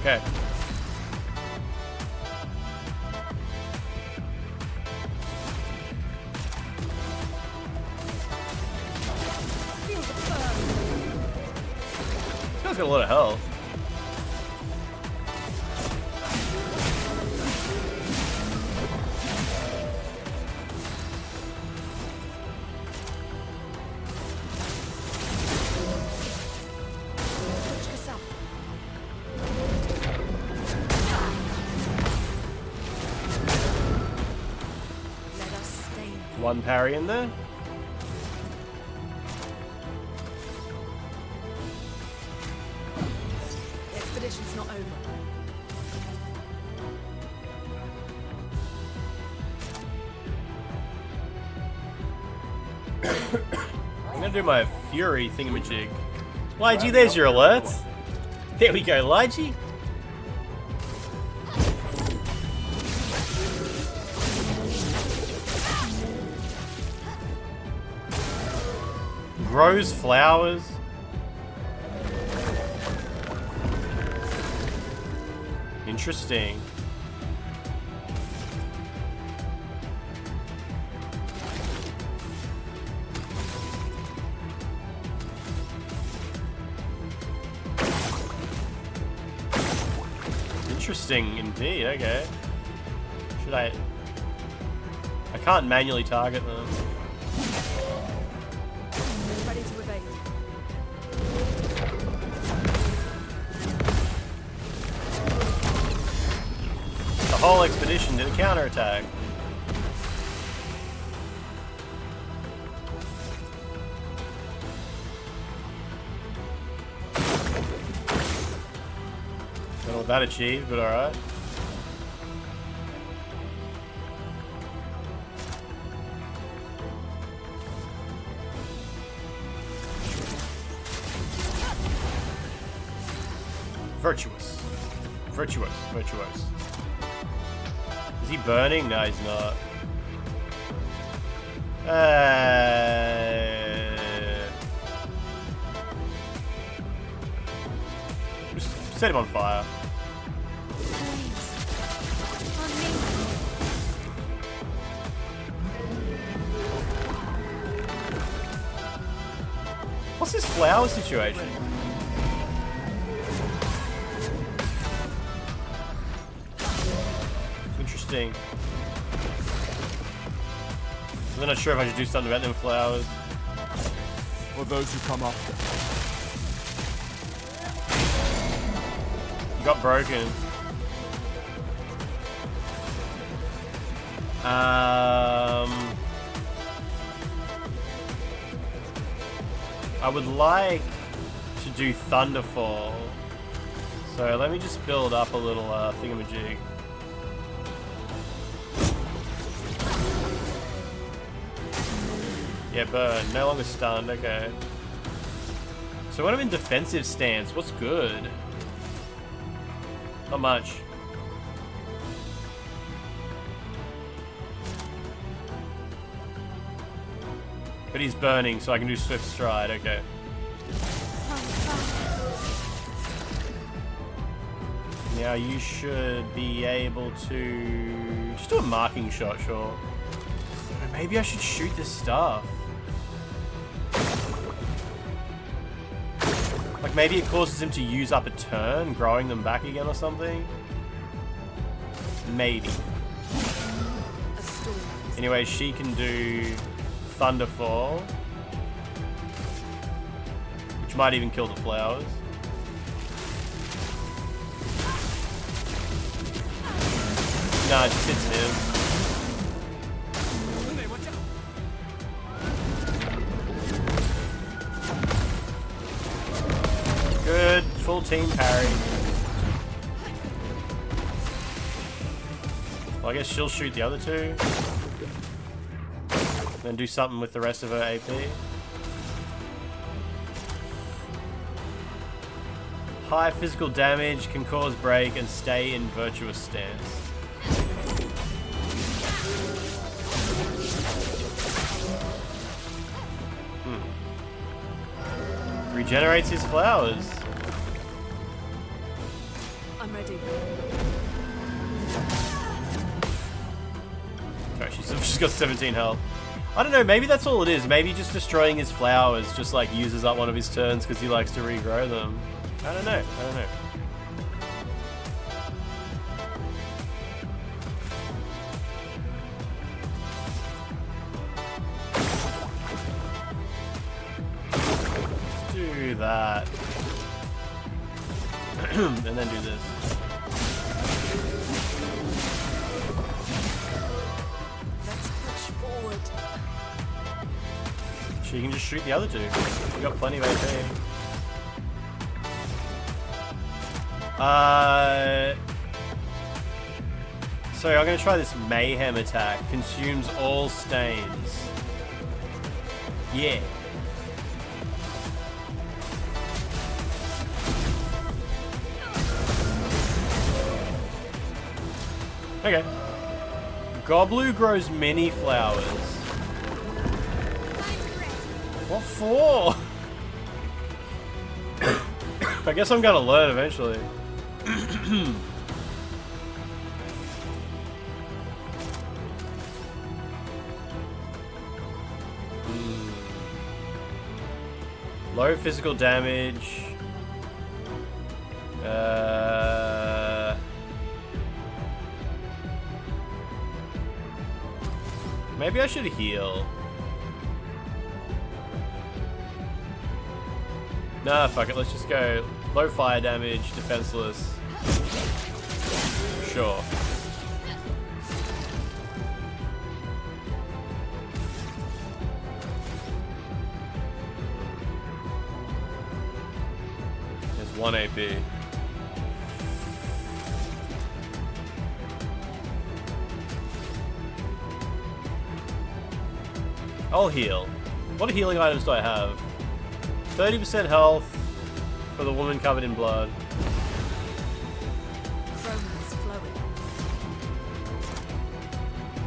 Okay. This guy's got a lot of health. One parry in there.
The expedition's not over.
I'm gonna do my Fury thingamajig. Lygie, there's your alerts. There we go, Lygie. Grows flowers. Interesting. Interesting indeed, okay. Should I can't manually target them.
Ready to evade.
The whole expedition did a counterattack. Don't know what that achieved, but alright. Virtuous. Virtuous. Virtuous. Is he burning? No, he's not. Just set him on fire. What's this flower situation? Interesting. I'm not sure if I should do something about them flowers.
For those who come after.
You got broken. I would like to do Thunderfall. So let me just build up a little thingamajig. Yeah, burn. No longer stunned. Okay. So when I'm in defensive stance, what's good? Not much. But he's burning, so I can do Swift Stride. Okay. Now you should be able to just do a marking shot, sure. Maybe I should shoot this stuff. Like maybe it causes him to use up a turn, growing them back again or something. Maybe. Anyway, she can do Thunderfall, which might even kill the flowers. Nah, it just hits him. Good, full team parry. Well, I guess she'll shoot the other two. Then do something with the rest of her AP. High physical damage can cause break and stay in virtuous stance. Regenerates his flowers.
I'm ready.
Okay, she's got 17 health. I don't know, maybe that's all it is. Maybe just destroying his flowers just like uses up one of his turns because he likes to regrow them. I don't know. I don't know. Let's do that. And then do this. You can just shoot the other two. You got plenty of AP. So I'm gonna try this mayhem attack. Consumes all stains. Yeah. Okay. Goblu grows mini flowers. What for? I guess I'm gonna learn eventually. Low physical damage. Maybe I should heal. Nah, fuck it. Let's just go low fire damage, defenseless. Sure. There's 1 AP. I'll heal. What healing items do I have? 30% health for the woman covered in blood.
Chroma's flowing.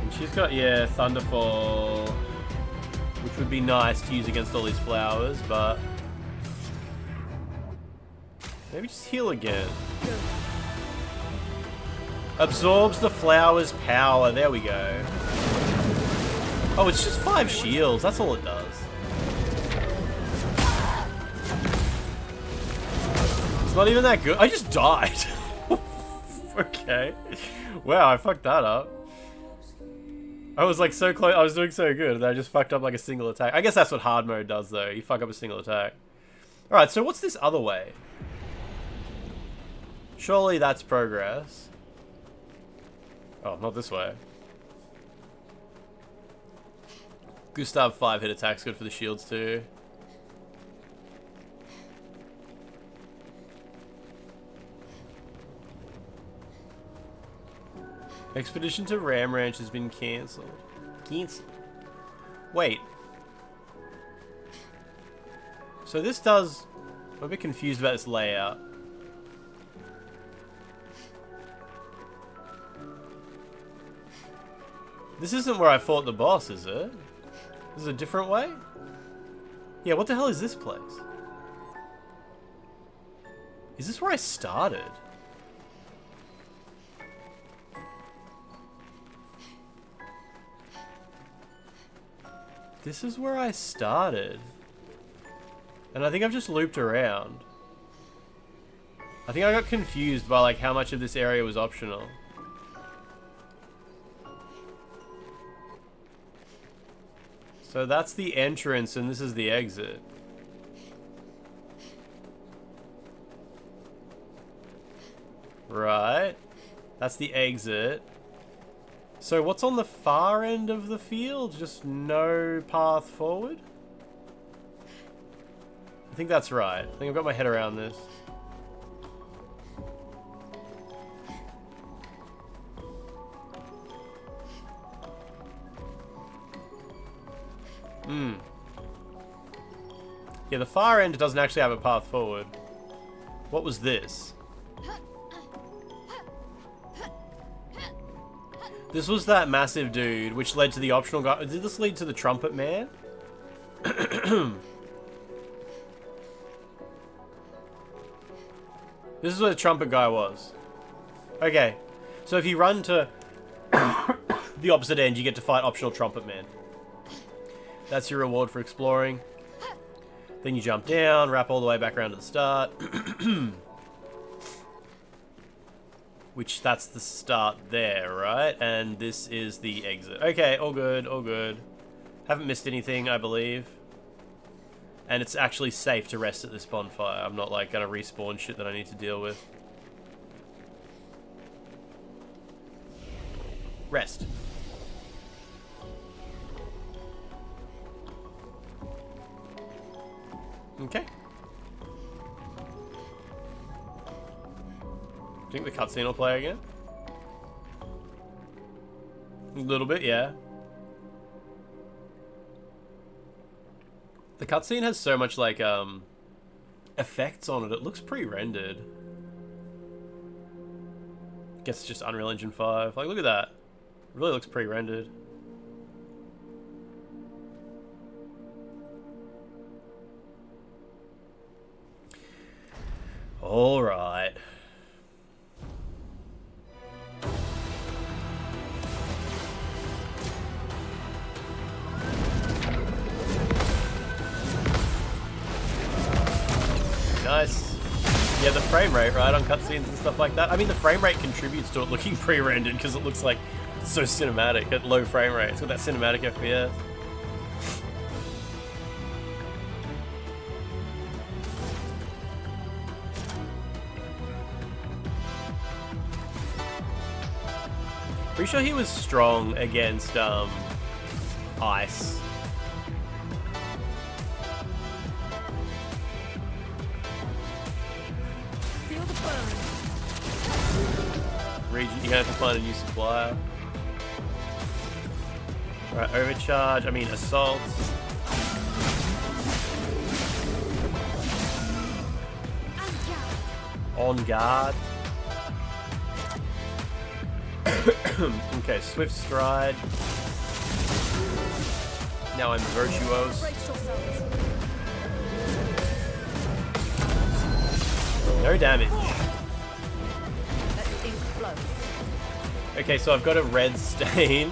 And she's got, yeah, Thunderfall, which would be nice to use against all these flowers, but maybe just heal again. Absorbs the flower's power. There we go. Oh, it's just 5 shields. That's all it does. It's not even that good. I just died. Okay. Wow, I fucked that up. I was like so close. I was doing so good that I just fucked up like a single attack. I guess that's what hard mode does though. You fuck up a single attack. Alright, so what's this other way? Surely that's progress. Oh, not this way. Gustav 5 hit attack's good for the shields too. Expedition to Ram Ranch has been cancelled. Wait. So this does... I'm a bit confused about this layout. This isn't where I fought the boss, is it? This is a different way? Yeah, what the hell is this place? Is this where I started? This is where I started. And I think I've just looped around. I think I got confused by like how much of this area was optional. So that's the entrance and this is the exit. Right. That's the exit. So what's on the far end of the field? Just no path forward? I think that's right. I think I've got my head around this. Yeah, the far end doesn't actually have a path forward. What was this? This was that massive dude, which led to the optional guy. Did this lead to the trumpet man? This is where the trumpet guy was. Okay, so if you run to the opposite end, you get to fight optional trumpet man. That's your reward for exploring. Then you jump down, wrap all the way back around to the start. Which, that's the start there, right? And this is the exit. Okay, all good, all good. Haven't missed anything, I believe. And it's actually safe to rest at this bonfire. I'm not, like, gonna respawn shit that I need to deal with. Rest. Okay. Do you think the cutscene will play again? A little bit, yeah. The cutscene has so much, like, effects on it. It looks pre-rendered. Guess it's just Unreal Engine 5. Like, look at that. It really looks pre-rendered. All right. Nice. Yeah, the frame rate, right, on cutscenes and stuff like that. I mean, the frame rate contributes to it looking pre-rendered because it looks like It's so cinematic at low frame rate. It's got that cinematic FPS. Pretty sure he was strong against ice.
Feel the burn.
Region, you're gonna have to find a new supplier. Alright, overcharge, I mean assault. On guard. Okay, swift stride. Now I'm virtuose. No damage.
Let the ink flow.
Okay, so I've got a red stain.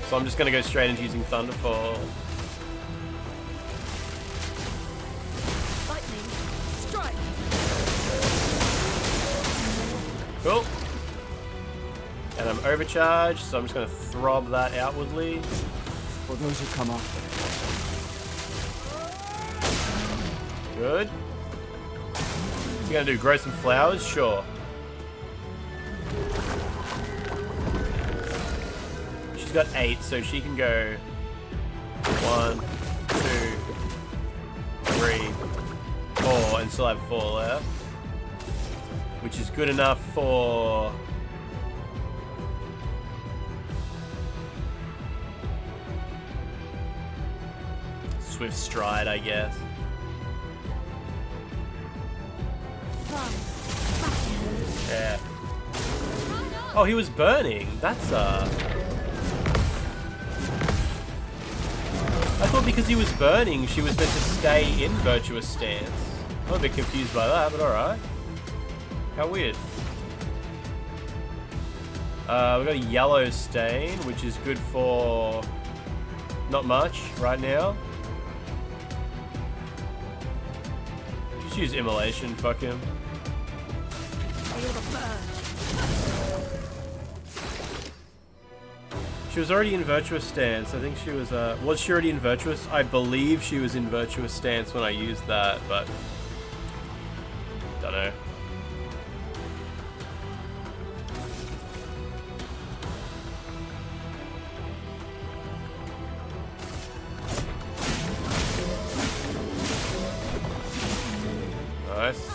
So I'm just gonna go straight into using Thunderfall.
Lightning. Strike.
Cool. And I'm overcharged, so I'm just gonna throb that outwardly.
For those who come after.
Good. What's he gonna do? Grow some flowers? Sure. She's got 8, so she can go 1, 2, 3, 4, and still have 4 left. Which is good enough for... Swift stride, I guess. Yeah. Oh, he was burning. That's I thought because he was burning, she was meant to stay in virtuous stance. I'm a bit confused by that, but alright. How weird. We've got a yellow stain, which is good for not much right now. Just use immolation, fuck him.
Feel the burn.
She was already in virtuous stance. I think she was she already in virtuous? I believe she was in virtuous stance when I used that, but don't know. Nice.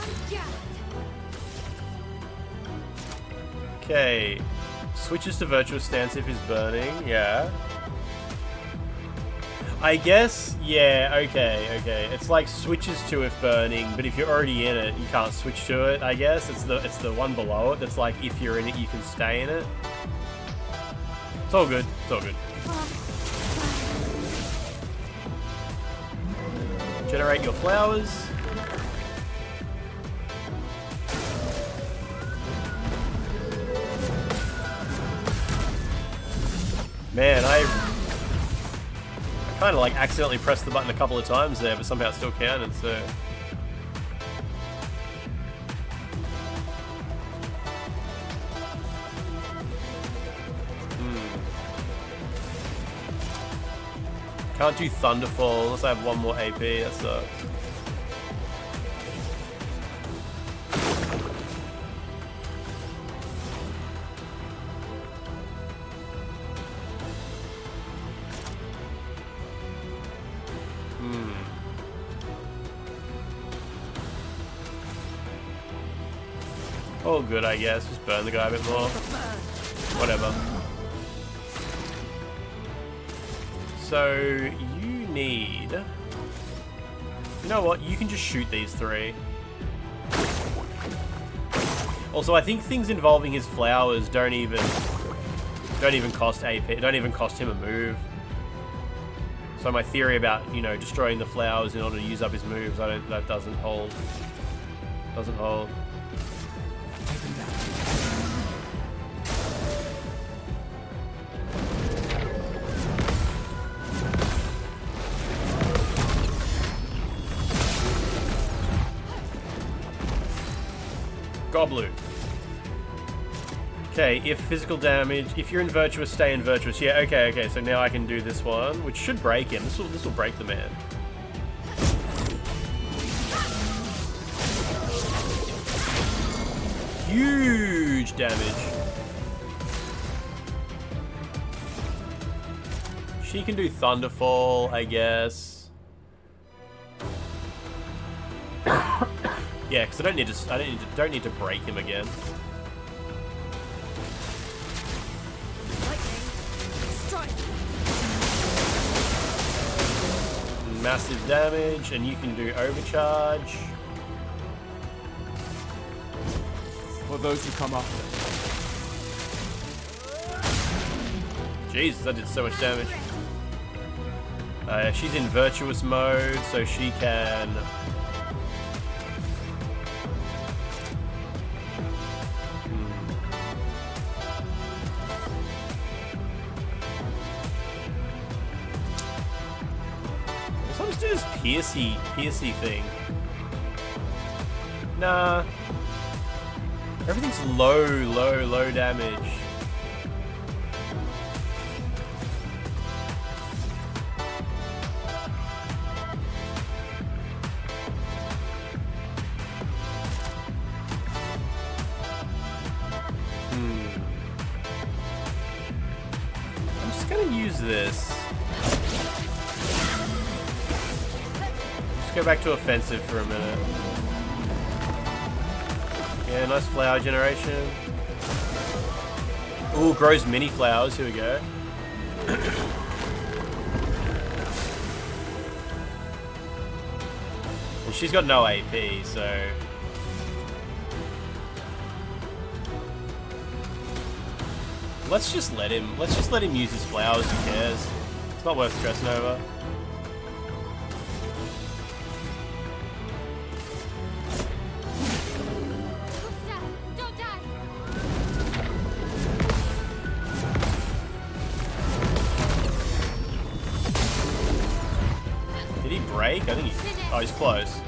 Okay. Switches to virtuous stance if he's burning, yeah. I guess, yeah, okay. It's like switches to if burning, but if you're already in it, you can't switch to it, I guess. It's the one below it that's like if you're in it, you can stay in it. It's all good. It's all good. Generate your flowers. Man, I kind of like accidentally pressed the button a couple of times there, but somehow it still counted, so... Can't do Thunderfall unless I have one more AP, that sucks. All good, I guess. Just burn the guy a bit more. Whatever. So, you need... You know what? You can just shoot these 3. Also, I think things involving his flowers don't even cost AP. Don't even cost him a move. So my theory about, you know, destroying the flowers in order to use up his moves, that doesn't hold. Doesn't hold. Goblu. Okay, if physical damage, if you're in virtuous, stay in virtuous. Yeah, okay, so now I can do this one, which should break him. This will break the man. Huge damage. She can do Thunderfall, I guess. Yeah, because I don't need to break him again. Massive damage, and you can do overcharge.
For those who come after.
Jesus, that did so much damage. She's in virtuous mode, so she can. I'll just do this piercy thing. Nah. Everything's low damage. I'm just gonna use this. Go back to offensive for a minute. Yeah, nice flower generation. Ooh, grows mini flowers. Here we go. And she's got no AP, so. Let's just let him use his flowers. Who cares? It's not worth stressing over. I think oh, he's close.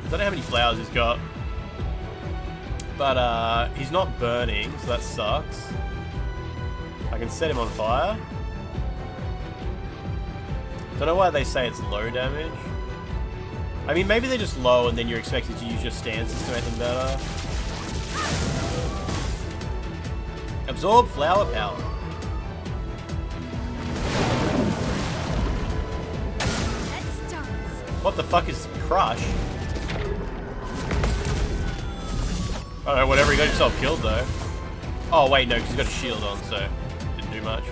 I don't know how many flowers he's got. But he's not burning, so that sucks. I can set him on fire. Don't know why they say it's low damage. I mean, maybe they're just low and then you're expected to use your stances to make them better. Absorb flower power. What the fuck is Crush? I don't know, whatever, he got himself killed though. Oh wait, no, because he's got a shield on, so didn't do much.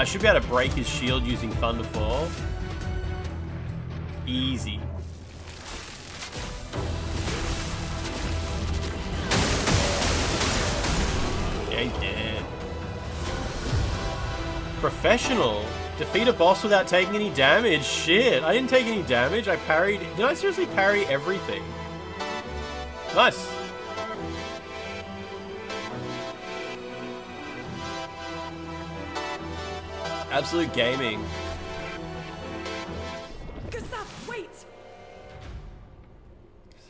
Should be able to break his shield using Thunderfall. Easy. Yeah, he's dead. Professional. Defeat a boss without taking any damage. Shit, I didn't take any damage. I parried. Did I seriously parry everything? Nice. Absolute gaming.
Gustav, wait!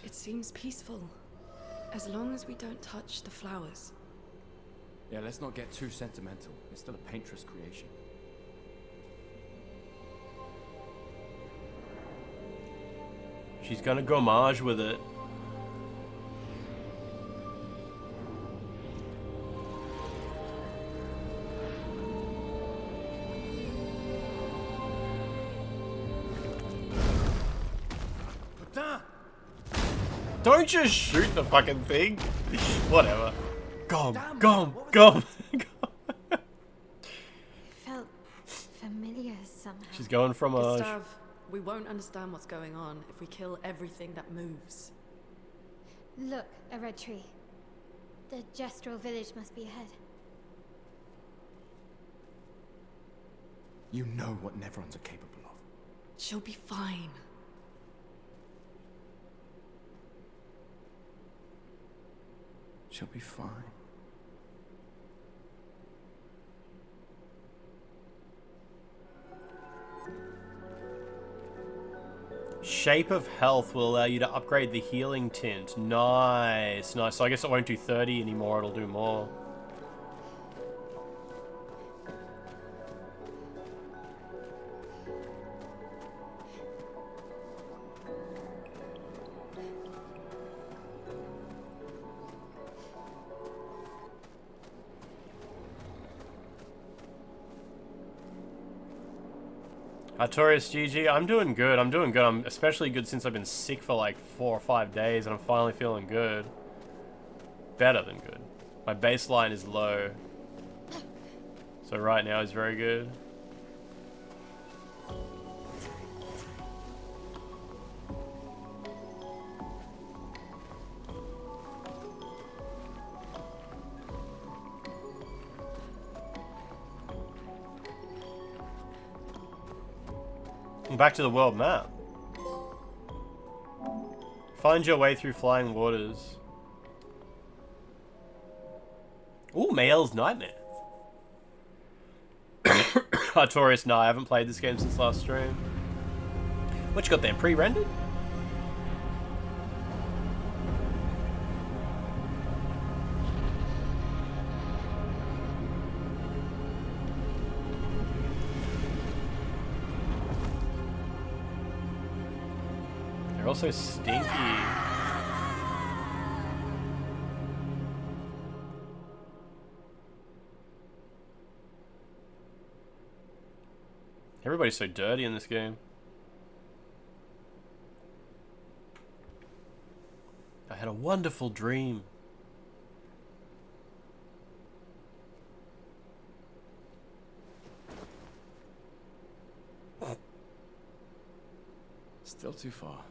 It seems peaceful. As long as we don't touch the flowers.
Yeah, let's not get too sentimental. It's still a painter's creation.
She's gonna gommage with it. Don't just shoot the fucking thing. Whatever. Gom.
It felt familiar somehow.
She's going from a.
Gustav, we won't understand what's going on if we kill everything that moves.
Look, a red tree. The gestural village must be ahead.
You know what Nevrons are capable of.
She'll be fine.
She'll be fine.
Shape of Health will allow you to upgrade the healing tint. Nice, nice. So I guess it won't do 30 anymore, it'll do more. Artorias GG, I'm doing good, I'm doing good. I'm especially good since I've been sick for like 4 or 5 days and I'm finally feeling good. Better than good. My baseline is low. So right now is very good. Back to the world map. Find your way through flying waters. Ooh, Mael's Nightmare. Artorias, no, I haven't played this game since last stream. What you got there, pre-rendered? They're also stinky. Everybody's so dirty in this game. I had a wonderful dream.
Still too far.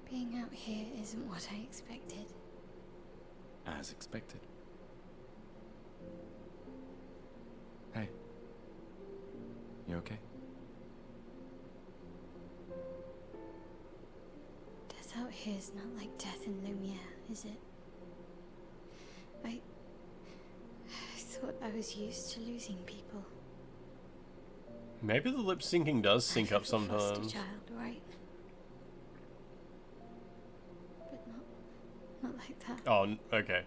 Being out here isn't what I expected.
As expected. Hey. You okay?
Death out here's not like death in Lumiere, is it? I thought I was used to losing people.
Maybe the lip syncing does sync up sometimes.
Foster child, right? But not like that.
Oh, okay.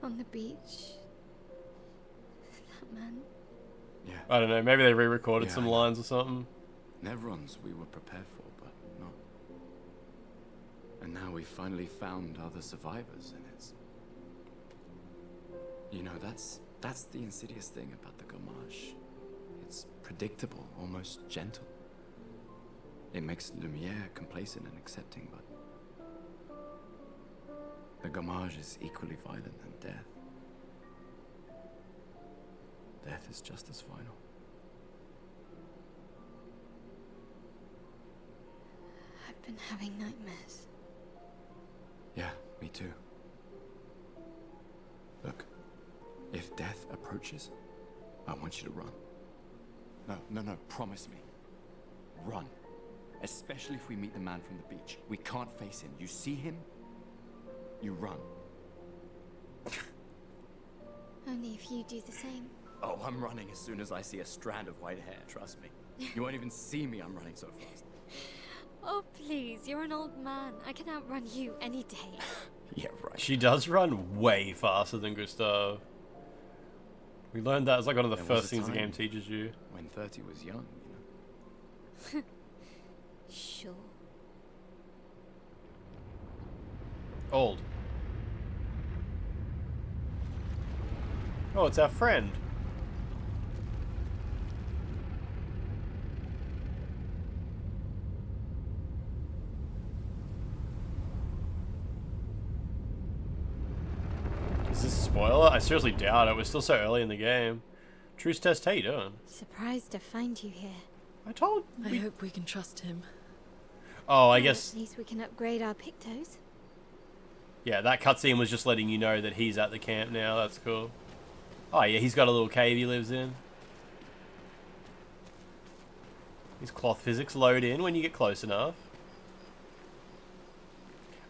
On the beach. That man.
Yeah.
I don't know, maybe they re-recorded
Yeah,
some
I know.
lines or something.
Nevrons we were prepared for, but not. And now we finally found other survivors, and it's... You know, that's the insidious thing about the Gommage. It's predictable, almost gentle. It makes Lumiere complacent and accepting, but... The Gommage is equally violent than death. Death is just as final.
I've been having nightmares.
Yeah, me too. Look, if death approaches, I want you to run. No, promise me. Run. Especially if we meet the man from the beach. We can't face him. You see him, you run.
Only if you do the same.
Oh, I'm running as soon as I see a strand of white hair, trust me. You won't even see me, I'm running so fast.
Oh, please, you're an old man. I can outrun you any day.
Yeah, right.
She does run way faster than Gustav. We learned that as like one of the
There
first
was a
things the
time
game teaches you.
When 30 was young, you know.
Sure.
Old. Oh, it's our friend. Is this a spoiler? I seriously doubt it. We're still so early in the game. Truce test, how you doing?
Surprised to find you here.
I hope we can trust him.
Oh, I
Well,
guess...
At least we can upgrade our Pictos.
Yeah, that cutscene was just letting you know that he's at the camp now. That's cool. Oh yeah, he's got a little cave he lives in. His cloth physics load in when you get close enough.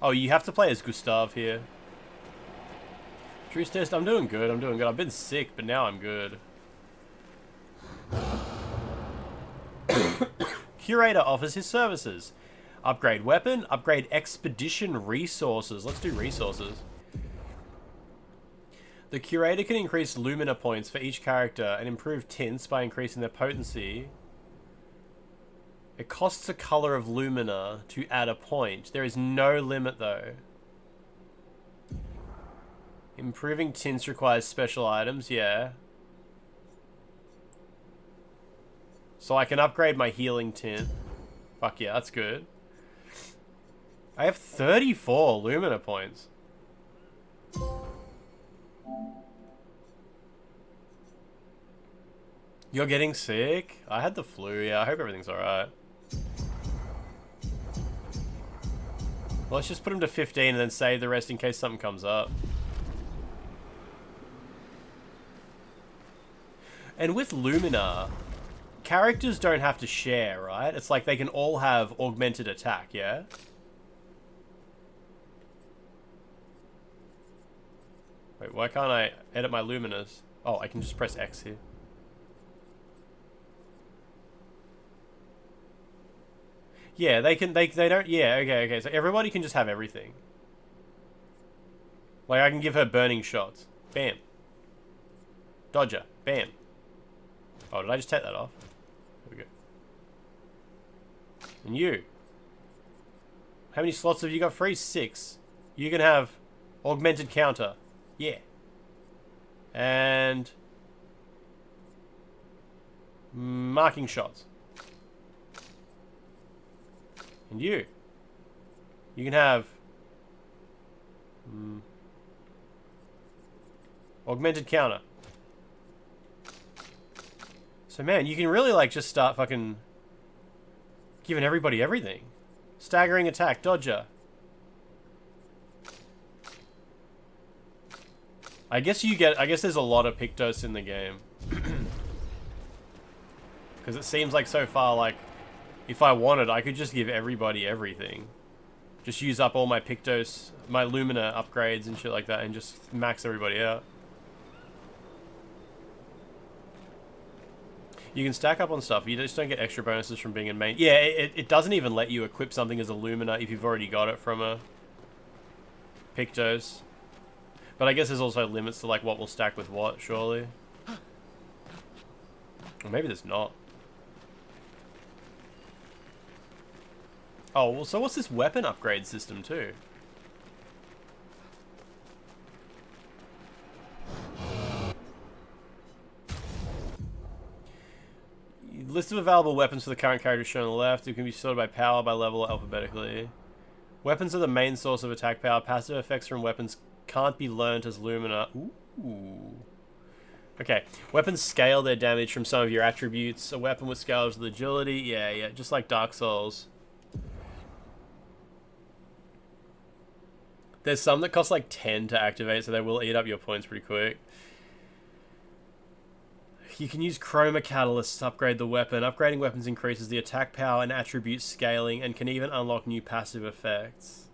Oh, you have to play as Gustav here. Truth test, I'm doing good, I'm doing good. I've been sick, but now I'm good. Curator offers his services. Upgrade weapon, upgrade expedition resources. Let's do resources. The Curator can increase Lumina points for each character and improve tints by increasing their potency. It costs a color of Lumina to add a point. There is no limit though. Improving tints requires special items, yeah. So I can upgrade my healing tint. Fuck yeah, that's good. I have 34 Lumina points. You're getting sick? I had the flu, yeah, I hope everything's alright. Well, let's just put him to 15 and then save the rest in case something comes up. And with Lumina, characters don't have to share, right? It's like they can all have augmented attack, yeah? Wait, why can't I edit my Luminas? Oh, I can just press X here. Yeah, they don't, yeah, okay, so everybody can just have everything. Like, I can give her burning shots. Bam. Dodger. Bam. Oh, did I just take that off? There we go. And you. How many slots have you got free? 6. You can have augmented counter. Yeah. And marking shots. And you can have augmented counter. So man, you can really like just start fucking giving everybody everything. Staggering attack, dodger. I guess there's a lot of Pictos in the game. Because it seems like so far, like, if I wanted, I could just give everybody everything. Just use up all my Pictos, my Lumina upgrades and shit like that, and just max everybody out. You can stack up on stuff. You just don't get extra bonuses from being in main. Yeah, it doesn't even let you equip something as a Lumina if you've already got it from a Pictos. But I guess there's also limits to like what will stack with what, surely. Or maybe there's not. Oh, well, so what's this weapon upgrade system too? List of available weapons for the current character shown on the left. It can be sorted by power, by level, or alphabetically. Weapons are the main source of attack power. Passive effects from weapons can't be learnt as Lumina. Ooh. Okay. Weapons scale their damage from some of your attributes. A weapon with scales with agility. Yeah, just like Dark Souls. There's some that cost like 10 to activate, so they will eat up your points pretty quick. You can use Chroma Catalysts to upgrade the weapon. Upgrading weapons increases the attack power and attribute scaling and can even unlock new passive effects.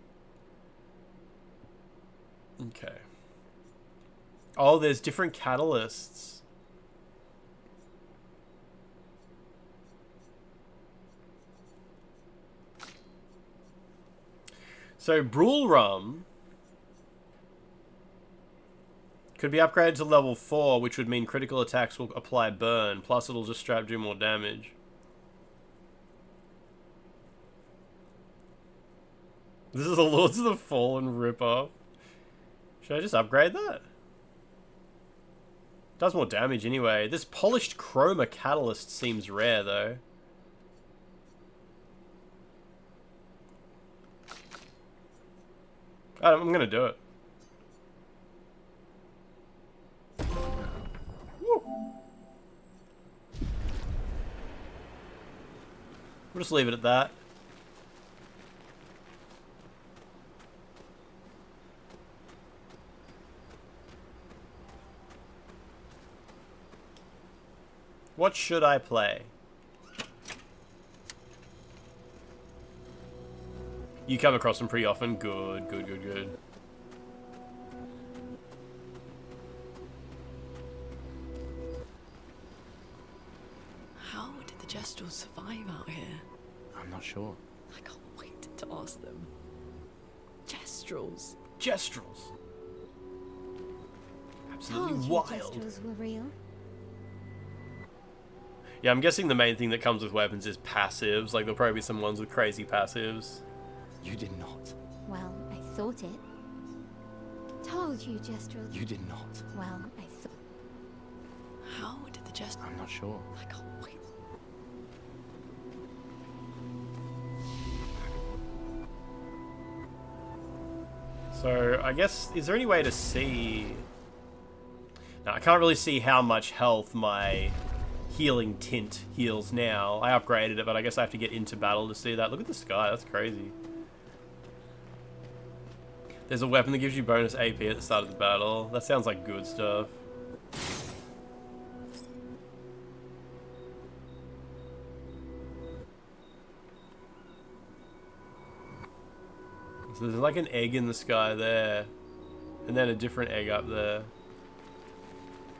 Okay. Oh, there's different catalysts. So, Brule Rum could be upgraded to level 4, which would mean critical attacks will apply burn, plus it'll just straight up do more damage. This is a Lords of the Fallen ripoff. Should I just upgrade that? Does more damage anyway. This polished Chroma Catalyst seems rare though. I'm gonna do it. We'll just leave it at that. What should I play? You come across them pretty often. Good.
survive out here?
I'm not sure.
I can't wait to ask them. Gestrels.
Gestrels. Absolutely
Told you
wild.
Gestrels were real.
Yeah, I'm guessing the main thing that comes with weapons is passives. Like, there'll probably be some ones with crazy passives.
You did not.
Well, I thought it. Told you Gestrels.
You did not.
Well, I thought.
How did the Gestrels?
I'm not sure.
I can't wait.
So, I guess, is there any way to see... No, I can't really see how much health my healing tint heals now. I upgraded it, but I guess I have to get into battle to see that. Look at the sky, that's crazy. There's a weapon that gives you bonus AP at the start of the battle. That sounds like good stuff. So there's like an egg in the sky there, and then a different egg up there.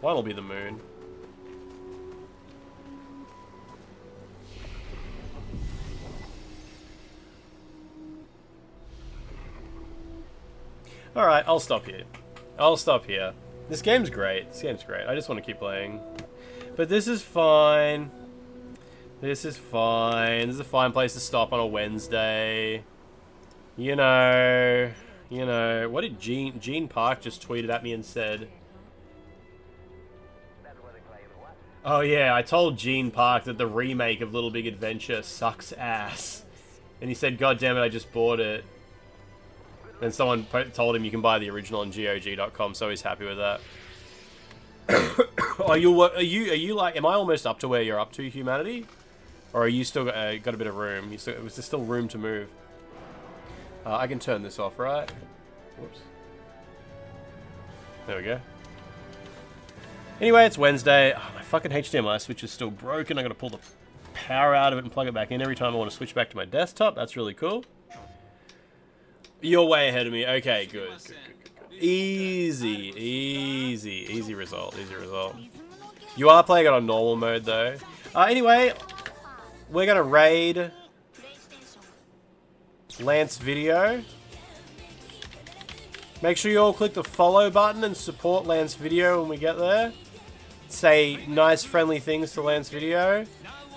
One'll be the moon. Alright, I'll stop here. I'll stop here. This game's great. This game's great. I just want to keep playing. But this is fine. This is fine. This is a fine place to stop on a Wednesday. You know, what did Gene Park just tweeted at me and said? Oh yeah, I told Gene Park that the remake of Little Big Adventure sucks ass. And he said, God damn it, I just bought it. Then someone told him you can buy the original on GOG.com, so he's happy with that. Are you like, am I almost up to where you're up to, humanity? Or are you still got a bit of room? Was there still room to move? I can turn this off, right? Whoops. There we go. Anyway, it's Wednesday. Oh, my fucking HDMI switch is still broken. I gotta pull the power out of it and plug it back in every time I want to switch back to my desktop. That's really cool. You're way ahead of me. Okay, good. Easy result. Easy result. You are playing it on normal mode, though. Anyway, we're gonna raid Lance Video. Make sure you all click the follow button and support Lance Video when we get there. Say nice, friendly things to Lance Video.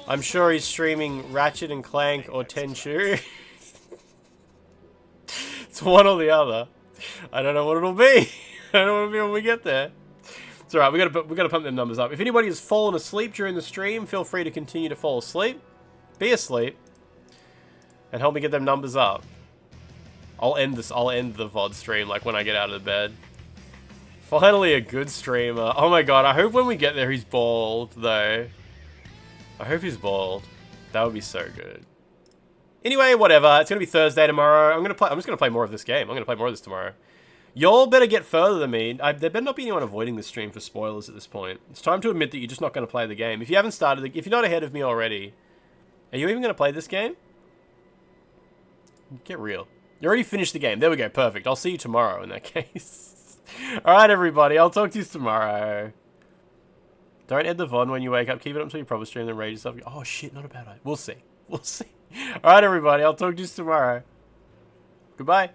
I'm sure he's streaming Ratchet and Clank or Tenchu. It's one or the other. I don't know what it'll be. I don't know what it'll be when we get there. It's alright, we gotta pump them numbers up. If anybody has fallen asleep during the stream, feel free to continue to fall asleep. Be asleep. And help me get them numbers up. I'll end the VOD stream like when I get out of the bed. Finally a good streamer. Oh my god, I hope when we get there he's bald though. I hope he's bald. That would be so good. Anyway, whatever. It's gonna be Thursday tomorrow. I'm just gonna play more of this game. I'm gonna play more of this tomorrow. Y'all better get further than me. There better not be anyone avoiding the stream for spoilers at this point. It's time to admit that you're just not gonna play the game. If you haven't started, if you're not ahead of me already, are you even gonna play this game? Get real. You already finished the game. There we go. Perfect. I'll see you tomorrow in that case. Alright, everybody. I'll talk to you tomorrow. Don't end the VOD when you wake up. Keep it up until you proper stream, then rage yourself. Oh, shit. Not a bad idea. We'll see. We'll see. Alright, everybody. I'll talk to you tomorrow. Goodbye.